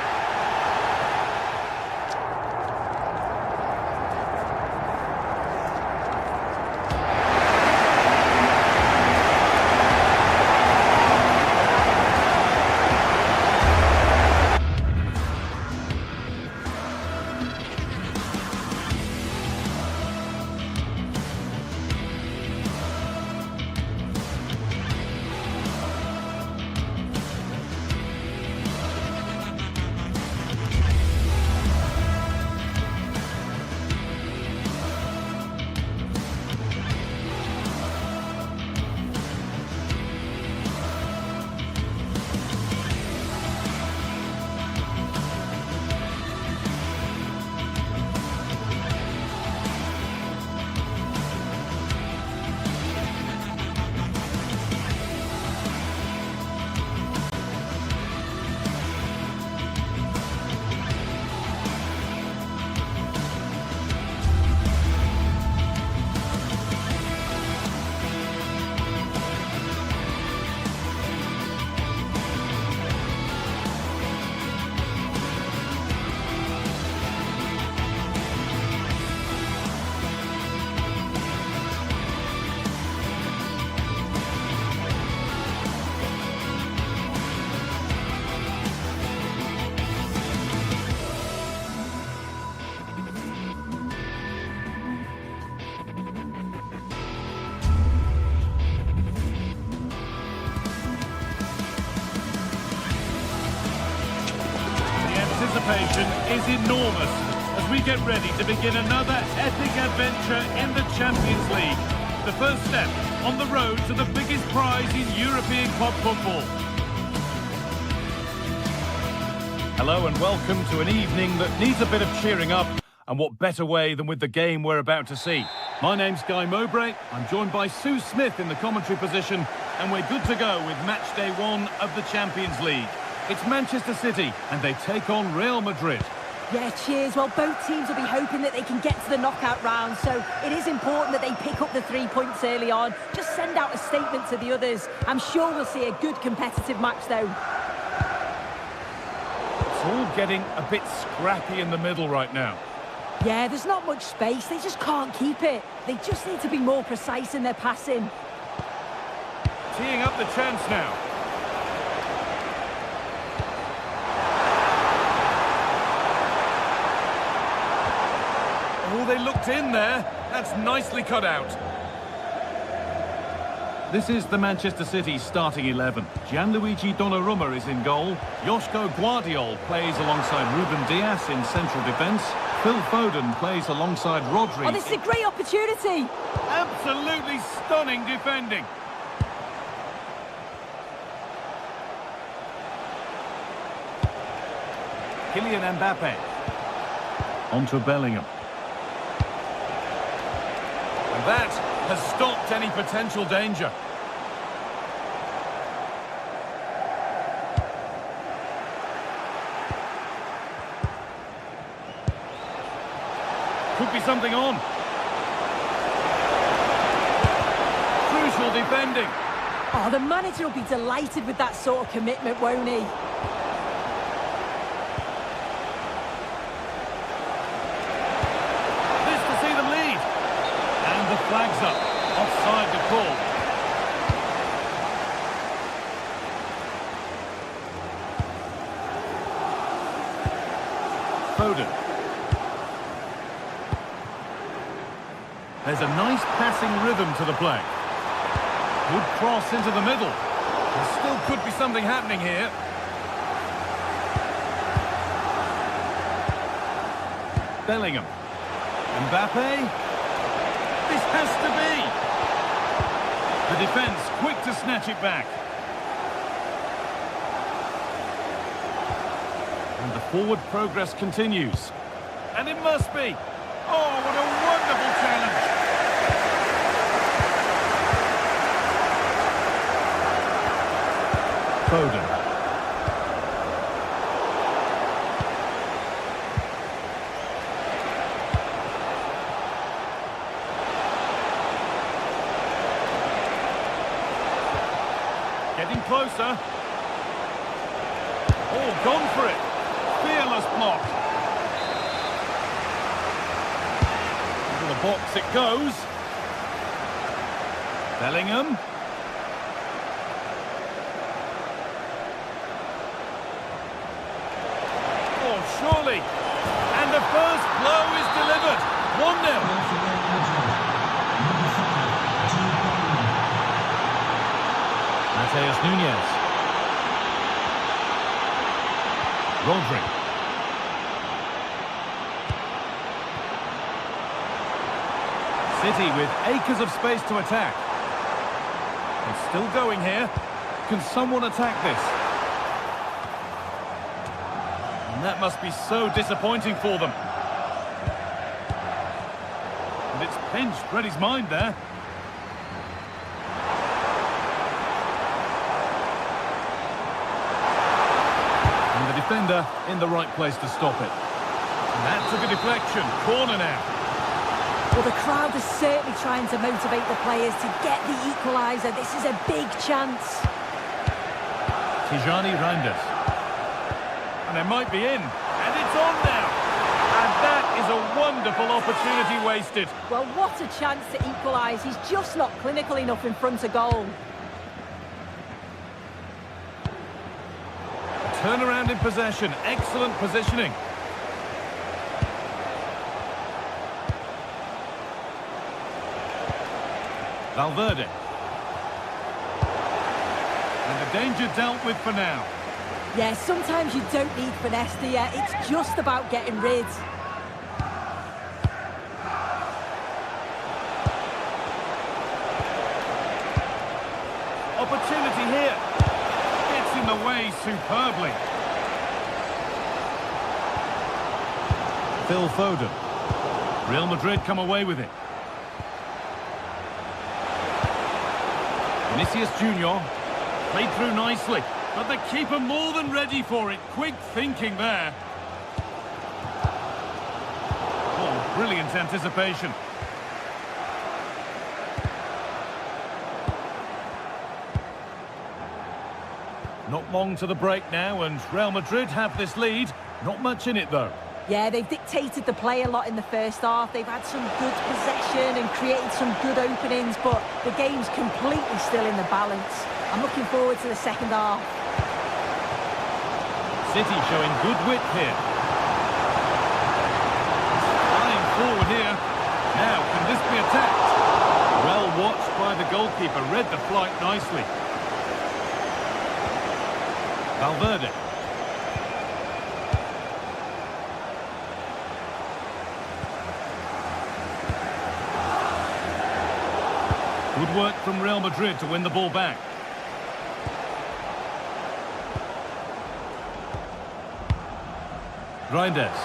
anticipation is enormous as we get ready to begin another epic adventure in the Champions League. The first step on the road to the biggest prize in European club football. Hello and welcome to an evening that needs a bit of cheering up, and what better way than with the game we're about to see. My name's Guy Mowbray. I'm joined by Sue Smith in the commentary position, and we're good to go with match day 1 of the Champions League. It's Manchester City, and they take on Real Madrid. Yeah, cheers. Well, both teams will be hoping that they can get to the knockout round, so it is important that they pick up the 3 points early on. Just send out a statement to the others. I'm sure we'll see a good competitive match, though. It's all getting a bit scrappy in the middle right now. Yeah, there's not much space. They just can't keep it. They just need to be more precise in their passing. Teeing up the chance now. Oh, they looked in there. That's nicely cut out. This is the Manchester City starting 11. Gianluigi Donnarumma is in goal. Joško Guardiol plays alongside Ruben Dias in central defence. Phil Foden plays alongside Rodri. Oh, this is a great opportunity. Absolutely stunning defending. Kylian Mbappe. Onto Bellingham. And that has stopped any potential danger. Could be something on. Crucial defending. Oh, the manager will be delighted with that sort of commitment, won't he? This to see them lead. And the flag's up. Offside the call. Foden. There's a nice passing rhythm to the play. Good cross into the middle. There still could be something happening here. Bellingham. Mbappe. This has to be. The defence quick to snatch it back. And the forward progress continues. And it must be. Oh, what a wonderful challenge. Foden. Getting closer. Oh, gone for it. Fearless block. Into the box it goes. Bellingham. Surely. And the first blow is delivered. 1-0. Mateus Nunes. Rodri. City with acres of space to attack. It's still going here. Can someone attack this? And that must be so disappointing for them. And it's pinched Reddy's mind there. And the defender in the right place to stop it. And that took a deflection. Corner now. Well, the crowd is certainly trying to motivate the players to get the equaliser. This is a big chance. Tijani Reinders. And they might be in. And it's on now. And that is a wonderful opportunity wasted. Well, what a chance to equalise. He's just not clinical enough in front of goal. Turnaround in possession. Excellent positioning. Valverde. And the danger dealt with for now. Yeah, sometimes you don't need finesse, do you? It's just about getting rid. Opportunity here. Gets in the way superbly. Phil Foden. Real Madrid come away with it. Vinicius Junior. Played through nicely, but the keeper more than ready for it. Quick thinking there. Oh, brilliant anticipation. Not long to the break now, and Real Madrid have this lead. Not much in it, though. Yeah, they've dictated the play a lot in the first half. They've had some good possession and created some good openings, but the game's completely still in the balance. I'm looking forward to the second half. City showing good width here. Flying forward here. Now, can this be attacked? Well watched by the goalkeeper. Read the flight nicely. Valverde. Good work from Real Madrid to win the ball back. Reinders.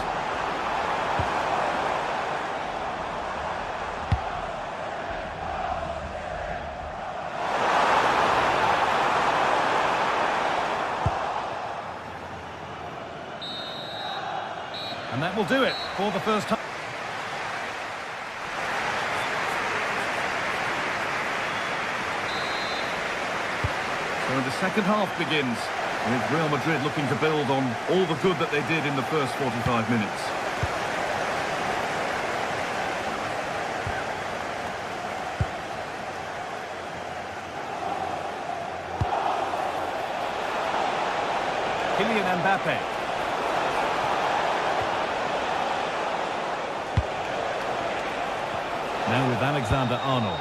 And that will do it for the first time. So the second half begins, with Real Madrid looking to build on all the good that they did in the first 45 minutes. Kylian Mbappe. Now with Alexander-Arnold.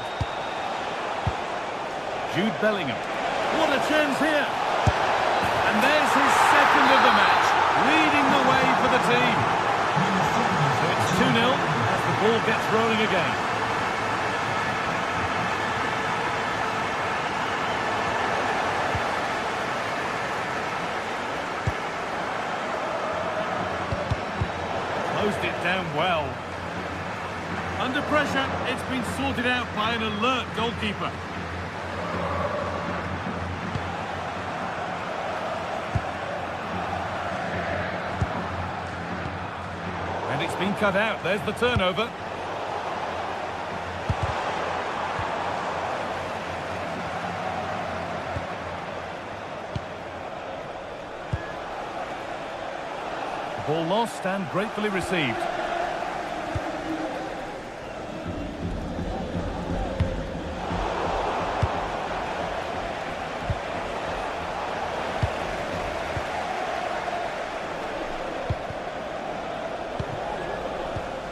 Jude Bellingham. What a chance here! And there's his second of the match, leading the way for the team. So it's 2-0 as the ball gets rolling again. Closed it down well. Under pressure, it's been sorted out by an alert goalkeeper. And it's been cut out. There's the turnover. The ball lost and gratefully received.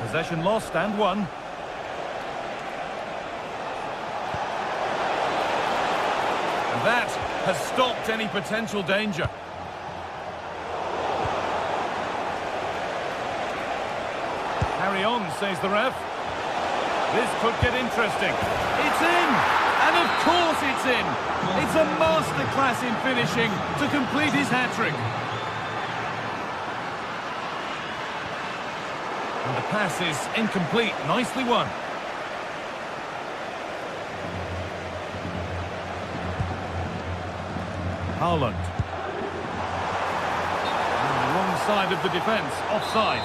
Possession lost and won. And that has stopped any potential danger. Carry on, says the ref. This could get interesting. It's in! And of course it's in! It's a masterclass in finishing to complete his hat-trick. And the pass is incomplete. Nicely won. Haaland. On the wrong side of the defence. Offside.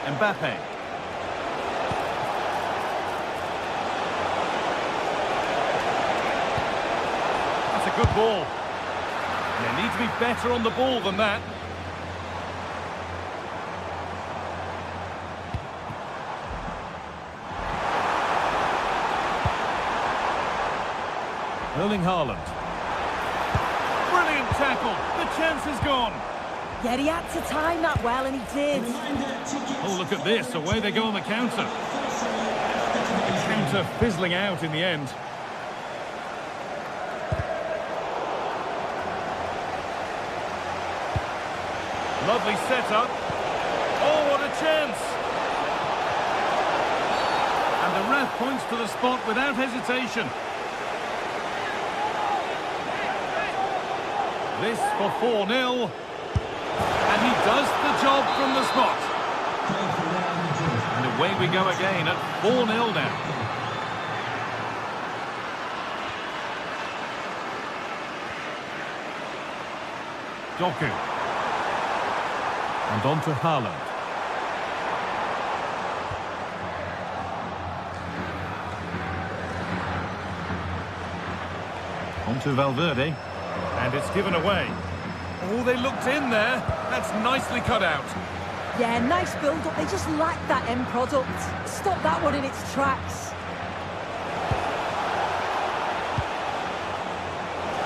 Mbappe. That's a good ball. They need to be better on the ball than that. Erling Haaland. Brilliant tackle. The chance is gone. Yeah, he had to time that well, and he did. Oh, look at this. Away they go on the counter. The counter fizzling out in the end. Lovely setup. Oh, what a chance. And the ref points to the spot without hesitation. This for 4-0. And he does the job from the spot. Away we go again at 4-0 now. Doku. And on to Haaland. On to Valverde. And it's given away. Oh, they looked in there. That's nicely cut out. Yeah, nice build-up. They just lack that end product. Stop that one in its tracks.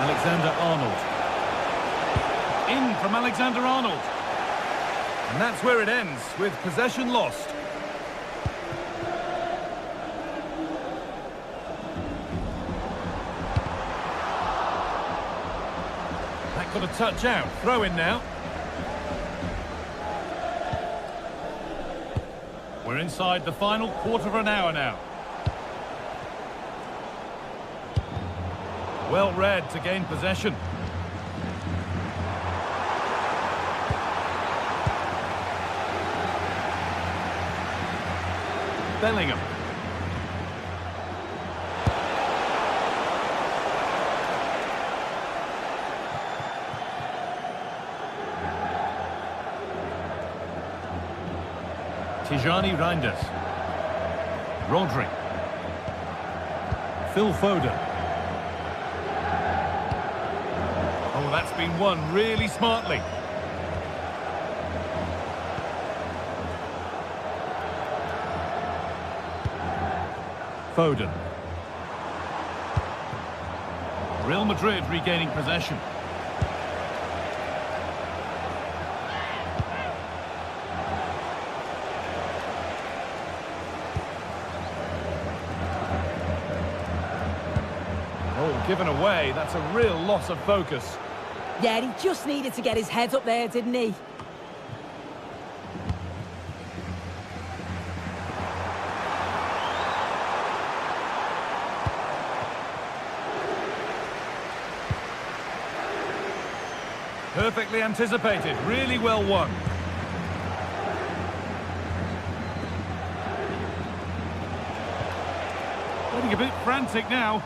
Alexander-Arnold. In from Alexander-Arnold. And that's where it ends, with possession lost. That got a touch out. Throw in now. We're inside the final quarter of an hour now. Well read to gain possession. Bellingham. Tijani Reinders. Rodri. Phil Foden. Oh, that's been won really smartly. Foden. Real Madrid regaining possession. Oh, given away. That's a real loss of focus. Yeah, he just needed to get his head up there, didn't he? Perfectly anticipated, really well won. Getting a bit frantic now.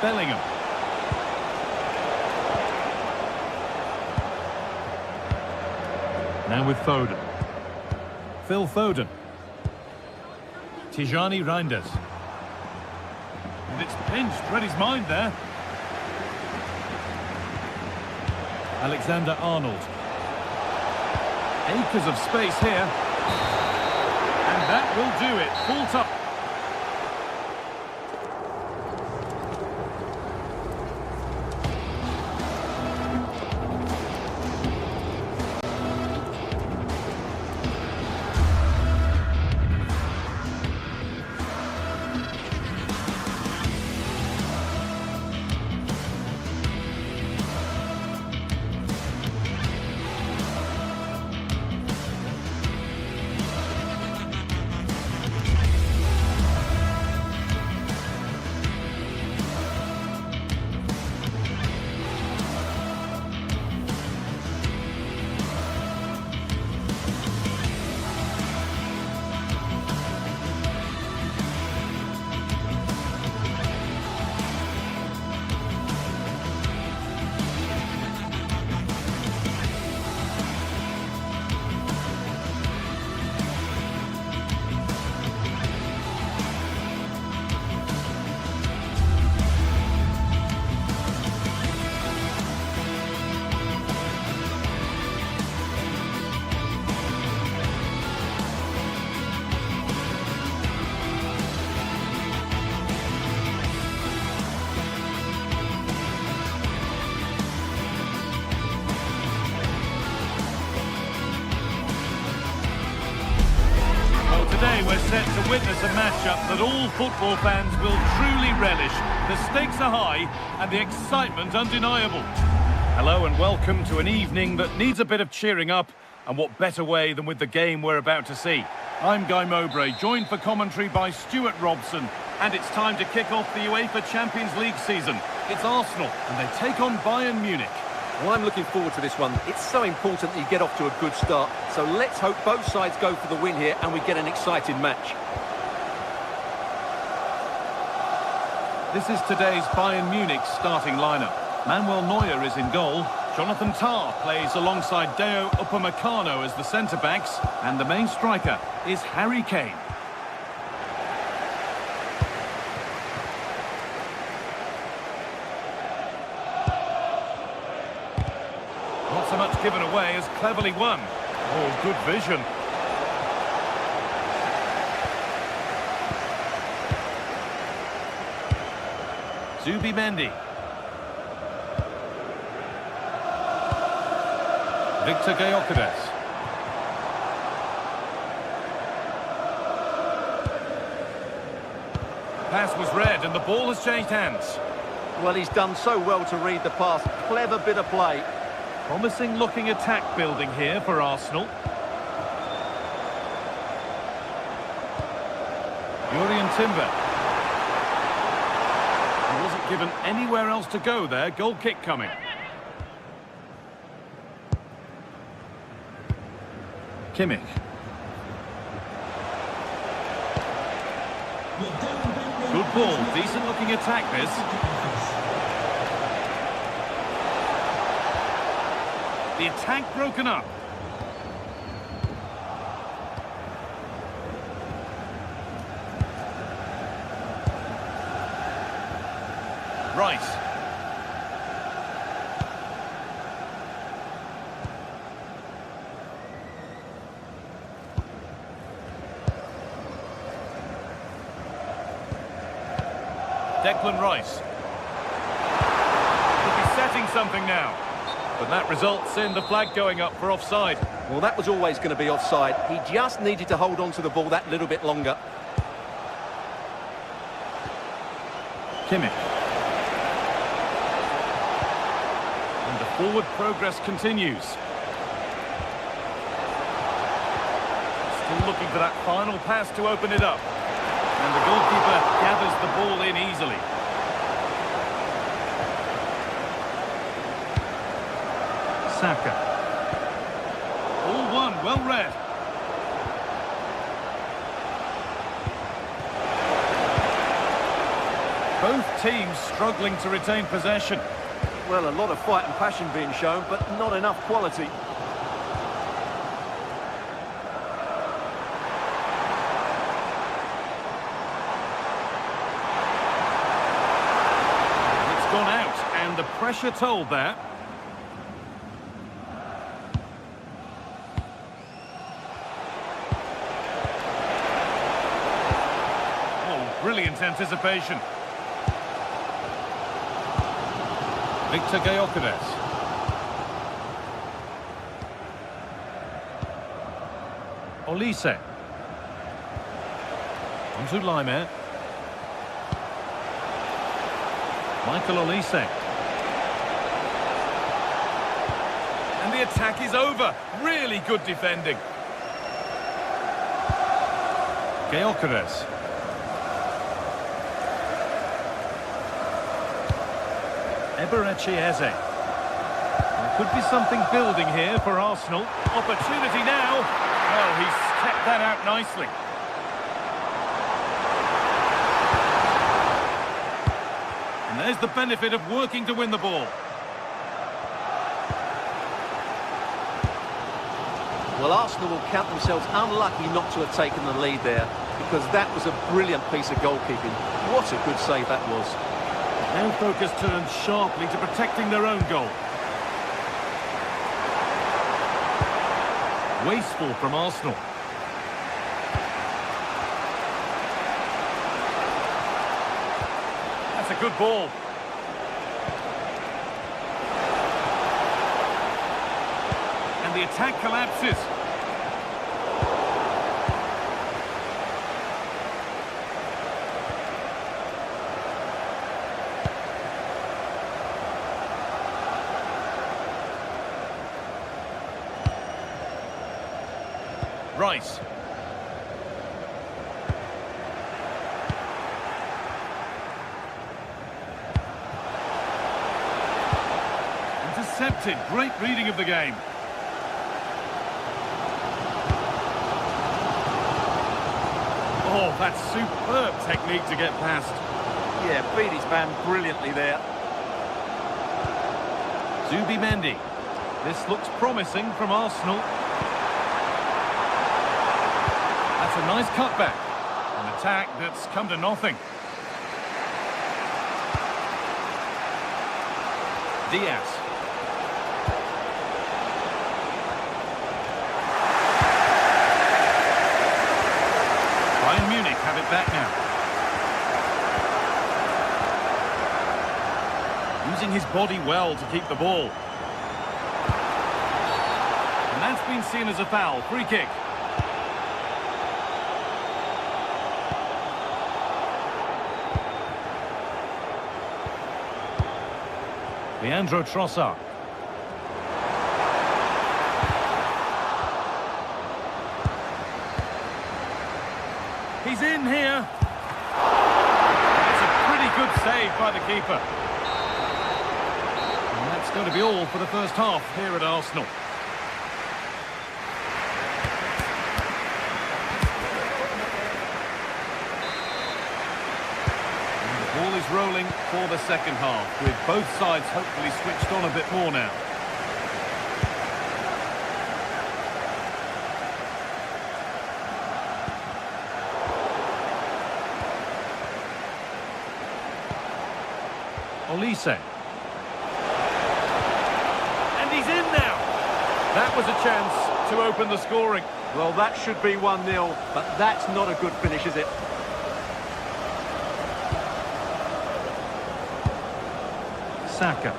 Bellingham. Now with Foden. Phil Foden. Tijani Reinders. And it's pinched, read his mind there. Alexander-Arnold. Acres of space here. And that will do it. Full top. Today we're set to witness a matchup that all football fans will truly relish. The stakes are high and the excitement undeniable. Hello and welcome to an evening that needs a bit of cheering up, and what better way than with the game we're about to see. I'm Guy Mowbray, joined for commentary by Stuart Robson And it's time to kick off the UEFA Champions League season. It's Arsenal, and they take on Bayern Munich. Well, I'm looking forward to this one. It's so important that you get off to a good start. So let's hope both sides go for the win here and we get an exciting match. This is today's Bayern Munich starting lineup. Manuel Neuer is in goal. Jonathan Tah plays alongside Deo Upamecano as the centre-backs. And the main striker is Harry Kane. Not so much given away as cleverly won. Oh, good vision. Zubimendi. Victor Gyökeres. Pass was read and the ball has changed hands. Well, he's done so well to read the pass. Clever bit of play. Promising looking attack building here for Arsenal. Jurrien Timber. He wasn't given anywhere else to go there. Goal kick coming. Kimmich. Good ball. Decent looking attack this. The attack broken up. Rice. Declan Rice. Could be setting something now. But that results in the flag going up for offside. Well, that was always going to be offside. He just needed to hold on to the ball that little bit longer. Kimmich. And the forward progress continues. Still looking for that final pass to open it up. And the goalkeeper gathers the ball in easily. Saka. All one, well read. Both teams struggling to retain possession. Well, a lot of fight and passion being shown, but not enough quality. It's gone out, and the pressure told there. Brilliant anticipation. Victor Gyökeres. Olise. Onto Laimer. Michael Olise. And the attack is over. Really good defending. Gyökeres. Eberechi Eze. There could be something building here for Arsenal. Opportunity now. Well, he's kept that out nicely. And there's the benefit of working to win the ball. Well, Arsenal will count themselves unlucky not to have taken the lead there, because that was a brilliant piece of goalkeeping. What a good save that was. Now focus turns sharply to protecting their own goal. Wasteful from Arsenal. That's a good ball. And the attack collapses. Rice. spotted. Great reading of the game. Oh, that's superb technique to get past. Yeah, beat his man brilliantly there. Zubimendi. This looks promising from Arsenal. That's a nice cutback. An attack that's come to nothing. Diaz. Bayern Munich have it back now. Using his body well to keep the ball. And that's been seen as a foul. Free kick. Leandro Trossard. He's in here. It's a pretty good save by the keeper. And that's going to be all for the first half here at Arsenal. The ball is rolling for the second half, with both sides hopefully switched on a bit more now. Olise. And he's in now. That was a chance to open the scoring. Well, that should be 1-0, but that's not a good finish, is it? Saka.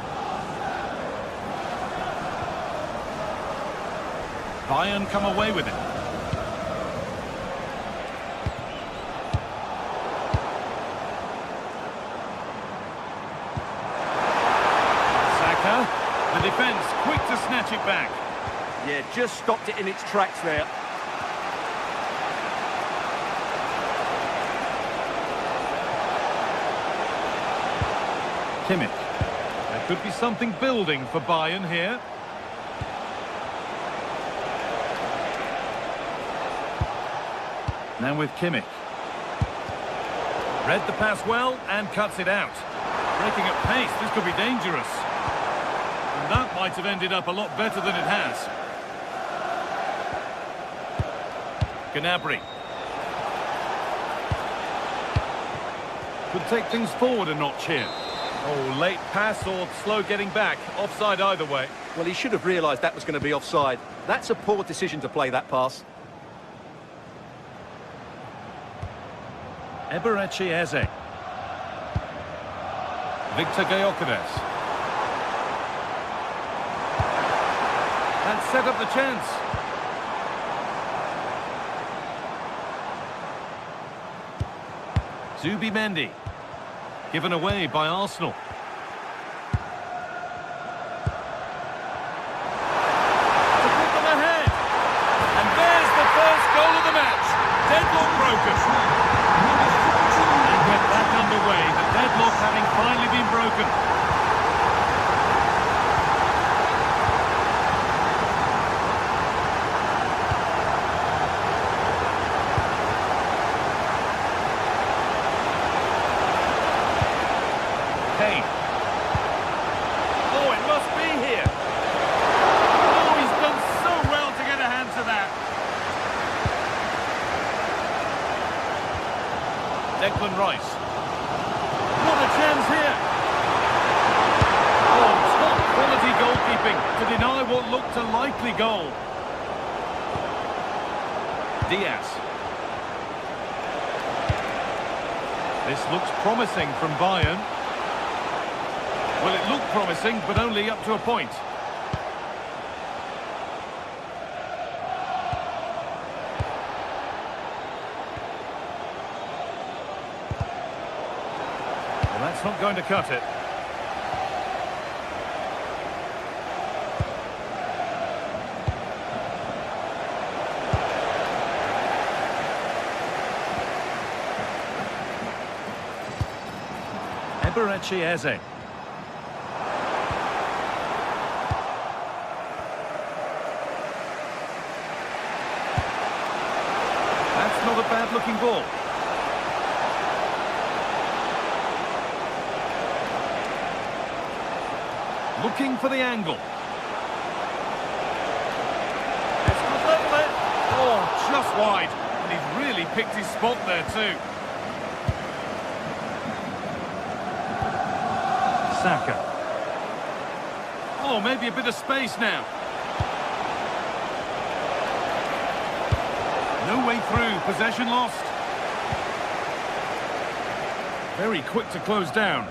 Bayern come away with it. Saka, the defence quick to snatch it back. Yeah, just stopped it in its tracks there. Kimmich. There could be something building for Bayern here. Now with Kimmich. Read the pass well and cuts it out. Breaking at pace, this could be dangerous. And that might have ended up a lot better than it has. Gnabry. Could take things forward a notch here. Oh, late pass or slow getting back. Offside either way. Well, he should have realised that was going to be offside. That's a poor decision to play that pass. Eberechi Eze. Victor Gyökeres. And set up the chance. Zubimendi. Given away by Arsenal. To put them ahead. And there's the first goal of the match. Deadlock broken. And get back underway. The deadlock having finally been broken. Kane. Oh, it must be here. Oh, he's done so well to get a hand to that. Declan Rice. What a chance here. Oh, top quality goalkeeping to deny what looked a likely goal. Diaz. This looks promising from Bayern. Well, it looked promising, but only up to a point. Well, that's not going to cut it. Eberechi Eze. bad-looking ball. Looking for the angle. This could level it. Oh, just wide. And he's really picked his spot there too. Saka. Oh, maybe a bit of space now. No way through. Possession lost. Very quick to close down.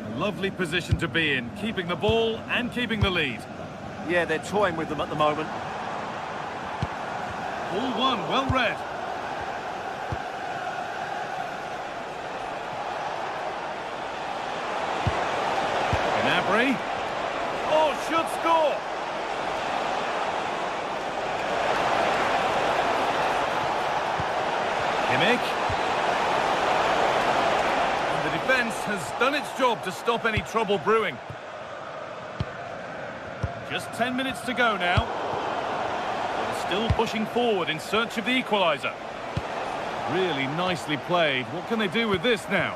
A lovely position to be in, keeping the ball and keeping the lead. Yeah, they're toying with them at the moment. Ball one, well read. Gnabry. Oh, should score. Kimmich. And the defence has done its job to stop any trouble brewing. Just 10 minutes to go now. They're still pushing forward in search of the equaliser. Really nicely played. What can they do with this now?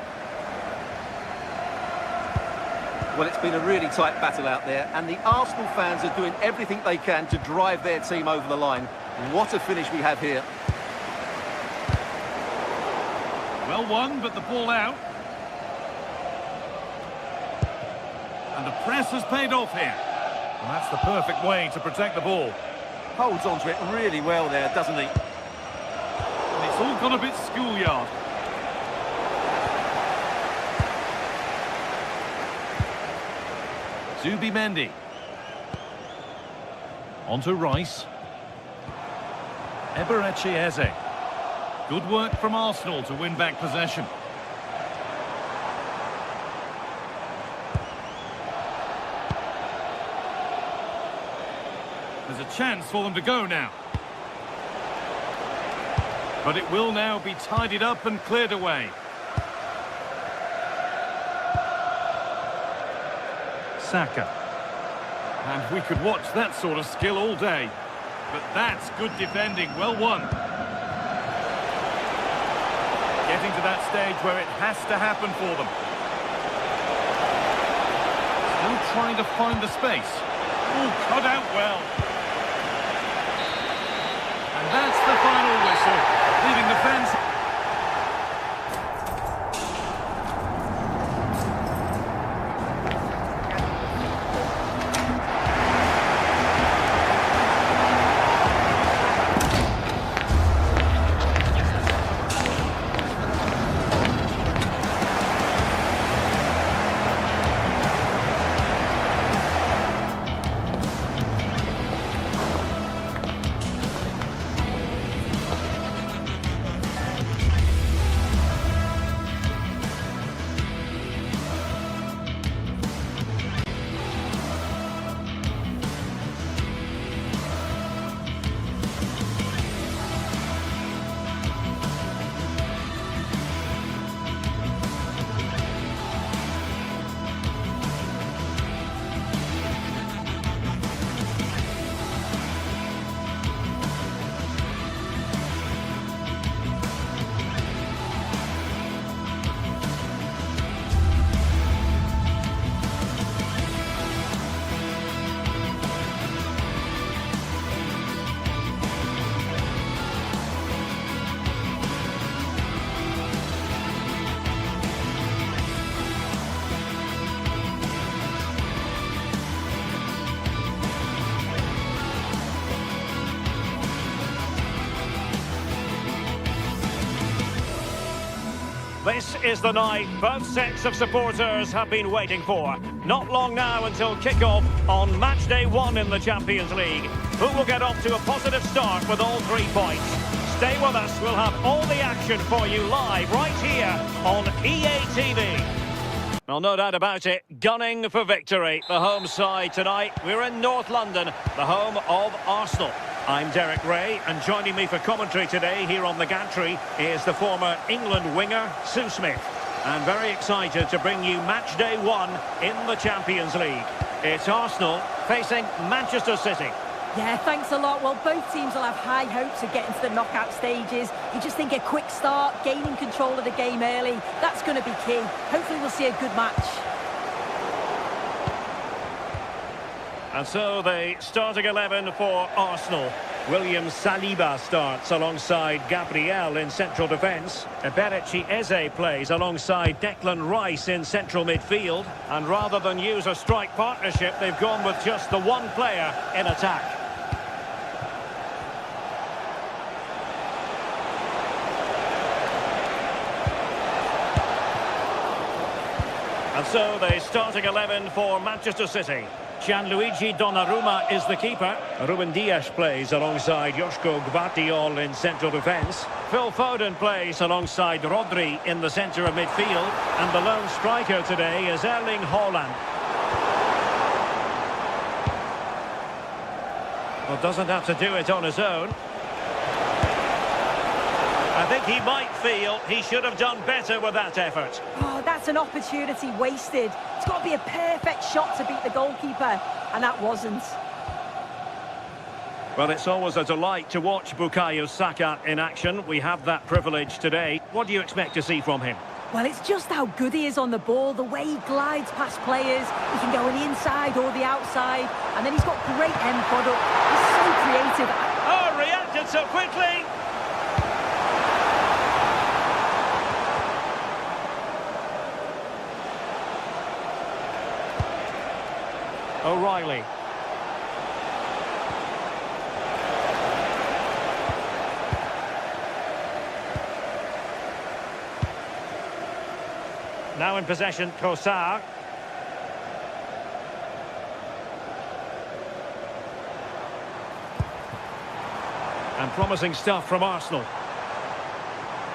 Well, it's been a really tight battle out there, and the Arsenal fans are doing everything they can to drive their team over the line. What a finish we have here. Well won, but the ball out. And the press has paid off here. And that's the perfect way to protect the ball. Holds onto it really well there, doesn't he? And it's all gone a bit schoolyard. Zubimendi. On to Rice. Eberechi Eze. Good work from Arsenal to win back possession. There's a chance for them to go now. But it will now be tidied up and cleared away. Saka. And we could watch that sort of skill all day. But that's good defending, well won. Getting to that stage where it has to happen for them. Still trying to find the space. Oh, cut out well. And that's the final whistle, leaving the fans... This is the night both sets of supporters have been waiting for. Not long now until kick-off on match day 1 in the Champions League. Who will get off to a positive start with all 3 points? Stay with us, we'll have all the action for you live right here on EA TV. Well, no doubt about it, gunning for victory. The home side tonight, we're in North London, the home of Arsenal. I'm Derek Ray, and joining me for commentary today here on the gantry is the former England winger, Sue Smith. And very excited to bring you match day 1 in the Champions League. It's Arsenal facing Manchester City. Yeah, thanks a lot. Well, both teams will have high hopes of getting to the knockout stages. You just think a quick start, gaining control of the game early, that's going to be key. Hopefully we'll see a good match. And so the starting 11 for Arsenal. William Saliba starts alongside Gabriel in central defence. Eberechi Eze plays alongside Declan Rice in central midfield. And rather than use a strike partnership, they've gone with just the one player in attack. And so the starting 11 for Manchester City. Gianluigi Donnarumma is the keeper. Ruben Dias plays alongside Joško Gvardiol in central defence. Phil Foden plays alongside Rodri in the centre of midfield. And the lone striker today is Erling Haaland. Well, doesn't have to do it on his own. I think he might feel he should have done better with that effort. Oh, that's an opportunity wasted. It's got to be a perfect shot to beat the goalkeeper, and that wasn't. Well, it's always a delight to watch Bukayo Saka in action. We have that privilege today. What do you expect to see from him? Well, it's just how good he is on the ball, the way he glides past players. He can go on the inside or the outside, and then he's got great end product. He's so creative. Oh, reacted so quickly! O'Reilly. Now in possession, Trossard. And promising stuff from Arsenal.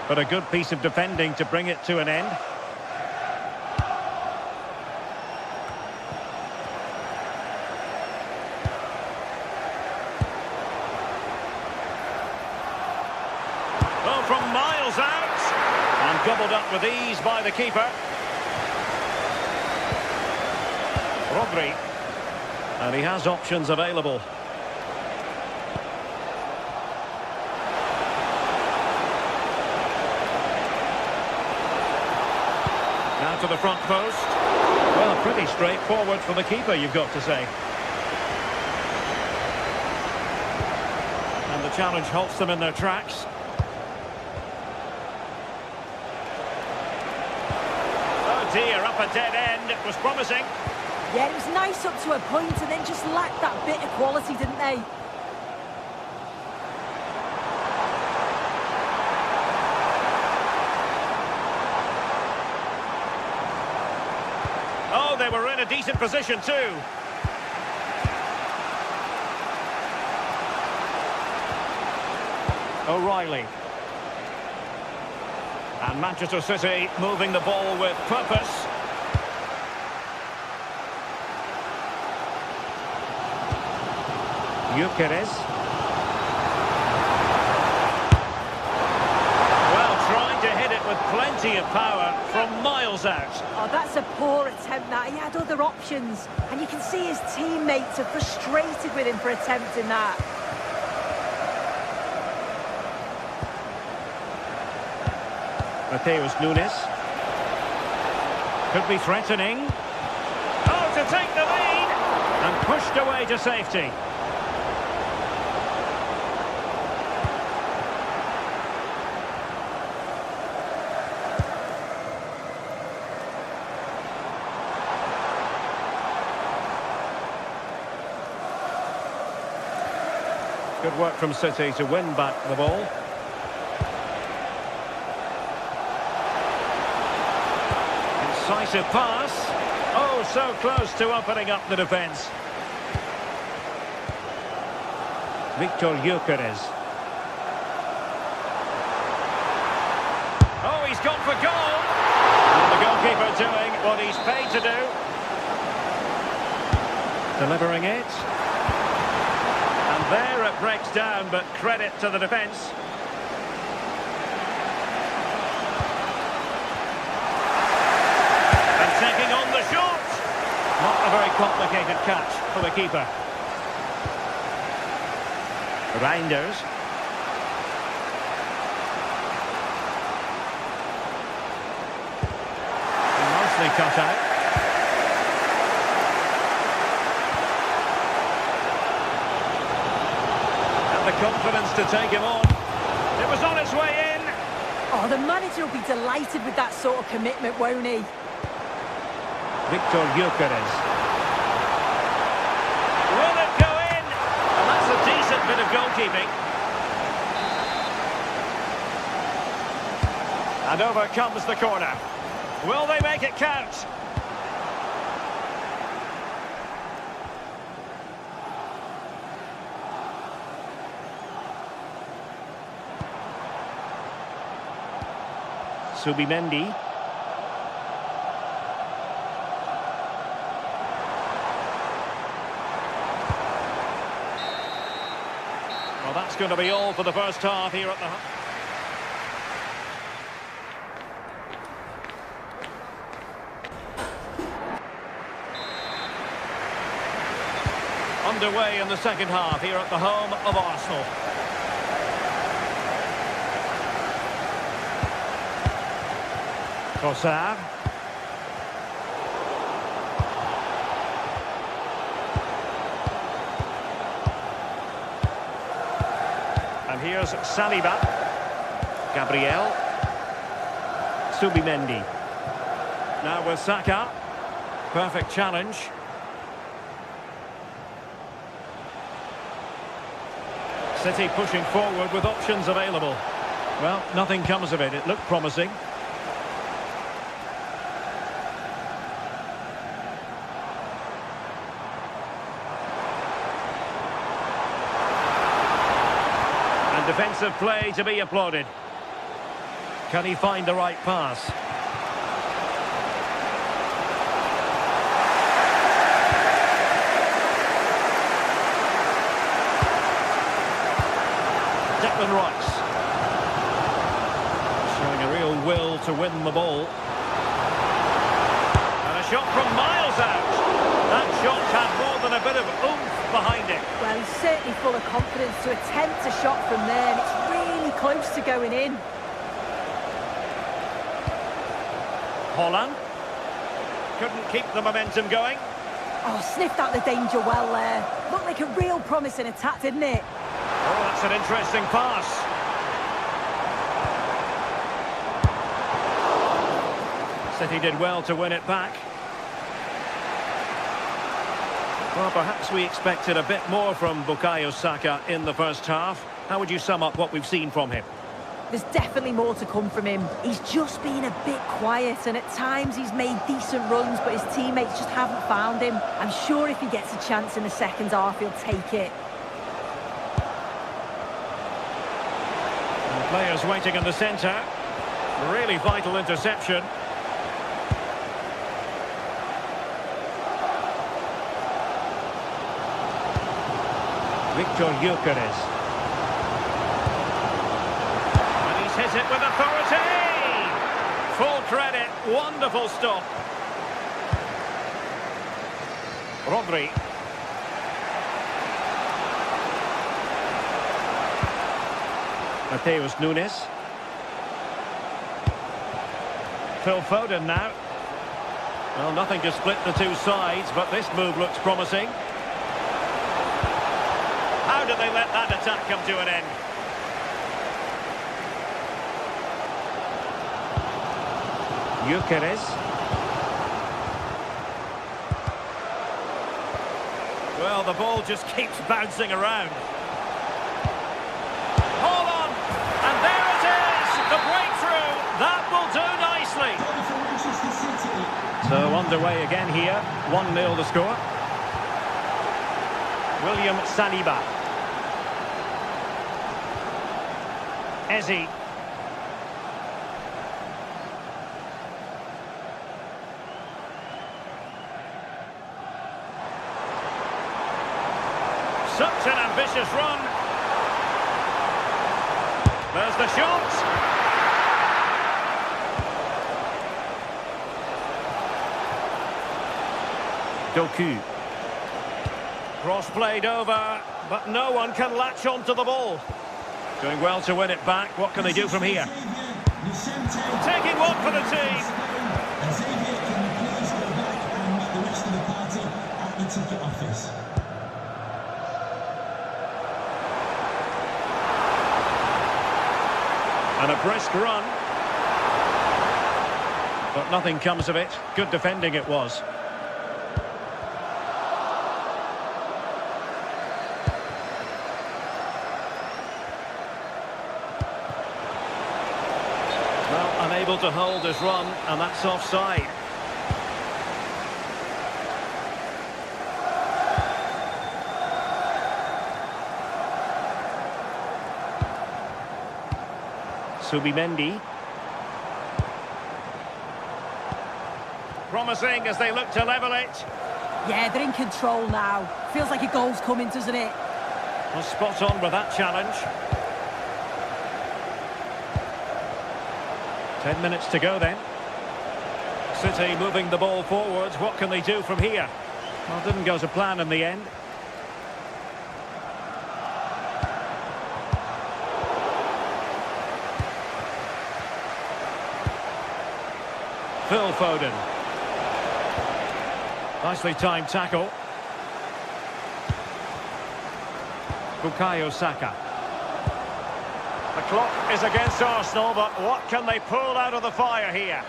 But a good piece of defending to bring it to an end. Oh, from miles out. And gobbled up with ease by the keeper. Rodri. And he has options available. Now to the front post. Well, pretty straightforward for the keeper, you've got to say. And the challenge halts them in their tracks. Oh dear, up a dead end. It was promising. Yeah, it was nice up to a point and then just lacked that bit of quality, didn't they? Oh, they were in a decent position too. O'Reilly. And Manchester City moving the ball with purpose. Gyökeres. Well, trying to hit it with plenty of power from miles out. Oh, that's a poor attempt, that. He had other options. And you can see his teammates are frustrated with him for attempting that. Mateus Nunes. Could be threatening. Oh, to take the lead! And pushed away to safety. Good work from City to win back the ball. Incisive pass. Oh, so close to opening up the defence. Victor Gyökeres. Oh, he's gone for goal. And the goalkeeper doing what he's paid to do. Delivering it. And there it breaks down, but credit to the defence. complicated catch for the keeper. Reinders. Nicely cut out. And the confidence to take him on. It was on its way in. Oh, the manager will be delighted with that sort of commitment, won't he? Victor Gyökeres. Will it go in? And that's a decent bit of goalkeeping. And over comes the corner. Will they make it count? Subimendi. Well, that's going to be all for the first half here at the... Underway in the second half here at the home of Arsenal. Trossard. And here's Saliba. Gabriel. Subimendi. Now with Saka. Perfect challenge. City pushing forward with options available. Well, nothing comes of it. It looked promising. And defensive play to be applauded. Can he find the right pass? Rice. Showing a real will to win the ball. And a shot from miles out. That shot had more than a bit of oomph behind it. Well, he's certainly full of confidence to attempt a shot from there, and it's really close to going in. Holland. Couldn't keep the momentum going. Oh, sniffed out the danger well there. Looked like a real promising attack, didn't it? Oh, that's an interesting pass. City did well to win it back. Well, perhaps we expected a bit more from Bukayo Saka in the first half. How would you sum up what we've seen from him? There's definitely more to come from him. He's just been a bit quiet, and at times he's made decent runs, but his teammates just haven't found him. I'm sure if he gets a chance in the second half, he'll take it. Players waiting in the centre. Really vital interception. Victor Gyökeres. And he's hit it with authority! Full credit, wonderful stop. Rodri. Mateus Nunes. Phil Foden now. Well, nothing to split the two sides, but this move looks promising. How did they let that attack come to an end? Gyökeres. Well, the ball just keeps bouncing around. The breakthrough, that will do nicely. So underway again here, 1-0 the score. William Saliba. Eze. Such an ambitious run. There's the shot. Doku. Cross played over, but no one can latch onto the ball. Doing well to win it back. What can they do from here? Taking one for the team. And a brisk run. But nothing comes of it. Good defending it was. Well, unable to hold his run, and that's offside. Subimendi. Promising as they look to level it. Yeah, they're in control now. Feels like a goal's coming, doesn't it? Well, spot on with that challenge. 10 minutes to go then. City moving the ball forwards. What can they do from here? Well, didn't go to plan in the end. Phil Foden. Nicely timed tackle. Bukayo Saka. The clock is against Arsenal, but what can they pull out of the fire here?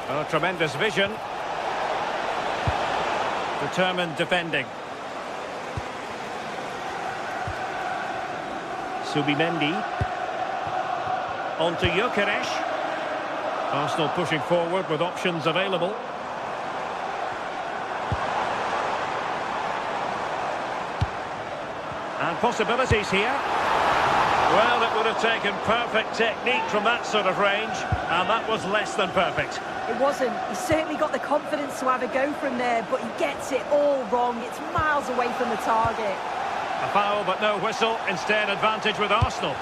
Oh, tremendous vision. Determined defending. Subimendi. On to Gyökeres. Arsenal pushing forward with options available. And possibilities here. Well, it would have taken perfect technique from that sort of range, and that was less than perfect. It wasn't. He certainly got the confidence to have a go from there, but he gets it all wrong. It's miles away from the target. A foul, but no whistle. Instead, advantage with Arsenal.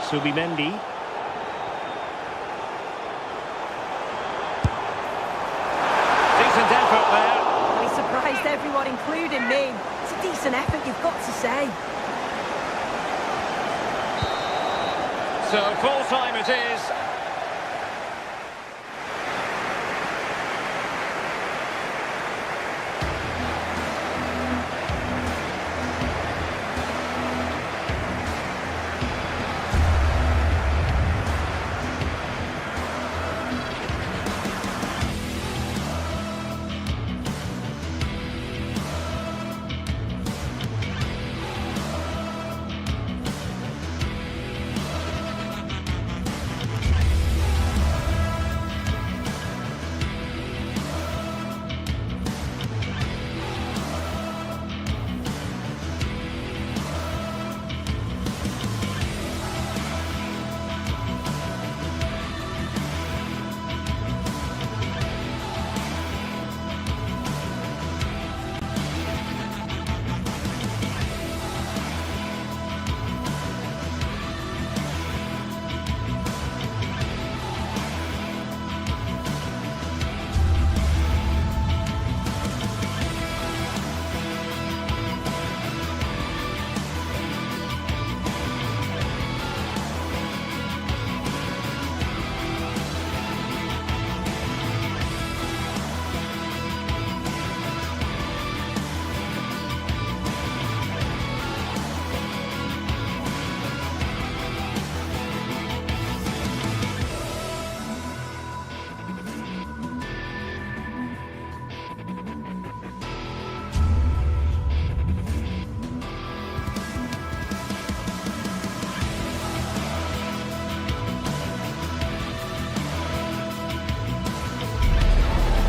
Subimendi. Decent effort there. Well, he surprised everyone, including me. It's a decent effort, you've got to say. So full time it is.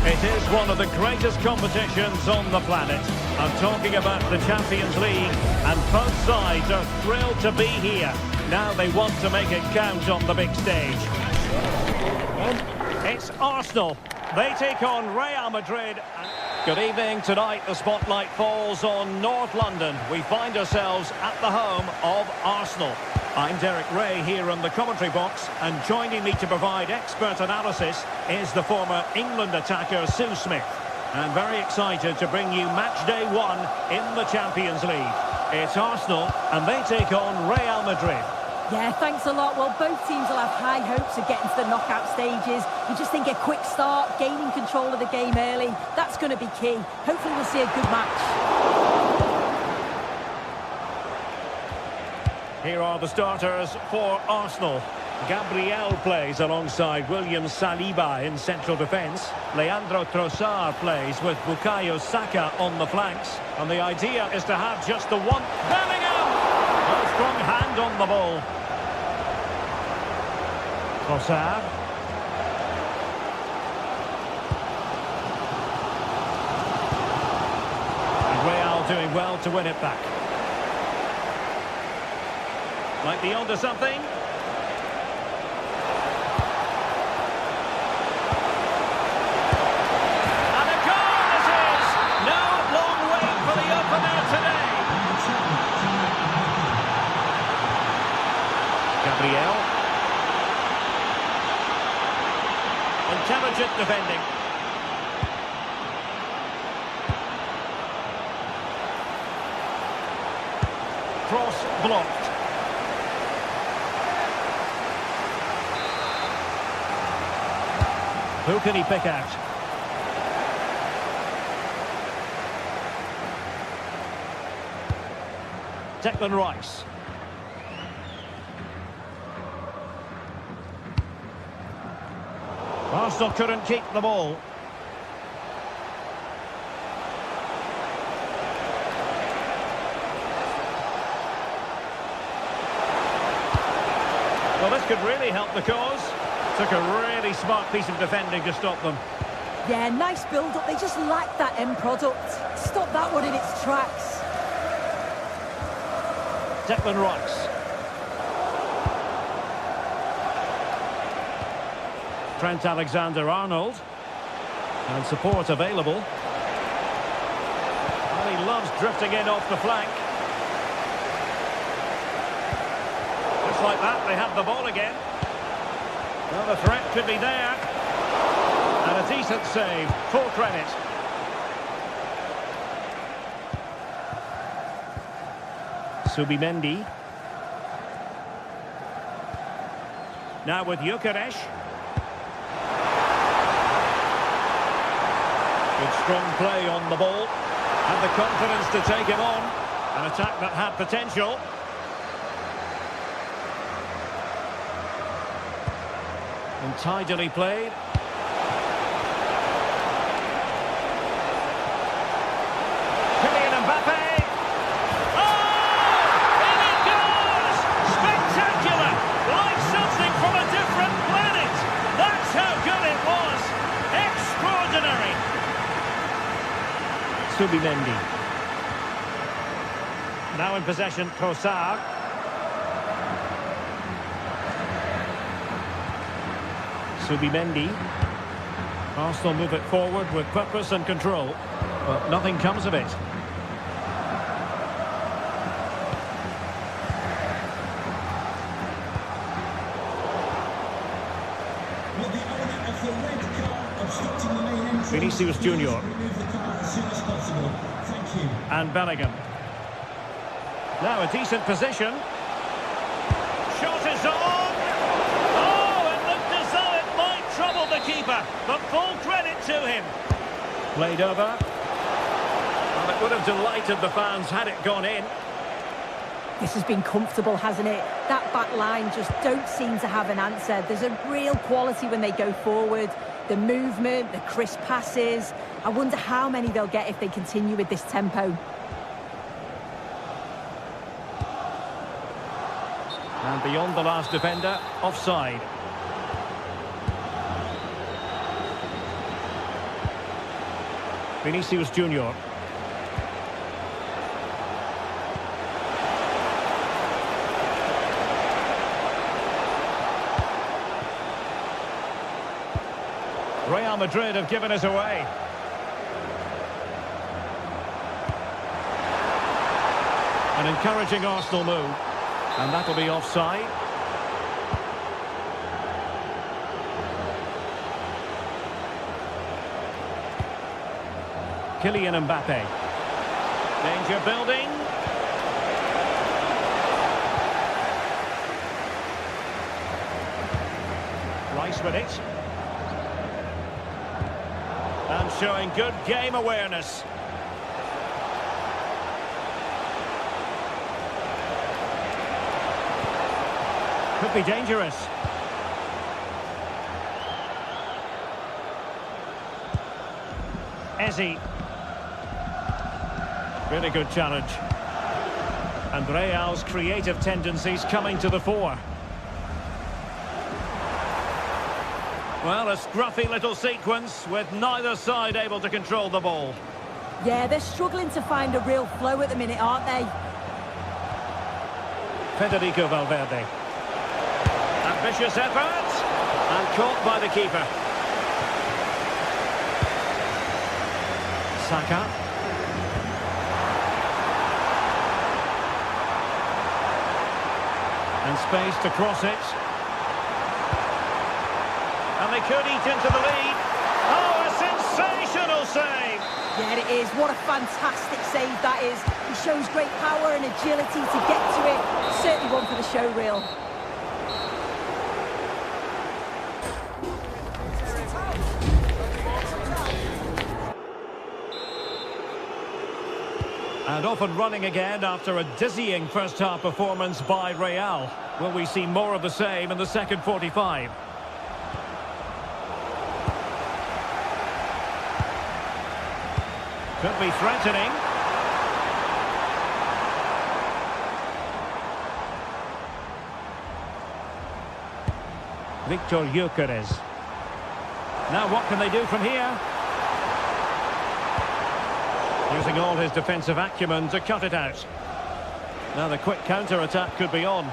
It is one of the greatest competitions on the planet. I'm talking about the Champions League, and both sides are thrilled to be here. Now they want to make it count on the big stage. It's Arsenal. They take on Real Madrid. Good evening. Tonight the spotlight falls on North London. We find ourselves at the home of Arsenal. I'm Derek Ray here in the commentary box, and joining me to provide expert analysis is the former England attacker Sue Smith. I'm very excited to bring you match day 1 in the Champions League. It's Arsenal, and they take on Real Madrid. Yeah, thanks a lot. Well, both teams will have high hopes of getting to the knockout stages. You just think a quick start, gaining control of the game early, that's going to be key. Hopefully we'll see a good match. Here are the starters for Arsenal. Gabriel plays alongside William Saliba in central defence. Leandro Trossard plays with Bukayo Saka on the flanks. And the idea is to have just the one. Bellingham! A strong hand on the ball. Trossard. And Real doing well to win it back. Might be onto something. And a goal it is! No long wait for the opener today. Gabriel. Intelligent defending. Cross blocked. Who can he pick out? Declan Rice. Arsenal couldn't keep the ball. Well, this could really help the cause. Took a really smart piece of defending to stop them. Yeah, nice build-up. They just lacked that end product. Stop that one in its tracks. Declan Rice. Trent Alexander-Arnold. And support available. Well, he loves drifting in off the flank. Just like that, they have the ball again. Well, the threat could be there. And a decent save. Full credit. Subimendi. Now with Gyökeres. Good strong play on the ball. Had the confidence to take him on. An attack that had potential. And tidily played. Kylian Mbappe. Oh! In it goes! Spectacular! Like something from a different planet. That's how good it was. Extraordinary. Subimendi. Now in possession, Trossard. Subimendi. Arsenal move it forward with purpose and control, but nothing comes of it. Well, the owner of the red car obstructing the main entrance. Vinicius Junior. Remove the car as soon as possible. Thank you. And Bellingham. Now a decent position. Shot is on! Trouble the keeper, but full credit to him. Played over. Well, it would have delighted the fans had it gone in. This has been comfortable, hasn't it? That back line just don't seem to have an answer. There's a real quality when they go forward. The movement, the crisp passes. I wonder how many they'll get if they continue with this tempo. And beyond the last defender, offside. Vinicius Junior. Real Madrid have given us away. An encouraging Arsenal move. And that'll be offside. Kylian Mbappe. Danger building. Rice with it. And showing good game awareness. Could be dangerous. Ezzy. Really good challenge. And Real's creative tendencies coming to the fore. Well, a scruffy little sequence with neither side able to control the ball. Yeah, they're struggling to find a real flow at the minute, aren't they? Federico Valverde. Ambitious effort. And caught by the keeper. Saka. And space to cross it. And they could eat into the lead. Oh, a sensational save! Yeah, it is. What a fantastic save that is. He shows great power and agility to get to it. Certainly one for the show reel. And off and running again after a dizzying first-half performance by Real. Will we see more of the same in the second 45? Could be threatening. Victor Gyökeres. Now what can they do from here? Using all his defensive acumen to cut it out. Now the quick counter-attack could be on.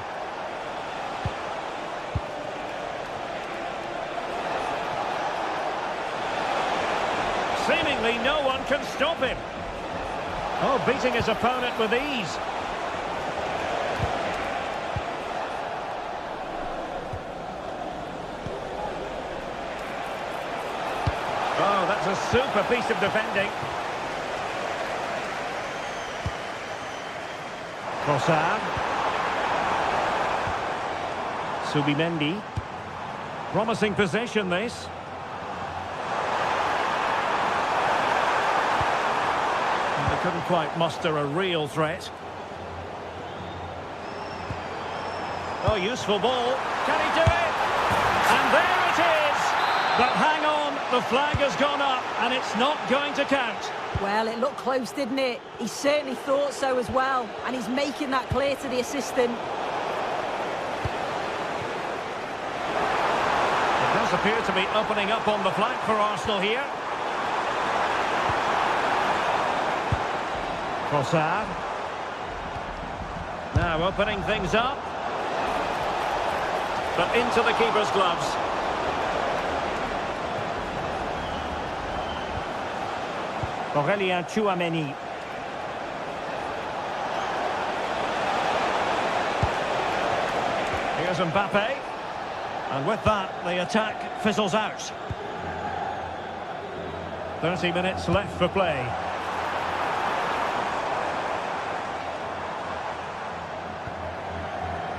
Seemingly no one can stop him. Oh, beating his opponent with ease. Oh, that's a super piece of defending. Trossard. Subimendi. Promising possession, this. And they couldn't quite muster a real threat. Oh, useful ball. Can he do it? And there it is! But hang on, the flag has gone up, and it's not going to count. Well, it looked close, didn't it? He certainly thought so as well, and he's making that clear to the assistant. It does appear to be opening up on the flank for Arsenal here. Trossard. Now opening things up. But into the keeper's gloves. Aurélien Tchouameni. Here's Mbappe. And with that, the attack fizzles out. 30 minutes left for play.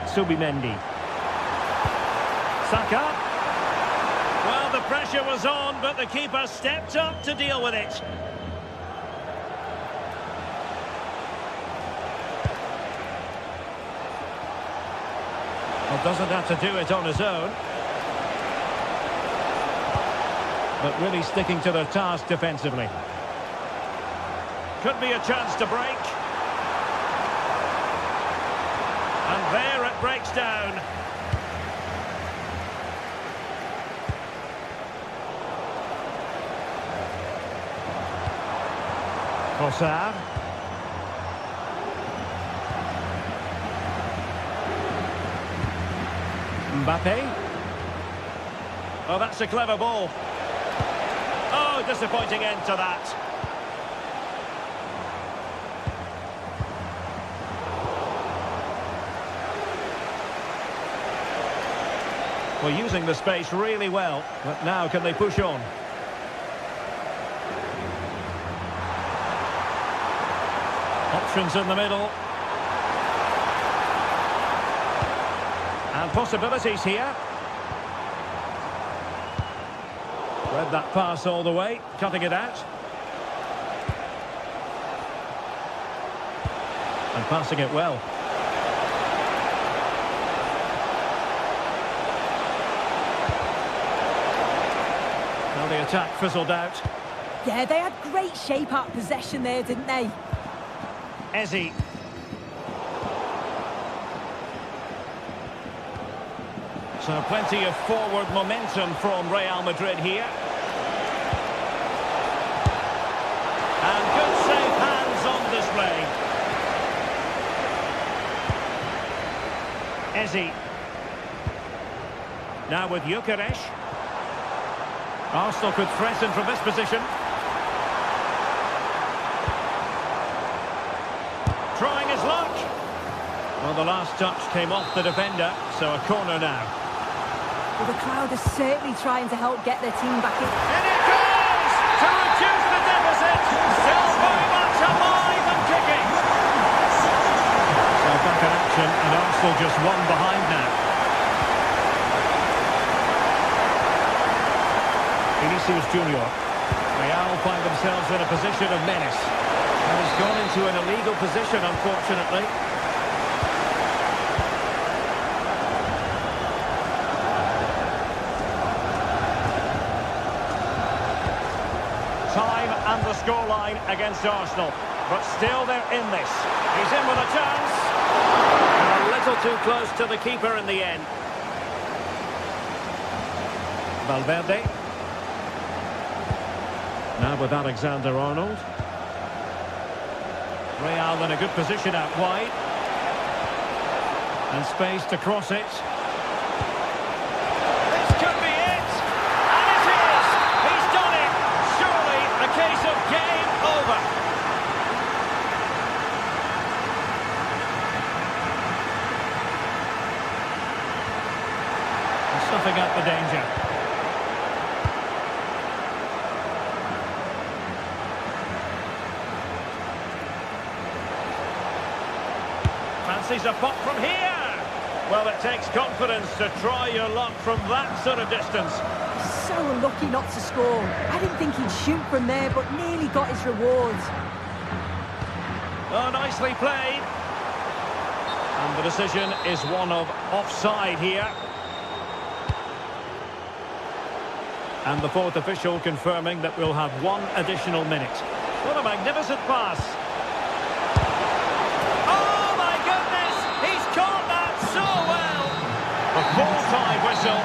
Subimendi. Saka. Well, the pressure was on, but the keeper stepped up to deal with it. Well, doesn't have to do it on his own. But really sticking to their task defensively. Could be a chance to break. And there it breaks down. Trossard. Mbappe. Oh, that's a clever ball. Oh, disappointing end to that. Well, using the space really well, but now can they push on? Options in the middle. And possibilities here. Read that pass all the way, cutting it out. And passing it well. Well, the attack fizzled out. Yeah, they had great shape out possession there, didn't they? Ezzy. So plenty of forward momentum from Real Madrid here. And good safe hands on display. Ezzy. Now with Gyökeres. Arsenal could threaten from this position. Trying his luck. Well, the last touch came off the defender, so a corner now. Well, the crowd are certainly trying to help get their team back in. And it goes to reduce the deficit. Still very much alive and kicking. So back in action, and Arsenal just one behind now. Vinicius Junior. Real find themselves in a position of menace. And he's gone into an illegal position, unfortunately. Time and the scoreline against Arsenal. But still they're in this. He's in with a chance. And a little too close to the keeper in the end. Valverde. Now with Alexander-Arnold. Real in a good position out wide. And space to cross it. This could be it! And it is! He's done it! Surely a case of game over. And snuffing out the danger. Fancies a pop from here. Well, it takes confidence to try your luck from that sort of distance. So unlucky not to score. I didn't think he'd shoot from there, but nearly got his rewards. Oh, nicely played. And the decision is one of offside here. And the fourth official confirming that we'll have one additional minute. What a magnificent pass. A full-time whistle.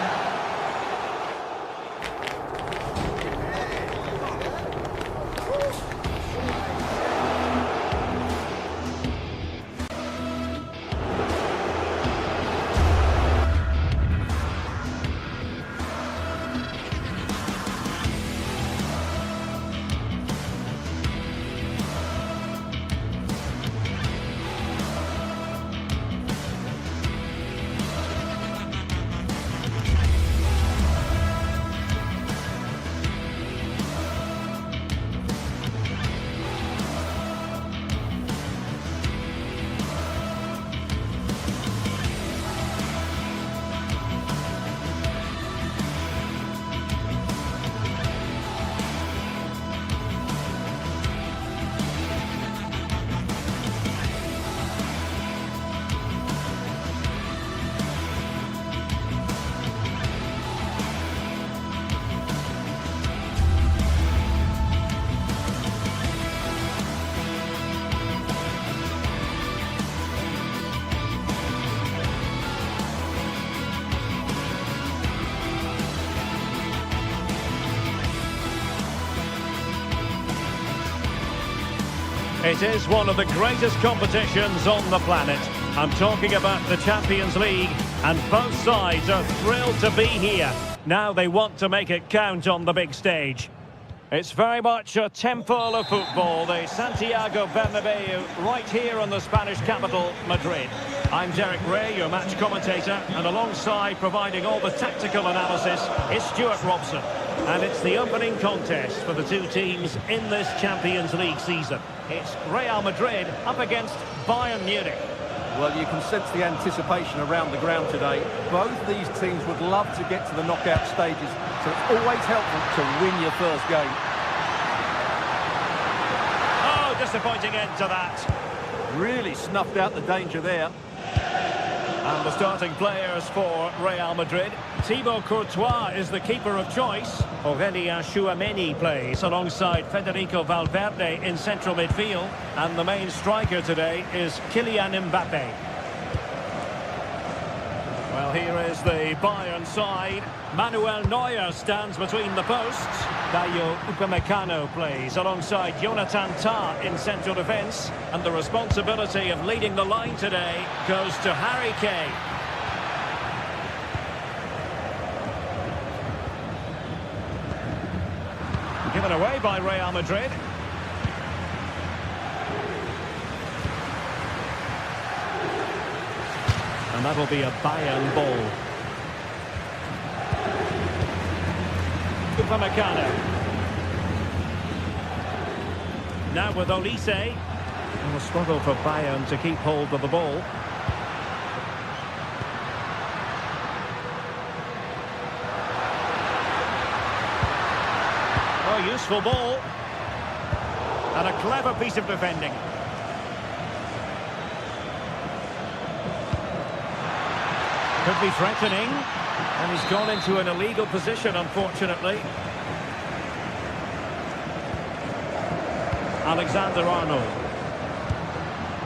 It is one of the greatest competitions on the planet. I'm talking about the Champions League, and both sides are thrilled to be here. Now they want to make it count on the big stage. It's very much a temple of football, the Santiago Bernabeu, right here in the Spanish capital, Madrid. I'm Derek Ray, your match commentator, and alongside providing all the tactical analysis is Stuart Robson. And it's the opening contest for the two teams in this Champions League season. It's Real Madrid up against Bayern Munich. Well, you can sense the anticipation around the ground today. Both these teams would love to get to the knockout stages, so it's always helpful to win your first game. Oh, disappointing end to that. Really snuffed out the danger there. And the starting players for Real Madrid. Thibaut Courtois is the keeper of choice. Aurelien Tchouameni plays alongside Federico Valverde in central midfield. And the main striker today is Kylian Mbappe. Well, here is the Bayern side. Manuel Neuer stands between the posts. Dayo Upamecano plays alongside Jonathan Tah in central defence. And the responsibility of leading the line today goes to Harry Kane. Given away by Real Madrid. And that'll be a Bayern ball. Upamecano. Now with Olise. And a struggle for Bayern to keep hold of the ball. Oh, useful ball. And a clever piece of defending. Could be threatening. And he's gone into an illegal position, unfortunately. Alexander-Arnold.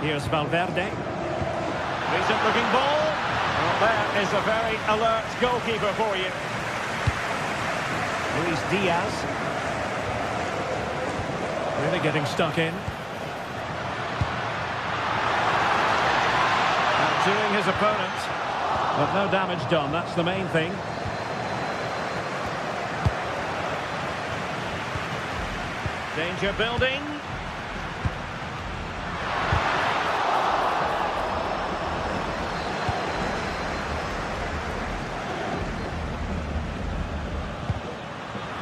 Here's Valverde. Decent looking ball. Well, that is a very alert goalkeeper for you. Luis Diaz. Really getting stuck in. Outdoing his opponent. But no damage done, that's the main thing. Danger building.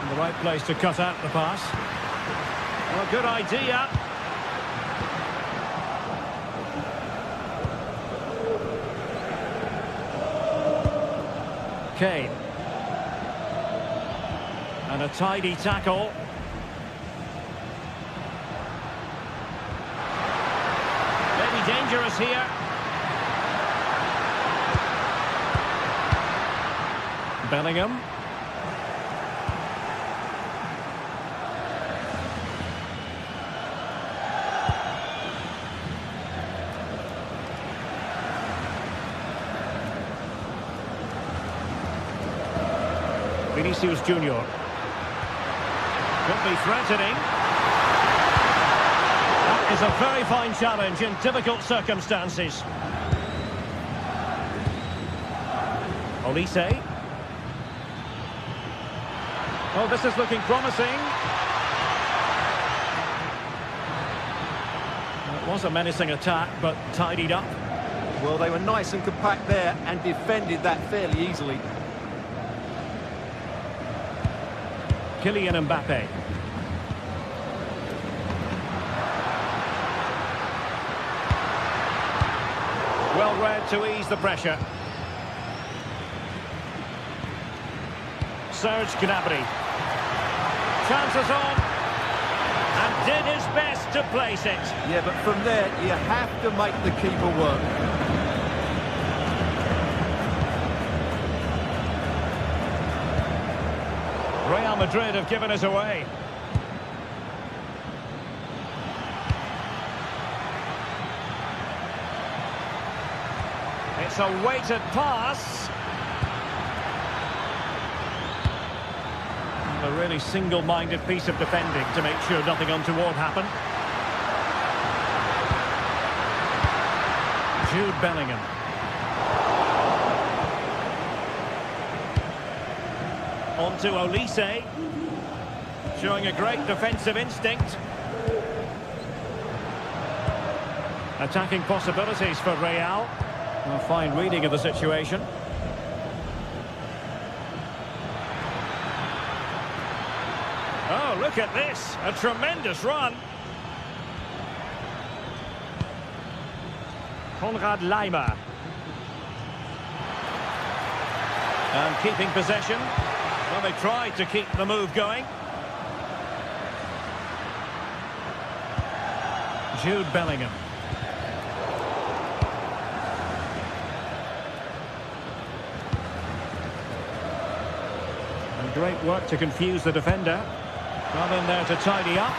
In the right place to cut out the pass. Well, good idea. Kane. And a tidy tackle. Maybe dangerous here. Bellingham. Vinicius Junior. Could be threatening. That is a very fine challenge in difficult circumstances. Olise. Oh, this is looking promising. It was a menacing attack, but tidied up. Well, they were nice and compact there and defended that fairly easily. Kylian Mbappe. Well read to ease the pressure. Serge Gnabry. Chances on. And did his best to place it. Yeah, but from there, you have to make the keeper work. Real Madrid have given us away. It's a weighted pass. And a really single-minded piece of defending to make sure nothing untoward happened. Jude Bellingham. On to Olise. showing a great defensive instinct. Attacking possibilities for Real. A fine reading of the situation. Oh, look at this. A tremendous run. Konrad Laimer. And keeping possession. Well, they tried to keep the move going. Jude Bellingham. And great work to confuse the defender. Well in there to tidy up.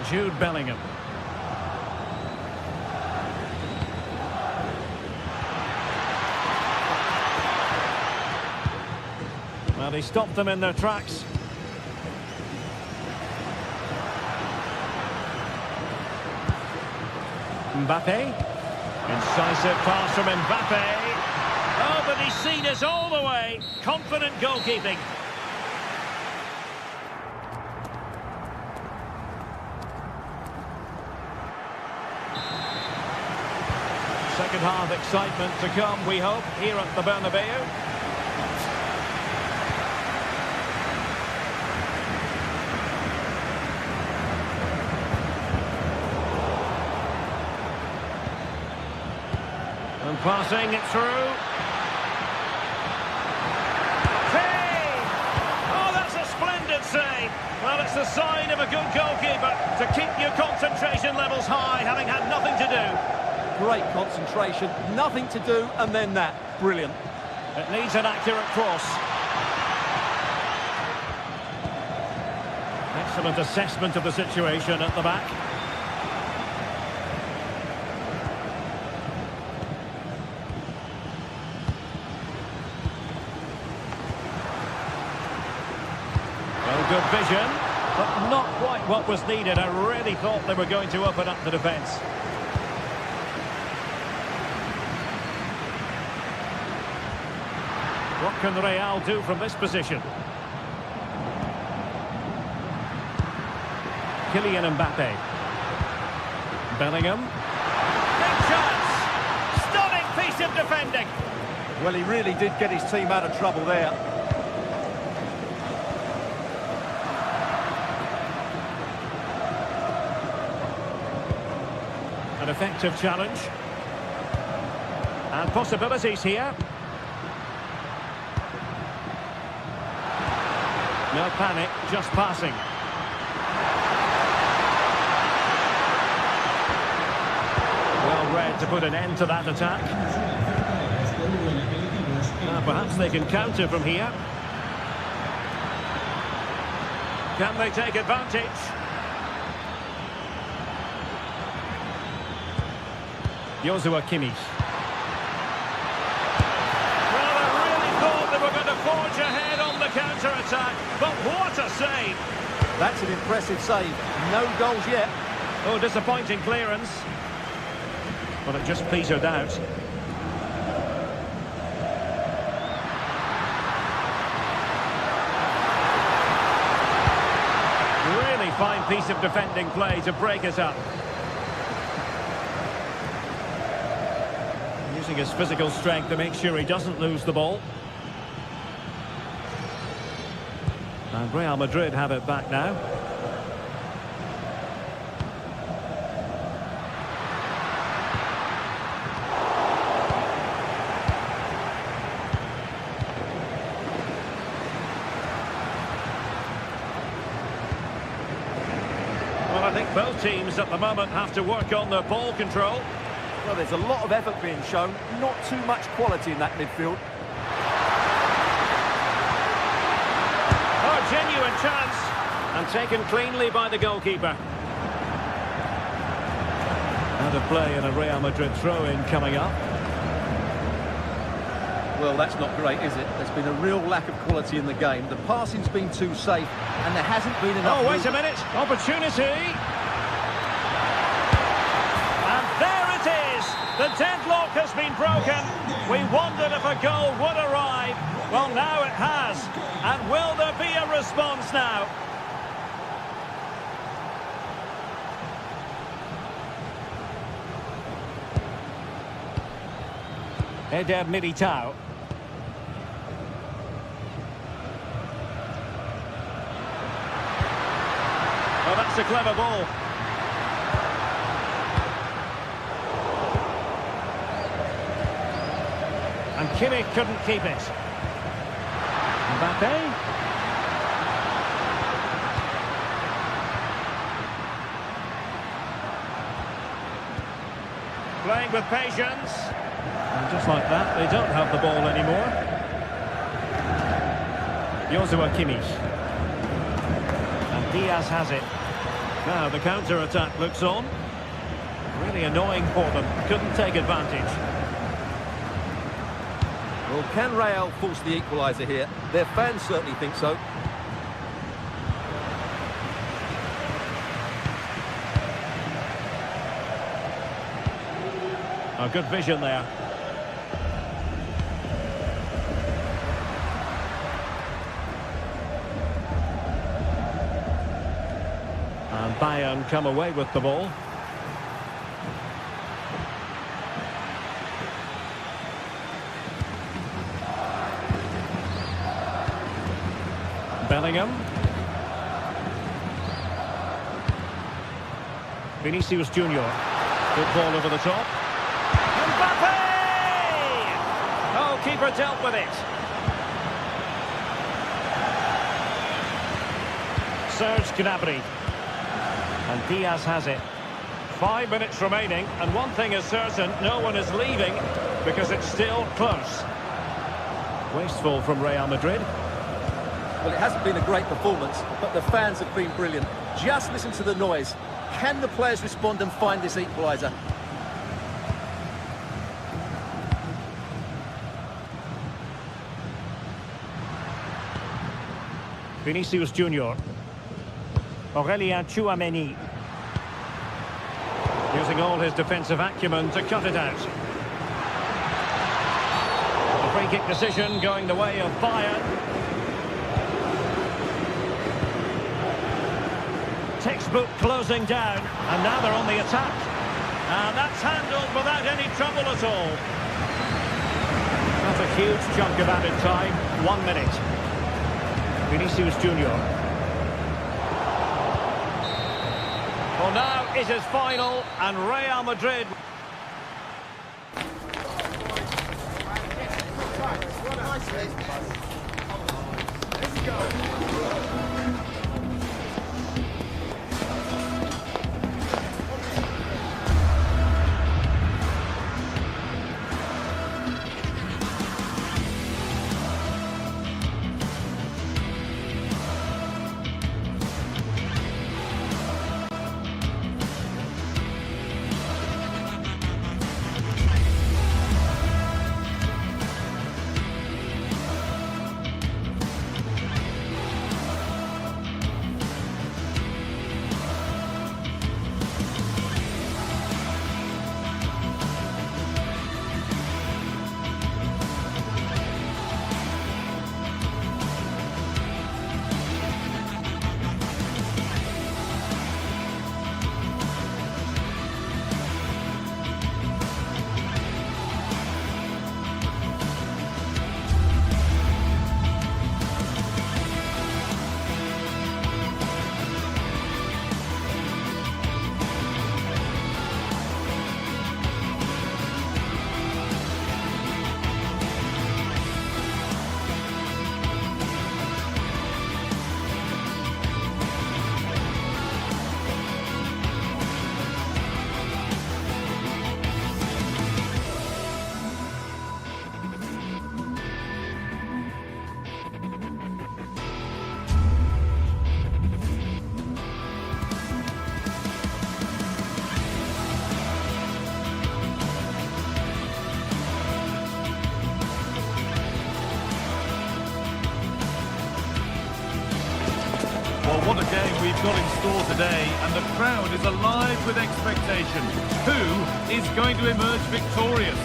Jude Bellingham. Well, he stopped them in their tracks. Mbappe. Incisive pass from Mbappe. Oh, but he's seen us all the way. Confident goalkeeping. Second half excitement to come, we hope, here at the Bernabeu. And passing it through. Hey! Oh, that's a splendid save. Well, it's the sign of a good goalkeeper to keep your concentration levels high, having had nothing to do. Great concentration, nothing to do, and then that. Brilliant. It needs an accurate cross. Excellent assessment of the situation at the back. Well, good vision, but not quite what was needed. I really thought they were going to open up the defence. What can Real do from this position? Kylian Mbappe. Bellingham. Big chance! Stunning piece of defending! Well, he really did get his team out of trouble there. An effective challenge. And possibilities here. No panic, just passing. Well read to put an end to that attack. Now perhaps they can counter from here. Can they take advantage? Joshua Kimmich. Well, I really thought they were going to forge ahead on the counter-attack, but what a save! That's an impressive save. No goals yet. Oh, disappointing clearance. But it just petered out. Really fine piece of defending play to break it up. Using his physical strength to make sure he doesn't lose the ball. And Real Madrid have it back now. Well, I think both teams at the moment have to work on their ball control. Well, there's a lot of effort being shown, not too much quality in that midfield. Oh, genuine chance, and taken cleanly by the goalkeeper. Out of play and a Real Madrid throw-in coming up. Well, that's not great, is it? There's been a real lack of quality in the game. The passing's been too safe, and there hasn't been enough... Oh, wait a minute. Opportunity. And there it is. The deadlock has been broken. We wondered if a goal would arrive. Well, now it has. And will there be a response now? Eder Militao. Oh, that's a clever ball. And Kimmich couldn't keep it. Mbappe. Playing with patience. And just like that, they don't have the ball anymore. Joshua Kimmich. And Diaz has it. Now the counter-attack looks on. Really annoying for them. Couldn't take advantage. Well, can Real force the equaliser here? Their fans certainly think so. A good vision there. And Bayern come away with the ball. Bellingham. Vinicius Junior. Good ball over the top. Mbappe! Oh, keeper dealt with it. Serge Gnabry. And Diaz has it. 5 minutes remaining, and one thing is certain, no one is leaving because it's still close. Wasteful from Real Madrid. Well, it hasn't been a great performance, but the fans have been brilliant. Just listen to the noise. Can the players respond and find this equaliser? Vinicius Junior. Aurelien Tchouameni. Using all his defensive acumen to cut it out. The free kick decision going the way of Bayern. Textbook closing down, and now they're on the attack. And that's handled without any trouble at all. That's a huge chunk of added time. 1 minute. Vinicius Junior. Well, now it is final, and Real Madrid... Let's go. What a game we've got in store today, and the crowd is alive with expectation. Who is going to emerge victorious?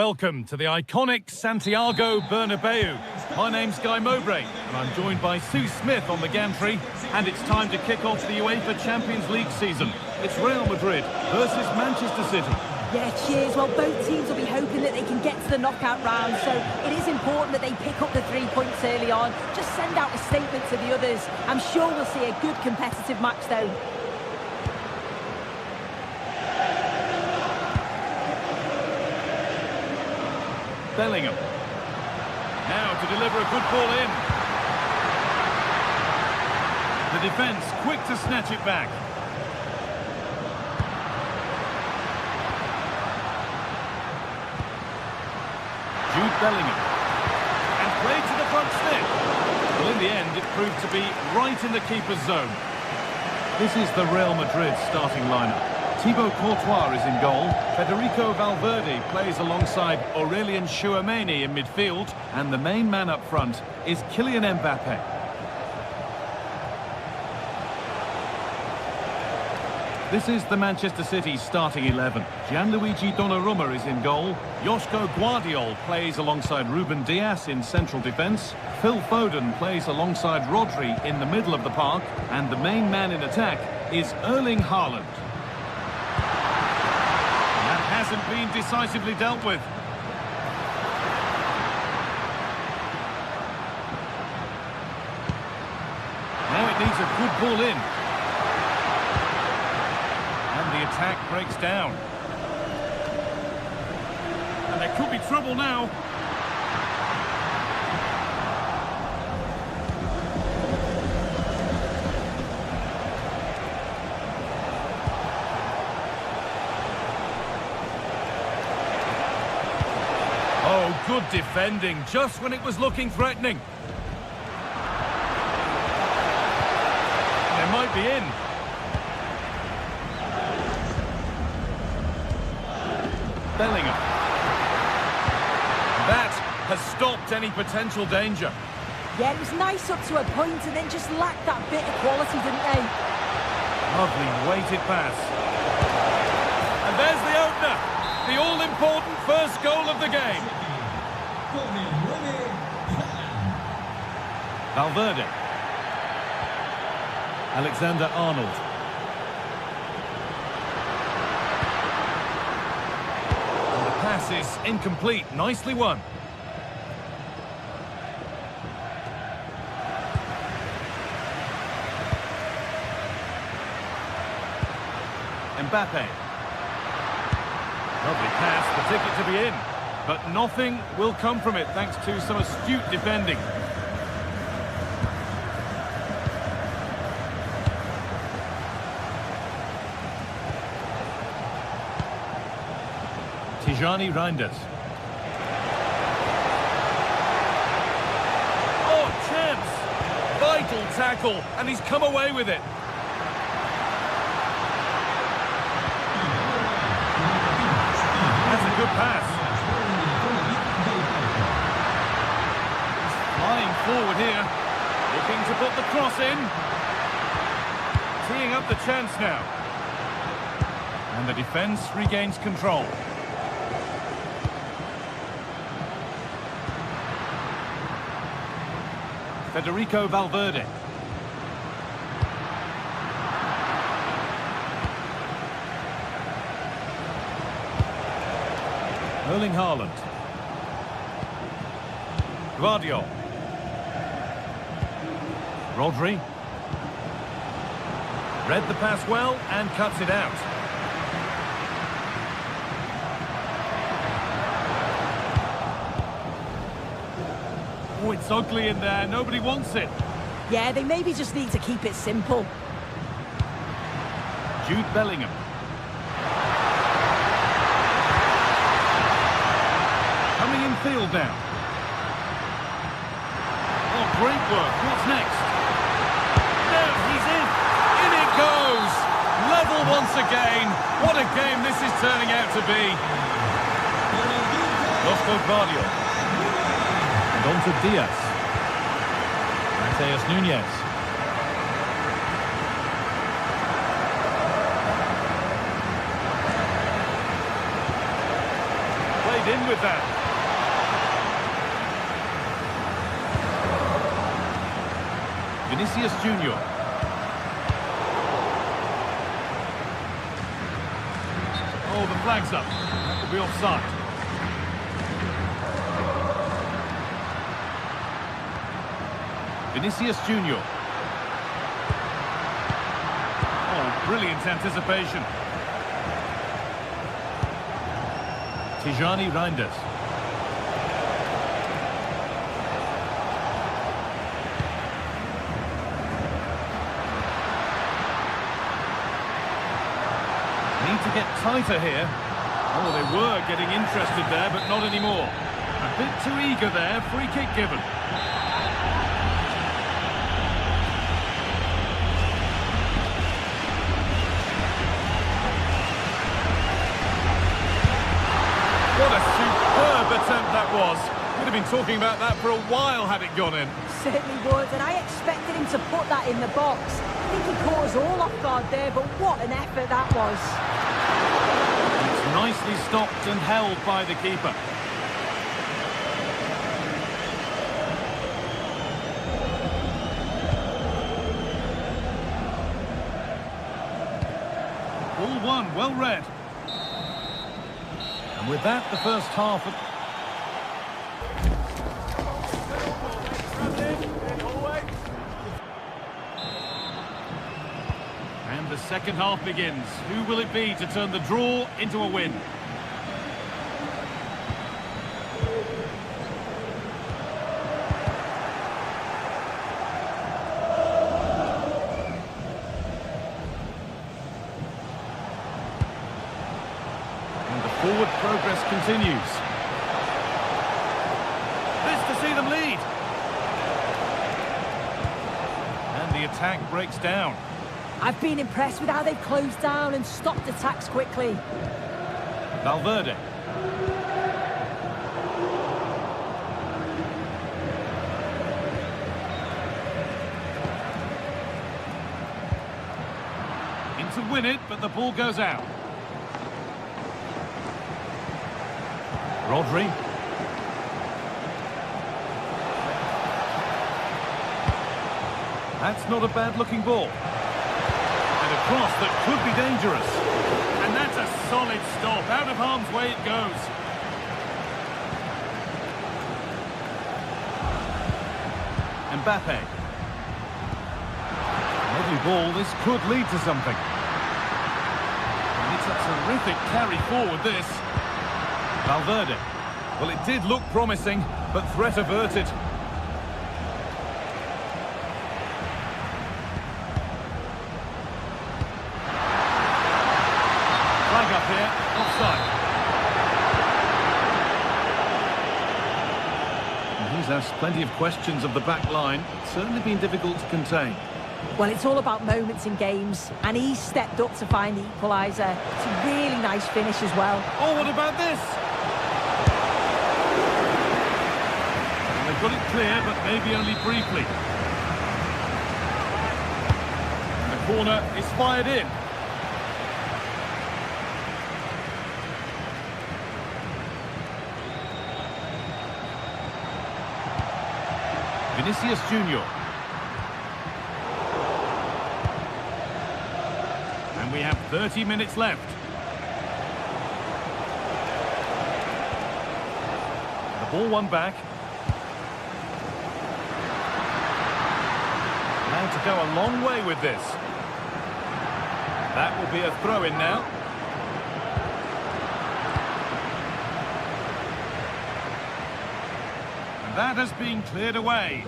Welcome to the iconic Santiago Bernabeu. My name's Guy Mowbray, and I'm joined by Sue Smith on the gantry, and it's time to kick off the UEFA Champions League season. It's Real Madrid versus Manchester City. Yeah, cheers. Well, both teams will be hoping that they can get to the knockout round, so it is important that they pick up the 3 points early on. Just send out a statement to the others. I'm sure we'll see a good competitive match, though. Bellingham. Now to deliver a good ball in. The defence quick to snatch it back. Jude Bellingham. And played to the front stick. Well, in the end, it proved to be right in the keeper's zone. This is the Real Madrid starting lineup. Thibaut Courtois is in goal. Federico Valverde plays alongside Aurelien Tchouameni in midfield. And the main man up front is Kylian Mbappe. This is the Manchester City starting 11. Gianluigi Donnarumma is in goal. Joško Guardiol plays alongside Ruben Dias in central defence. Phil Foden plays alongside Rodri in the middle of the park. And the main man in attack is Erling Haaland. That hasn't been decisively dealt with. Now it needs a good ball in. The attack breaks down. And there could be trouble now. Oh, good defending, just when it was looking threatening. They might be in. Bellingham. That has stopped any potential danger. Yeah, it was nice up to a point and then just lacked that bit of quality, didn't they? Lovely weighted pass. And there's the opener. The all-important first goal of the game. Valverde. Alexander-Arnold. Pass is incomplete. Nicely won. Mbappe. Lovely pass, the ticket to be in. But nothing will come from it thanks to some astute defending. Tijani Reinders. Oh, chance! Vital tackle, and he's come away with it. That's a good pass. He's flying forward here, looking to put the cross in. Teeing up the chance now. And the defence regains control. Federico Valverde. Erling Haaland. Guardiol. Rodri. Read the pass well and cuts it out. Oh, it's ugly in there. Nobody wants it. Yeah, they maybe just need to keep it simple. Jude Bellingham. Coming in field now. Oh, great work. What's next? There, he's in. In it goes. Level once again. What a game this is turning out to be. Joško Guardiol. And on to Diaz. Mateus Nunes. Played in with that. Vinicius Junior. Oh, the flag's up. That could be offside. Vinicius Junior. Oh, brilliant anticipation. Tijani Reinders. Need to get tighter here. Oh, they were getting interested there, but not anymore. A bit too eager there. Free kick given. What a superb attempt that was. Would have been talking about that for a while had it gone in. Certainly would, and I expected him to put that in the box. I think he caught us all off guard there, but what an effort that was. It's nicely stopped and held by the keeper. Ball one, well read. And with that, the first half of... And the second half begins. Who will it be to turn the draw into a win? Forward progress continues. This to see them lead. And the attack breaks down. I've been impressed with how they've closed down and stopped attacks quickly. Valverde. In to win it, but the ball goes out. Rodri. That's not a bad-looking ball. And a cross that could be dangerous. And that's a solid stop. Out of harm's way it goes. Mbappe. Lovely ball. This could lead to something. And it's a terrific carry forward, this. Valverde. Well, it did look promising, but threat averted. Flag up here, offside. And he's asked plenty of questions of the back line. It's certainly been difficult to contain. Well, it's all about moments in games, and he stepped up to find the equaliser. It's a really nice finish as well. Oh, what about this? Got it clear, but maybe only briefly. And the corner is fired in. Vinicius Junior. And we have 30 minutes left. The ball won back. To go a long way with this. That will be a throw-in now. And that has been cleared away.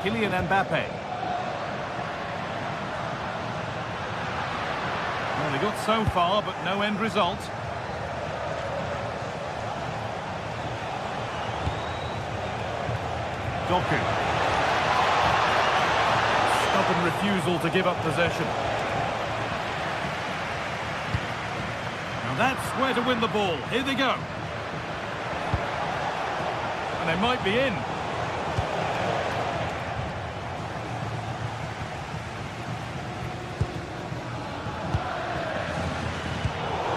Kylian Mbappe. Well, they got so far, but no end result. Doku. Stubborn refusal to give up possession. Now that's where to win the ball. Here they go. And they might be in.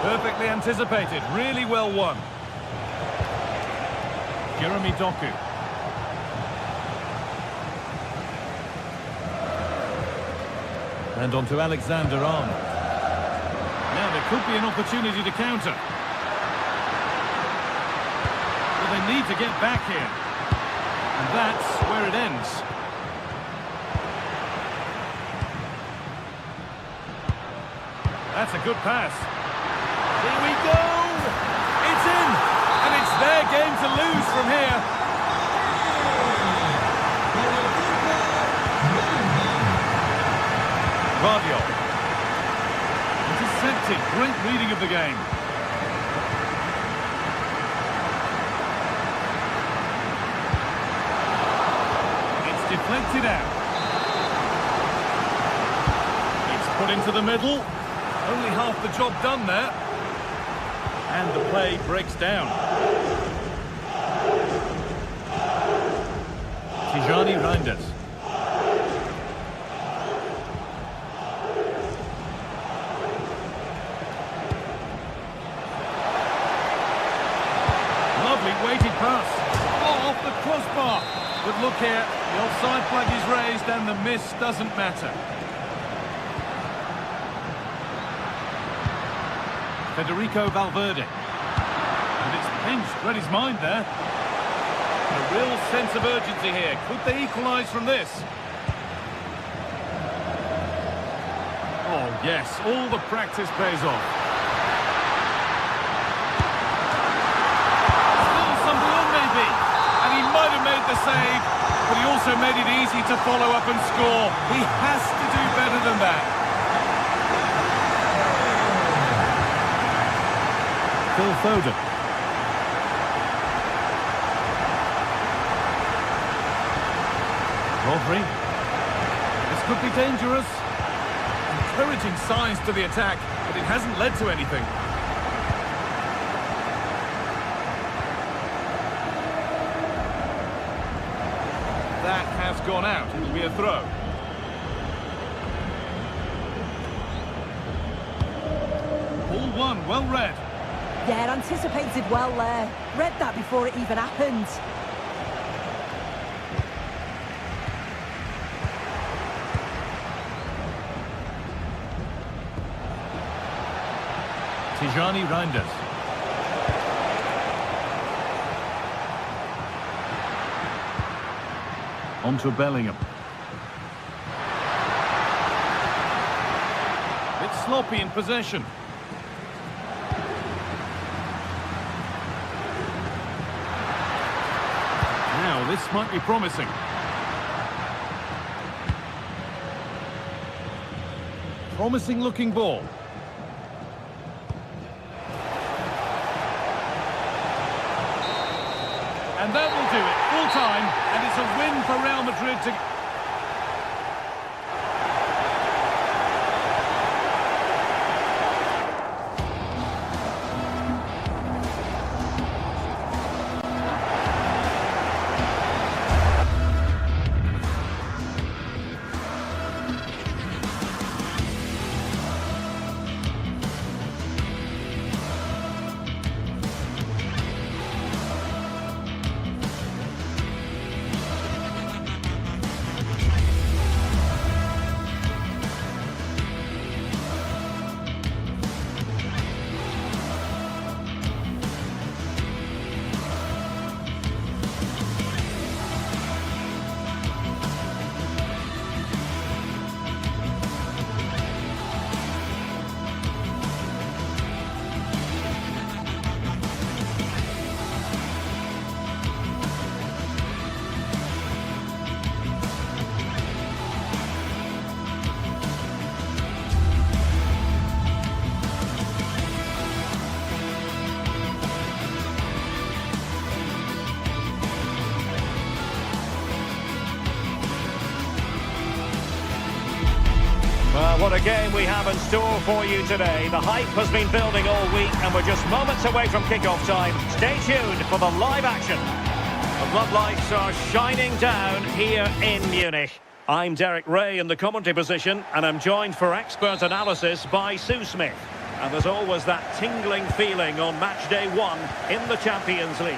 Perfectly anticipated, really well won. Jeremy Doku. And on to Alexander-Arnold. Now there could be an opportunity to counter. Well, they need to get back here. And that's where it ends. That's a good pass. Here we go! It's in! And it's their game to lose from here. Guardiola. Intercepted. Great reading of the game. It's deflected out. It's put into the middle. Only half the job done there. And the play breaks down. Tijani Reinders. Lovely weighted pass. Oh, off the crossbar. But look here, the offside flag is raised and the miss doesn't matter. Federico Valverde. And it's pinched, read his mind there. A real sense of urgency here. Could they equalise from this? Oh, yes, all the practice pays off. Still something on, maybe. And he might have made the save, but he also made it easy to follow up and score. He has to do better than that. Phil Foden. Rodri. This could be dangerous. Encouraging signs to the attack, but it hasn't led to anything. That has gone out. It'll be a throw. Ball one, well read. Yeah, anticipated well there. Read that before it even happened. Tijani Reinders. On to Bellingham. Bit sloppy in possession. Now, this might be promising. Promising looking ball. And that will do it. Full time, and it's a win for Real Madrid to... Well, what a game we have in store for you today. The hype has been building all week and we're just moments away from kick-off time. Stay tuned for the live action. The floodlights are shining down here in Munich. I'm Derek Ray in the commentary position and I'm joined for expert analysis by Sue Smith. And there's always that tingling feeling on match day 1 in the Champions League.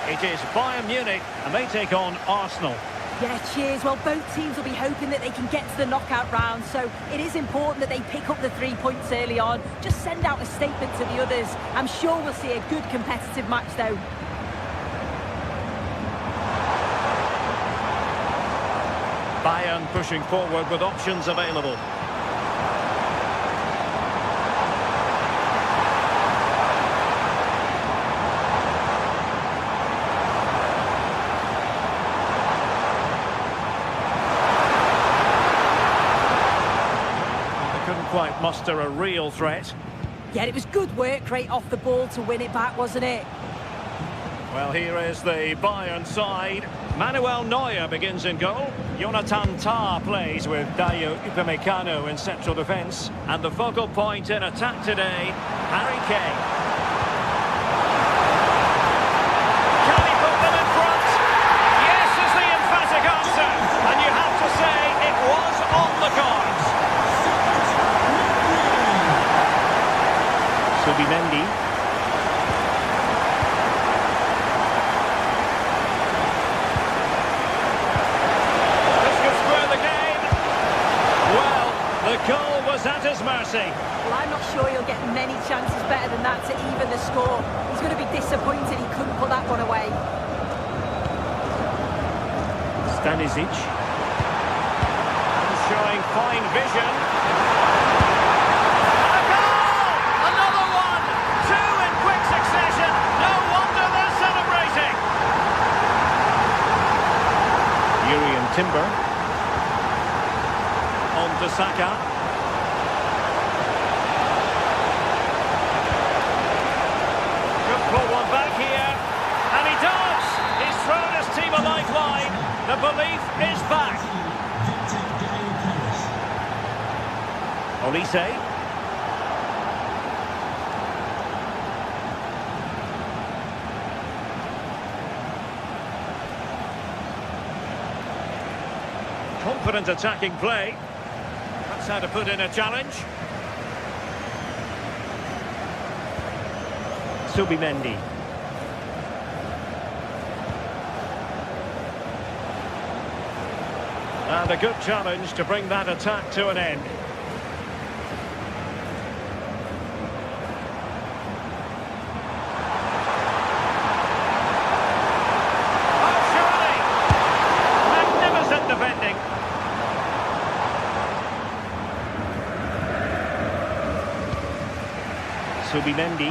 It is Bayern Munich, and they take on Arsenal. Yeah, cheers. Well, both teams will be hoping that they can get to the knockout round, so it is important that they pick up the 3 points early on. Just send out a statement to the others. I'm sure we'll see a good competitive match, though. Bayern pushing forward with options available. Quite muster a real threat. Yeah, it was good work rate off the ball to win it back, wasn't it? Well, here is the Bayern side. Manuel Neuer begins in goal. Jonathan Tah plays with Dayo Upamecano in central defence. And the focal point in attack today, Harry Kane. Can he put them in front? Yes is the emphatic answer. And you have to say it was on the cards. Mendy. This could square the game. Well, the goal was at his mercy. Well, I'm not sure he'll get many chances better than that to even the score. He's going to be disappointed he couldn't put that one away. Stanisic. Showing fine vision. Timber on to Saka. Could pull one back here, and he does. He's thrown his team a lifeline. The belief is back. Olise. Confident attacking play. That's how to put in a challenge. Mendy. And a good challenge to bring that attack to an end. Oh, surely! Magnificent defending. Mendy.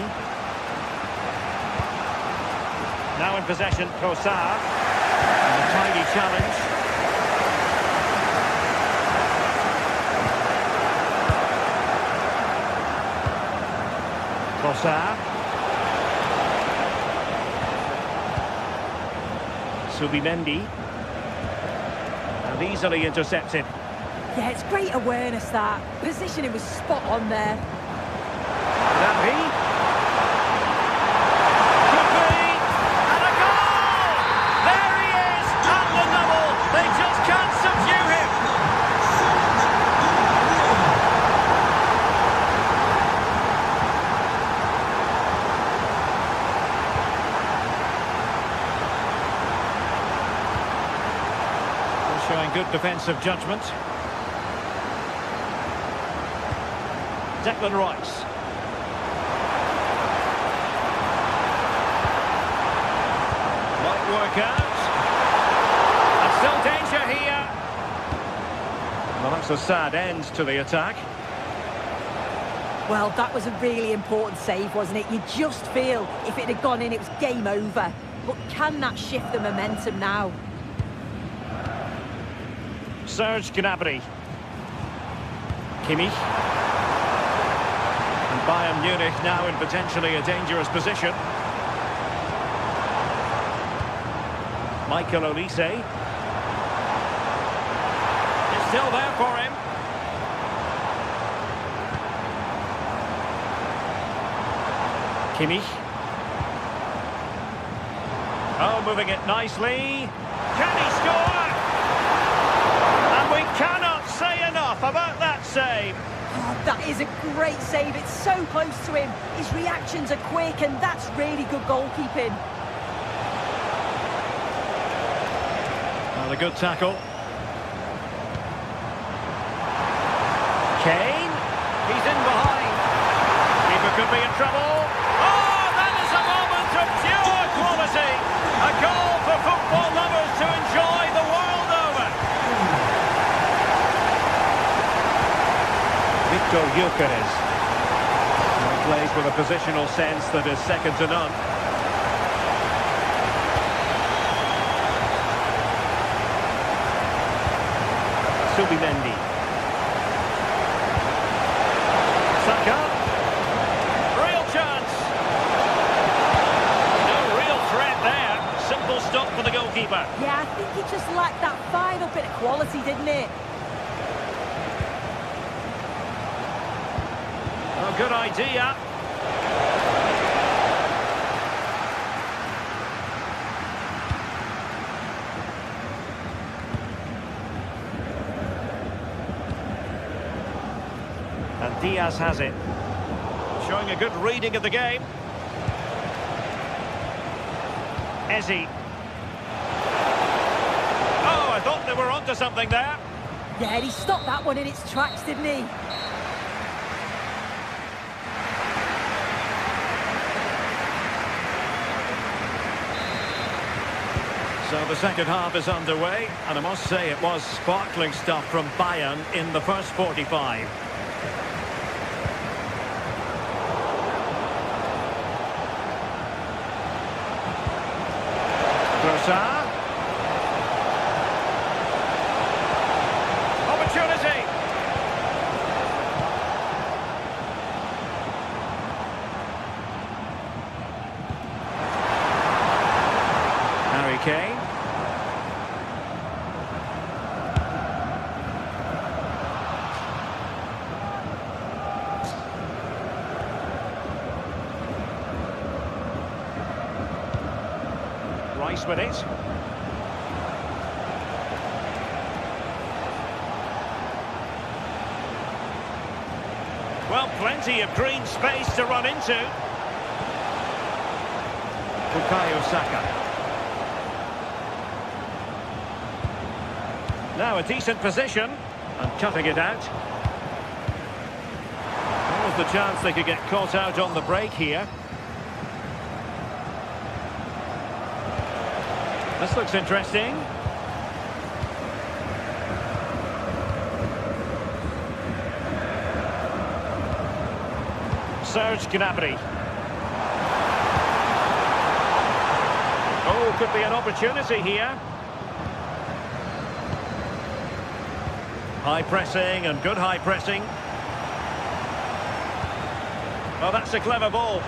Now in possession, Trossard. And a tidy challenge. Trossard. Mendy. And easily intercepted. Yeah, it's great awareness, that. Positioning was spot on there. That he? Could be! And a goal! There he is! And the double! They just can't subdue him! Showing good defensive judgment. Declan Rice. Work out. And still danger here. Well, that's a sad end to the attack. Well, that was a really important save, wasn't it? You just feel if it had gone in, it was game over. But can that shift the momentum now? Serge Gnabry. Kimmich. And Bayern Munich now in potentially a dangerous position. Michael Olise. It's still there for him. Kimmich. Oh, moving it nicely. Can he score? And we cannot say enough about that save. Oh, that That is a great save. It's so close to him. His reactions are quick, and that's really good goalkeeping. Well, a good tackle. Kane. He's in behind. Keeper could be in trouble. Oh, that is a moment of pure quality. A goal for football lovers to enjoy the world over. Victor Gyökeres. He plays with a positional sense that is second to none. Subimendi. Saka. Real chance. No real threat there. Simple stop for the goalkeeper. Yeah, I think he just lacked that final bit of quality, didn't it? Oh, good idea. And Diaz has it. Showing a good reading of the game. Eze. Oh, I thought they were onto something there. Yeah, he stopped that one in its tracks, didn't he? So the second half is underway, and I must say it was sparkling stuff from Bayern in the first 45. Trossard. Opportunity. Harry Kane. Rice with it. Well, plenty of green space to run into. Bukayo Saka. Now a decent position and cutting it out. There was the chance they could get caught out on the break here. This looks interesting. Serge Gnabry. Oh, could be an opportunity here. High pressing and good high pressing. Oh, that's a clever ball.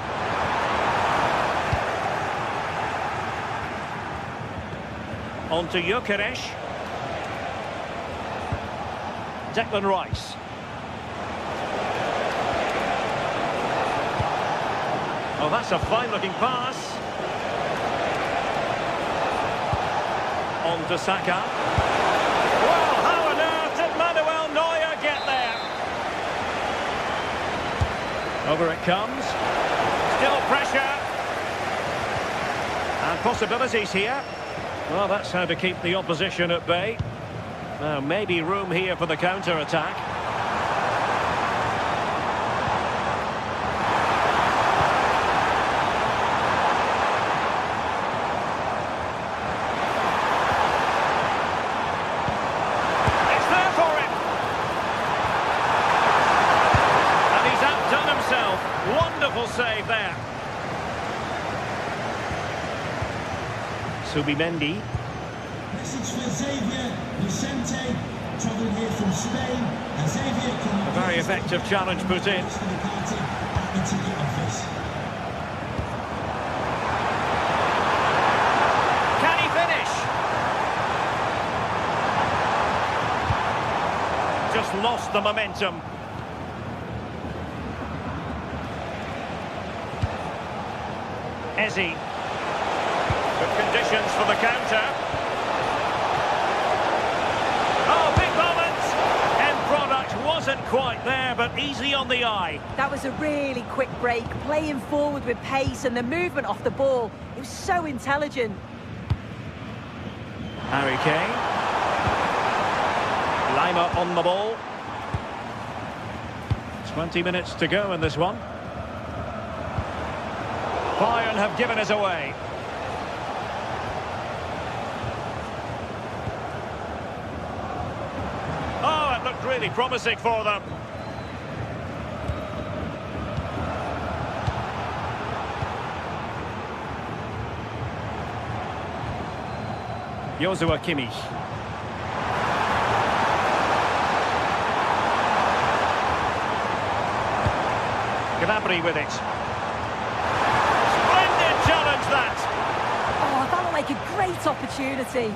On to Gyökeres. Declan Rice. Oh, that's a fine-looking pass. On to Saka. Well, how on earth did Manuel Neuer get there? Over it comes. Still pressure. And possibilities here. Well, that's how to keep the opposition at bay. Now, maybe room here for the counter-attack. It's there for him! And he's outdone himself. Wonderful save there. Subimendi. Message for Xavier Vicente, travelling here from Spain. And Xavier can... A very effective challenge put in. Can he finish? Just lost the momentum. Eze. Good conditions for the counter. Oh, big moment! End product wasn't quite quite there, but easy on the eye. That was a really quick break, playing forward with pace and the movement off the ball. It was so intelligent. Harry Kane. Lima on the ball. 20 minutes to go in this one. Bayern have given us away. Oh, it looked really promising for them. Joshua Kimmich. Gnabry with it. Splendid challenge, that! Oh, that looked like a great opportunity.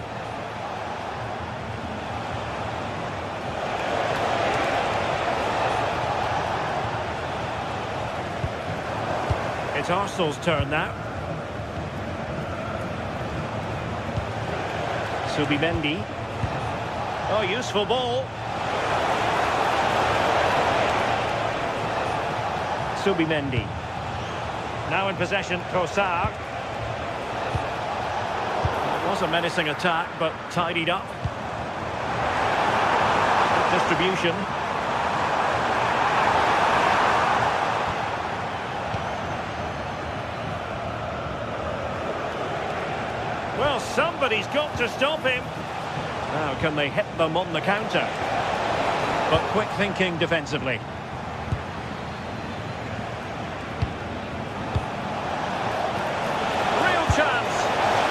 It's Arsenal's turn now. Subimendi. Oh, useful ball. Subimendi. Now in possession, Trossard. It was a menacing attack, but tidied up. Distribution. Well, somebody's got to stop him. Now, can they hit them on the counter? But quick thinking defensively. Real chance.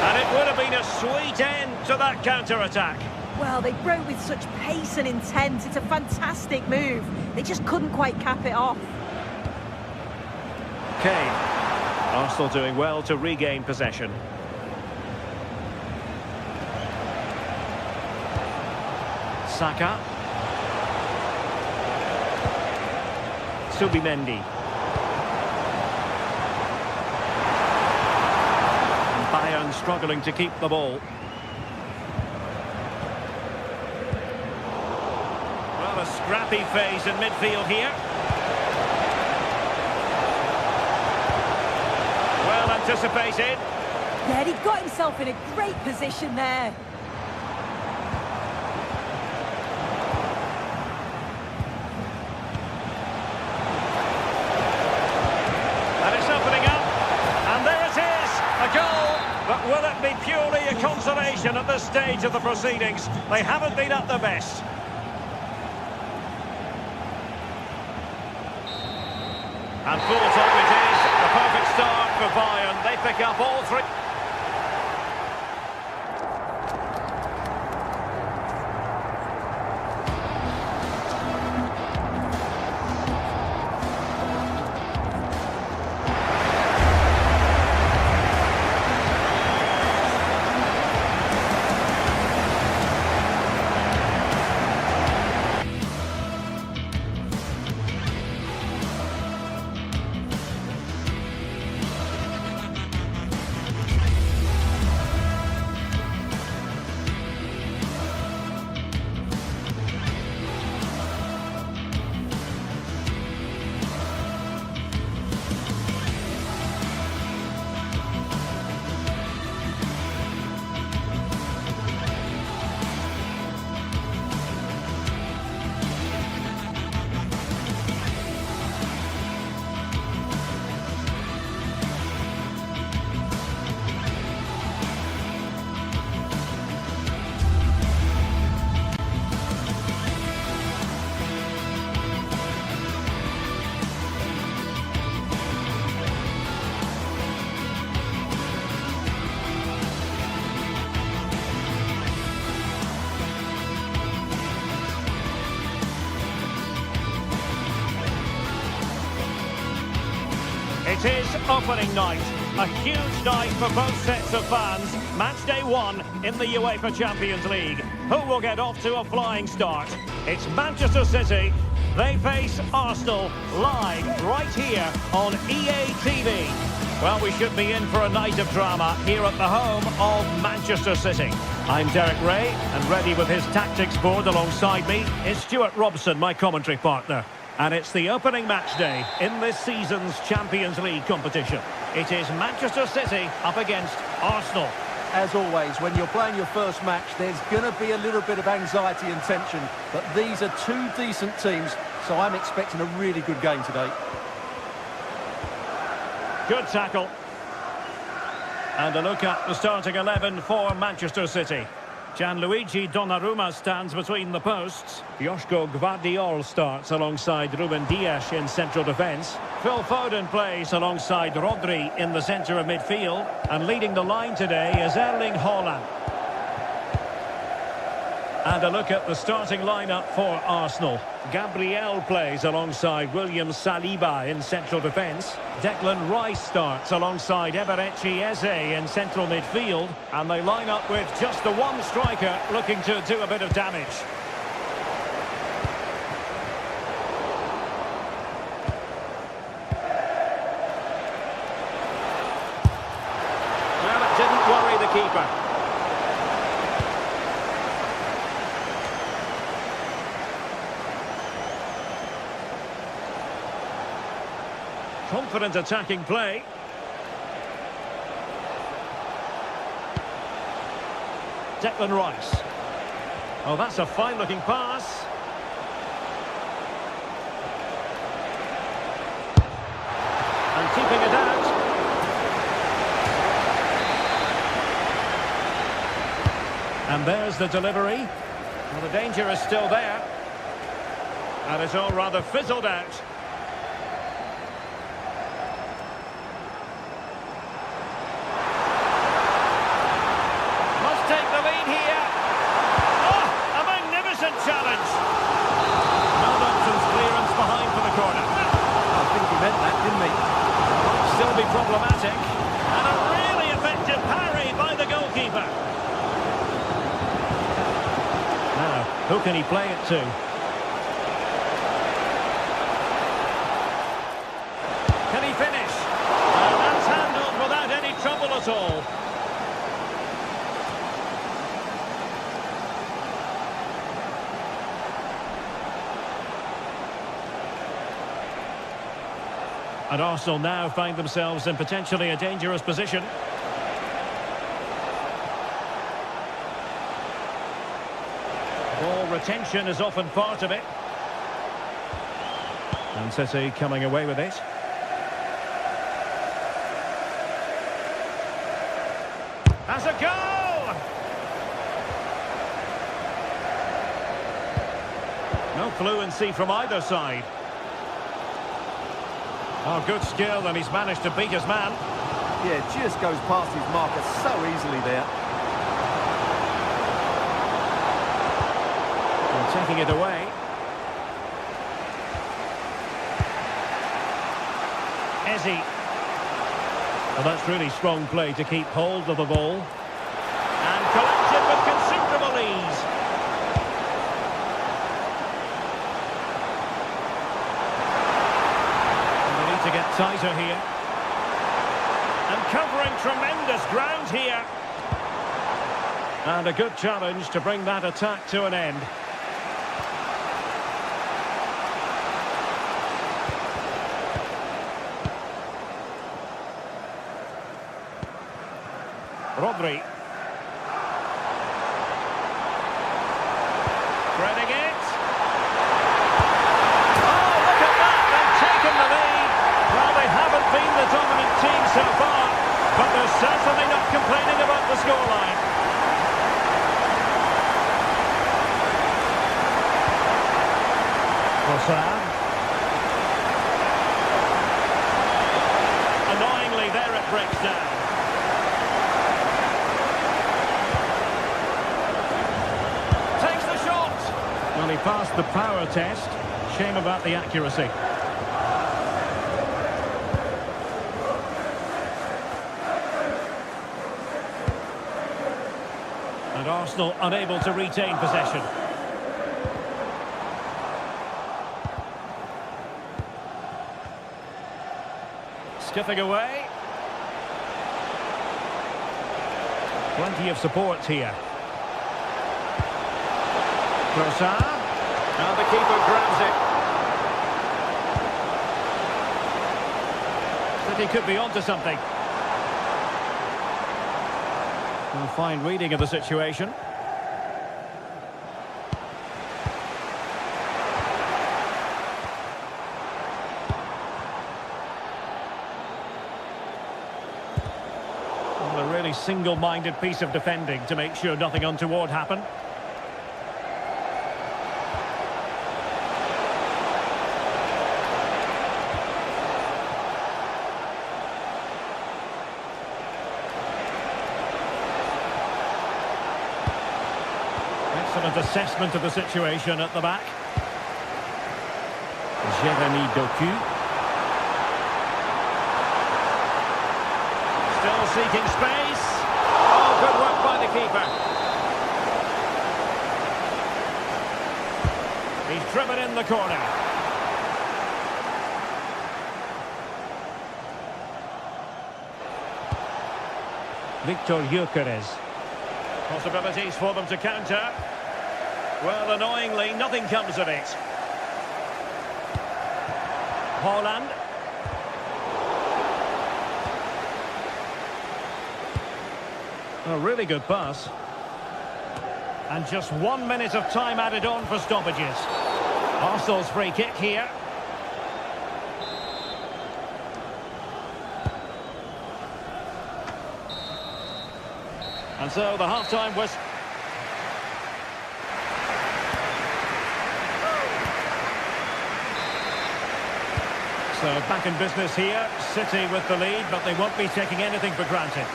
And it would have been a sweet end to that counter-attack. Well, they broke with such pace and intent. It's a fantastic move. They just couldn't quite cap it off. Kane. Arsenal doing well to regain possession. Saka. Subimendi. And Bayern struggling to keep the ball. Well, a scrappy phase in midfield here. Well anticipated. Yeah, he got himself in a great position there. But will it be purely a consolation at this stage of the proceedings? They haven't been at their best. And full time it is. A perfect start for Bayern. They pick up all three. It is opening night, a huge night for both sets of fans. Match day one in the UEFA Champions League. Who will get off to a flying start? It's Manchester City. They face Arsenal live right here on EA TV. Well, we should be in for a night of drama here at the home of Manchester City. I'm Derek Ray, and ready with his tactics board alongside me is Stuart Robson, my commentary partner. And it's the opening match day in this season's Champions League competition. It is Manchester City up against Arsenal. As always, when you're playing your first match, there's going to be a little bit of anxiety and tension. But these are two decent teams, so I'm expecting a really good game today. Good tackle. And a look at the starting 11 for Manchester City. Gianluigi Donnarumma stands between the posts. Joško Gvardiol starts alongside Ruben Dias in central defence. Phil Foden plays alongside Rodri in the centre of midfield. And leading the line today is Erling Haaland. And a look at the starting lineup for Arsenal. Gabriel plays alongside William Saliba in central defence. Declan Rice starts alongside Eberechi Eze in central midfield. And they line up with just the one striker looking to do a bit of damage. Well, it didn't worry the keeper. Confident attacking play. Declan Rice. Oh, that's a fine-looking pass. And keeping it out. And there's the delivery. Well, the danger is still there. And it's all rather fizzled out. Challenge. No nonsense clearance behind for the corner. I think he meant that, didn't he? Still be problematic. And a really effective parry by the goalkeeper. Now, who can he play it to? Can he finish? And that's handled without any trouble at all. And Arsenal now find themselves in potentially a dangerous position. Ball retention is often part of it. And City coming away with it. Has a goal! No fluency from either side. Oh, good skill, and he's managed to beat his man. Yeah, just goes past his marker so easily there. And taking it away. Eze. Well, that's really strong play to keep hold of the ball. And collected with considerable ease. To get tighter here. And covering tremendous ground here. And a good challenge to bring that attack to an end. Rodri. Threading it. Oh, look at that! They've taken the lead. Well, they haven't been the dominant team so far, but they're certainly not complaining about the scoreline. Trossard. Annoyingly, there it breaks down. Takes the shot. Well, he passed the power test. Shame about the accuracy. And Arsenal unable to retain possession. Skipping away. Plenty of support here. Trossard. Now the keeper grabs it. City could be onto something. A fine reading of the situation. A really single-minded piece of defending to make sure nothing untoward happened. Excellent assessment of the situation at the back. Jérémy Doku. Still seeking space. Oh, good work by the keeper. He's driven in the corner. Victor Gyökeres. Possibilities for them to counter. Well, annoyingly, nothing comes of it. Haaland. A really good pass. And just 1 minute of time added on for stoppages. Arsenal's free kick here. And so the half-time whistle. So back in business here, City with the lead, but they won't be taking anything for granted.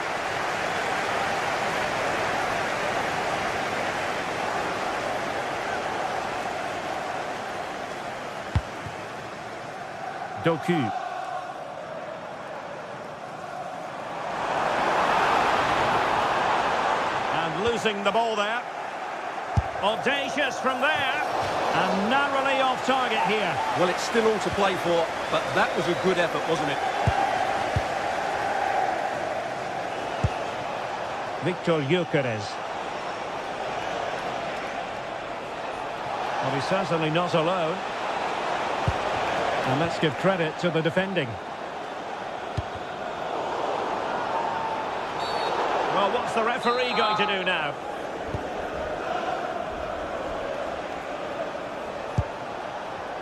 Doku. And losing the ball there. Audacious from there. And narrowly off target here. Well, it's still all to play for, but that was a good effort, wasn't it? Victor Gyökeres. Well, he's certainly not alone. And let's give credit to the defending. Well, what's the referee going to do now?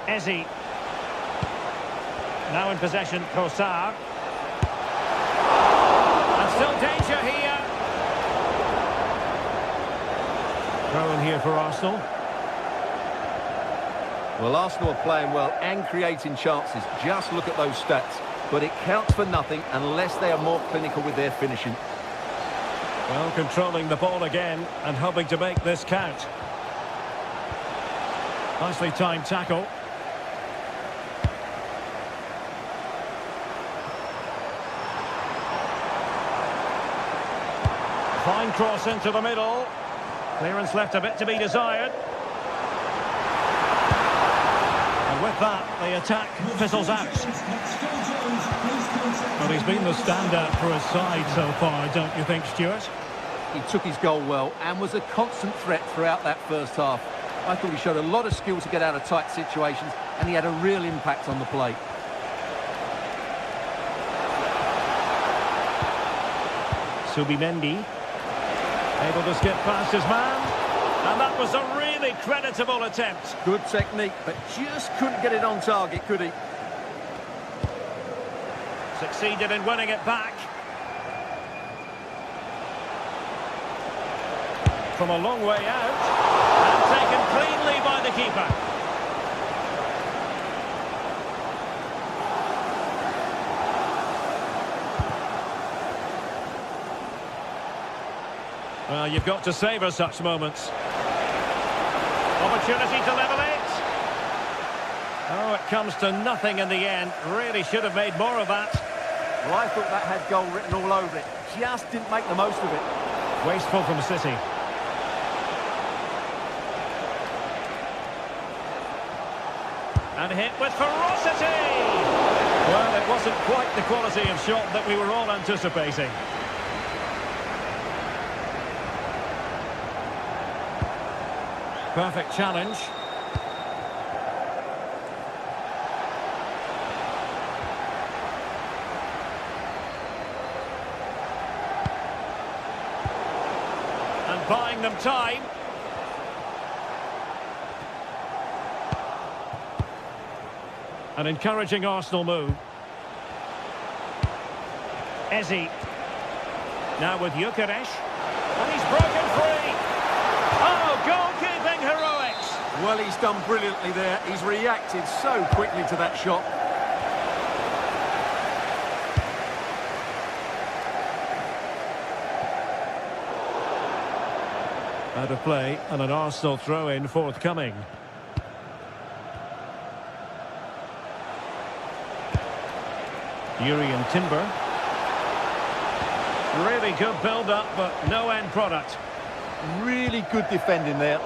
Eze. Now in possession, Trossard. And still danger here. Throw in here for Arsenal. Well, Arsenal are playing well and creating chances. Just look at those stats. But it counts for nothing unless they are more clinical with their finishing. Well, controlling the ball again and hoping to make this count. Nicely timed tackle. Fine cross into the middle. Clearance left a bit to be desired. And with that, the attack fizzles out. Well, he's been the standout for his side so far, don't you think, Stuart? He took his goal well and was a constant threat throughout that first half. I thought he showed a lot of skill to get out of tight situations, and he had a real impact on the play. Subimendi. Able to skip past his man. And that was a really creditable attempt. Good technique, but just couldn't get it on target, could he? Succeeded in winning it back. From a long way out. And taken cleanly by the keeper. Well, you've got to savour such moments. Opportunity to level it. Oh, it comes to nothing in the end. Really should have made more of that. Well, I thought that had goal written all over it. Just didn't make the most of it. Wasteful from City. And hit with ferocity. Well, it wasn't quite the quality of shot that we were all anticipating. Perfect challenge. And buying them time. An encouraging Arsenal move. Eze. Now with Gyökeres. And he's broken free. Oh, goalkeeping heroics. Well, he's done brilliantly there. He's reacted so quickly to that shot. Out of play and an Arsenal throw-in forthcoming. Urian Timber. Really good build-up, but no end product. Really good defending there.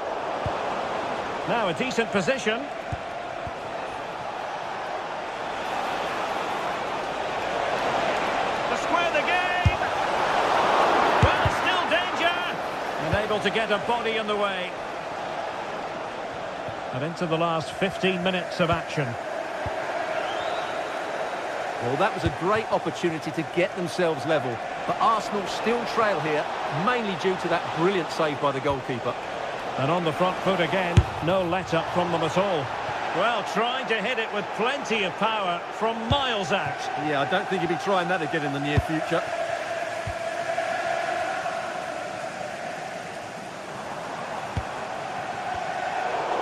Now a decent position. To square the game. Well, still danger. Unable to get a body in the way. And into the last 15 minutes of action. Well, that was a great opportunity to get themselves level. But Arsenal still trail here, mainly due to that brilliant save by the goalkeeper. And on the front foot again, no let-up from them at all. Well, trying to hit it with plenty of power from miles out. Yeah, I don't think he'll be trying that again in the near future.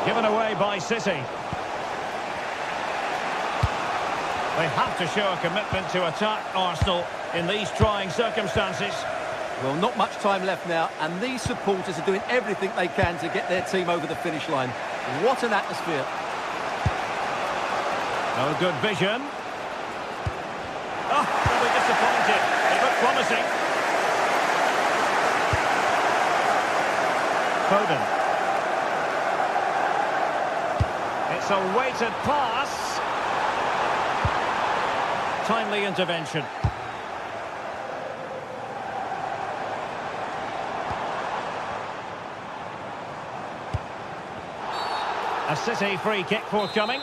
Given away by City. They have to show a commitment to attack Arsenal in these trying circumstances. Well, not much time left now, and these supporters are doing everything they can to get their team over the finish line. What an atmosphere. No good vision. Oh, they'll be disappointed. It looked promising. Foden. It's a weighted pass. Timely intervention. A City free kick forthcoming.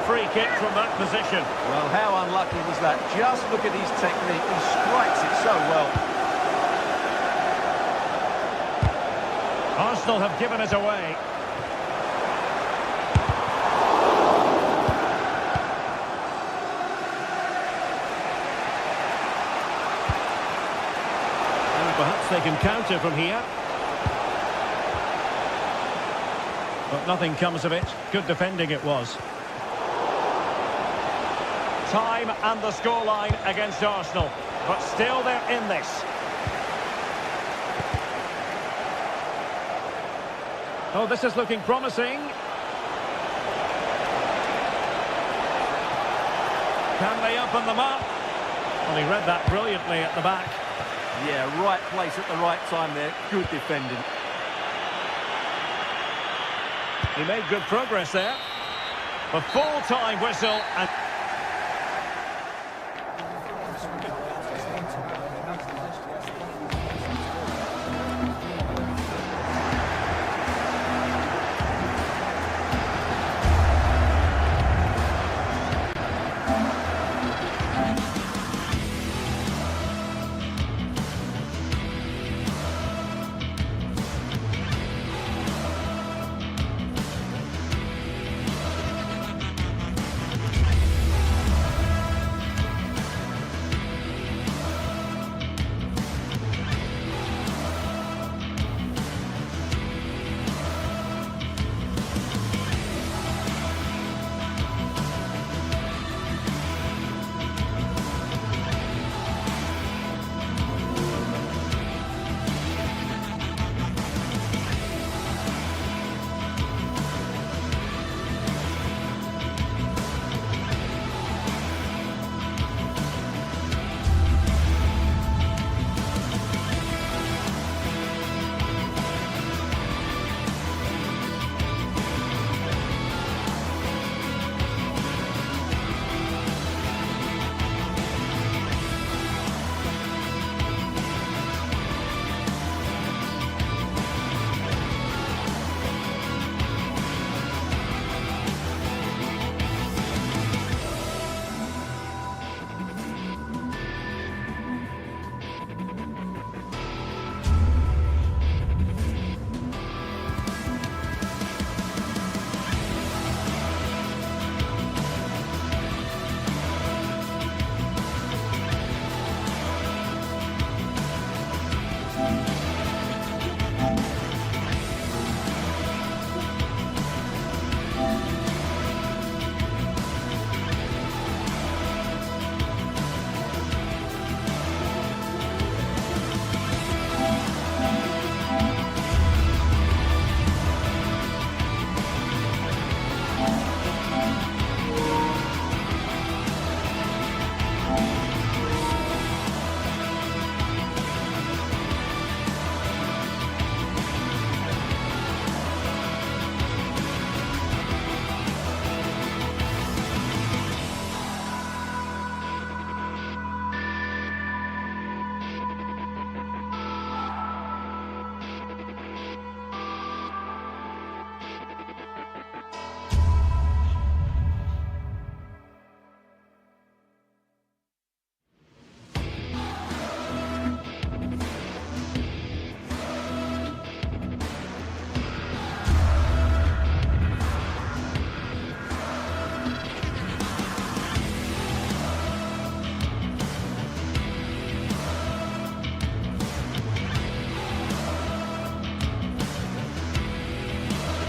Free kick from that position. Well, how unlucky was that? Just look at his technique. He strikes it so well. Arsenal have given it away. And perhaps they can counter from here. But nothing comes of it. Good defending it was. Time and the scoreline against Arsenal, but still they're in this. Oh, this is looking promising. Can they open them up? Well, he read that brilliantly at the back. Yeah, right place at the right time there. Good defending. He made good progress there. The full-time whistle and...